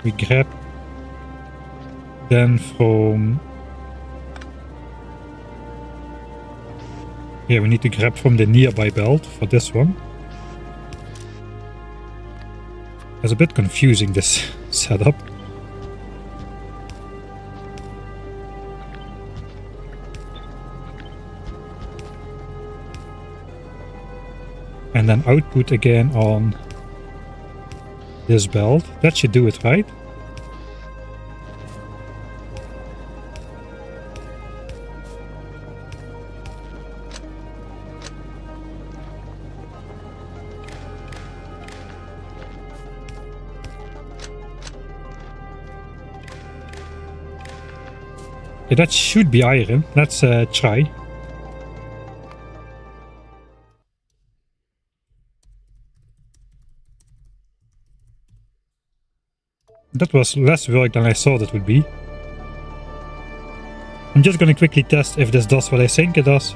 We grab then from... Yeah, we need to grab from the nearby belt for this one. It's a bit confusing, this setup. And then output again on this belt. That should do it, right? Okay, that should be iron. Let's try. That was less work than I thought it would be. I'm just gonna quickly test if this does what I think it does,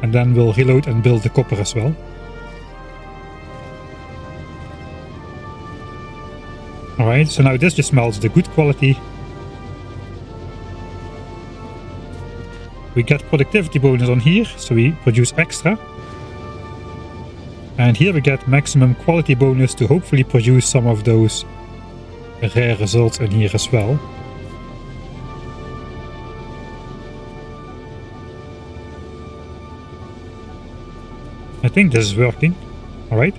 and then we'll reload and build the copper as well. Alright, so now this just smelts the good quality. We get productivity bonus on here, so we produce extra. And here we get maximum quality bonus to hopefully produce some of those rare results in here as well. I think this is working. Alright.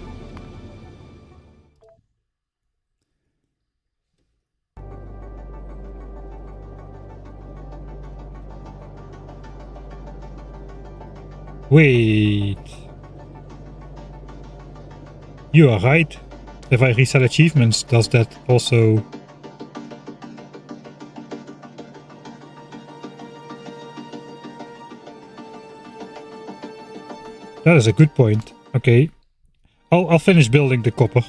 Wait. You are right. If I reset achievements, does that also... That is a good point. Okay. I'll finish building the copper.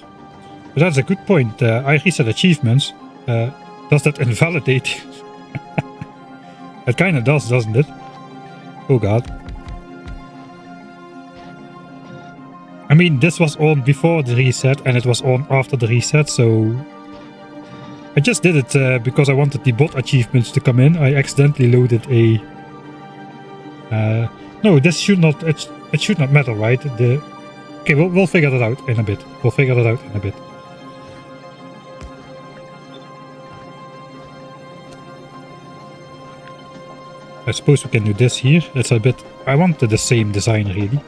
But that's a good point. I reset achievements. Does that invalidate? It kinda does, doesn't it? Oh god. I mean, this was on before the reset and it was on after the reset, so... I just did it because I wanted the bot achievements to come in. I accidentally loaded a... no, this should not... It should not matter, right? Okay, we'll figure that out in a bit. I suppose we can do this here. It's a bit... I wanted the same design, really.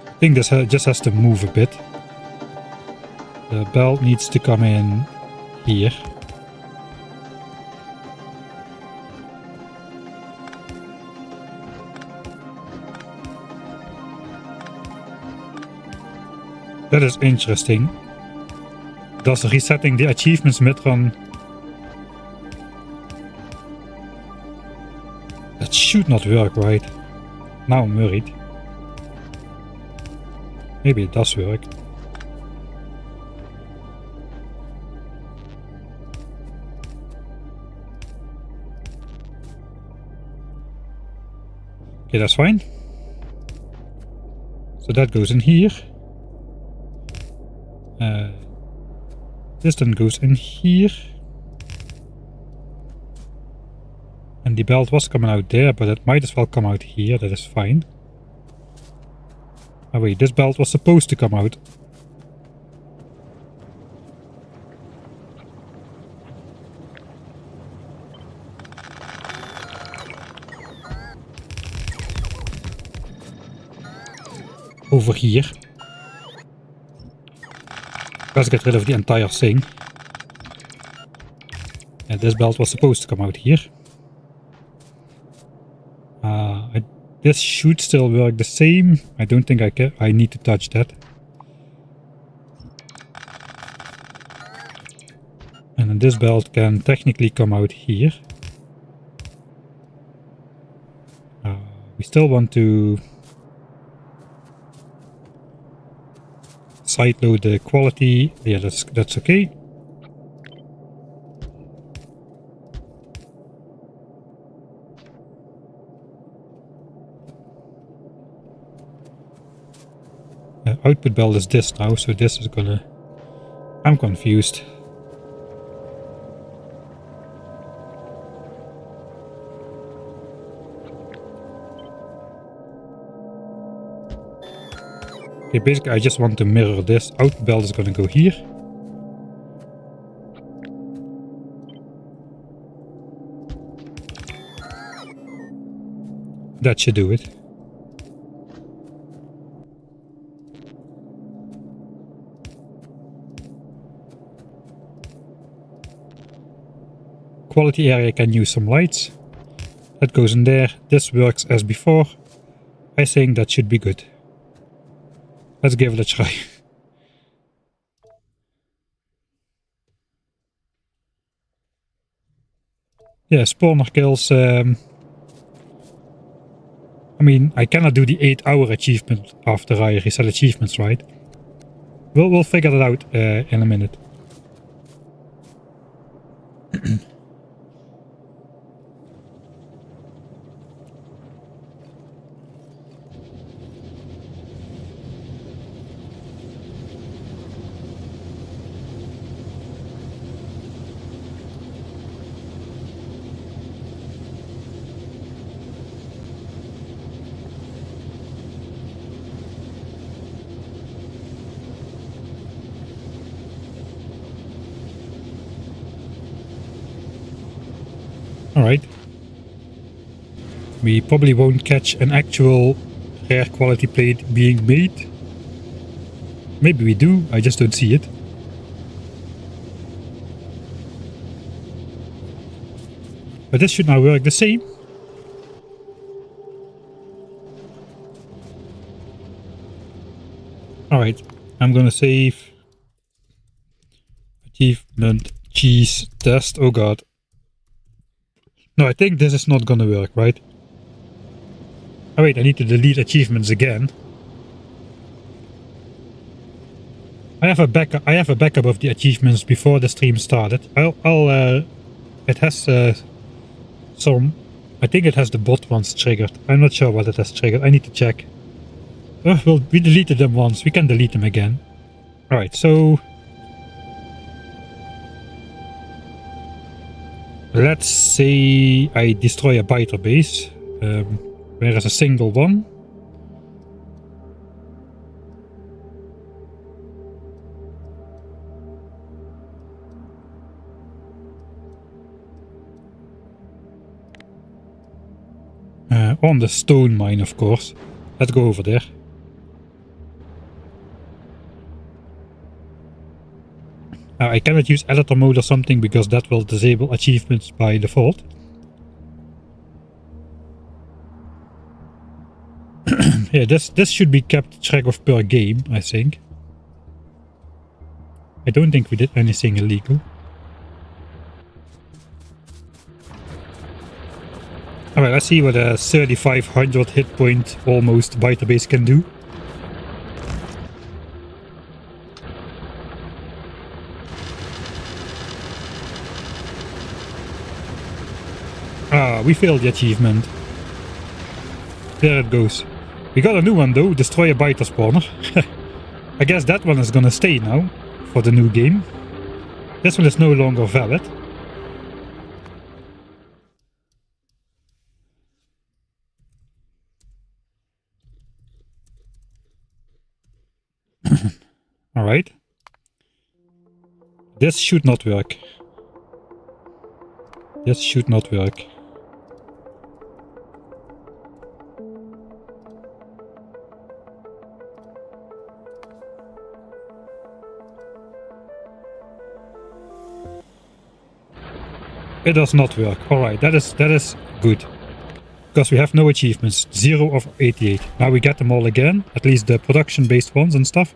I think this just has to move a bit. The belt needs to come in here. That is interesting. Does resetting the achievements mid-run... That should not work, right? Now I'm worried. Maybe it does work. Okay, that's fine. So that goes in here. This then goes in here. And the belt was coming out there, but it might as well come out here. That is fine. Oh wait, this belt was supposed to come out. Over here. Let's get rid of the entire thing. And this belt was supposed to come out here. This should still work the same. I don't think I need to touch that. And then this belt can technically come out here. We still want to sideload the quality. Yeah, that's okay. Output belt is this now, so this is gonna... I'm confused. Okay, basically I just want to mirror this. Output belt is gonna go here. That should do it. Quality area can use some lights. That goes in there. This works as before. I think that should be good. Let's give it a try. Yeah, spawner kills. I mean, I cannot do the 8-hour achievement after I reset achievements, right? We'll figure that out in a minute. Alright. We probably won't catch an actual rare quality plate being made. Maybe we do, I just don't see it. But this should now work the same. Alright, I'm gonna save achievement cheese test. Oh god. No, I think this is not gonna work, right? Oh wait, I need to delete achievements again. I have a backup of the achievements before the stream started. It has some... I think it has the bot ones triggered. I'm not sure what it has triggered. I need to check. Oh, well, we deleted them once. We can delete them again. Alright, so... Let's say I destroy a biter base, where is a single one. On the stone mine, of course. Let's go over there. I cannot use editor mode or something because that will disable achievements by default. Yeah, this should be kept track of per game, I think. I don't think we did anything illegal. Alright, let's see what a 3500 hit point almost biter base can do. Ah, we failed the achievement. There it goes. We got a new one though, destroy a biter spawner. I guess that one is gonna stay now for the new game. This one is no longer valid. Alright. This should not work. This should not work. It does not work. Alright, that is good. Because we have no achievements. 0 of 88. Now we get them all again. At least the production based ones and stuff.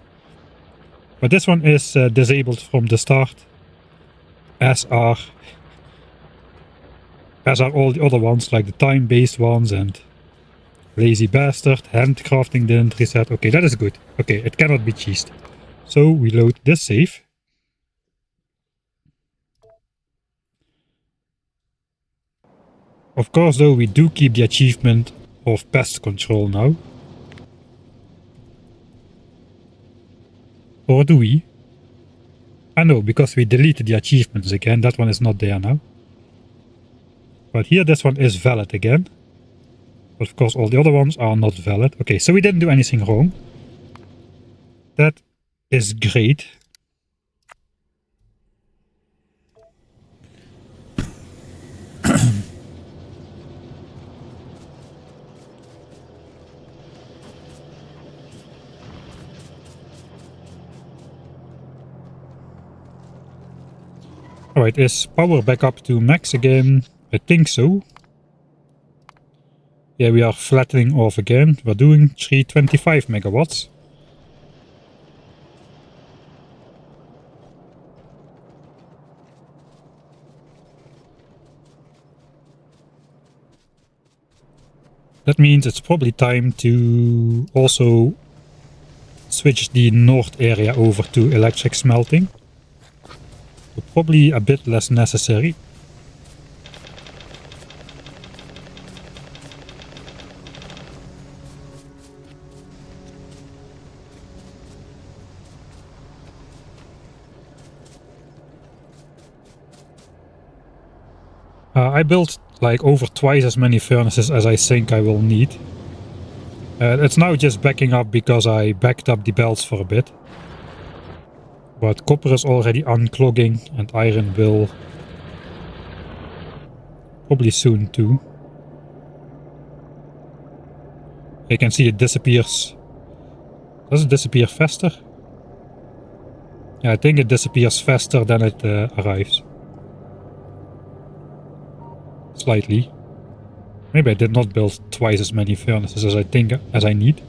But this one is disabled from the start. As are all the other ones, like the time based ones and lazy bastard. Handcrafting didn't reset. Okay, that is good. Okay, it cannot be cheesed. So we load this save. Of course though, we do keep the achievement of pest control now. Or do we? I know, because we deleted the achievements again, that one is not there now. But here this one is valid again. But of course all the other ones are not valid. Okay, so we didn't do anything wrong. That is great. Alright, is power back up to max again? I think so. Yeah, we are flattening off again. We're doing 325 megawatts. That means it's probably time to also switch the north area over to electric smelting. So probably a bit less necessary. I built like over twice as many furnaces as I think I will need. It's now just backing up because I backed up the belts for a bit. But copper is already unclogging and iron will probably soon too. You can see it disappears. Does it disappear faster? Yeah, I think it disappears faster than it arrives. Slightly. Maybe I did not build twice as many furnaces as I need.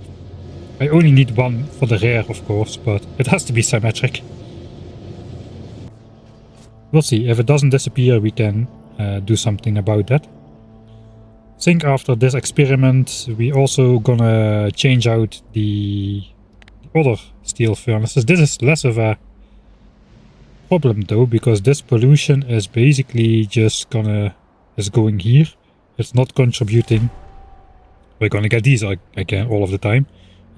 I only need one for the rear, of course, but it has to be symmetric. We'll see. If it doesn't disappear, we can do something about that. I think after this experiment, we also gonna change out the other steel furnaces. This is less of a problem though, because this pollution is basically just going here. It's not contributing. We're gonna get these again all of the time.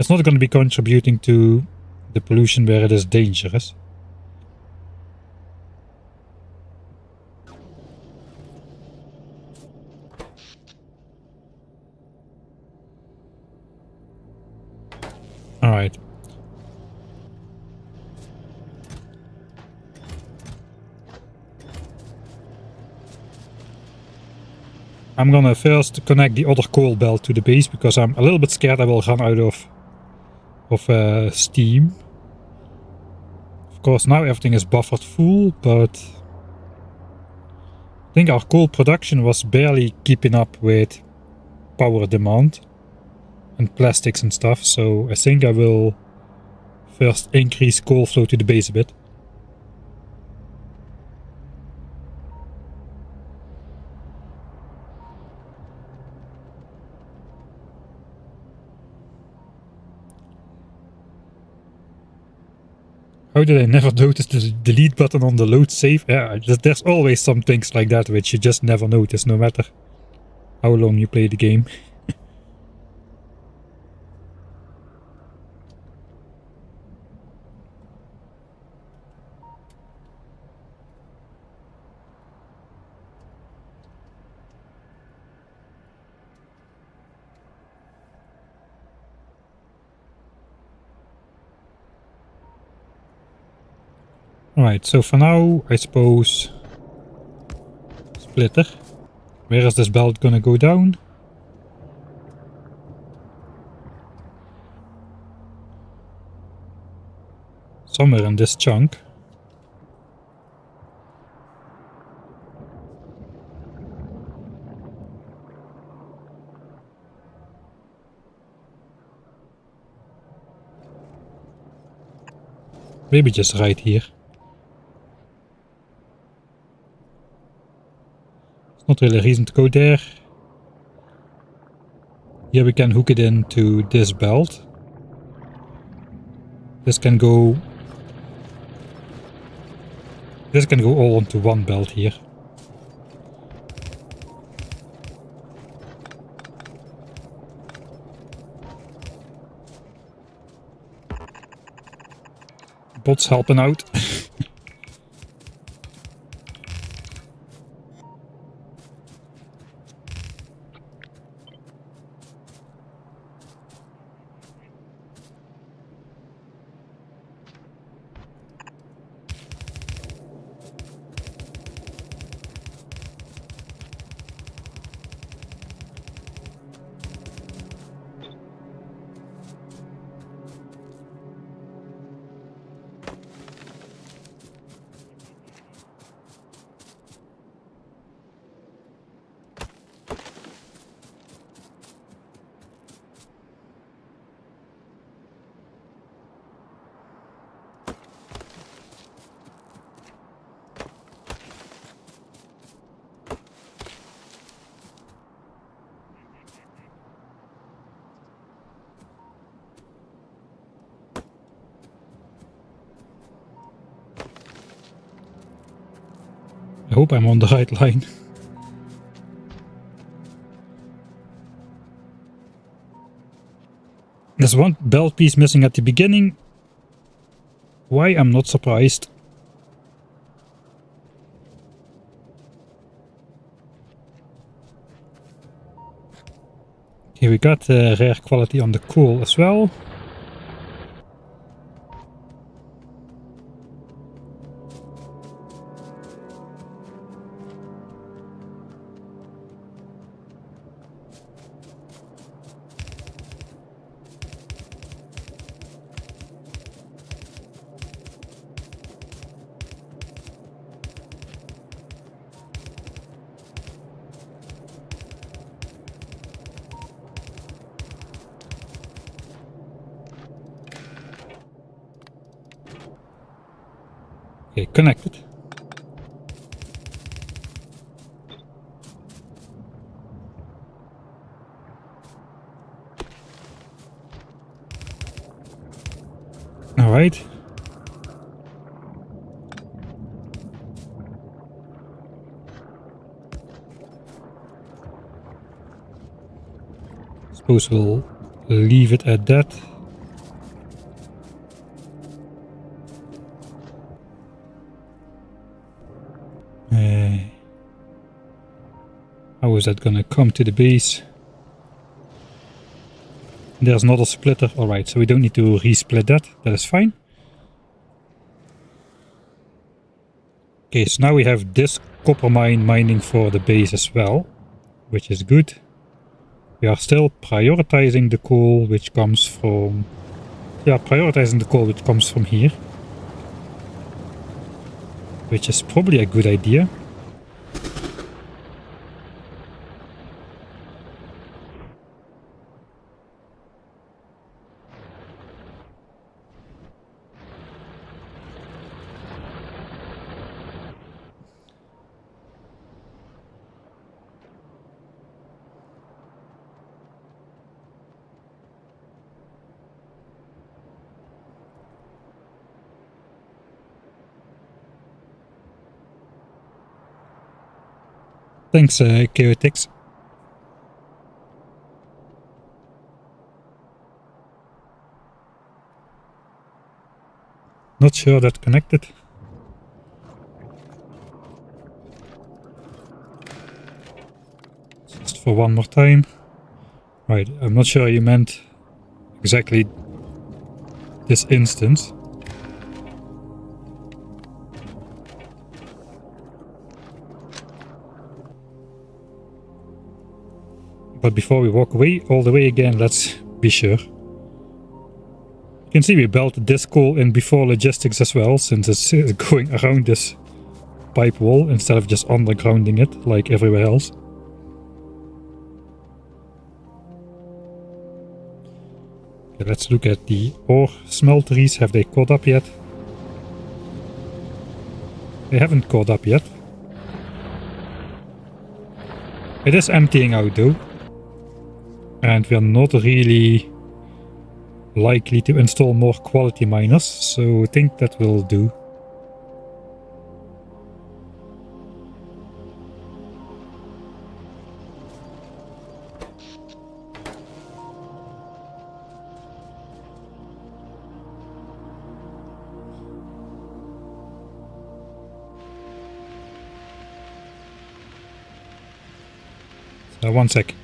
It's not gonna be contributing to the pollution where it is dangerous. Alright. I'm gonna first connect the other coal belt to the base because I'm a little bit scared I will run out of steam. Of course now everything is buffered full, but I think our coal production was barely keeping up with power demand and plastics and stuff, so I think I will first increase coal flow to the base a bit. How did I never notice the delete button on the load save? Yeah, there's always some things like that which you just never notice, no matter how long you play the game. Alright, so for now, I suppose... Splitter. Where is this belt gonna go down? Somewhere in this chunk. Maybe just right here. It's not really a reason to go there. Here we can hook it into this belt. This can go all onto one belt here. Bot's helping out. I hope I'm on the right line. There's one belt piece missing at the beginning. Why, I'm not surprised. Okay, we got rare quality on the coal as well. Okay, connected. All right. Suppose we'll leave it at that. How is that gonna come to the base? There's not a splitter. Alright, so we don't need to resplit that. That is fine. Okay, so now we have this copper mine mining for the base as well, which is good. We are still prioritizing the coal which comes from... Yeah, prioritizing the coal which comes from here. Which is probably a good idea. Thanks, Chaotix. Not sure that connected. Just for one more time. Right, I'm not sure you meant exactly this instance. But before we walk away, all the way again, let's be sure. You can see we built this call in before logistics as well, since it's going around this pipe wall instead of just undergrounding it like everywhere else. Okay, let's look at the ore smelteries. Have they caught up yet? They haven't caught up yet. It is emptying out though. And we are not really likely to install more quality miners, so I think that will do. So 1 sec.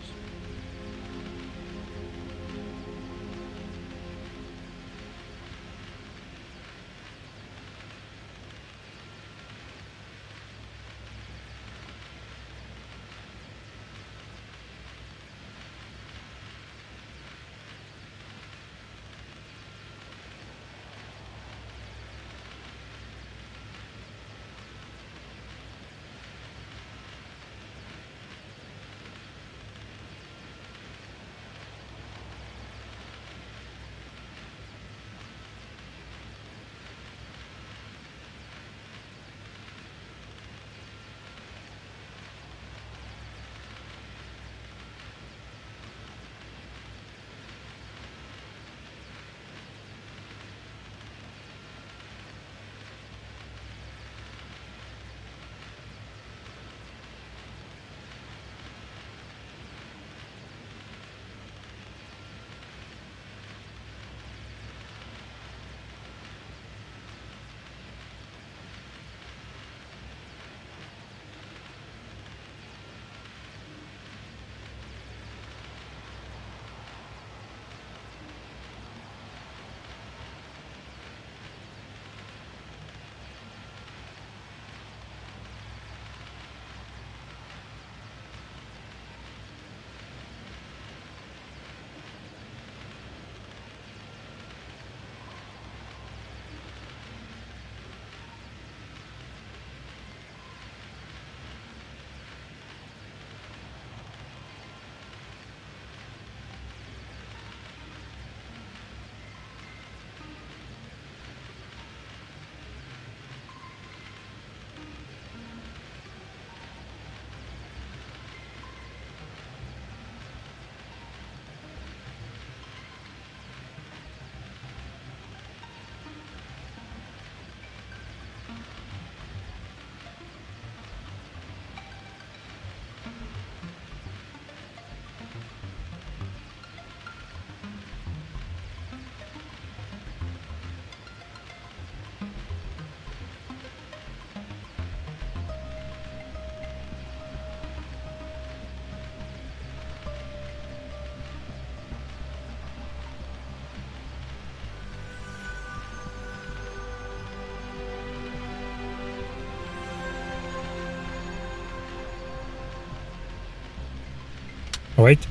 Alright,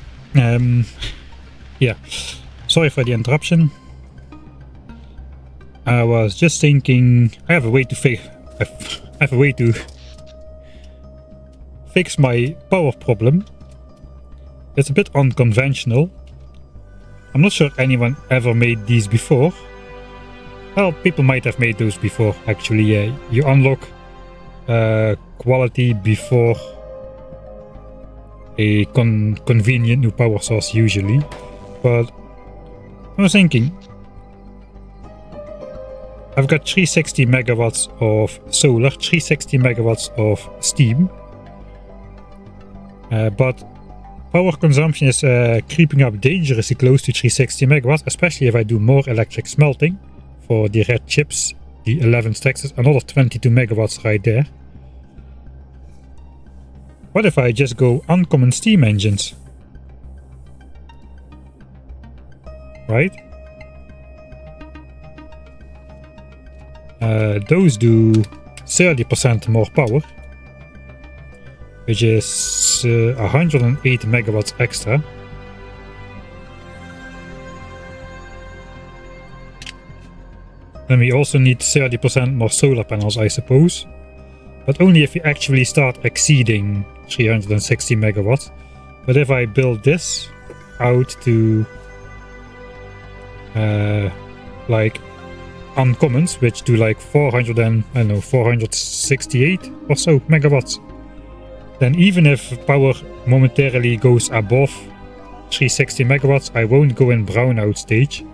yeah, sorry for the interruption. I was just thinking, I have a way to fix my power problem. It's a bit unconventional. I'm not sure anyone ever made these before. Well, people might have made those before actually. You unlock quality before a convenient new power source usually, but I was thinking, I've got 360 megawatts of solar, 360 megawatts of steam. But power consumption is creeping up dangerously close to 360 megawatts, especially if I do more electric smelting for the red chips, the 11 stacks, is another 22 megawatts right there. What if I just go uncommon steam engines? Right? Those do 30% more power, which is 108 megawatts extra. Then we also need 30% more solar panels, I suppose, but only if we actually start exceeding 360 megawatts. But if I build this out to like uncommons, which do like 468 or so megawatts, then even if power momentarily goes above 360 megawatts, I won't go in brownout stage.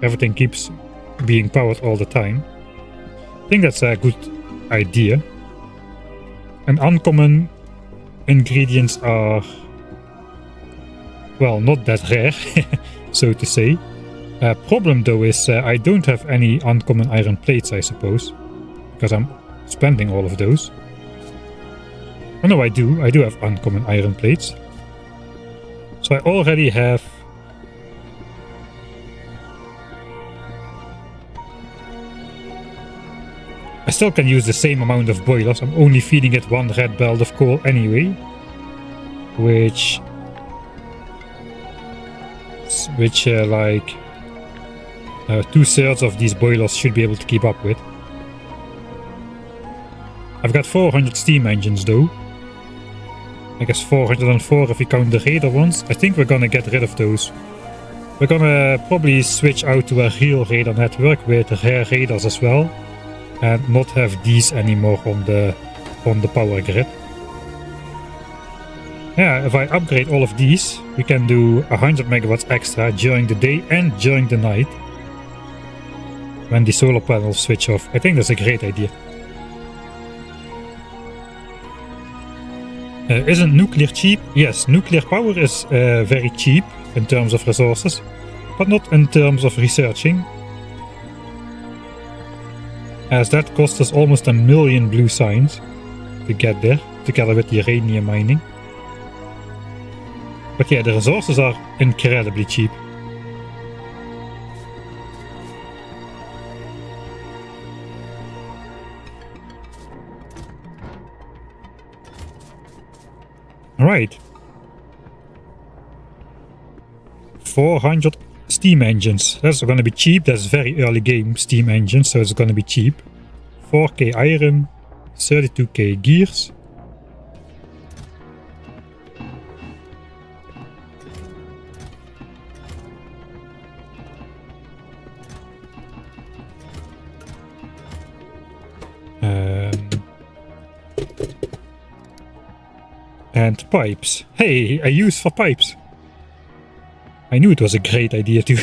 Everything keeps being powered all the time. I think that's a good idea. And uncommon ingredients are, well, not that rare, so to say. Problem though is I don't have any uncommon iron plates, I suppose, because I'm spending all of those. Oh no, I do have uncommon iron plates. So I already have I still can use the same amount of boilers. I'm only feeding it one red belt of coal anyway, which like 2/3 of these boilers should be able to keep up with. I've got 400 steam engines though. I guess 404 if we count the radar ones. I think we're gonna get rid of those. We're gonna probably switch out to a real radar network with rare radars as well, and not have these anymore on the power grid. Yeah, if I upgrade all of these, we can do 100 megawatts extra during the day and during the night when the solar panels switch off. I think that's a great idea. Isn't nuclear cheap? Yes, nuclear power is very cheap in terms of resources, but not in terms of researching, as that cost us almost 1 million blue signs to get there, together with the uranium mining. But yeah, the resources are incredibly cheap. Alright. 400 steam engines. That's going to be cheap. That's very early game steam engines, so it's going to be cheap. 4k iron, 32k gears. And pipes. Hey, a use for pipes. I knew it was a great idea to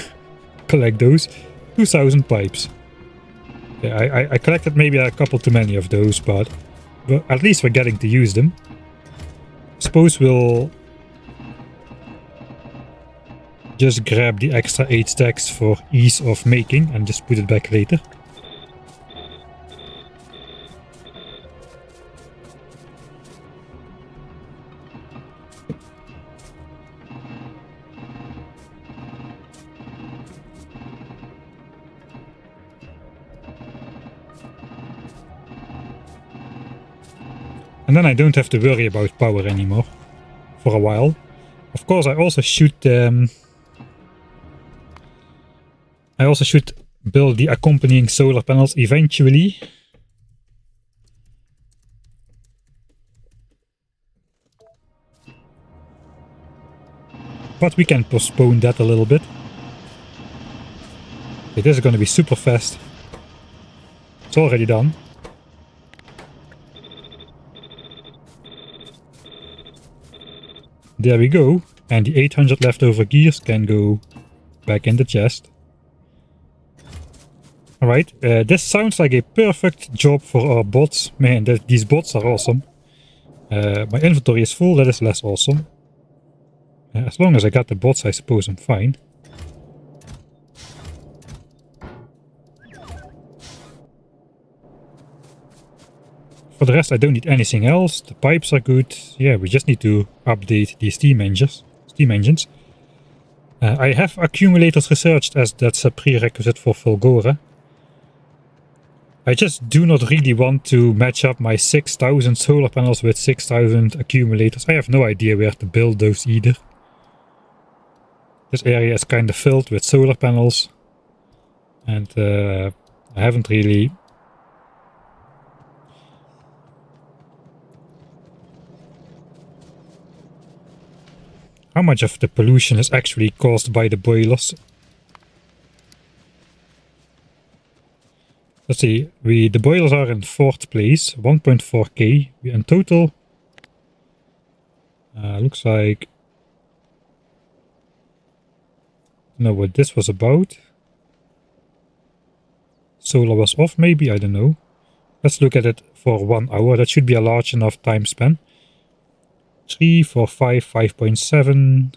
collect those. 2000 pipes. Yeah, I collected maybe a couple too many of those, but at least we're getting to use them. Suppose we'll just grab the extra 8 stacks for ease of making and just put it back later. And then I don't have to worry about power anymore for a while. Of course, I also should build the accompanying solar panels eventually. But we can postpone that a little bit. Okay, this is going to be super fast. It's already done. There we go, and the 800 leftover gears can go back in the chest. Alright, this sounds like a perfect job for our bots. Man, these bots are awesome. My inventory is full, that is less awesome. As long as I got the bots, I suppose I'm fine. For the rest, I don't need anything else. The pipes are good. Yeah, we just need to update the steam engines. I have accumulators researched, as that's a prerequisite for Fulgore. I just do not really want to match up my 6,000 solar panels with 6,000 accumulators. I have no idea where to build those either. This area is kind of filled with solar panels. And I haven't really... How much of the pollution is actually caused by the boilers? Let's see, the boilers are in 4th place, 1.4k. In total, looks like... I don't know what this was about. Solar was off maybe, I don't know. Let's look at it for 1 hour, that should be a large enough time span. 3, 4, 5, 5.7,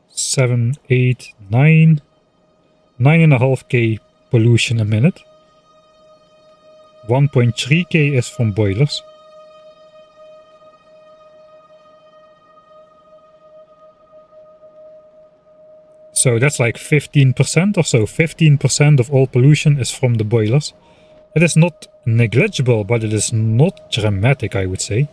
7, 8, 9, 9.5k pollution a minute. 1.3k is from boilers. So that's like 15% or so. 15% of all pollution is from the boilers. It is not negligible, but it is not dramatic, I would say.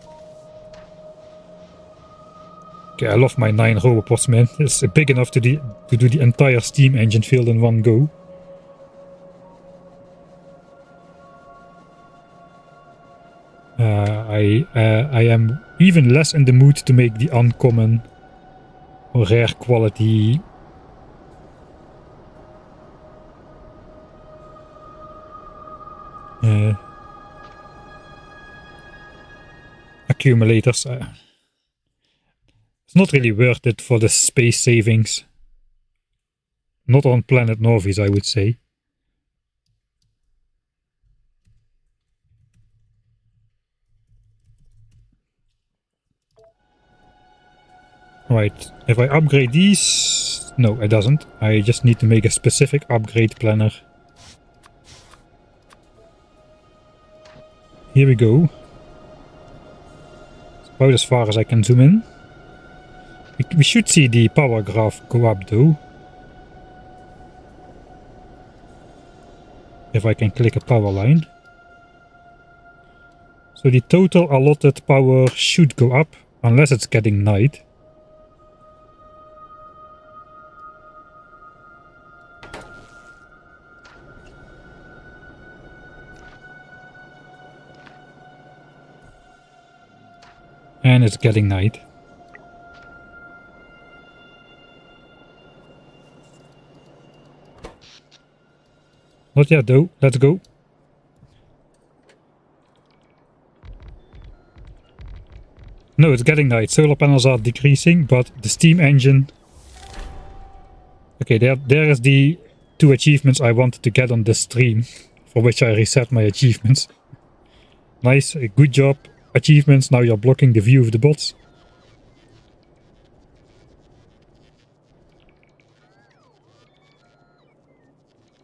Okay, I love my 9 robopods, man. It's big enough to do the entire steam engine field in one go. I am even less in the mood to make the uncommon or rare quality accumulators. It's not really worth it for the space savings. Not on planet Norvis, I would say. Right, if I upgrade these... No, it doesn't. I just need to make a specific upgrade planner. Here we go. It's about as far as I can zoom in. We should see the power graph go up though. If I can click a power line. So the total allotted power should go up, unless it's getting night. And it's getting night. Not yet though, let's go. No, it's getting night. Solar panels are decreasing, but the steam engine... Okay, there is the 2 achievements I wanted to get on this stream, for which I reset my achievements. Nice, good job. Achievements, now you're blocking the view of the bots.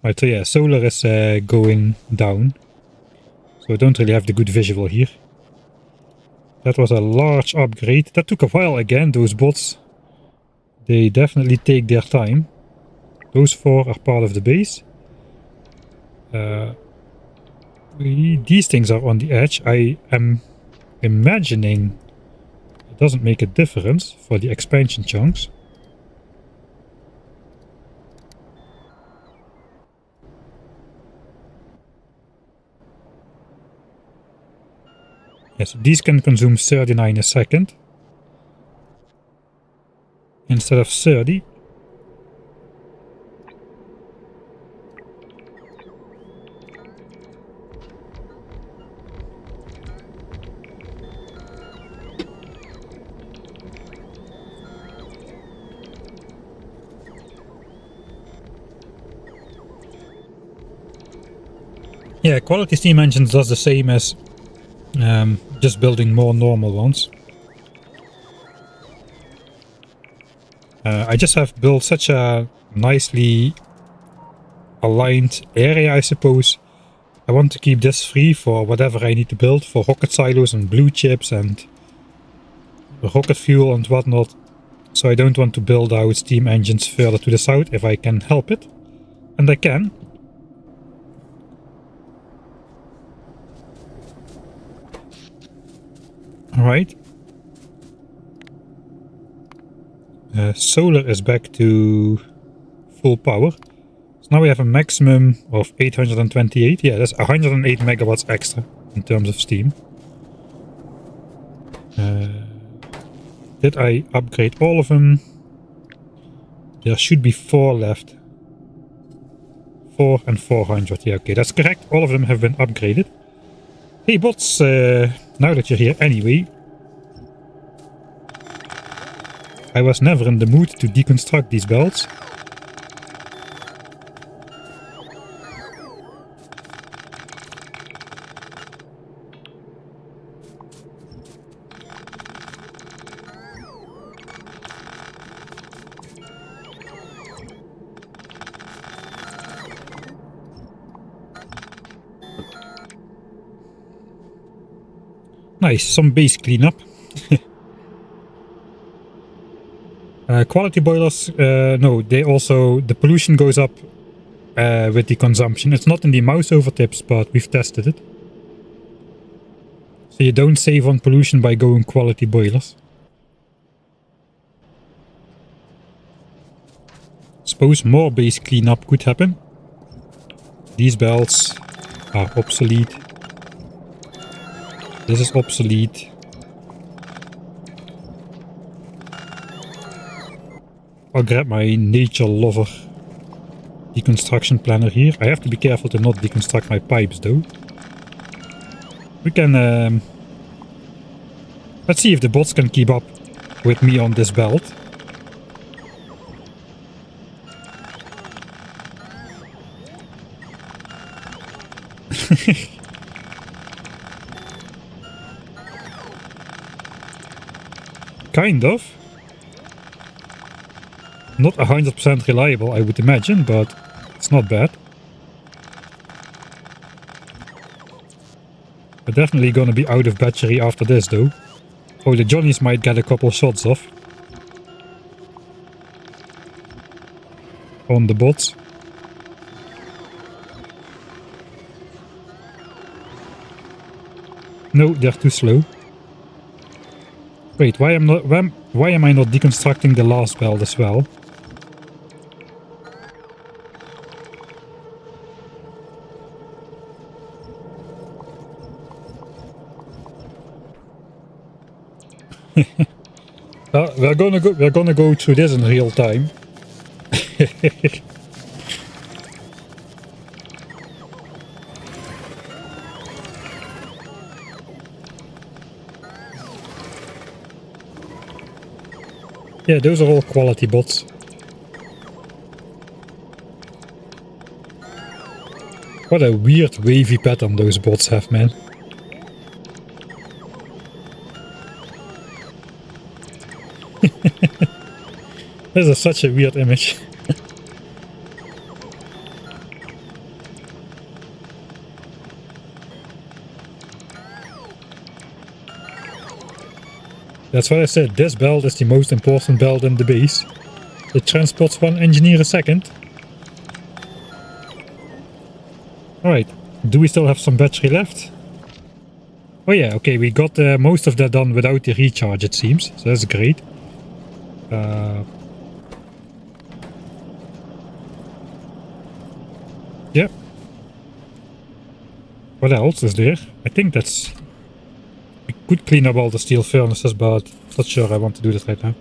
Right, so yeah, solar is going down. So I don't really have the good visual here. That was a large upgrade. That took a while again, those bots. They definitely take their time. Those 4 are part of the base. These things are on the edge. I am imagining it doesn't make a difference for the expansion chunks. Yes, these can consume 39 a second instead of 30. Yeah, Quality Steam Engines does the same as just building more normal ones. I just have built such a nicely aligned area, I suppose. I want to keep this free for whatever I need to build, for rocket silos and blue chips and rocket fuel and whatnot. So I don't want to build out steam engines further to the south if I can help it. And I can. Alright. Solar is back to full power. So now we have a maximum of 828. Yeah, that's 108 megawatts extra in terms of steam. Did I upgrade all of them? There should be 4 left. 4 and 400. Yeah, okay, that's correct. All of them have been upgraded. Hey bots, now that you're here anyway. I was never in the mood to deconstruct these belts. Nice, some base cleanup. Quality boilers, no, they also, the pollution goes up with the consumption. It's not in the mouse over tips, but we've tested it. So you don't save on pollution by going quality boilers. Suppose more base cleanup could happen. These belts are obsolete. This is obsolete. I'll grab my nature lover deconstruction planner here. I have to be careful to not deconstruct my pipes though. We can... let's see if the bots can keep up with me on this belt. Kind of. Not 100% reliable, I would imagine, but it's not bad. We're definitely gonna be out of battery after this, though. Oh, the Johnnies might get a couple shots off. On the bots. No, they're too slow. Wait, why am I not deconstructing the last belt as well? We're gonna go through this in real time. Yeah, those are all quality bots. What a weird wavy pattern those bots have, man. This is such a weird image. That's what I said, this belt is the most important belt in the base. It transports 1 engineer a second. Alright, do we still have some battery left? Oh yeah, okay, we got most of that done without the recharge, it seems. So that's great. Yeah. What else is there? I think that's... We could clean up all the steel furnaces, but not sure I want to do that right now.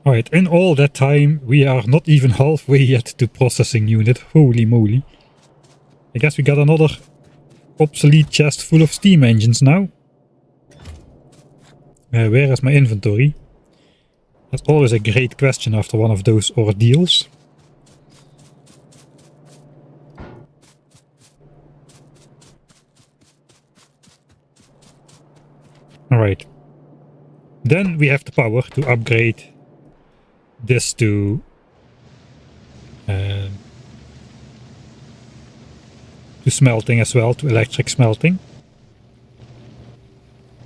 Alright, in all that time, we are not even halfway yet to processing unit. Holy moly. I guess we got another obsolete chest full of steam engines now. Where is my inventory? That's always a great question after one of those ordeals. Alright. Then we have the power to upgrade this to smelting as well, to electric smelting.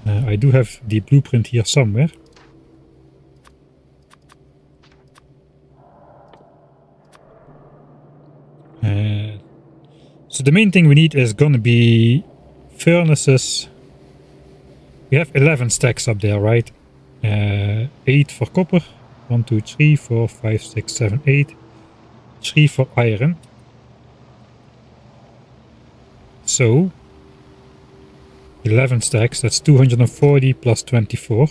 I do have the blueprint here somewhere. So the main thing we need is gonna be furnaces. We have 11 stacks up there, right? 8 for copper. 1, 2, 3, 4, 5, 6, 7, 8. 3 for iron. So 11 stacks, that's 240 plus 24.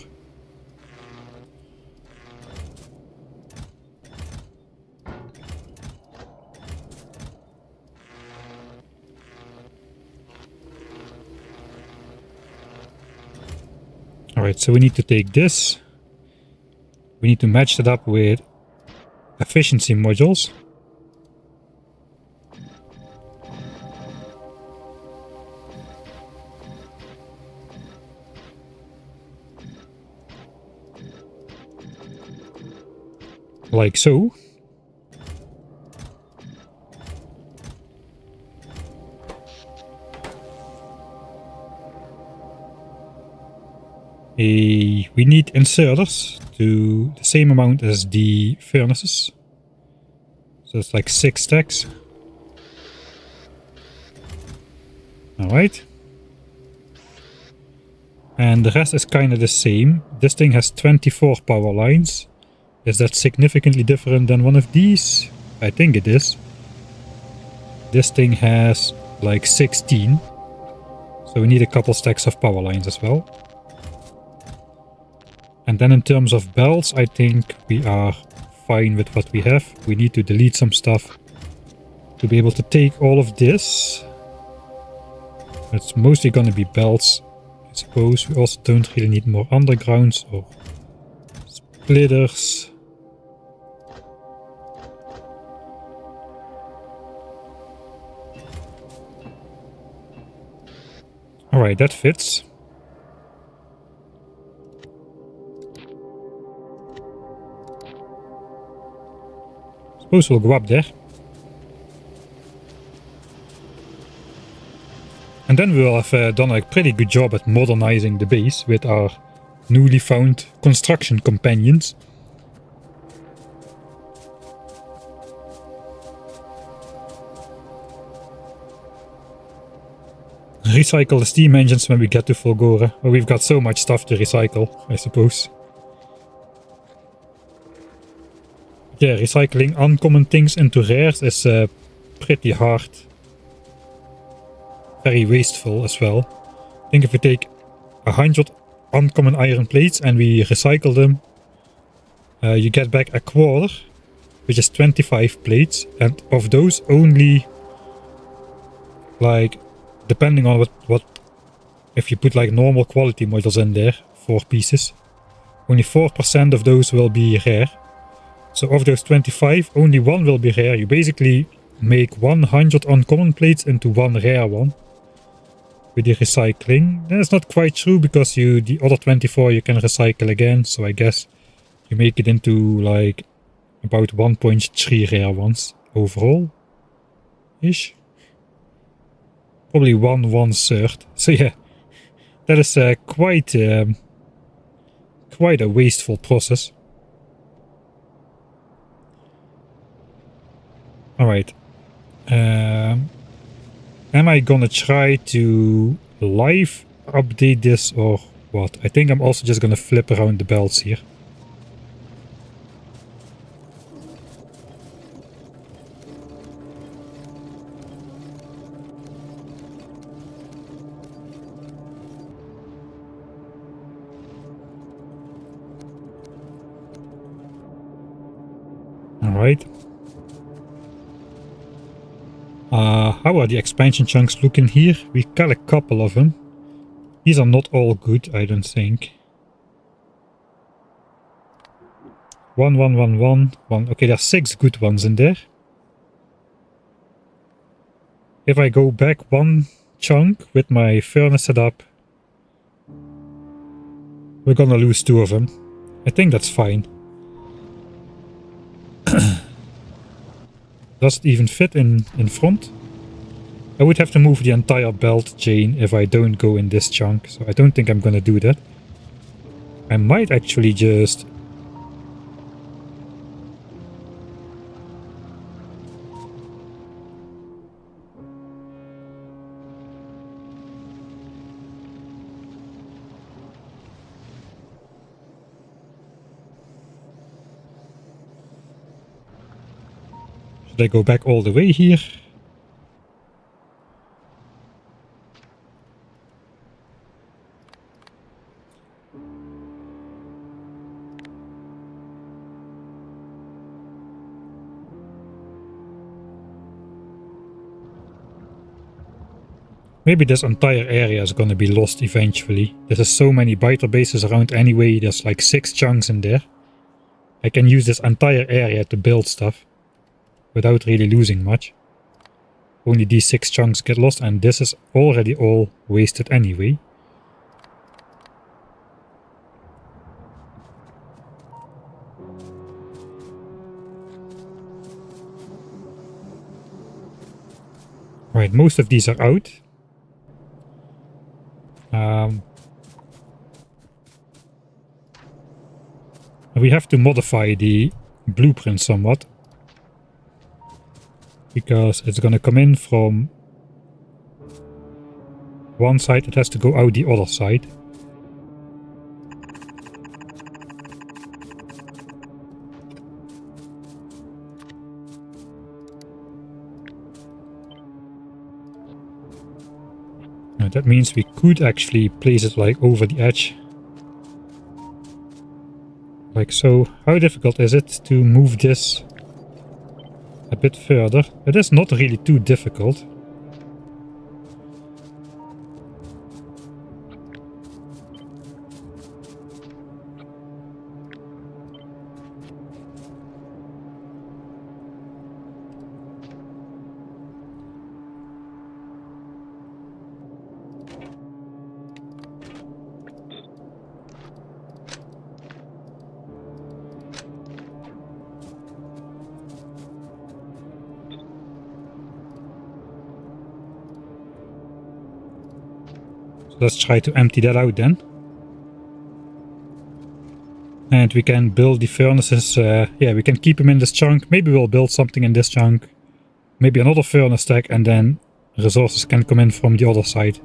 Alright, so we need to take this. We need to match that up with efficiency modules. Like so. We need inserters to the same amount as the furnaces. So it's like 6 stacks. Alright. And the rest is kind of the same. This thing has 24 power lines. Is that significantly different than one of these? I think it is. This thing has like 16. So we need a couple stacks of power lines as well. And then in terms of belts, I think we are fine with what we have. We need to delete some stuff to be able to take all of this. It's mostly going to be belts, I suppose. We also don't really need more undergrounds or splitters. Alright, that fits. Suppose we'll go up there. And then we will have done a pretty good job at modernizing the base with our newly found construction companions. Recycle the steam engines when we get to Fulgore. Well, we've got so much stuff to recycle, I suppose. Yeah, recycling uncommon things into rares is pretty hard. Very wasteful as well. I think if we take 100 uncommon iron plates and we recycle them, you get back a quarter, which is 25 plates, and of those only, like, depending on what if you put like normal quality modules in there, 4 pieces, only 4% of those will be rare. So of those 25, only 1 will be rare. You basically make 100 uncommon plates into 1 rare one with the recycling. That's not quite true because the other 24 you can recycle again. So I guess you make it into like about 1.3 rare ones overall ish. Probably 1/3. So yeah, that is quite a wasteful process. Alright. Am I gonna try to live update this or what? I think I'm also just gonna flip around the belts here. Alright. How are the expansion chunks looking here? We got a couple of them. These are not all good, I don't think. 1, 1, 1, 1, 1. Okay, there's 6 good ones in there. If I go back one chunk with my furnace set up, we're gonna lose 2 of them. I think that's fine. Does it even fit in front? I would have to move the entire belt chain if I don't go in this chunk, so I don't think I'm gonna do that. I might actually just... Should I go back all the way here? Maybe this entire area is gonna be lost eventually. There's so many biter bases around anyway, there's like 6 chunks in there. I can use this entire area to build stuff without really losing much. Only these 6 chunks get lost, and this is already all wasted anyway. Right, most of these are out. We have to modify the blueprint somewhat, because it's gonna come in from one side, it has to go out the other side. Now that means we could actually place it like over the edge. Like so. How difficult is it to move this a bit further? It is not really too difficult. Let's try to empty that out then. And we can build the furnaces. Yeah, we can keep them in this chunk. Maybe we'll build something in this chunk. Maybe another furnace stack, and then resources can come in from the other side.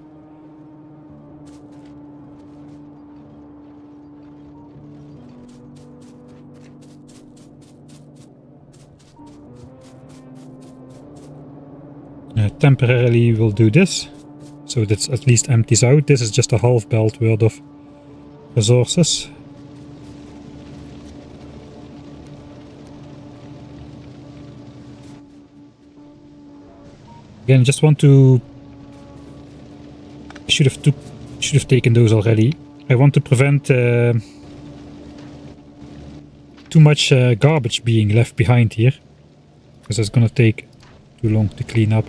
Temporarily we'll do this. So that at least empties out. This is just a half belt worth of resources. Again, just want to... Should have taken those already. I want to prevent too much garbage being left behind here, because it's gonna take too long to clean up.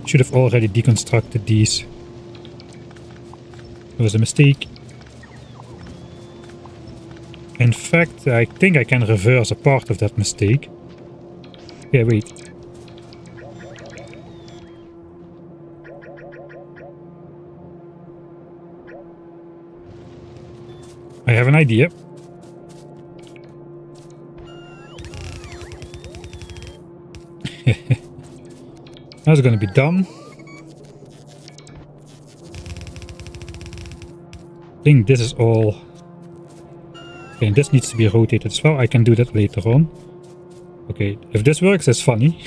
Should have already deconstructed these. It was a mistake. In fact, I think I can reverse a part of that mistake. Yeah, wait. I have an idea. That's gonna be done. I think this is all. Okay, and this needs to be rotated as well. I can do that later on. Okay, if this works, it's funny.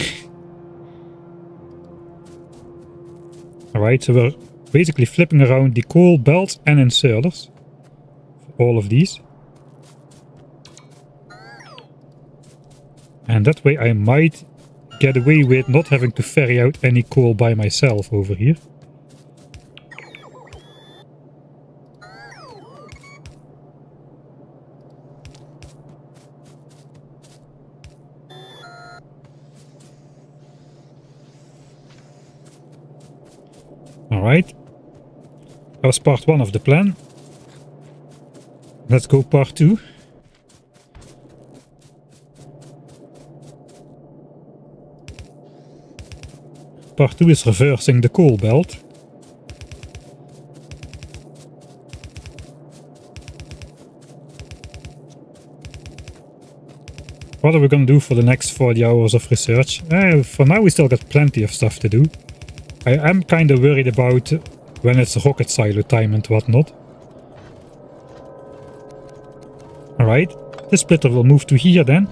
Alright, so we're basically flipping around the coal belts and inserters. For all of these. And that way I might get away with not having to ferry out any coal by myself over here. Alright. That was part 1 of the plan. Let's go part 2. Part 2 is reversing the coal belt. What are we gonna do for the next 40 hours of research? For now we still got plenty of stuff to do. I am kinda worried about when it's rocket silo time and whatnot. Alright, the splitter will move to here then.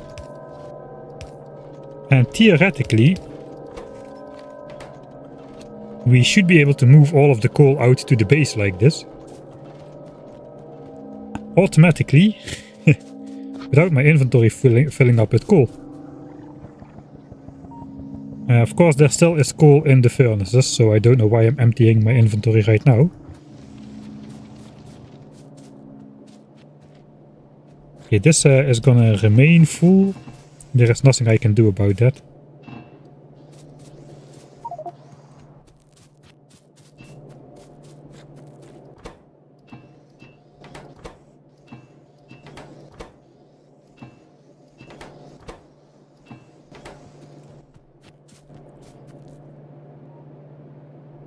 And theoretically, we should be able to move all of the coal out to the base like this. Automatically, without my inventory filling up with coal. Of course there still is coal in the furnaces, so I don't know why I'm emptying my inventory right now. Okay, this is gonna remain full. There is nothing I can do about that.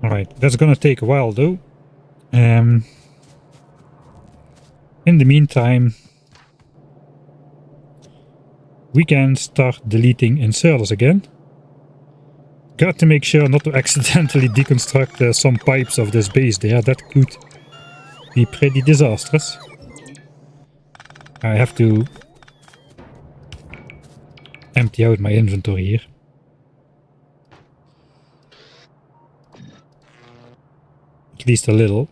Alright, that's gonna take a while though. In the meantime, we can start deleting inserters again. Got to make sure not to accidentally deconstruct some pipes of this base there. That could be pretty disastrous. I have to empty out my inventory here. At least a little.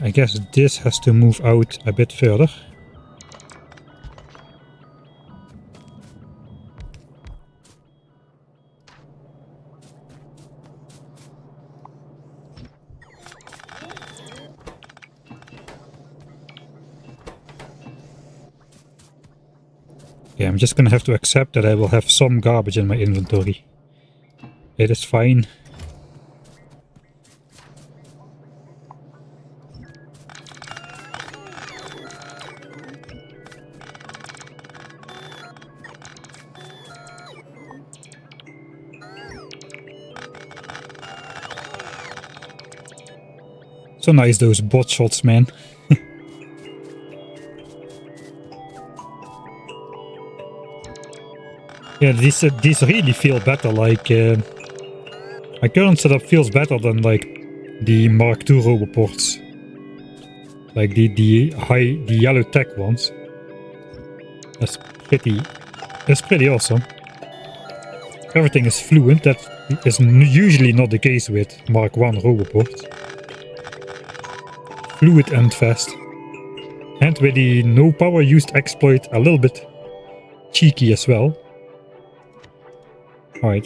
I guess this has to move out a bit further. Okay, I'm just gonna have to accept that I will have some garbage in my inventory. It is fine. So nice, those bot shots, man. Yeah, these really feel better. Like my current setup feels better than like the Mark II roboports, like the yellow tech ones. That's pretty awesome. Everything is fluent. That is usually not the case with Mark I roboports. Fluid and fast. And with the no power used exploit, a little bit cheeky as well. Alright.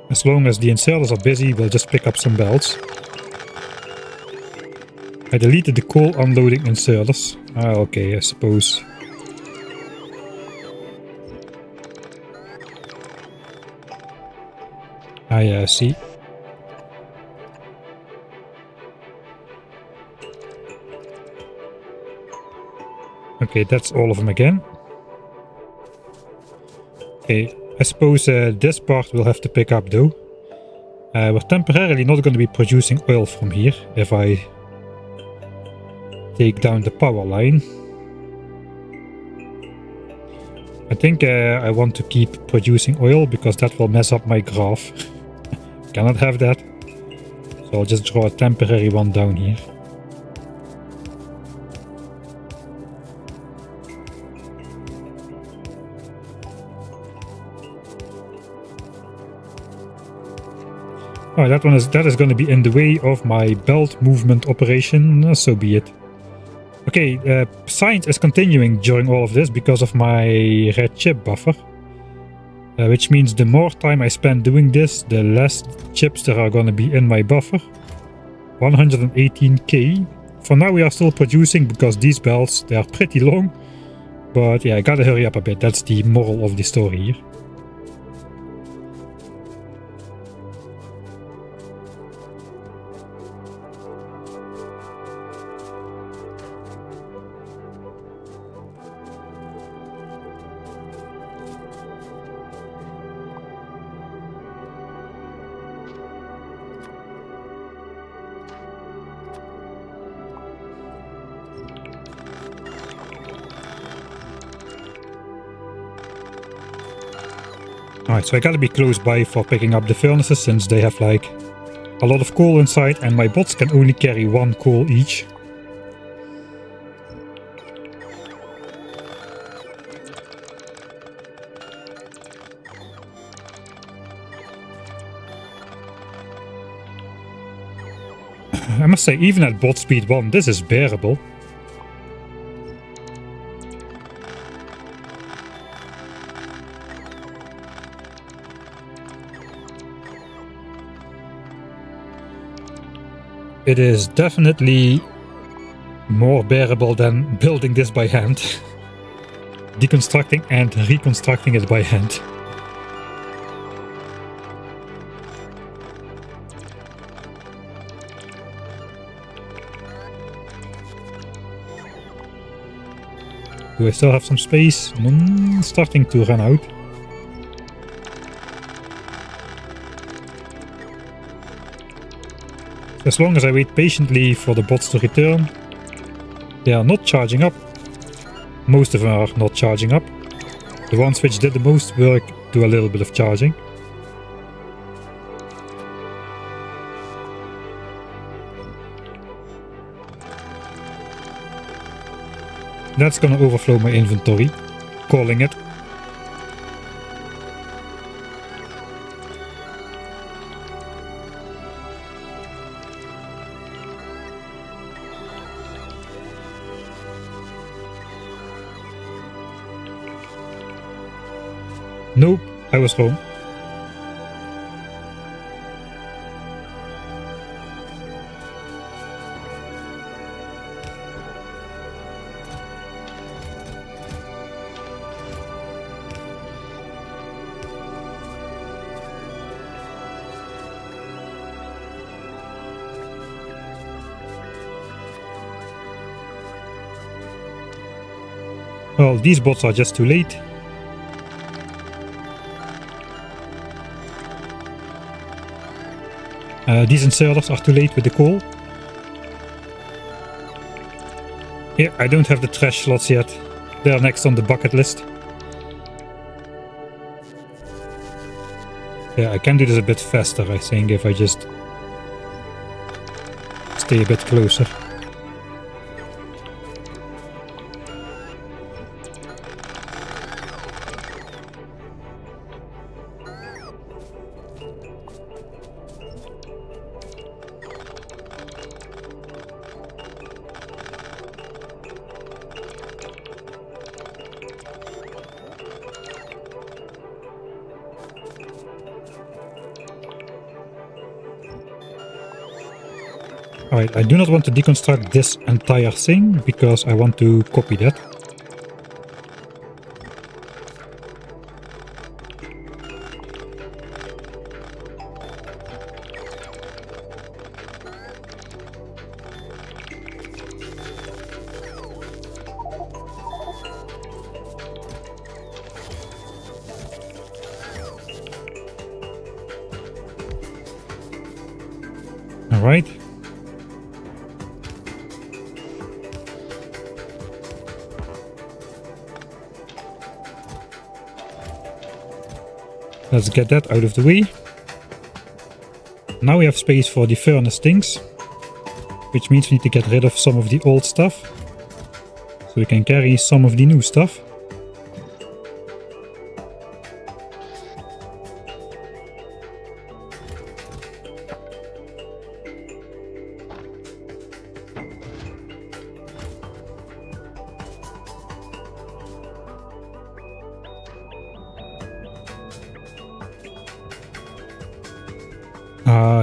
As long as the inserters are busy, we'll just pick up some belts. I deleted the coal unloading inserters. Ah, okay, I suppose. I see. Okay, that's all of them again. Okay, I suppose this part we'll have to pick up though. We're temporarily not going to be producing oil from here if I take down the power line. I think I want to keep producing oil because that will mess up my graph. Cannot have that. So I'll just draw a temporary one down here. Oh, that is going to be in the way of my belt movement operation. So be it. Okay, science is continuing during all of this because of my red chip buffer. Which means the more time I spend doing this, the less chips there are going to be in my buffer. 118k. For now we are still producing because these belts, they are pretty long. But yeah, I gotta hurry up a bit. That's the moral of the story here. Alright, so I gotta be close by for picking up the furnaces since they have like a lot of coal inside and my bots can only carry 1 coal each. I must say, even at bot speed 1, this is bearable. It is definitely more bearable than building this by hand. Deconstructing and reconstructing it by hand. Do I still have some space? Starting to run out. As long as I wait patiently for the bots to return, they are not charging up. Most of them are not charging up. The ones which did the most work do a little bit of charging. That's gonna overflow my inventory, calling it. Nope, I was wrong. Well, these bots are just too late. These inserters are too late with the coal. Yeah, I don't have the trash slots yet. They are next on the bucket list. Yeah, I can do this a bit faster, I think, if I just stay a bit closer. Alright, I do not want to deconstruct this entire thing because I want to copy that. Alright. Let's get that out of the way. Now we have space for the furnace things, which means we need to get rid of some of the old stuff, so we can carry some of the new stuff.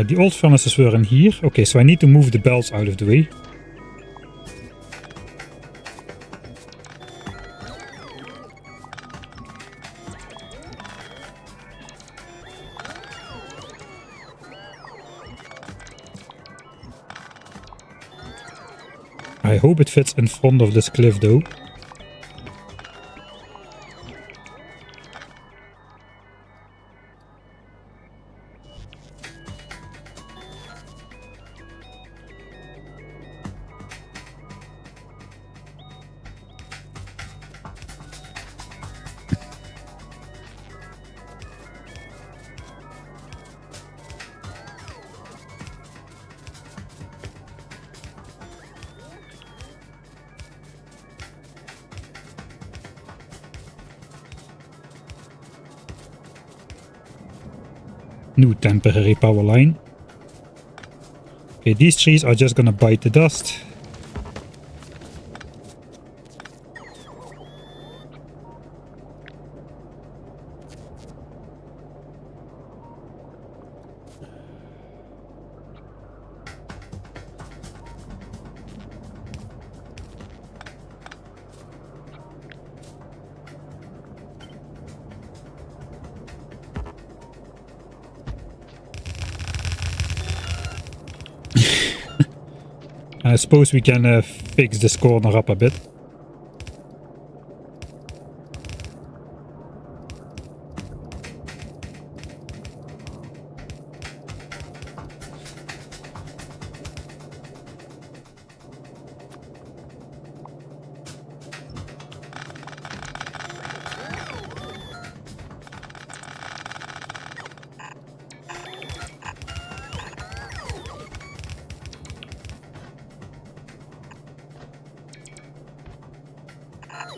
The old furnaces were in here. Okay, so I need to move the belts out of the way. I hope it fits in front of this cliff though. New temporary power line. Okay, these trees are just gonna bite the dust. I suppose we can fix this corner up a bit.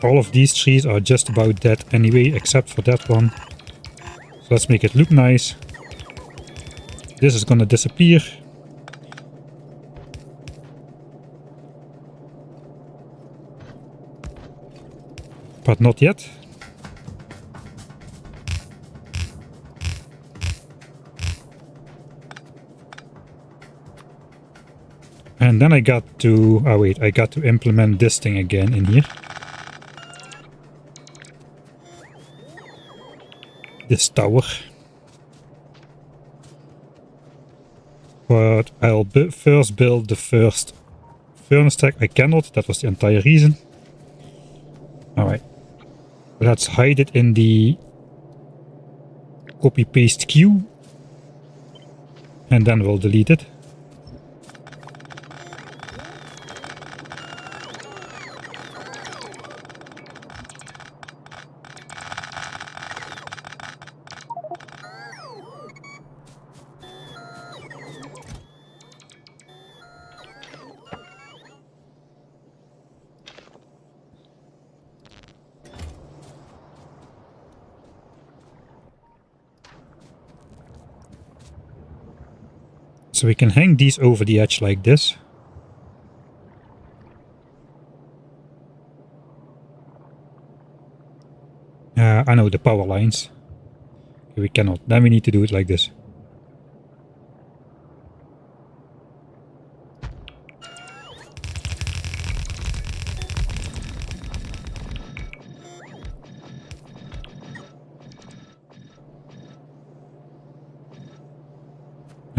All of these trees are just about dead anyway, except for that one. So let's make it look nice. This is gonna disappear. But not yet. And then I got to... oh wait, I got to implement this thing again in here. This tower. But I'll first build the first furnace stack. I cannot, that was the entire reason. Alright. Let's hide it in the copy paste queue. And then we'll delete it. So we can hang these over the edge like this. I know the power lines. We cannot. Then we need to do it like this.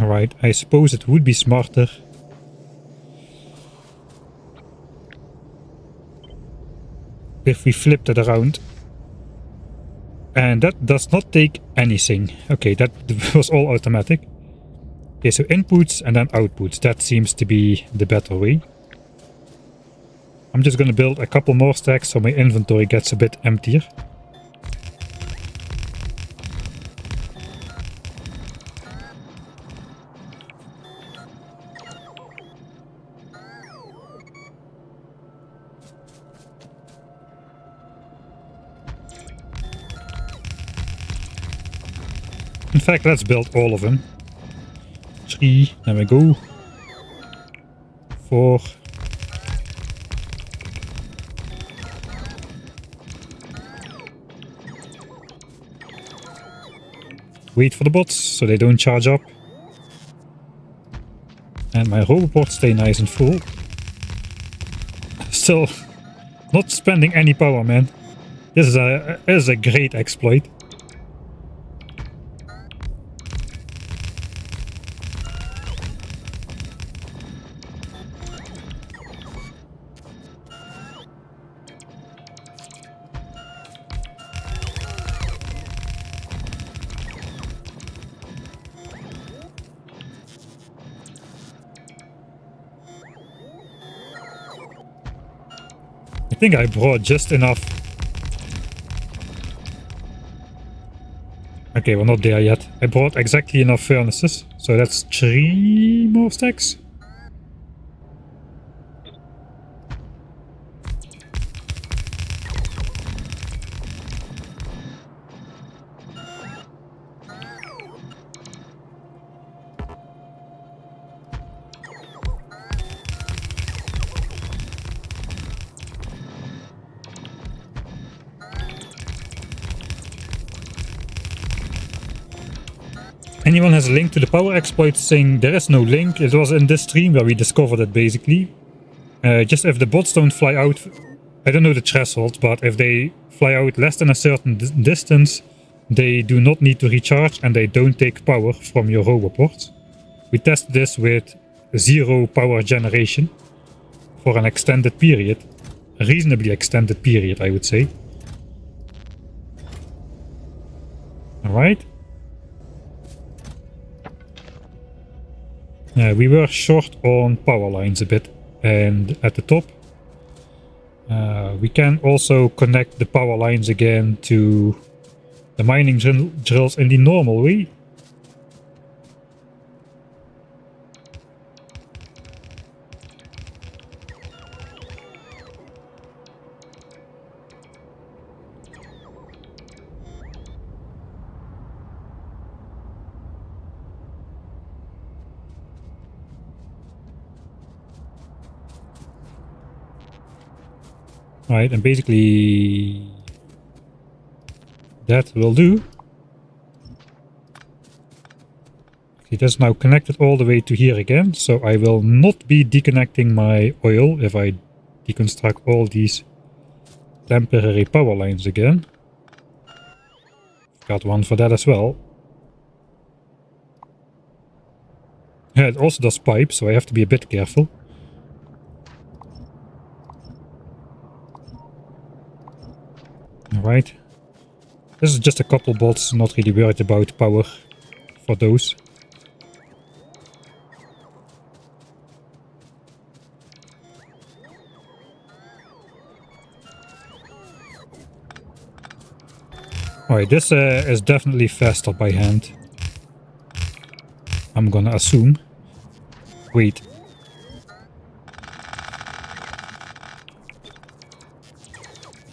Alright, I suppose it would be smarter if we flipped it around. And that does not take anything. Okay, that was all automatic. Okay, so inputs and then outputs. That seems to be the better way. I'm just gonna build a couple more stacks so my inventory gets a bit emptier. In fact, let's build all of them. 3, there we go. 4. Wait for the bots so they don't charge up. my roboports stay nice and full. Still not spending any power, man. This is a great exploit. I think I brought just enough. Okay, we're not there yet. I brought exactly enough furnaces, so that's 3 more stacks. Anyone has a link to the power exploit saying there is no link. It was in this stream where we discovered it basically. Just if the bots don't fly out, I don't know the threshold, but if they fly out less than a certain distance, they do not need to recharge and they don't take power from your roboport. We tested this with 0 power generation for an extended period. A reasonably extended period, I would say. Alright. We were short on power lines a bit, and at the top we can also connect the power lines again to the mining drills in the normal way. Right, and basically that will do. Okay, that's now connected all the way to here again, so I will not be deconnecting my oil if I deconstruct all these temporary power lines again. Got one for that as well. Yeah, it also does pipe, so I have to be a bit careful. Alright. This is just a couple bots, not really worried about power for those. Alright, this is definitely faster by hand. I'm gonna assume. Wait.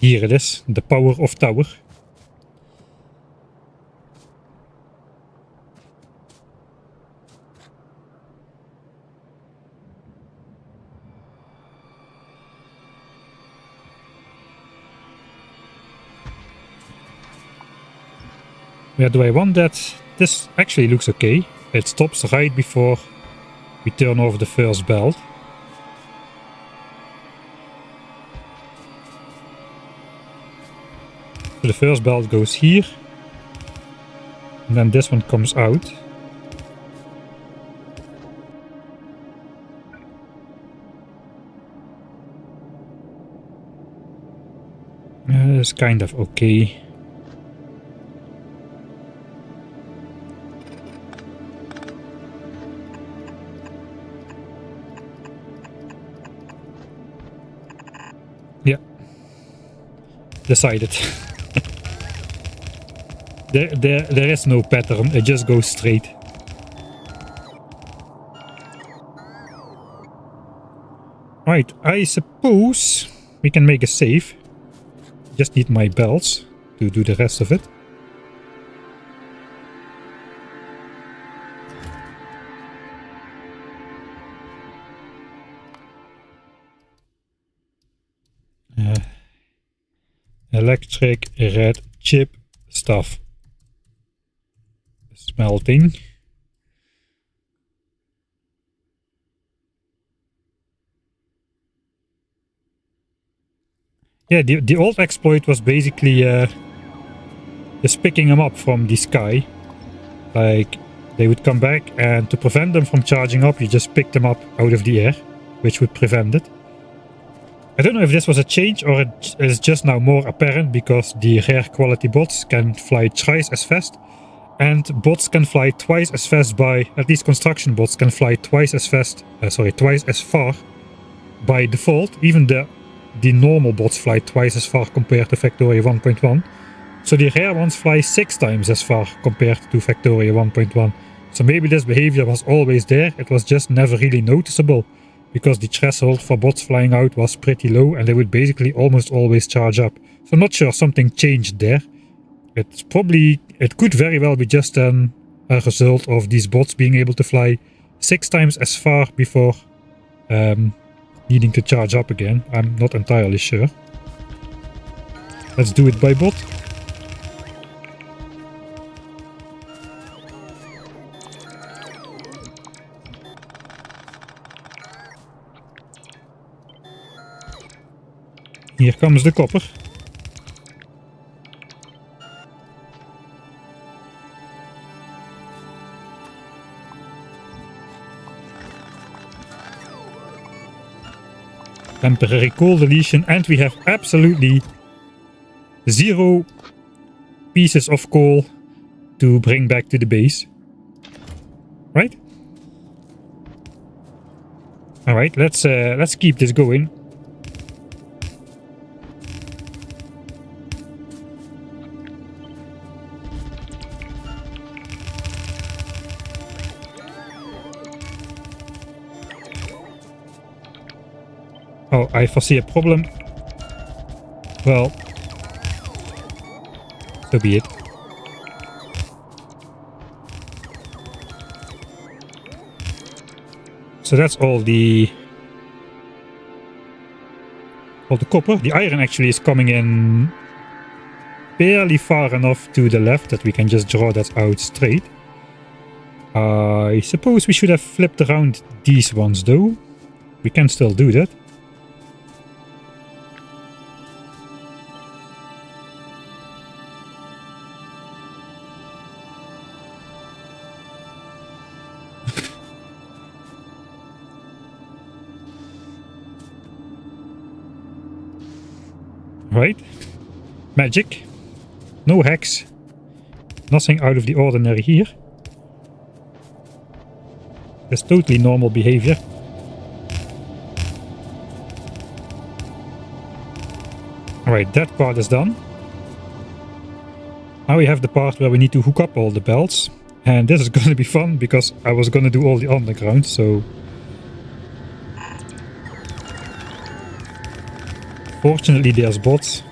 Here it is, the power of tower. Where do I want that? This actually looks okay. It stops right before we turn off the first belt. So the first belt goes here. And then this one comes out. It's kind of okay. Yeah. Decided. There is no pattern, it just goes straight. Right, I suppose we can make a save. Just need my belts to do the rest of it. Electric red chip stuff. Smelting. Yeah, the old exploit was basically just picking them up from the sky. Like, they would come back, and to prevent them from charging up, you just pick them up out of the air, which would prevent it. I don't know if this was a change or it is just now more apparent, because the rare quality bots can fly twice as fast, and bots can fly twice as fast by, at least construction bots can fly twice as far by default. Even the normal bots fly twice as far compared to Factorio 1.1. So the rare ones fly 6 times as far compared to Factorio 1.1. So maybe this behavior was always there, it was just never really noticeable, because the threshold for bots flying out was pretty low and they would basically almost always charge up. So I'm not sure something changed there. It could very well be just a result of these bots being able to fly 6 times as far before needing to charge up again. I'm not entirely sure. Let's do it by bot. Here comes the copper. Temporary coal deletion, and we have absolutely 0 pieces of coal to bring back to the base. Right? Alright, let's keep this going. Oh, I foresee a problem. Well, so be it. So that's all the copper. The iron actually is coming in barely far enough to the left that we can just draw that out straight. I suppose we should have flipped around these ones though. We can still do that. Right, magic, no hacks, nothing out of the ordinary here. That's totally normal behavior. Alright, that part is done. Now we have the part where we need to hook up all the belts. And this is going to be fun, because I was going to do all the underground, so... Fortunately, there's bots.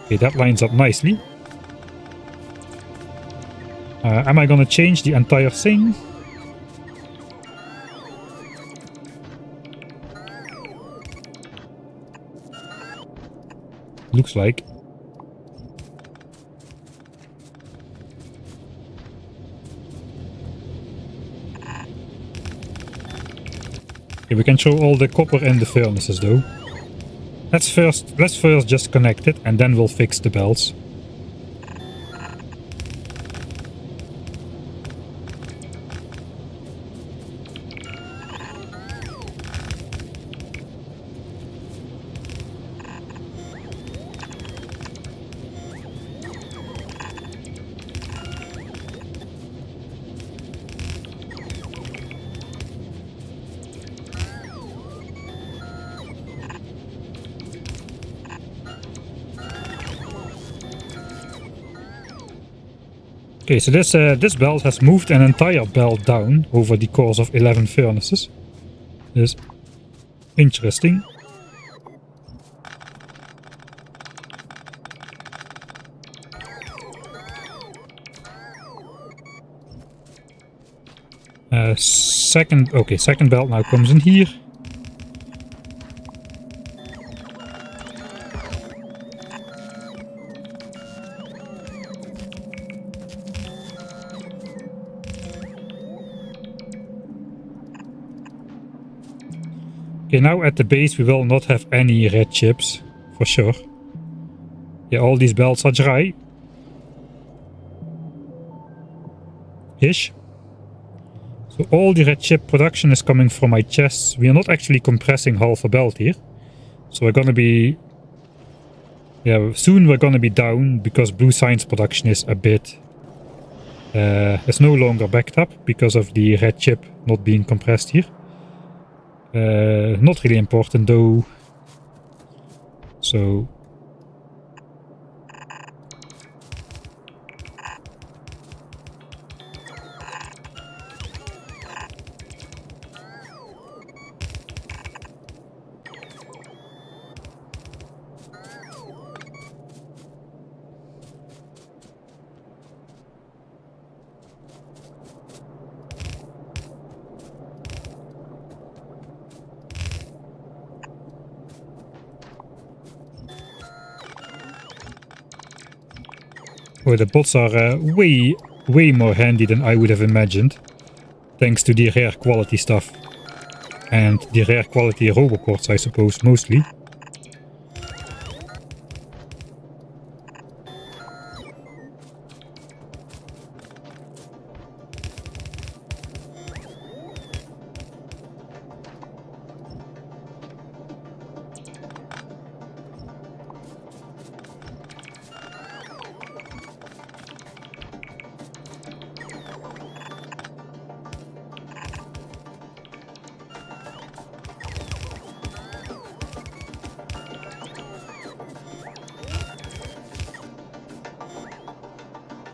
Okay, that lines up nicely. Am I gonna change the entire thing? Looks like. Okay, we can show all the copper in the furnaces though. Let's first just connect it, and then we'll fix the belts. Okay, so this belt has moved an entire belt down over the course of 11 furnaces. This is interesting. Second belt now comes in here. Okay, now at the base we will not have any red chips, for sure. Yeah, all these belts are dry. Ish. So all the red chip production is coming from my chests. We are not actually compressing half a belt here. So we're gonna be... yeah, soon we're gonna be down because blue science production is a bit... it's no longer backed up because of the red chip not being compressed here. Not really important though. So... oh, the bots are way more handy than I would have imagined. Thanks to the rare quality stuff. And the rare quality roboports, I suppose, mostly.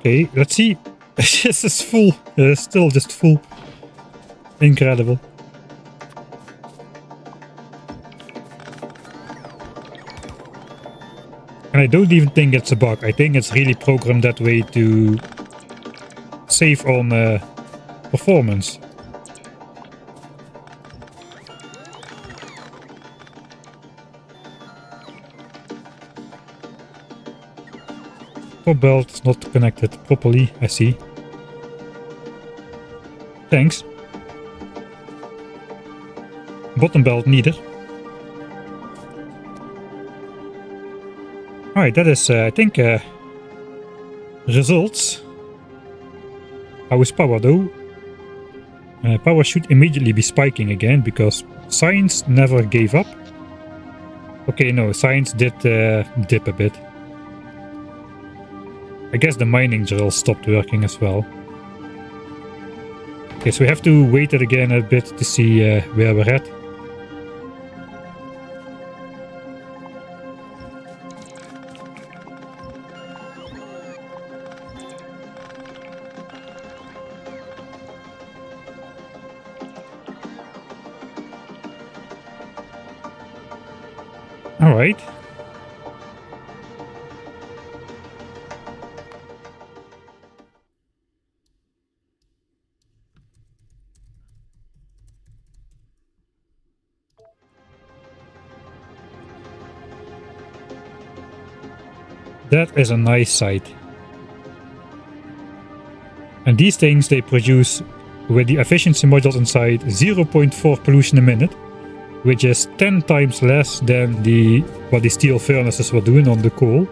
Okay, let's see. This is full. Still just full. Incredible. And I don't even think it's a bug. I think it's really programmed that way to save on performance. Top belt is not connected properly, I see. Thanks. Bottom belt neither. Alright, that is, I think, results. How is power though? Power should immediately be spiking again because science never gave up. Okay, no, science did dip a bit. I guess the mining drill stopped working as well. Okay, so we have to wait it again a bit to see where we're at. All right. That is a nice sight. And these things they produce with the efficiency modules inside 0.4 pollution a minute, which is 10 times less than what the steel furnaces were doing on the coal.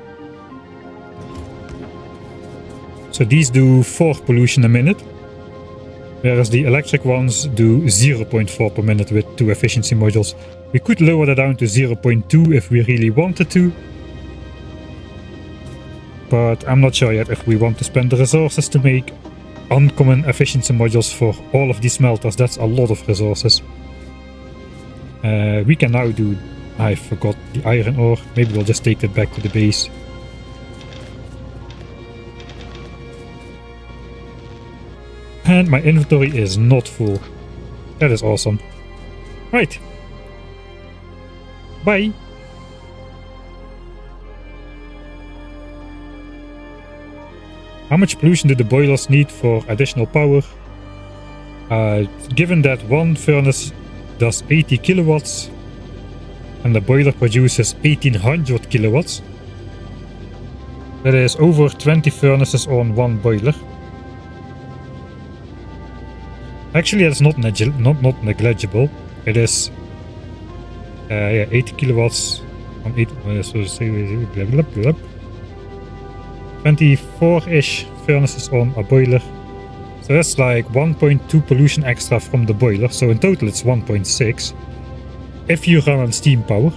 So these do 4 pollution a minute, whereas the electric ones do 0.4 per minute with 2 efficiency modules. We could lower that down to 0.2 if we really wanted to. But I'm not sure yet if we want to spend the resources to make uncommon efficiency modules for all of these smelters. That's a lot of resources. We can now do... I forgot the iron ore. Maybe we'll just take that back to the base. And my inventory is not full. That is awesome. Right. Bye. How much pollution do the boilers need for additional power? Given that one furnace does 80 kilowatts and the boiler produces 1800 kilowatts, that is over 20 furnaces on one boiler. Actually, that's not negligible. It is Yeah, 80 kilowatts on 24-ish furnaces on a boiler. So that's like 1.2 pollution extra from the boiler. So in total it's 1.6. If you run on steam power.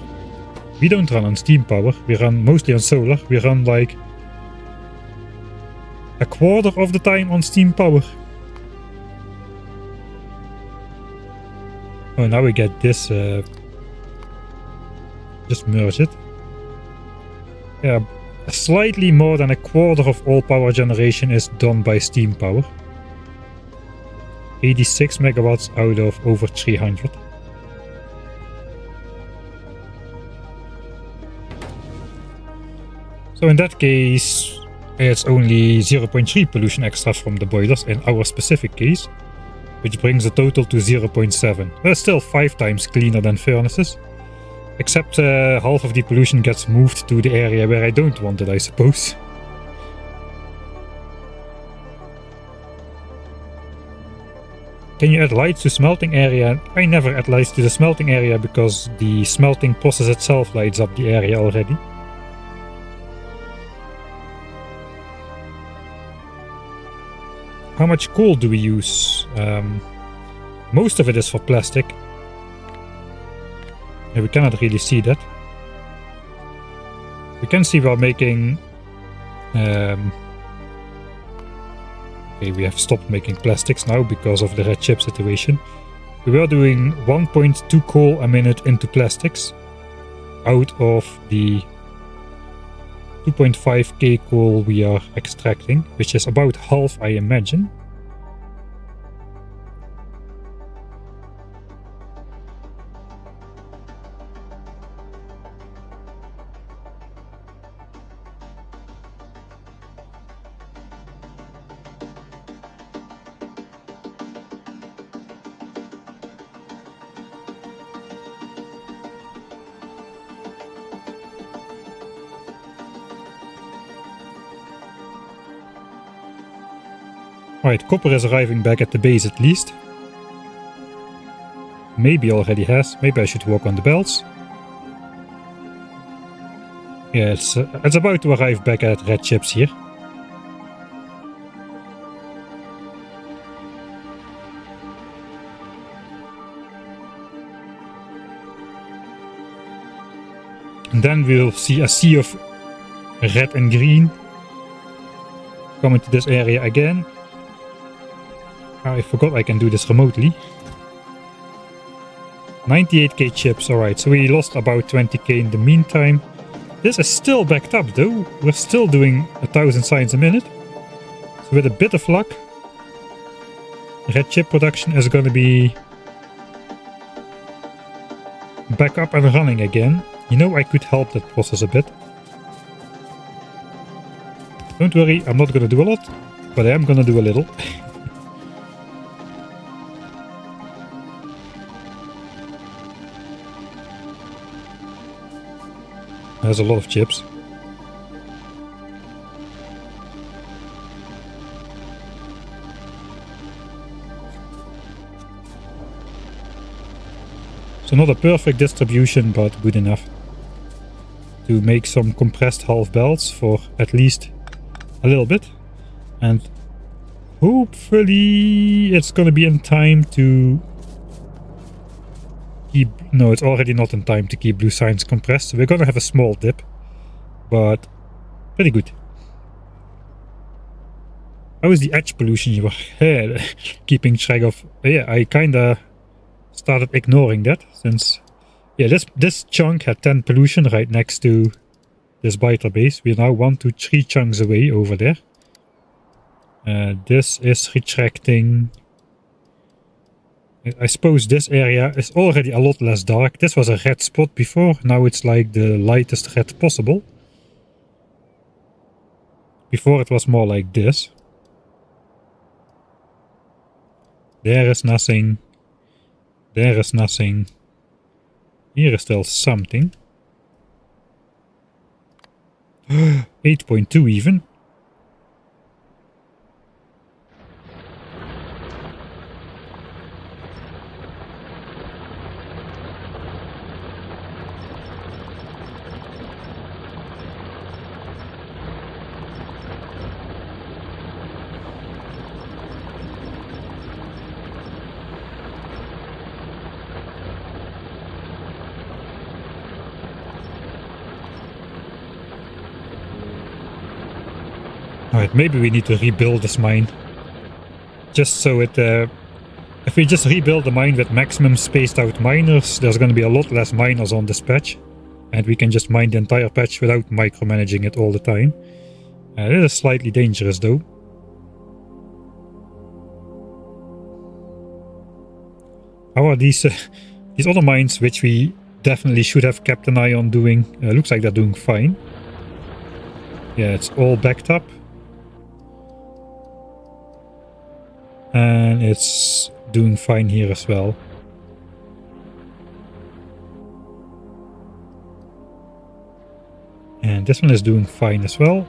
We don't run on steam power. We run mostly on solar. We run like a quarter of the time on steam power. Oh, now we get this. Just merge it. Yeah, slightly more than a quarter of all power generation is done by steam power. 86 megawatts out of over 300. So in that case, it's only 0.3 pollution extra from the boilers in our specific case, which brings the total to 0.7. That's still 5 times cleaner than furnaces. Except half of the pollution gets moved to the area where I don't want it, I suppose. Can you add lights to smelting area? I never add lights to the smelting area because the smelting process itself lights up the area already. How much coal do we use? Most of it is for plastic. Yeah, we cannot really see that. We can see we're making... okay, we have stopped making plastics now because of the red chip situation. We were doing 1.2 coal a minute into plastics out of the 2.5k coal we are extracting, which is about half, I imagine. Right, copper is arriving back at the base at least. Maybe already has. Maybe I should walk on the belts. Yeah, it's about to arrive back at red chips here. And then we'll see a sea of red and green coming to this area again. I forgot I can do this remotely. 98k chips, alright, so we lost about 20k in the meantime. This is still backed up though. We're still doing 1000 signs a minute. So with a bit of luck, red chip production is gonna be back up and running again. You know, I could help that process a bit. Don't worry, I'm not gonna do a lot, but I am gonna do a little. There's a lot of chips. So not a perfect distribution, but good enough to make some compressed half belts for at least a little bit. And hopefully it's gonna be in time to keep... No, it's already not in time to keep blue signs compressed. So we're gonna have a small dip, but pretty good. How is the edge pollution you were keeping track of? Yeah, I kinda started ignoring that since... Yeah, this chunk had 10 pollution right next to this biter base. We're now 1, 2, 3 chunks away over there. This is retracting... I suppose this area is already a lot less dark. This was a red spot before. Now it's like the lightest red possible. Before it was more like this. There is nothing. There is nothing. Here is still something. 8.2 even. Alright, maybe we need to rebuild this mine. Just so it... if we just rebuild the mine with maximum spaced out miners, there's going to be a lot less miners on this patch. And we can just mine the entire patch without micromanaging it all the time. It is slightly dangerous though. How are these other mines, which we definitely should have kept an eye on doing? Looks like they're doing fine. Yeah, it's all backed up. And it's doing fine here as well. And this one is doing fine as well.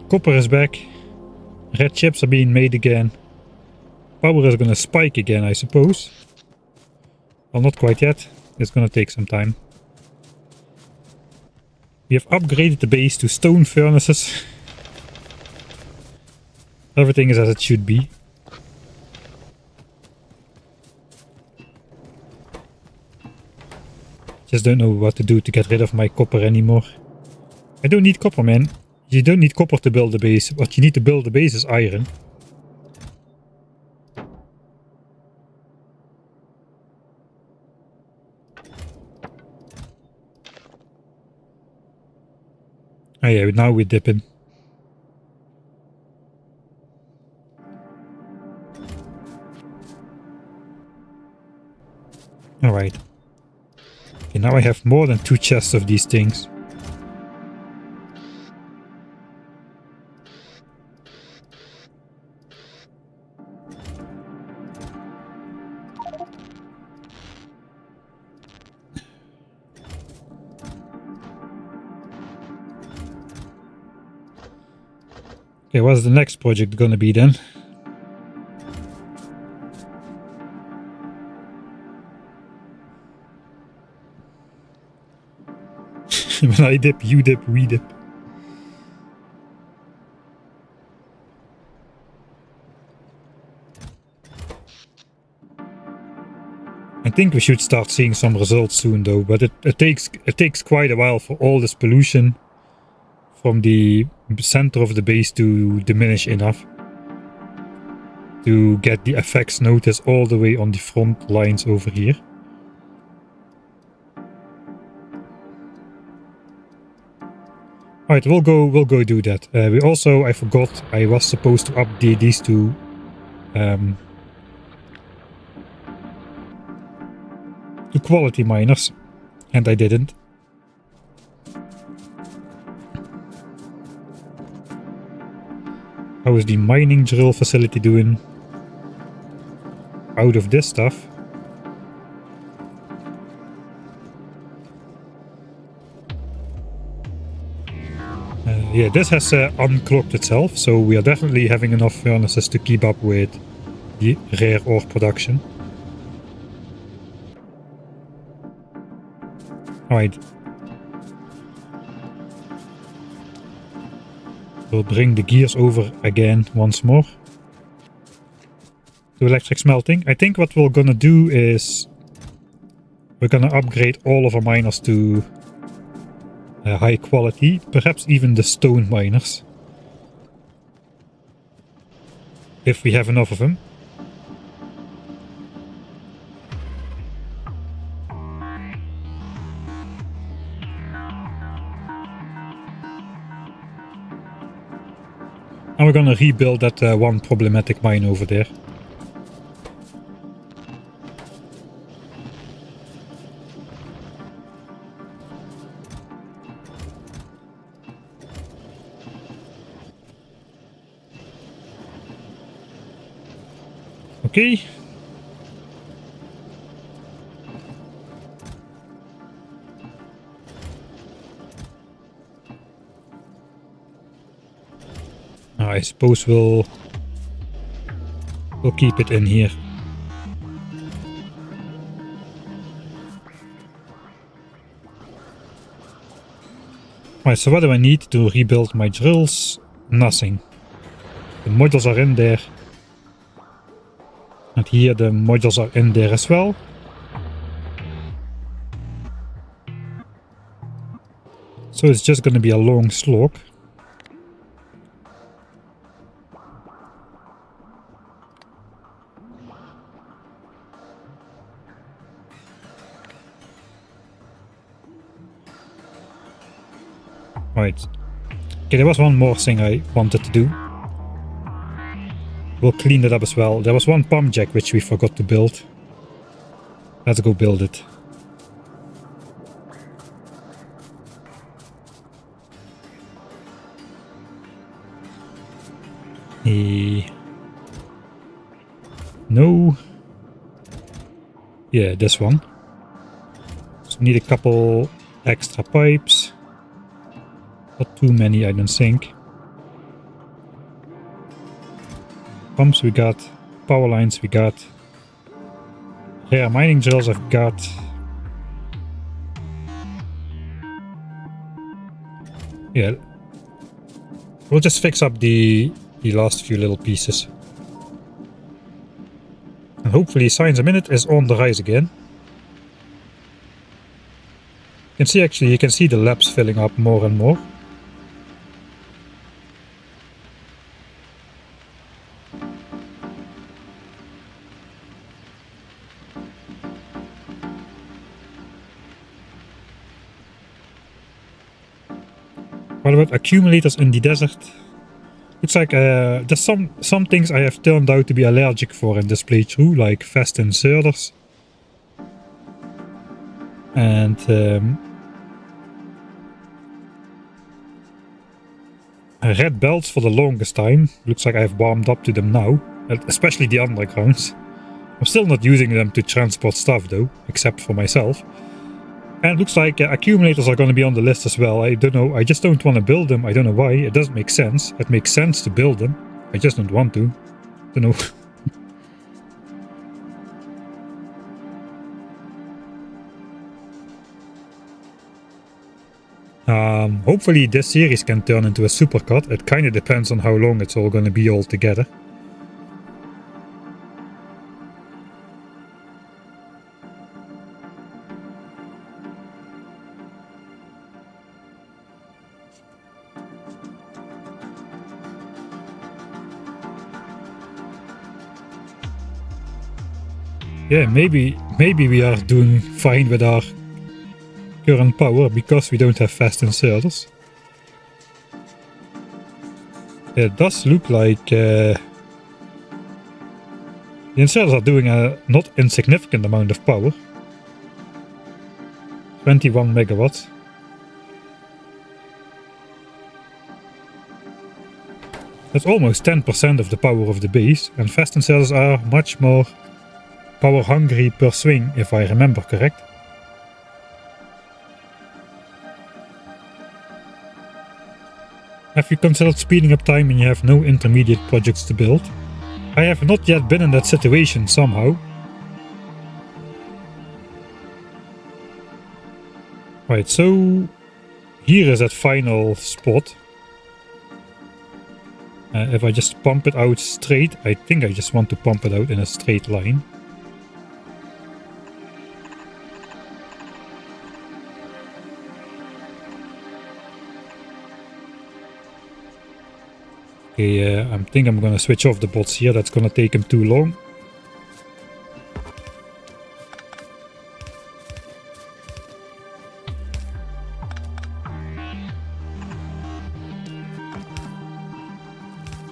Copper is back. Red chips are being made again. Power is gonna spike again, I suppose. Well, not quite yet. It's gonna take some time. We have upgraded the base to stone furnaces. Everything is as it should be. Just don't know what to do to get rid of my copper anymore. I don't need copper, man. You don't need copper to build the base. What you need to build the base is iron. Oh yeah, now we dip in. Alright. Okay, now I have more than 2 chests of these things. Okay, what's the next project gonna be then? When I dip, you dip, we dip. I think we should start seeing some results soon though, but it takes quite a while for all this pollution from the center of the base to diminish enough to get the effects noticed all the way on the front lines over here. Alright, we'll go do that. We also, I forgot, I was supposed to update these to quality miners, and I didn't. How is the mining drill facility doing? Out of this stuff. Yeah, this has unclocked itself, so we are definitely having enough furnaces to keep up with the rare ore production. Alright. We'll bring the gears over again once more to electric smelting. I think what we're gonna do is we're gonna upgrade all of our miners to high quality, perhaps even the stone miners, if we have enough of them. And we're gonna rebuild that one problematic mine over there. Okay. I suppose we'll keep it in here. Right, so what do I need to rebuild my drills? Nothing. The modules are in there. And here the modules are in there as well. So it's just going to be a long slog. Right. Okay, there was one more thing I wanted to do. We'll clean that up as well. There was one pump jack which we forgot to build. Let's go build it. No. Yeah, this one. So we need a couple extra pipes. Not too many, I don't think. Pumps we got. Power lines we got. Rare mining drills I've got. Yeah. We'll just fix up the last few little pieces. And hopefully Science a Minute is on the rise again. You can see actually, you can see the labs filling up more and more. What about accumulators in the desert? Looks like there's some things I have turned out to be allergic for in this playthrough, like fast inserters. And red belts for the longest time. Looks like I've warmed up to them now, especially the undergrounds. I'm still not using them to transport stuff though, except for myself. And it looks like accumulators are going to be on the list as well. I don't know, I just don't want to build them. I don't know why. It doesn't make sense. It makes sense to build them. I just don't want to. Don't know. Hopefully this series can turn into a supercut. It kind of depends on how long it's all going to be all together. Yeah, maybe we are doing fine with our current power because we don't have fast inserters. It does look like the inserters are doing a not insignificant amount of power. 21 megawatts. That's almost 10% of the power of the base, and fast inserters are much more power hungry per swing, if I remember correct. Have you considered speeding up time when you have no intermediate projects to build? I have not yet been in that situation somehow. Right, so here is that final spot. If I just pump it out straight, I think I just want to pump it out in a straight line. Okay, I think I'm gonna switch off the bots here, that's gonna take them too long.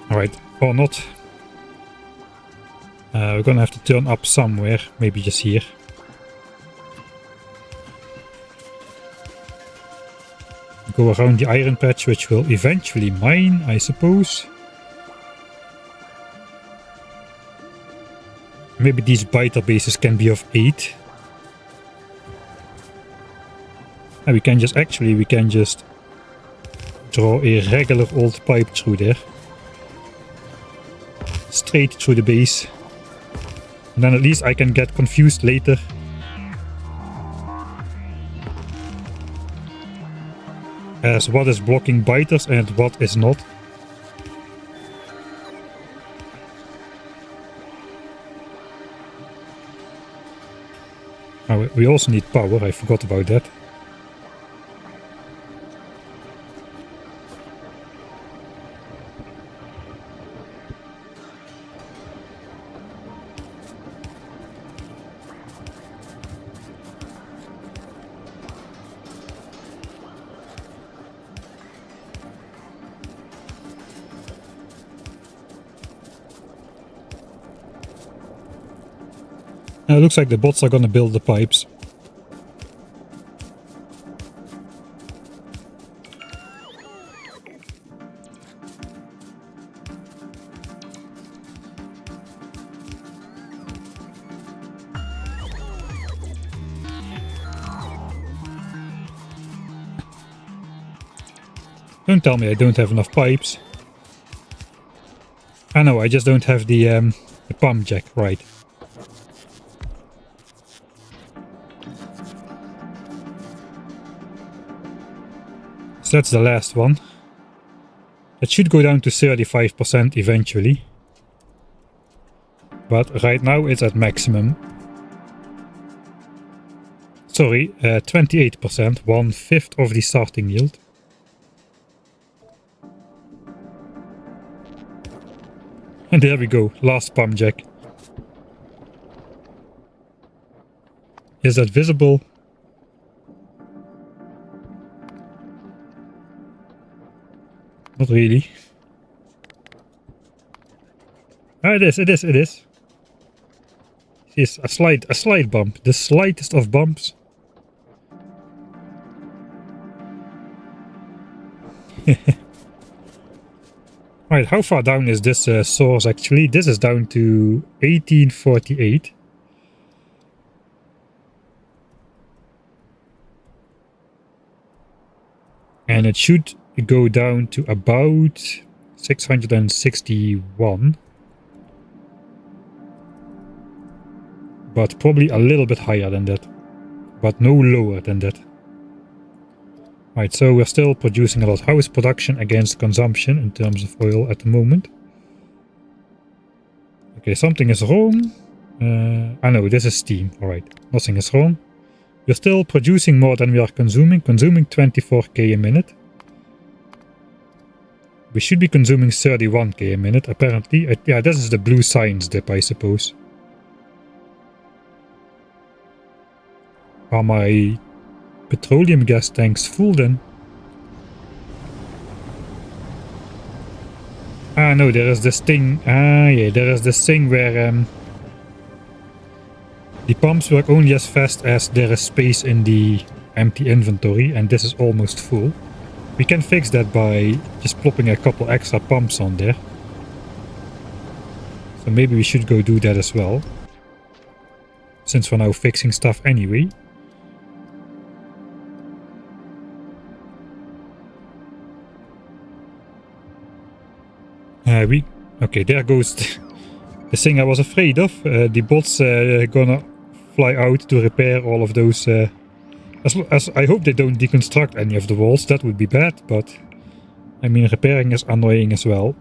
Alright, or not. We're gonna have to turn up somewhere, maybe just here. Go around the iron patch, which will eventually mine, I suppose. Maybe these biter bases can be of 8. And we can just draw a regular old pipe through there. Straight through the base. And then at least I can get confused later. As what is blocking biters and what is not. we also need power, I forgot about that. Now it looks like the bots are gonna build the pipes. Don't tell me I don't have enough pipes. I know, I just don't have the pump jack, right. So that's the last one. It should go down to 35% eventually. But right now it's at maximum. Sorry, 28%, 1/5 of the starting yield. And there we go, last pump jack. Is that visible? Not really. Ah, it is. Yes, a slight bump. The slightest of bumps. Right, how far down is this source actually? This is down to 1848. And it should go down to about 661. But probably a little bit higher than that. But no lower than that. Right, so we're still producing a lot. How is production against consumption in terms of oil at the moment? Okay, something is wrong. I know, this is steam. Alright, nothing is wrong. We're still producing more than we are consuming. Consuming 24k a minute. We should be consuming 31k a minute, apparently. Yeah, this is the blue science dip, I suppose. Are my petroleum gas tanks full then? Ah no, there is this thing. Ah yeah, there is this thing where the pumps work only as fast as there is space in the empty inventory, and this is almost full. We can fix that by just plopping a couple extra pumps on there. So maybe we should go do that as well, since we're now fixing stuff anyway. Okay, there goes the thing I was afraid of. The bots gonna fly out to repair all of those. As I hope they don't deconstruct any of the walls. That would be bad, but I mean, repairing is annoying as well.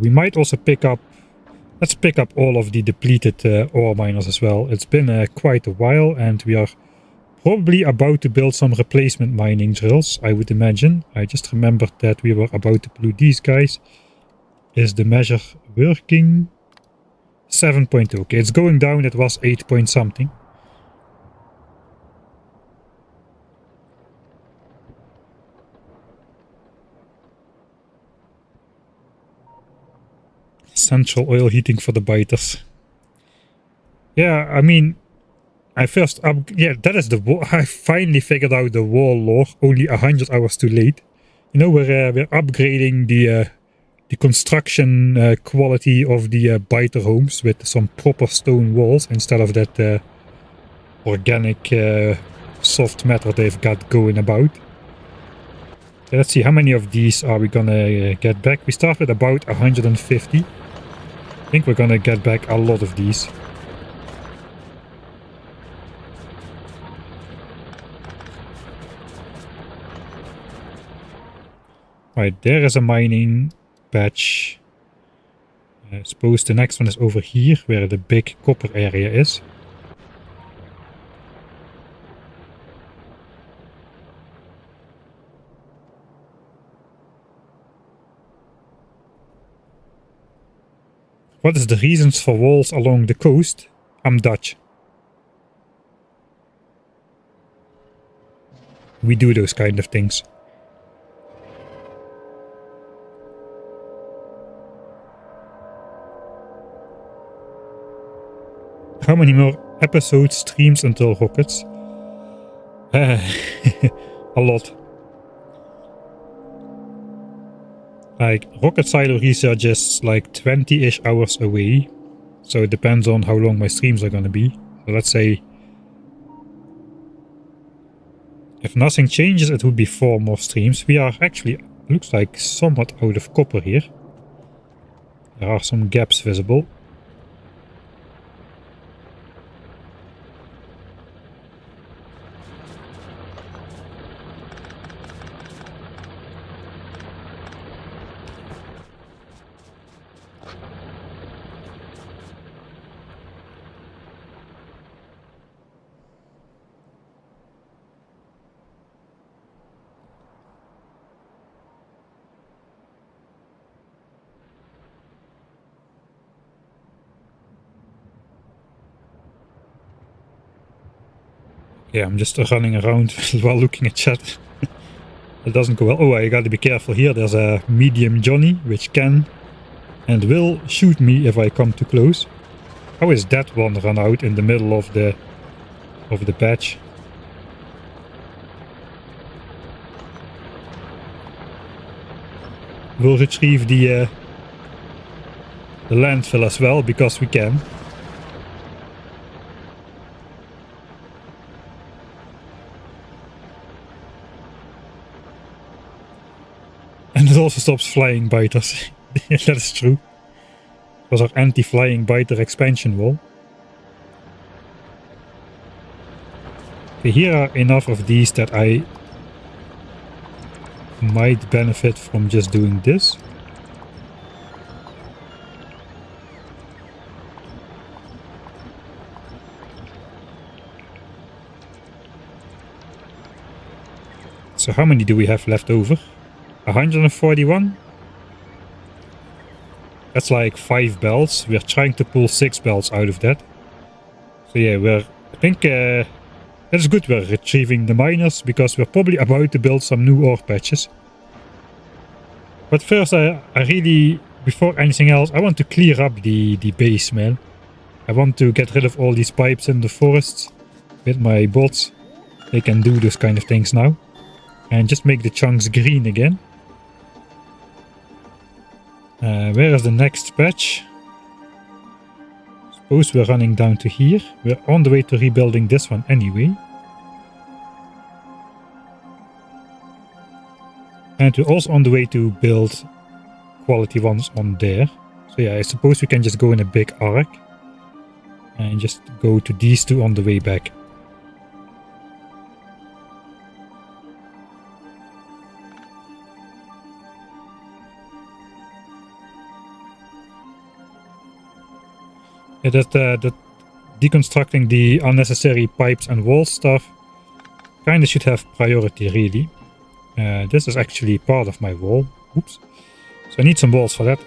We might also pick up. Let's pick up all of the depleted ore miners as well. It's been quite a while, and we are probably about to build some replacement mining drills, I would imagine. I just remembered that we were about to pollute these guys. Is the measure working? 7.2. Okay, it's going down. It was 8 point something. Central oil heating for the biters. Yeah, I mean, I first yeah, that is the I finally figured out the wall lore only 100 hours too late. You know, we're upgrading the construction quality of the biter homes with some proper stone walls instead of that organic soft matter they've got going about. So let's see, how many of these are we gonna get back? We start with about 150. I think we're gonna get back a lot of these. Right, there is a mining patch. I suppose the next one is over here, where the big copper area is. What is the reasons for walls along the coast? I'm Dutch. We do those kind of things. How many more episodes, streams until Rockets? A lot. Like, Rocket Silo research is like 20-ish hours away. So it depends on how long my streams are gonna be. So let's say, if nothing changes, it would be 4 more streams. We are actually, looks like, somewhat out of copper here. There are some gaps visible. Yeah, I'm just running around while looking at chat. It doesn't go well. Oh, I gotta be careful here. There's a medium Johnny, which can and will shoot me if I come too close. How is that one run out in the middle of the patch? We'll retrieve the landfill as well, because we can. And it also stops flying biters. That is true. It was our anti-flying biter expansion wall. Okay, here are enough of these that I might benefit from just doing this. So how many do we have left over? 141? That's like 5 belts. We're trying to pull 6 belts out of that. So yeah, I think that's good we're retrieving the miners, because we're probably about to build some new ore patches. But first I really, before anything else, I want to clear up the base, man. I want to get rid of all these pipes in the forest with my bots. They can do those kind of things now. And just make the chunks green again. Where is the next patch? Suppose we're running down to here. We're on the way to rebuilding this one anyway. And we're also on the way to build quality ones on there. So yeah, I suppose we can just go in a big arc. And just go to these two on the way back. Yeah, that deconstructing the unnecessary pipes and wall stuff kinda should have priority, really. This is actually part of my wall. Oops. So I need some walls for that.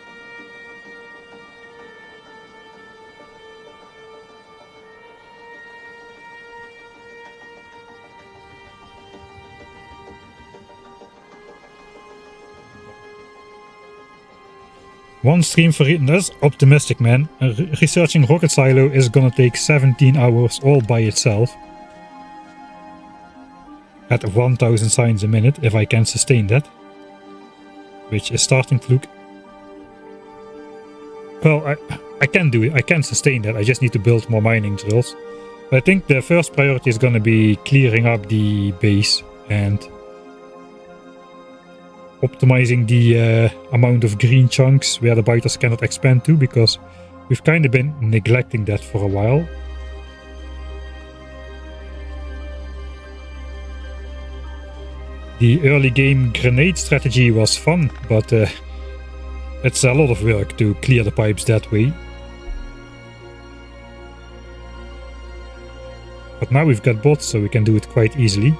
One stream for that's optimistic, man. Researching Rocket Silo is gonna take 17 hours all by itself. At 1000 signs a minute, if I can sustain that. Which is starting to look... Well, I can do it. I can sustain that. I just need to build more mining drills. But I think the first priority is gonna be clearing up the base and optimizing the amount of green chunks where the biters cannot expand to, because we've kind of been neglecting that for a while. The early game grenade strategy was fun, but It's a lot of work to clear the pipes that way. But now we've got bots, so we can do it quite easily.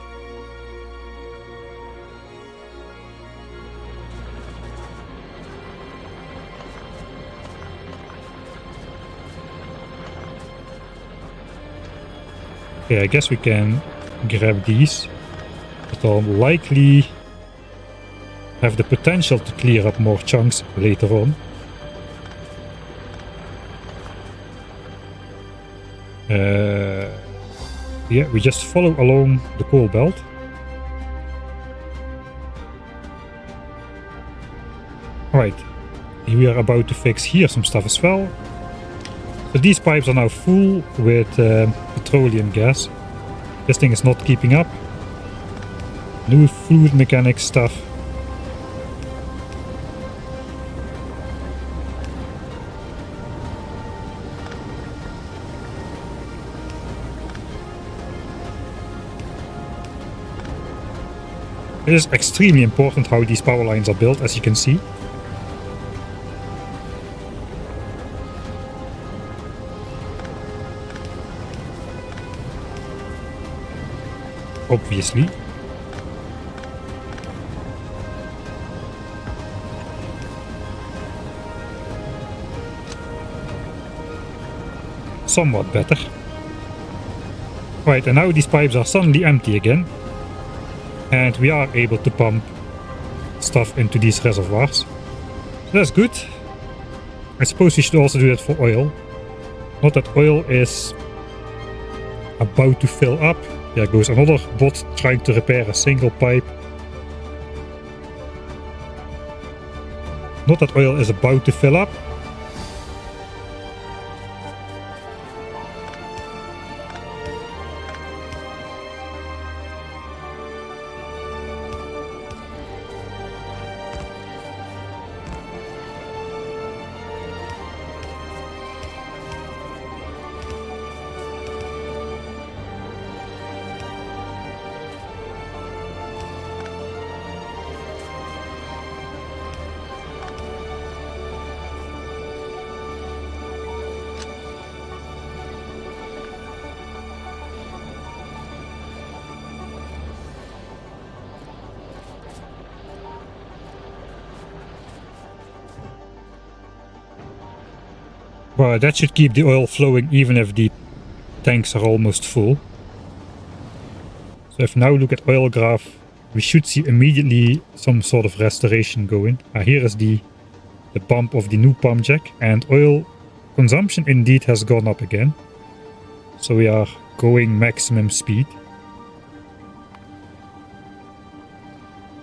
Okay, I guess we can grab these. It'll likely have the potential to clear up more chunks later on. Yeah, we just follow along the coal belt. Right, we are about to fix here some stuff as well. So these pipes are now full with petroleum gas. This thing is not keeping up. New fluid mechanics stuff. It is extremely important how these power lines are built, as you can see. Obviously. Somewhat better. Right, and now these pipes are suddenly empty again. And we are able to pump stuff into these reservoirs. So that's good. I suppose we should also do that for oil. Not that oil is about to fill up. There goes another bot trying to repair a single pipe. Not that oil is about to fill up. Well, that should keep the oil flowing even if the tanks are almost full. So if now look at oil graph, we should see immediately some sort of restoration going. Here is the bump of the new pump jack, and oil consumption indeed has gone up again. So we are going maximum speed.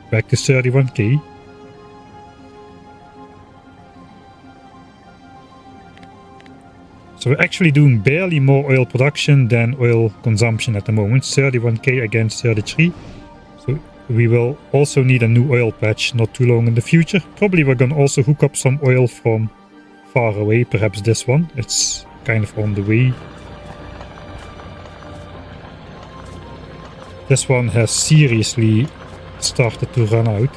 Back to 31k. So we're actually doing barely more oil production than oil consumption at the moment. 31k against 33. So we will also need a new oil patch not too long in the future. Probably we're gonna also hook up some oil from far away. Perhaps this one. It's kind of on the way. This one has seriously started to run out.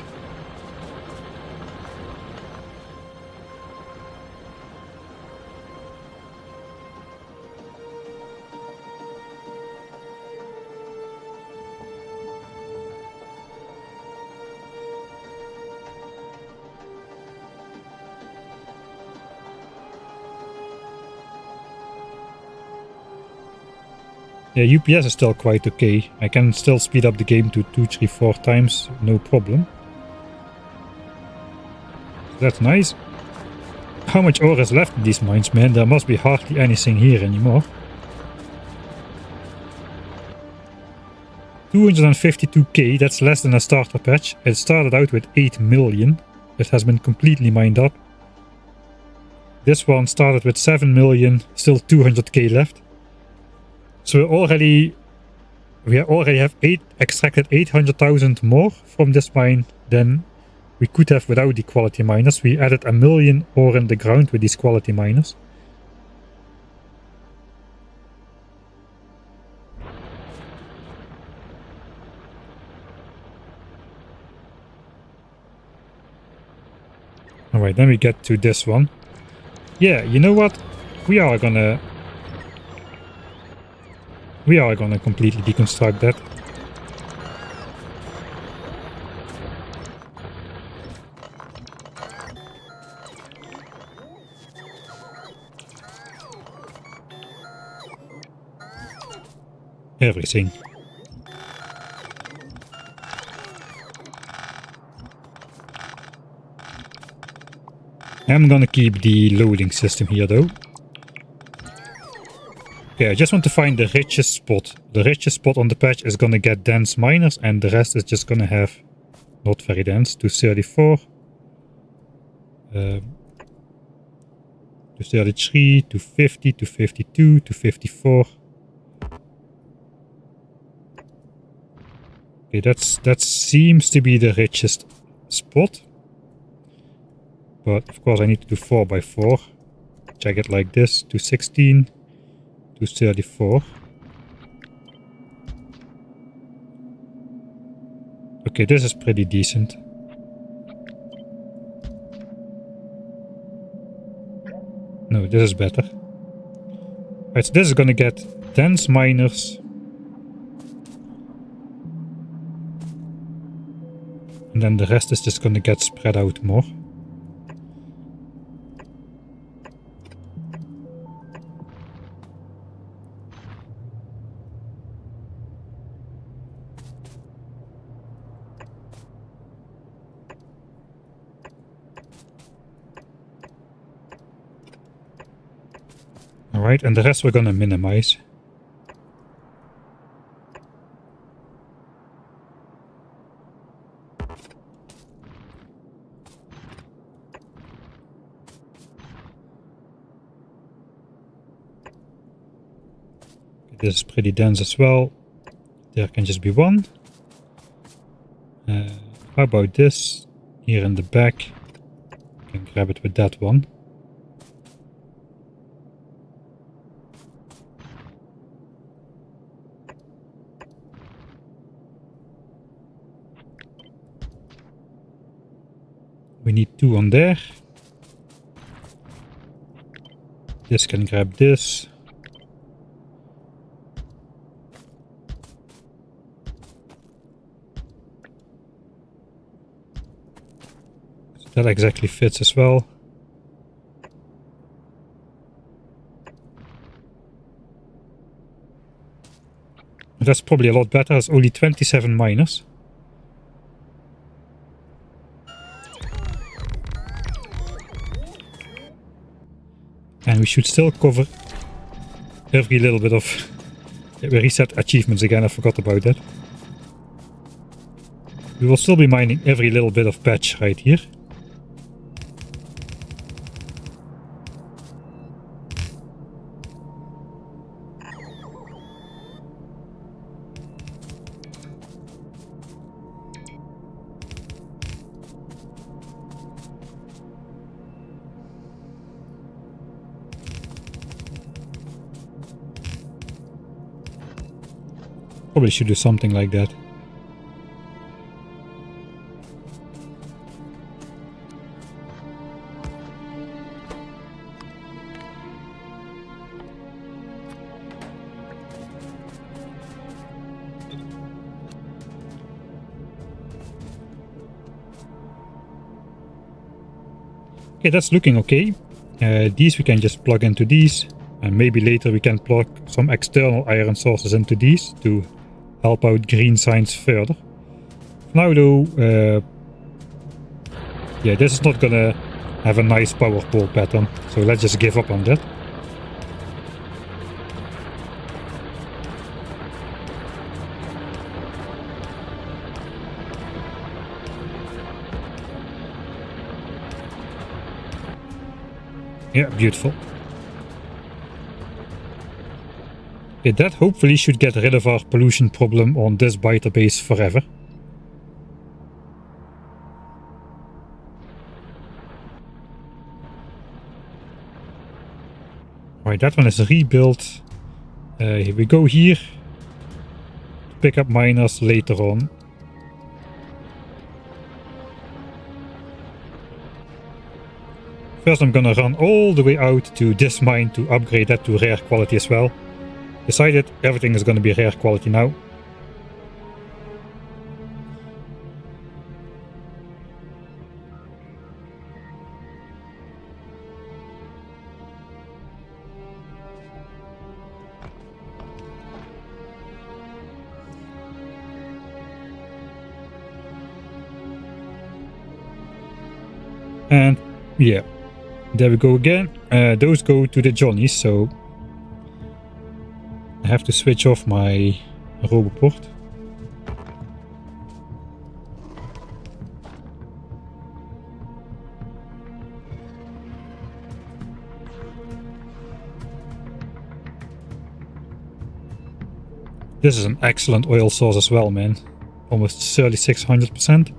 Yeah, UPS is still quite okay. I can still speed up the game to 2, 3, 4 times, no problem. That's nice. How much ore is left in these mines, man? There must be hardly anything here anymore. 252k, that's less than a starter patch. It started out with 8 million. It has been completely mined up. This one started with 7 million, still 200k left. So we already have extracted 800,000 more from this mine than we could have without the quality miners. We added 1 million ore in the ground with these quality miners. Alright, then we get to this one. Yeah, you know what? We are gonna completely deconstruct that. Everything. I'm gonna keep the loading system here though. Okay, I just want to find the richest spot. The richest spot on the patch is gonna get dense miners, and the rest is just gonna have not very dense. 234, 233, 250, 252, 254. Okay, that seems to be the richest spot. But of course I need to do 4x4. Check it like this. 216, 234. Okay, this is pretty decent. No, this is better. Right, so this is gonna get dense miners. And then the rest is just gonna get spread out more. Alright, and the rest we're gonna minimize. This is pretty dense as well. There can just be one. How about this? Here in the back. I can grab it with that one. We need two on there. This can grab this. So that exactly fits as well. That's probably a lot better. It's only 27 miners. And we should still cover every little bit of... We reset achievements again, I forgot about that. We will still be mining every little bit of patch right here. Probably should do something like that. Okay, that's looking okay. These we can just plug into these. And maybe later we can plug some external iron sources into these to help out green science further. For now though, yeah, this is not gonna have a nice power pole pattern, so let's just give up on that. Yeah, beautiful. Okay, that hopefully should get rid of our pollution problem on this biter base forever. Alright, that one is rebuilt. We go here. Pick up miners later on. First I'm gonna run all the way out to this mine to upgrade that to rare quality as well. Decided everything is gonna be rare quality now. And yeah, there we go again. Those go to the Johnnies, so I have to switch off my Roboport. This is an excellent oil source as well, man. Almost 3600%.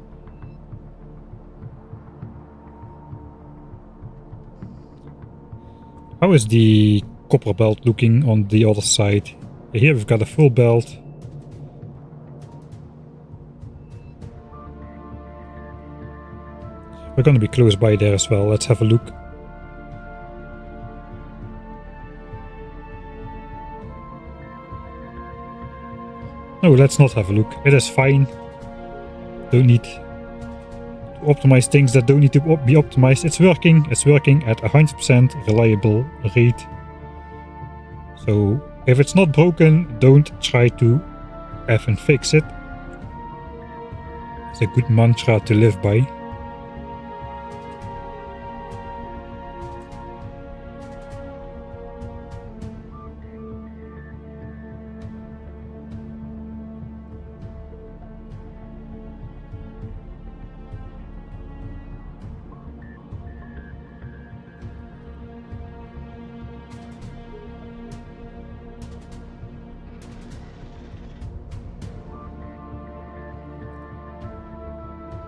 How is the copper belt looking on the other side? Here we've got a full belt. We're gonna be close by there as well. Let's have a look. No, let's not have a look. It is fine. Don't need to optimize things that don't need to be optimized. It's working. It's working at 100% reliable rate. So if it's not broken, don't try to effing fix it. It's a good mantra to live by.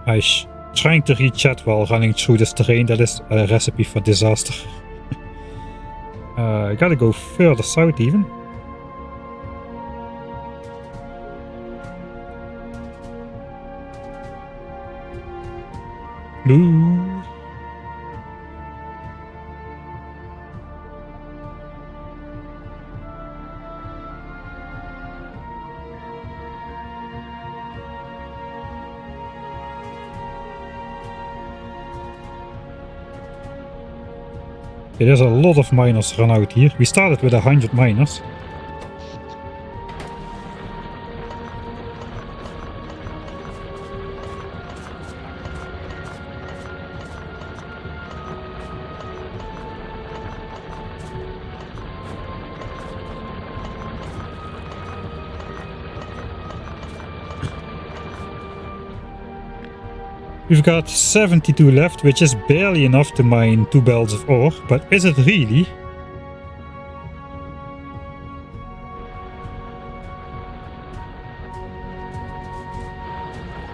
I'm trying to read chat while running through this terrain. That is a recipe for disaster. I gotta go further south even. Ooh. Okay, there's a lot of miners run out here. We started with 100 miners. We've got 72 left, which is barely enough to mine 2 belts of ore, but is it really?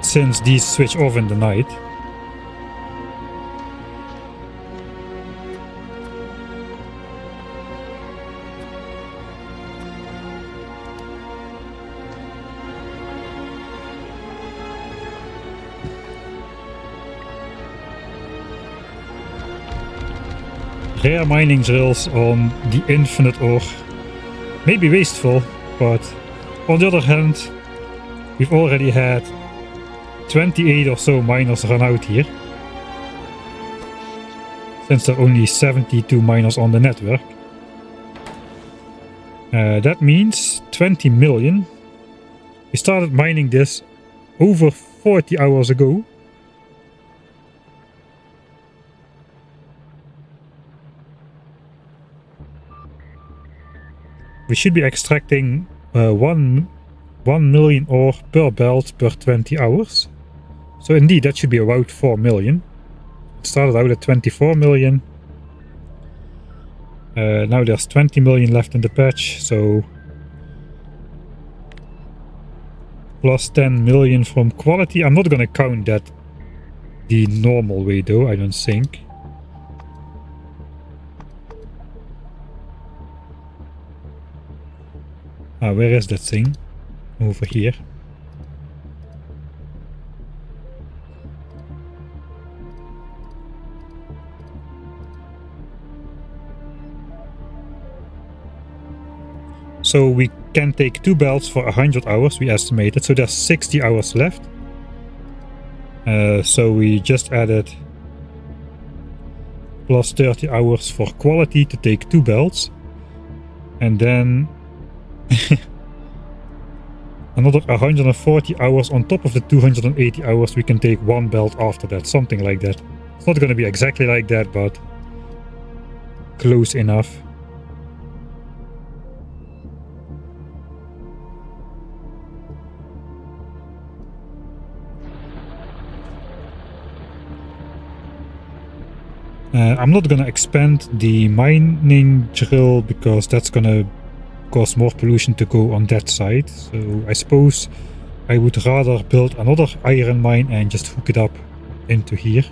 Since these switch off in the night. Rare mining drills on the infinite ore. Maybe wasteful, but on the other hand, we've already had 28 or so miners run out here. Since there are only 72 miners on the network. That means 20 million. We started mining this over 40 hours ago. We should be extracting 1 million ore per belt per 20 hours. So indeed, that should be about 4 million. It started out at 24 million. Now there's 20 million left in the patch, so plus 10 million from quality. I'm not gonna count that the normal way though, I don't think. Where is that thing? Over here. So we can take 2 belts for 100 hours, we estimated. So there's 60 hours left. So we just added plus 30 hours for quality to take 2 belts. And then another 140 hours on top of the 280 hours we can take 1 belt after that. Something like that. It's not going to be exactly like that, but close enough. I'm not gonna expand the mining drill because that's gonna cause more pollution to go on that side. So I suppose I would rather build another iron mine and just hook it up into here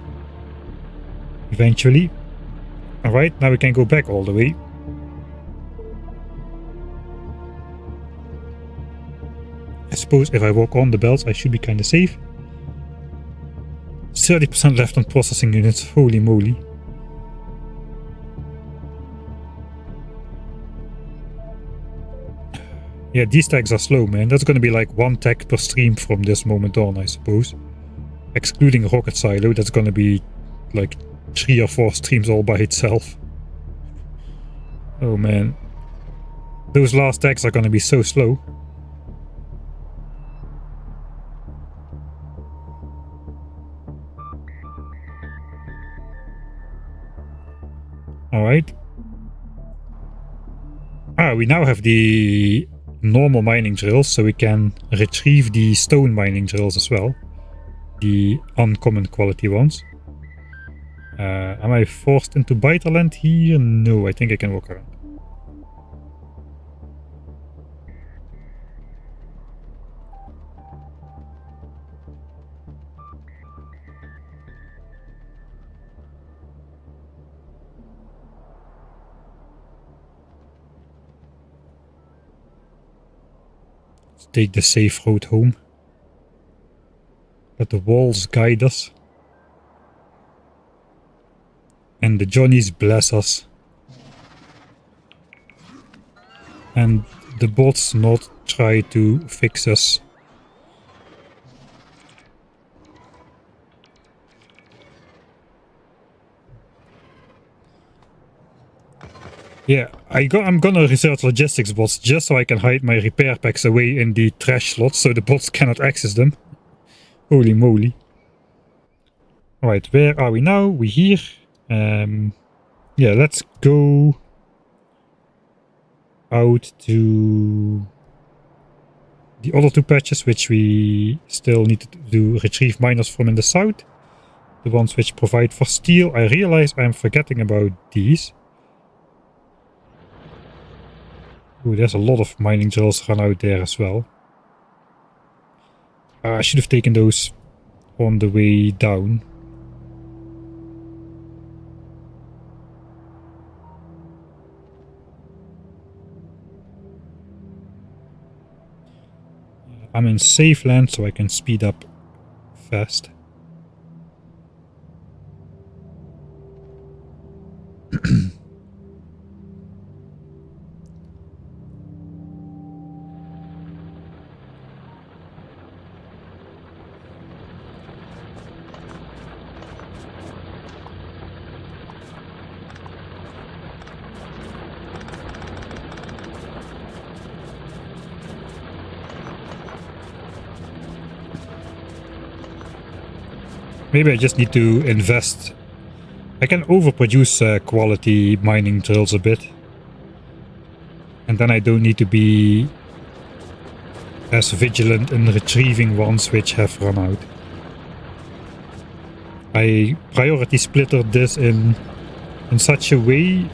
eventually. Alright, now we can go back all the way. I suppose if I walk on the belts I should be kinda safe. 30% left on processing units, holy moly. Yeah, these tags are slow, man. That's gonna be like 1 tag per stream from this moment on, I suppose. Excluding Rocket Silo, that's gonna be like 3 or 4 streams all by itself. Oh man. Those last tags are gonna be so slow. Alright. We now have the normal mining drills, so we can retrieve the stone mining drills as well. The uncommon quality ones. Am I forced into Biterland here? No, I think I can walk around. Take the safe road home. Let the walls guide us. And the Johnnies bless us. And the bots not try to fix us. Yeah, I'm gonna research logistics bots just so I can hide my repair packs away in the trash slots so the bots cannot access them. Holy moly. Alright, where are we now? We're here. Yeah, let's go out to the other 2 patches which we still need to retrieve miners from in the south. The ones which provide for steel. I realize I'm forgetting about these. Ooh, there's a lot of mining drills run out there as well. I should have taken those on the way down. I'm in safe land, so I can speed up fast. Maybe I just need to invest. I can overproduce quality mining drills a bit. And then I don't need to be as vigilant in retrieving ones which have run out. I priority splittered this in such a way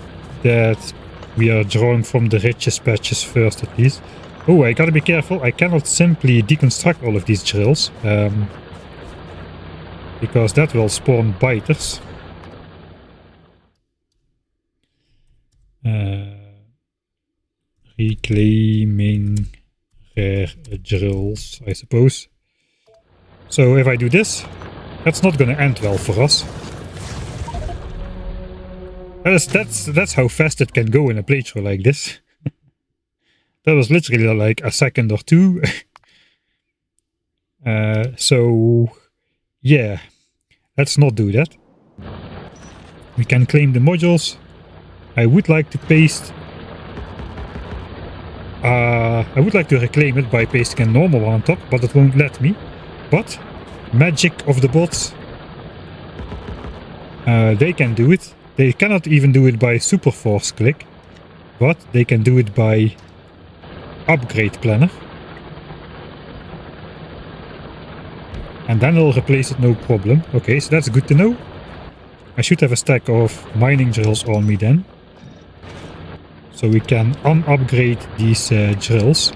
that we are drawing from the richest patches first at least. Oh, I gotta be careful. I cannot simply deconstruct all of these drills. Because that will spawn biters. Reclaiming rare drills, I suppose. So if I do this, that's not gonna end well for us. That's how fast it can go in a playthrough like this. That was literally like a second or two. So, yeah, let's not do that. We can claim the modules. I would like to paste... I would like to reclaim it by pasting a normal one on top, but it won't let me. But, magic of the bots. They can do it. They cannot even do it by super force click, but they can do it by upgrade planner. And then it'll replace it no problem. Okay, so that's good to know. I should have a stack of mining drills on me then. So we can unupgrade these drills.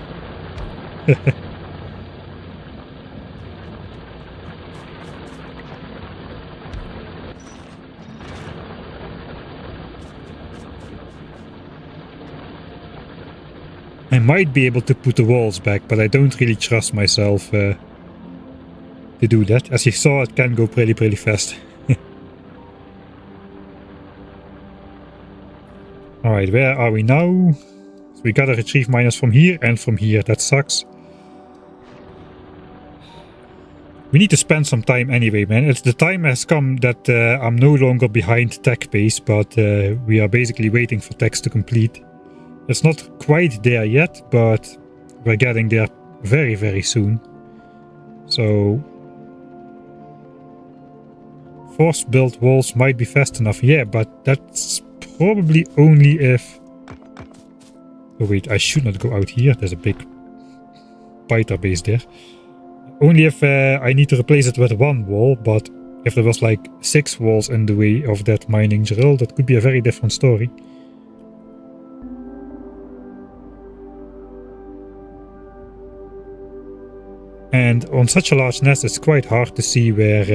I might be able to put the walls back, but I don't really trust myself to do that. As you saw, it can go pretty fast. Alright, where are we now? So we gotta retrieve miners from here and from here. That sucks. We need to spend some time anyway, man. The time has come that I'm no longer behind tech base, but we are basically waiting for techs to complete. It's not quite there yet, but we're getting there very soon. So force built walls might be fast enough, yeah, but that's probably only if... Oh wait, I should not go out here. There's a big biter base there. Only if I need to replace it with one wall, but if there was like 6 walls in the way of that mining drill, that could be a very different story. And on such a large nest, it's quite hard to see where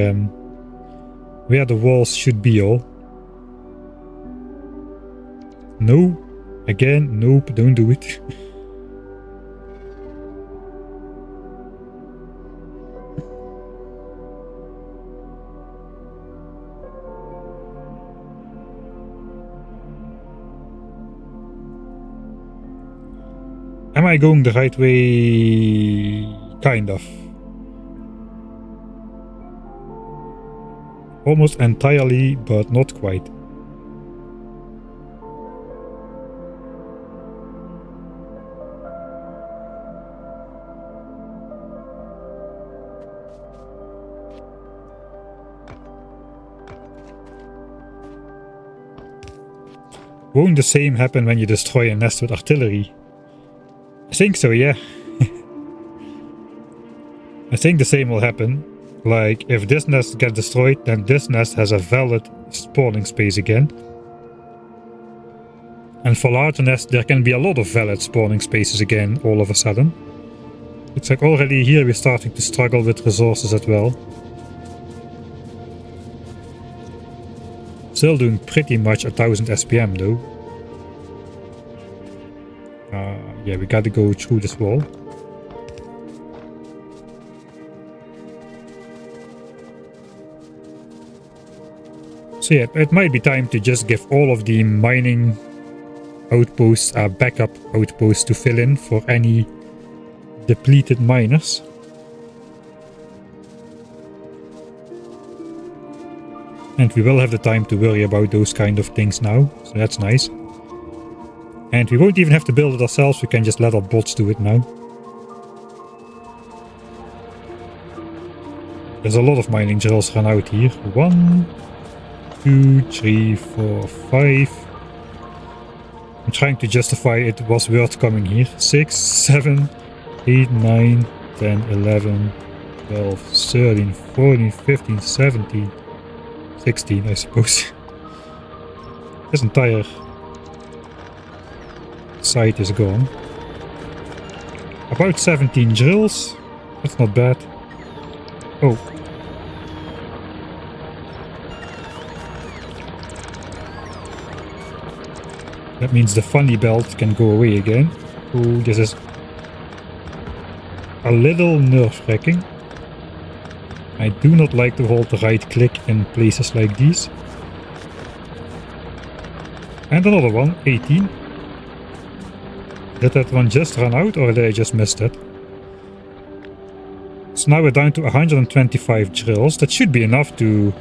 the walls should be all. No. Again, nope, don't do it. Am I going the right way? Kind of. Almost entirely, but not quite. Won't the same happen when you destroy a nest with artillery? I think so, yeah. I think the same will happen. Like, if this nest gets destroyed, then this nest has a valid spawning space again. And for larger nests, there can be a lot of valid spawning spaces again, all of a sudden. Looks like already here we're starting to struggle with resources as well. Still doing pretty much 1000 SPM though. Yeah, we gotta go through this wall. So yeah, it might be time to just give all of the mining outposts a backup outpost to fill in for any depleted miners. And we will have the time to worry about those kind of things now, so that's nice. And we won't even have to build it ourselves, we can just let our bots do it now. There's a lot of mining drills run out here. 1, 2, 3, 4, 5. I'm trying to justify it was worth coming here. 6, 7, 8, 9, 10, 11, 12, 13, 14, 15, 17, 16 I suppose. This entire site is gone. About 17 drills. That's not bad. Oh. That means the funny belt can go away again. Oh, this is a little nerve-wracking. I do not like to hold the right click in places like these. And another one, 18. Did that one just run out or did I just miss it? So now we're down to 125 drills. That should be enough to...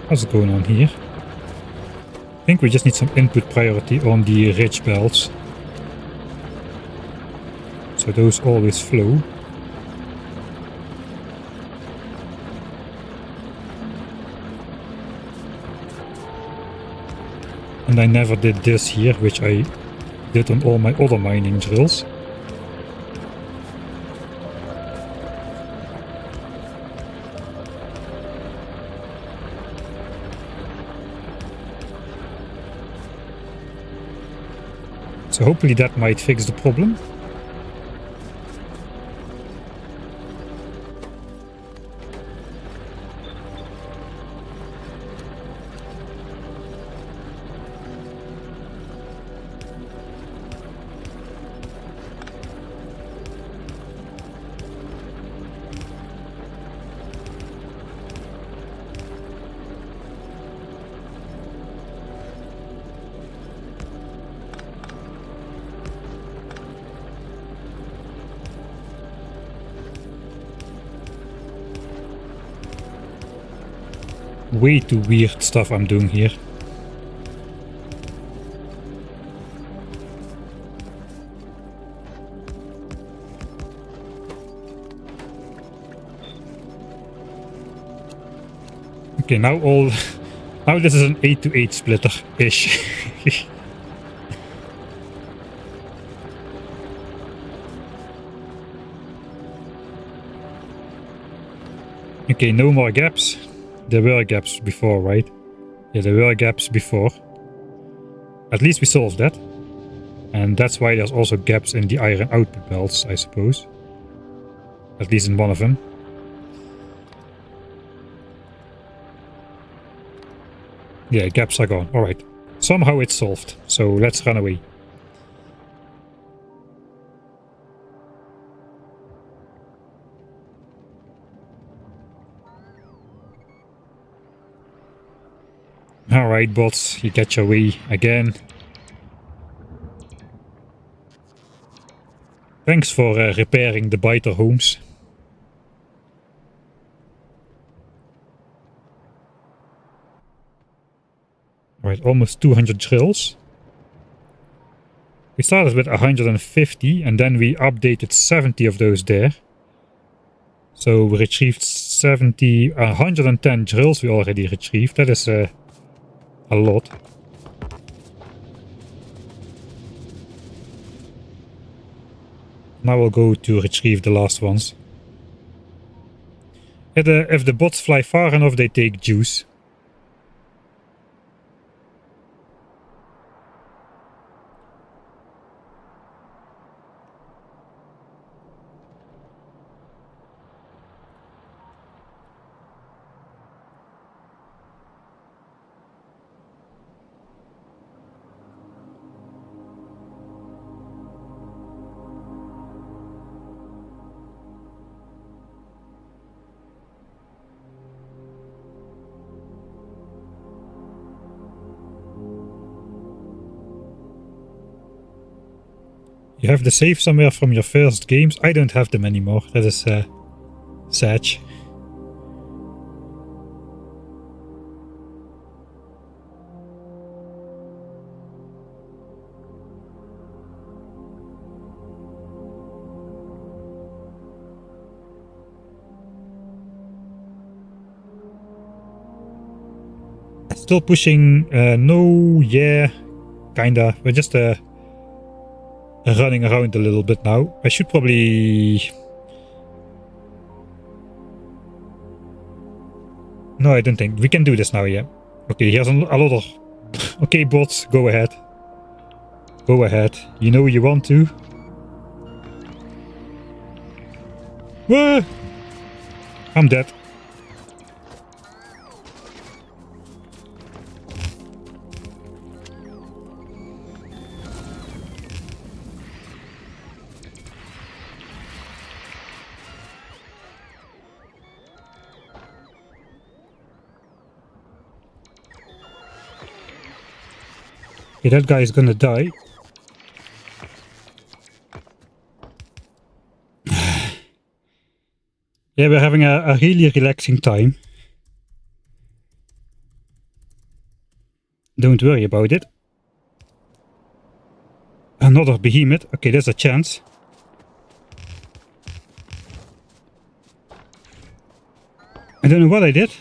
What's going on here? I think we just need some input priority on the ridge belts. So those always flow. And I never did this here, which I did on all my other mining drills. So hopefully that might fix the problem. Way too weird stuff I'm doing here. Okay, now now this is an 8 to 8 splitter-ish. Okay, no more gaps. There were gaps before, right? Yeah, there were gaps before. At least we solved that. And that's why there's also gaps in the iron output belts, I suppose. At least in one of them. Yeah, gaps are gone. Alright. Somehow it's solved. So let's run away. Alright, bots, you get your way again. Thanks for repairing the biter homes. Alright, almost 200 drills. We started with 150 and then we updated 70 of those there. So we retrieved 110 drills we already retrieved. That is a lot. Now we'll go to retrieve the last ones. If the bots fly far enough, they take juice. You have the save somewhere from your first games? I don't have them anymore. That is sad. Still pushing, no, yeah, kinda. We're just running around a little bit now. I should probably... No, I don't think. We can do this now, yeah. Okay, here's a lot of... Okay, bots, go ahead. Go ahead. You know you want to. Whoa! I'm dead. Okay, that guy is gonna die. Yeah, we're having a really relaxing time. Don't worry about it. Another behemoth. Okay, there's a chance. I don't know what I did.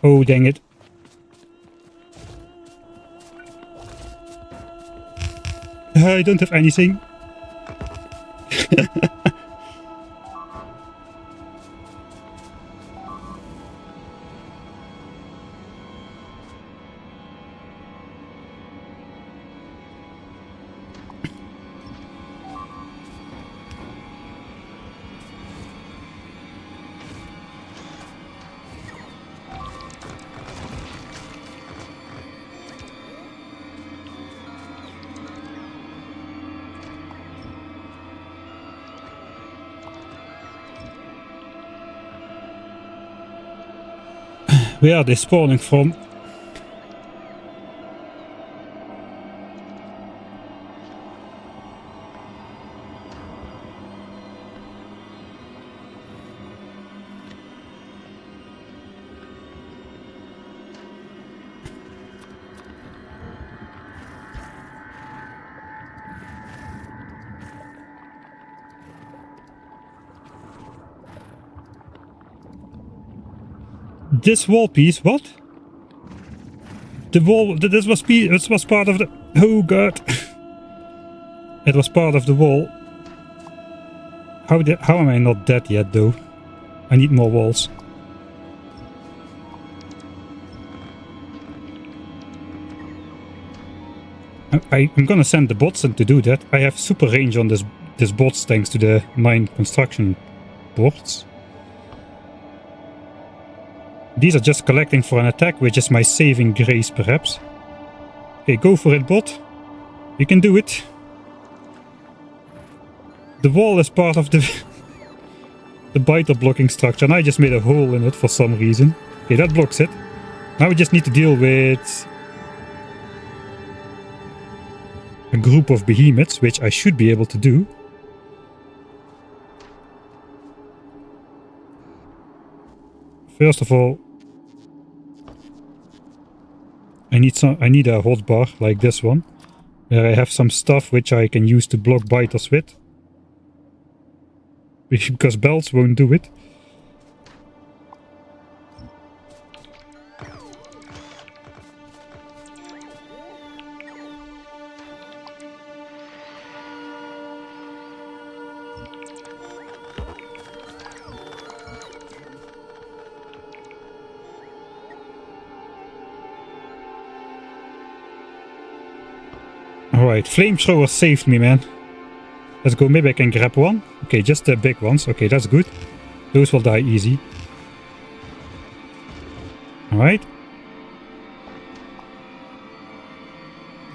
Oh, dang it. I don't have anything. Where are they spawning from? This wall piece, what? The wall, this was part of the... Oh god. It was part of the wall. How am I not dead yet though? I need more walls. I'm gonna send the bots in to do that. I have super range on this bots thanks to the 9 construction boards. These are just collecting for an attack, which is my saving grace perhaps. Okay, go for it, bot. You can do it. The wall is part of the the biter blocking structure, and I just made a hole in it for some reason. Okay, that blocks it. Now we just need to deal with a group of behemoths, which I should be able to do. First of all, I need a hotbar like this one, where I have some stuff which I can use to block biters with. Because belts won't do it. Alright, flamethrower saved me, man. Let's go, maybe I can grab one. Okay, just the big ones. Okay, that's good. Those will die easy. Alright.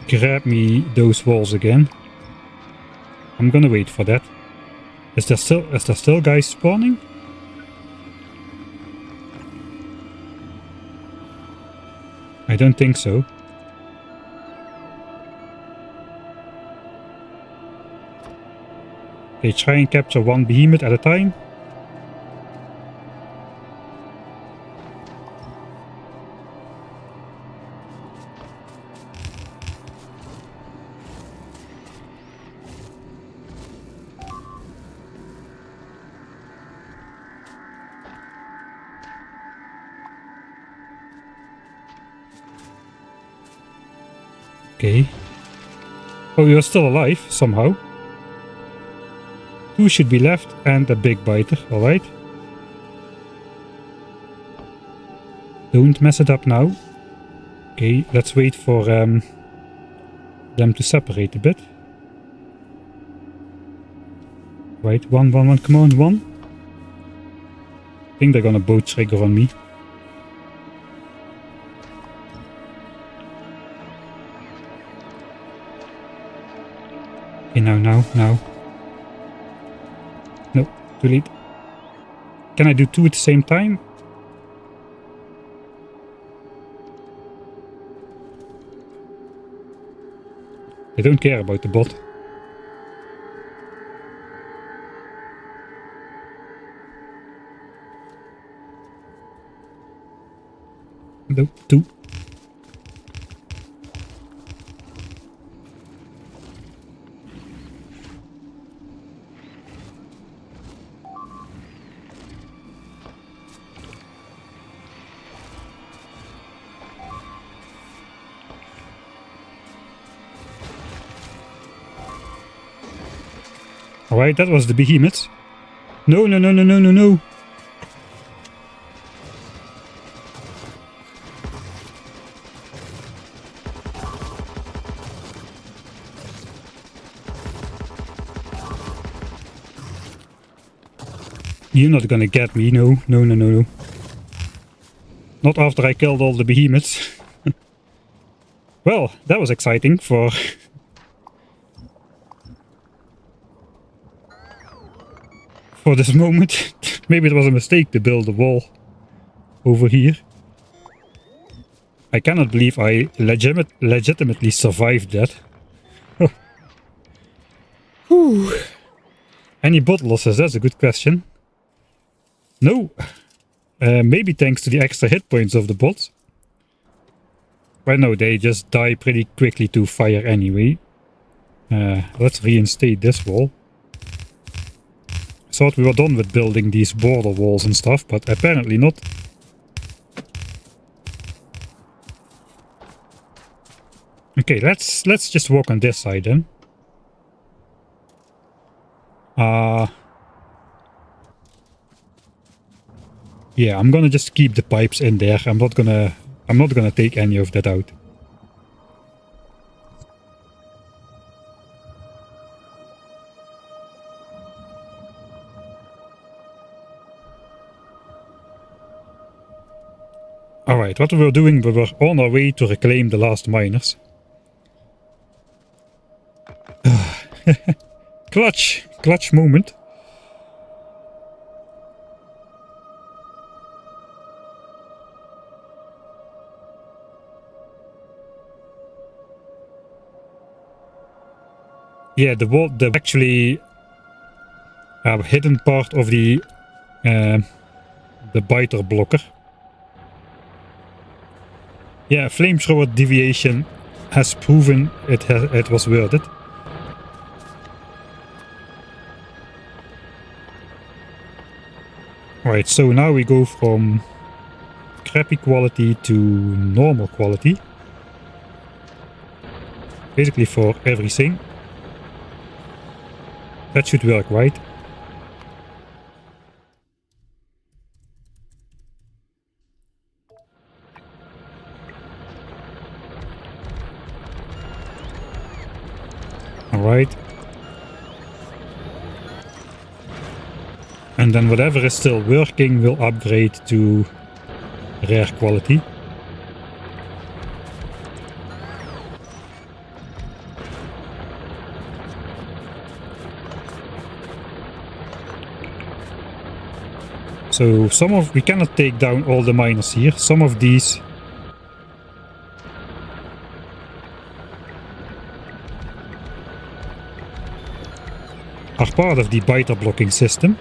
Grab me those walls again. I'm gonna wait for that. Is there still guys spawning? I don't think so. Okay, try and capture one behemoth at a time. Okay. Oh, you're still alive, somehow. 2 should be left, and a big biter, alright. Don't mess it up now. Okay, let's wait for them to separate a bit. Right, one, come on, one. I think they're gonna both trigger on me. Okay, now. No, too late. Can I do two at the same time? They don't care about the bot. No, two. Alright, that was the behemoth. No. You're not gonna get me, no. Not after I killed all the behemoths. Well, that was exciting for... for this moment. Maybe it was a mistake to build a wall over here. I cannot believe I legitimately survived that. Whew. Any bot losses? That's a good question. No. Maybe thanks to the extra hit points of the bots. But no, they just die pretty quickly to fire anyway. Let's reinstate this wall. Thought we were done with building these border walls and stuff, but apparently not. Okay, let's just walk on this side then. Yeah, I'm gonna just keep the pipes in there. I'm not gonna take any of that out. Alright, what we were doing, we were on our way to reclaim the last miners. Clutch moment. Yeah, the wall, the actually hidden part of the biter blocker. Yeah, flamethrower deviation has proven it was worth it. Right, so now we go from crappy quality to normal quality. Basically for everything. That should work, right? Alright. And then whatever is still working will upgrade to rare quality. So we cannot take down all the miners here. Some of these are part of the biter blocking system.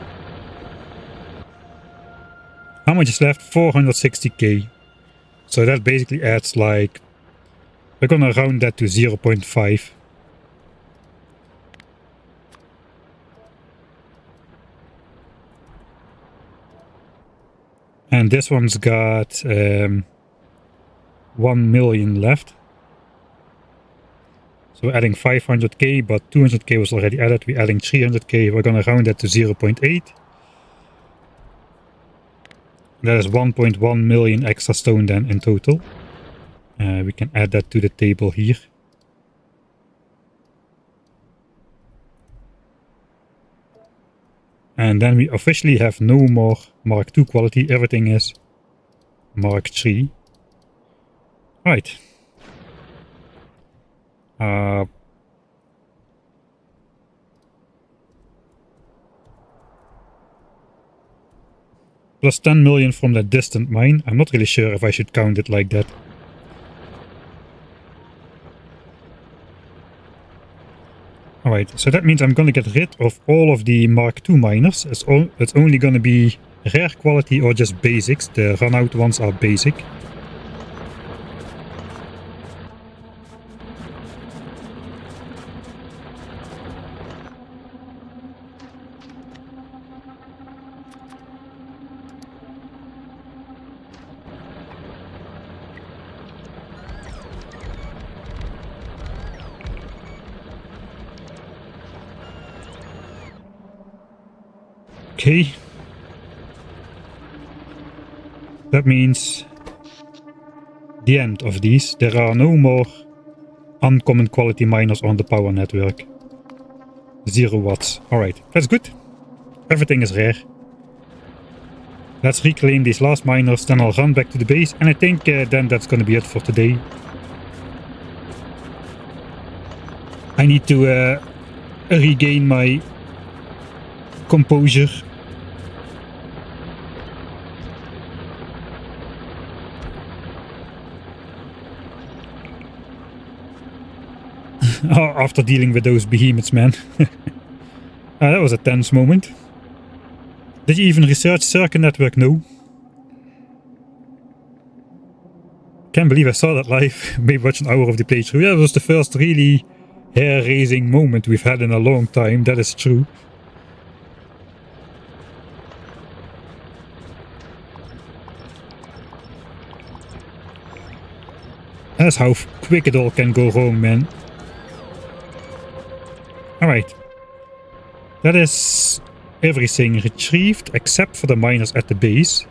How much is left? 460k. So that basically adds like... we're gonna round that to 0.5. And this one's got 1 million left. So we're adding 500k, but 200k was already added. We're adding 300k. We're gonna round that to 0.8. That is 1.1 million extra stone then in total. We can add that to the table here. And then we officially have no more Mark II quality. Everything is Mark III. Right. plus 10 million from that distant mine. I'm not really sure if I should count it like that. Alright, so that means I'm gonna get rid of all of the Mark II miners. It's only gonna be rare quality or just basics. The run out ones are basic. Okay. That means the end of these. There are no more uncommon quality miners on the power network. 0 watts. Alright, that's good. Everything is rare. Let's reclaim these last miners, then I'll run back to the base, and I think then that's gonna be it for today. I need to regain my composure. After dealing with those behemoths, man. That was a tense moment. Did you even research circuit network? No. Can't believe I saw that live. Maybe watch an hour of the playthrough. Yeah, it was the first really hair-raising moment we've had in a long time. That is true. That's how quick it all can go wrong, man. Alright. That is everything retrieved except for the miners at the base,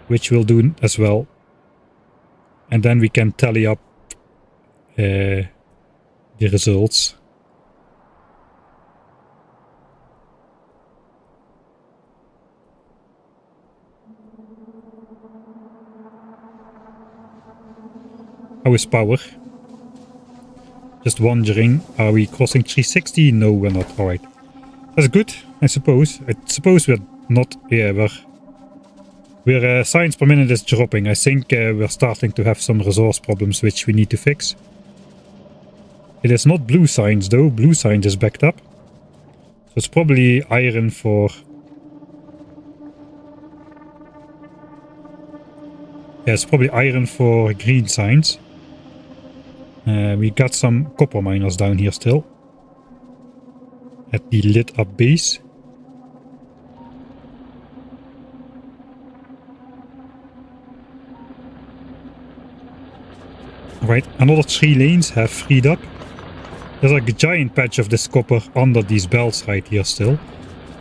which we'll do as well. And then we can tally up the results. How is power? Just wondering, are we crossing 360? No, we're not. Alright. That's good, I suppose. I suppose we're not... Yeah, we're science per minute is dropping. I think we're starting to have some resource problems which we need to fix. It is not blue science though. Blue science is backed up. So it's probably iron for... Yeah, it's probably iron for green science. We got some copper miners down here still. At the lit up base. Right, another 3 lanes have freed up. There's like a giant patch of this copper under these belts right here still.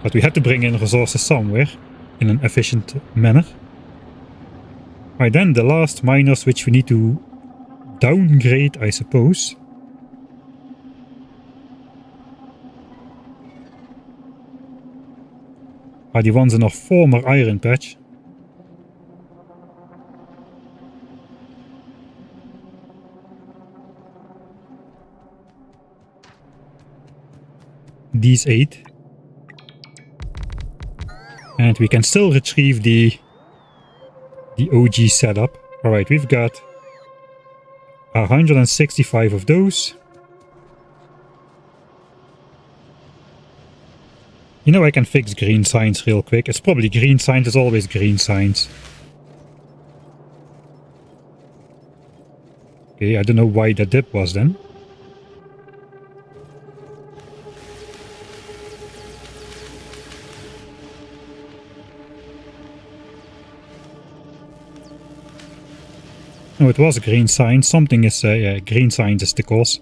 But we had to bring in resources somewhere in an efficient manner. Right, then the last miners which we need to downgrade, I suppose. Are the ones in our former iron patch. These 8. And we can still retrieve the OG setup. Alright, we've got 165 of those. You know, I can fix green signs real quick. It's probably green signs, it's always green signs. Okay, I don't know why that dip was then. No, it was a green sign. Something is, yeah, green signs is the cause.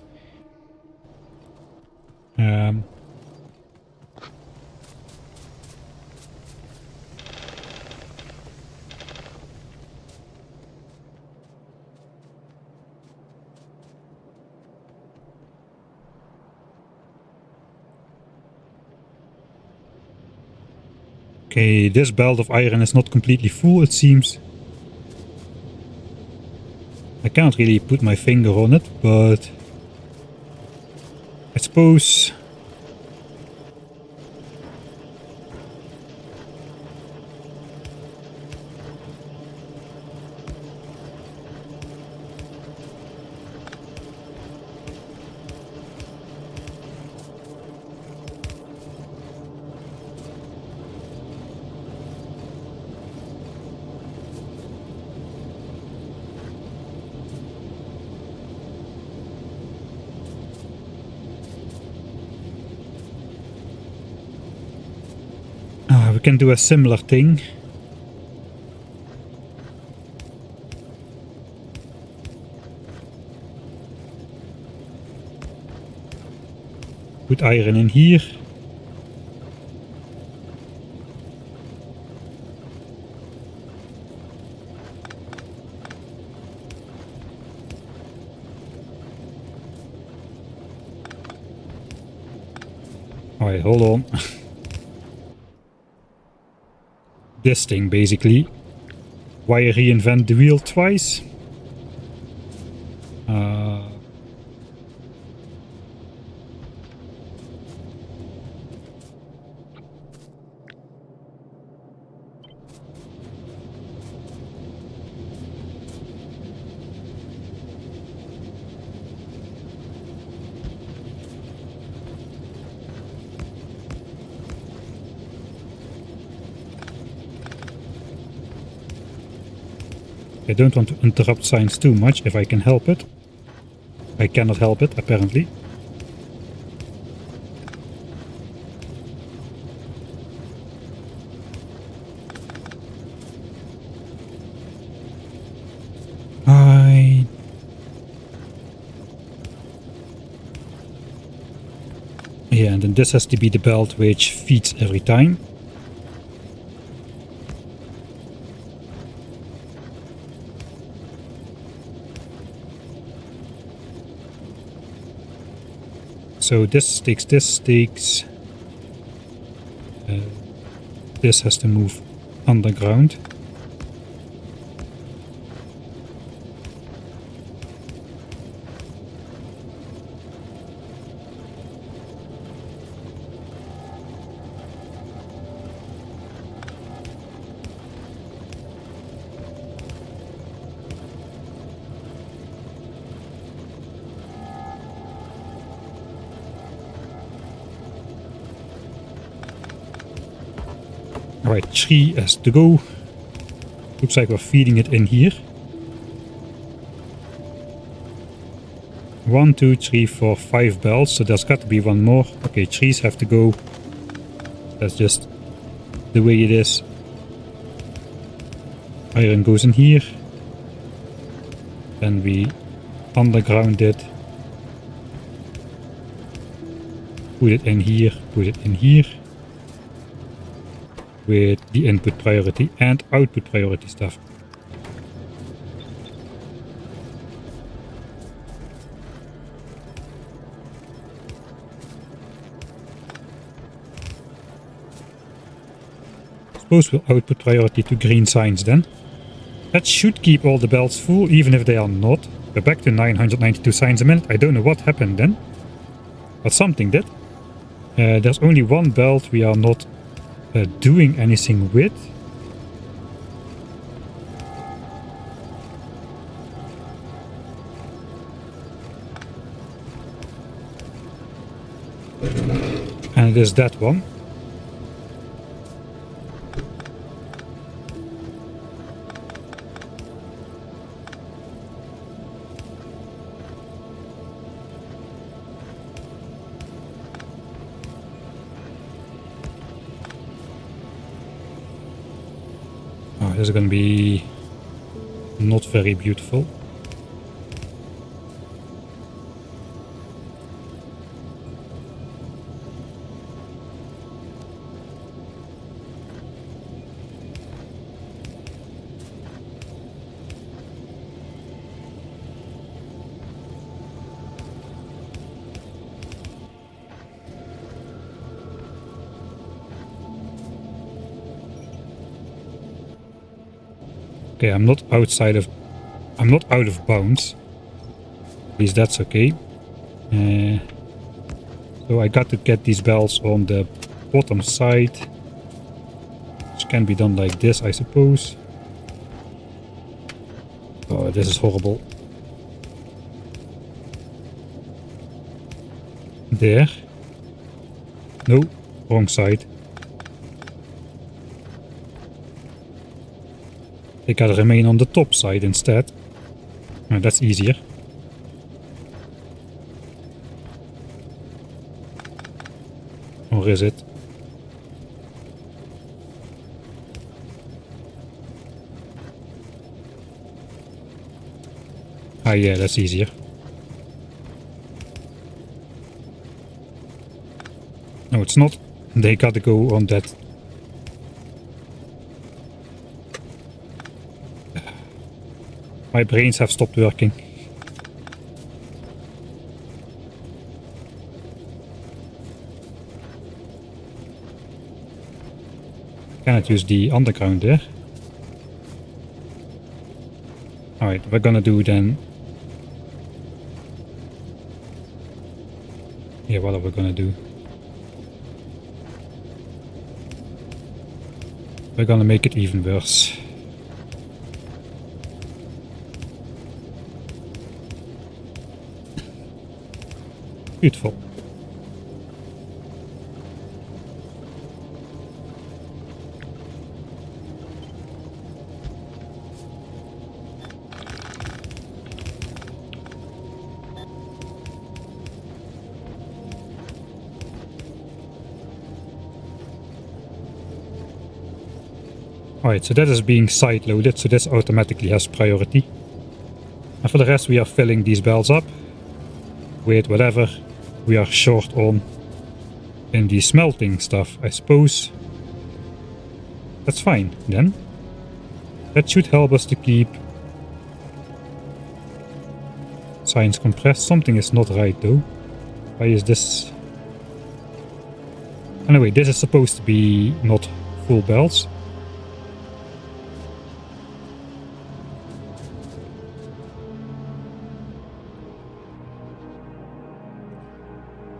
Okay, this belt of iron is not completely full, it seems. I can't really put my finger on it, but I suppose can do a similar thing. Put iron in here. Alright, hold on. This thing, basically. Why reinvent the wheel twice? I don't want to interrupt science too much if I can help it. I cannot help it, apparently. Yeah, and then this has to be the belt which feeds every time. So this takes this. This has to move underground. Alright, 3 has to go. Looks like we're feeding it in here. 1, 2, 3, 4, 5 belts, so there's got to be one more. Okay, 3s have to go. That's just the way it is. Iron goes in here. Then we underground it. Put it in here, put it in here. With the input priority and output priority stuff. Suppose we'll output priority to green signs then. That should keep all the belts full, even if they are not. We're back to 992 signs a minute. I don't know what happened then, but something did. There's only one belt we are not doing anything with. And it is that one. This is going to be not very beautiful. Okay, I'm not out of bounds. At least that's okay. So I got to get these bells on the bottom side. Which can be done like this, I suppose. Oh, this is horrible. There. No, wrong side. They gotta remain on the top side instead. Oh, that's easier. Or is it? Ah yeah, that's easier. No, it's not. They gotta go on that. My brains have stopped working. Cannot use the underground there. Alright, we're gonna do then... Yeah, what are we gonna do? We're gonna make it even worse. Beautiful. Alright, so that is being side loaded, so this automatically has priority. And for the rest we are filling these belts up with whatever we are short on in the smelting stuff. I suppose that's fine then. That should help us to keep science compressed. Something is not right though. Why is this? Anyway, this is supposed to be not full belts.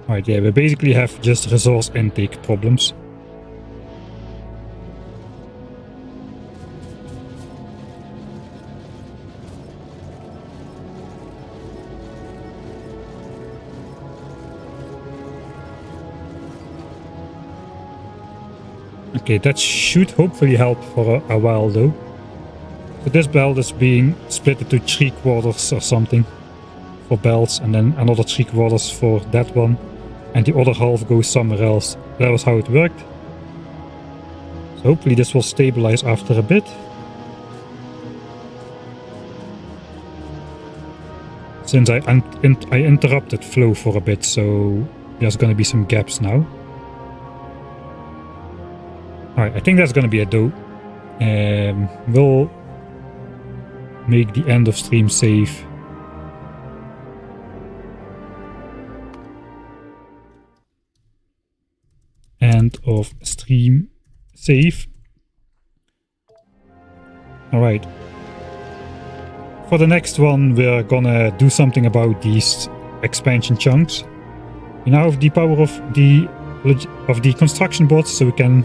Alright, yeah, we basically have just resource intake problems. Okay, that should hopefully help for a while though. So this belt is being split into 3/4 or something for belts, and then another 3/4 for that one. And the other half goes somewhere else. That was how it worked. So hopefully this will stabilize after a bit. Since I interrupted flow for a bit, so there's gonna be some gaps now. Alright, I think that's gonna be a do. We'll make the end of stream save. End of stream save. Alright. For the next one, we're gonna do something about these expansion chunks. We now have the power of the construction bots, so we can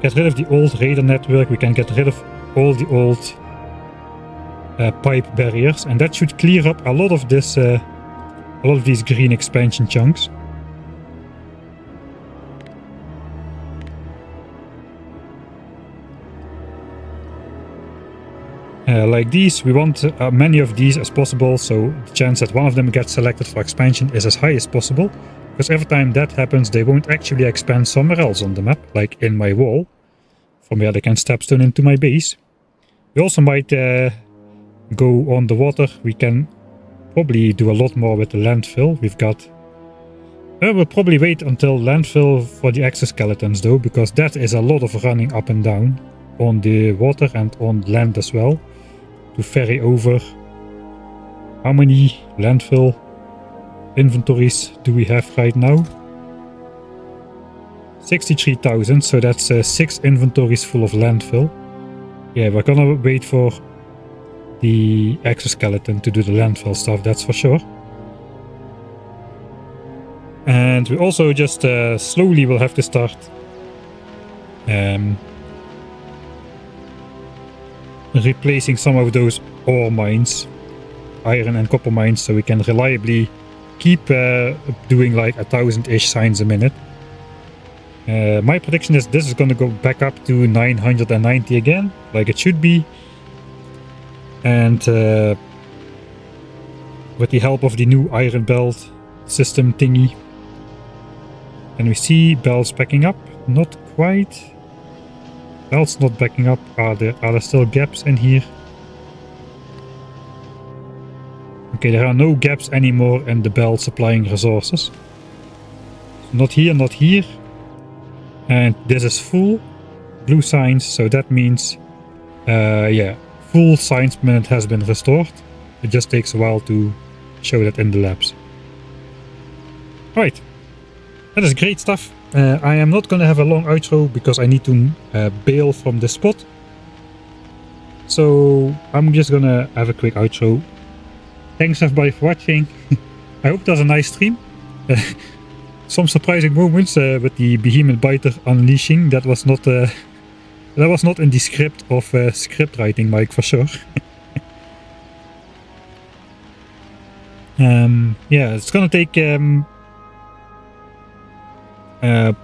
get rid of the old radar network. We can get rid of all the old pipe barriers, and that should clear up a lot of this, a lot of these green expansion chunks. Like these, we want many of these as possible, so the chance that one of them gets selected for expansion is as high as possible, because every time that happens they won't actually expand somewhere else on the map, like in my wall, from where they can stepstone into my base. We also might go on the water. We can probably do a lot more with the landfill. We've got... we'll probably wait until landfill for the exoskeletons though, because that is a lot of running up and down on the water and on land as well, to ferry over. How many landfill inventories do we have right now? 63,000, so that's 6 inventories full of landfill. Yeah, we're gonna wait for the exoskeleton to do the landfill stuff, that's for sure. And we also just slowly will have to start replacing some of those ore mines, iron and copper mines, so we can reliably keep doing like 1,000-ish signs a minute. My prediction is this is going to go back up to 990 again, like it should be. And with the help of the new iron belt system thingy. And we see belts backing up, not quite. Belts not backing up. Are there still gaps in here? Okay, there are no gaps anymore in the belt supplying resources. Not here, not here. And this is full. Blue science, so that means, yeah, full science minute has been restored. It just takes a while to show that in the labs. Right, that is great stuff. I am not going to have a long outro because I need to bail from this spot. So I'm just going to have a quick outro. Thanks everybody for watching. I hope that was a nice stream. Some surprising moments with the behemoth biter unleashing. That was not in the script of script writing, Mike, for sure. Yeah, it's gonna take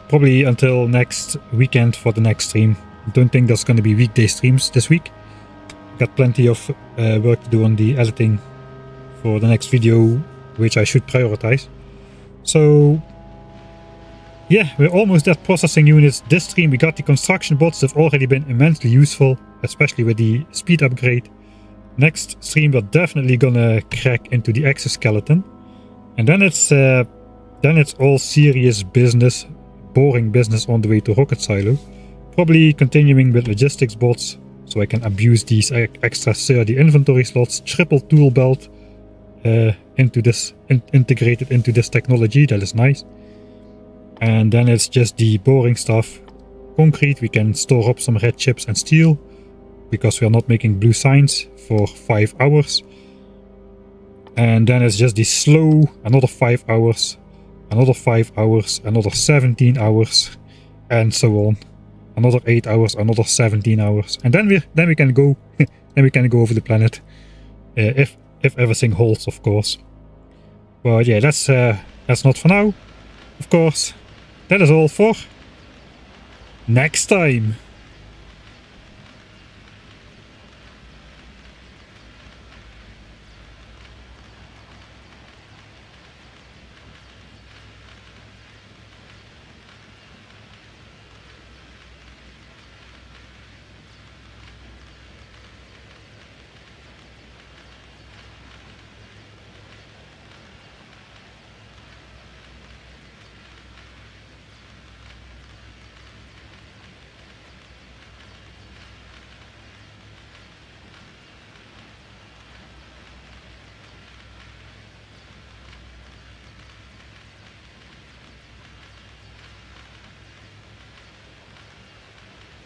probably until next weekend for the next stream. Don't think there's gonna be weekday streams this week. Got plenty of work to do on the editing for the next video, which I should prioritize. So yeah, we're almost at processing units. This stream we got the construction bots that have already been immensely useful, especially with the speed upgrade. Next stream we're definitely gonna crack into the exoskeleton. And then it's all serious business, boring business on the way to rocket silo. Probably continuing with logistics bots, so I can abuse these extra 30 inventory slots, triple tool belt into this, integrated into this technology. That is nice. And then it's just the boring stuff. Concrete, we can store up some red chips and steel, because we are not making blue signs for 5 hours. And then it's just the slow, another 5 hours, another 5 hours, another 17 hours, and so on. Another 8 hours, another 17 hours. And then we can go then we can go over the planet. If everything holds, of course. But yeah, that's not for now. Of course. That is all for next time.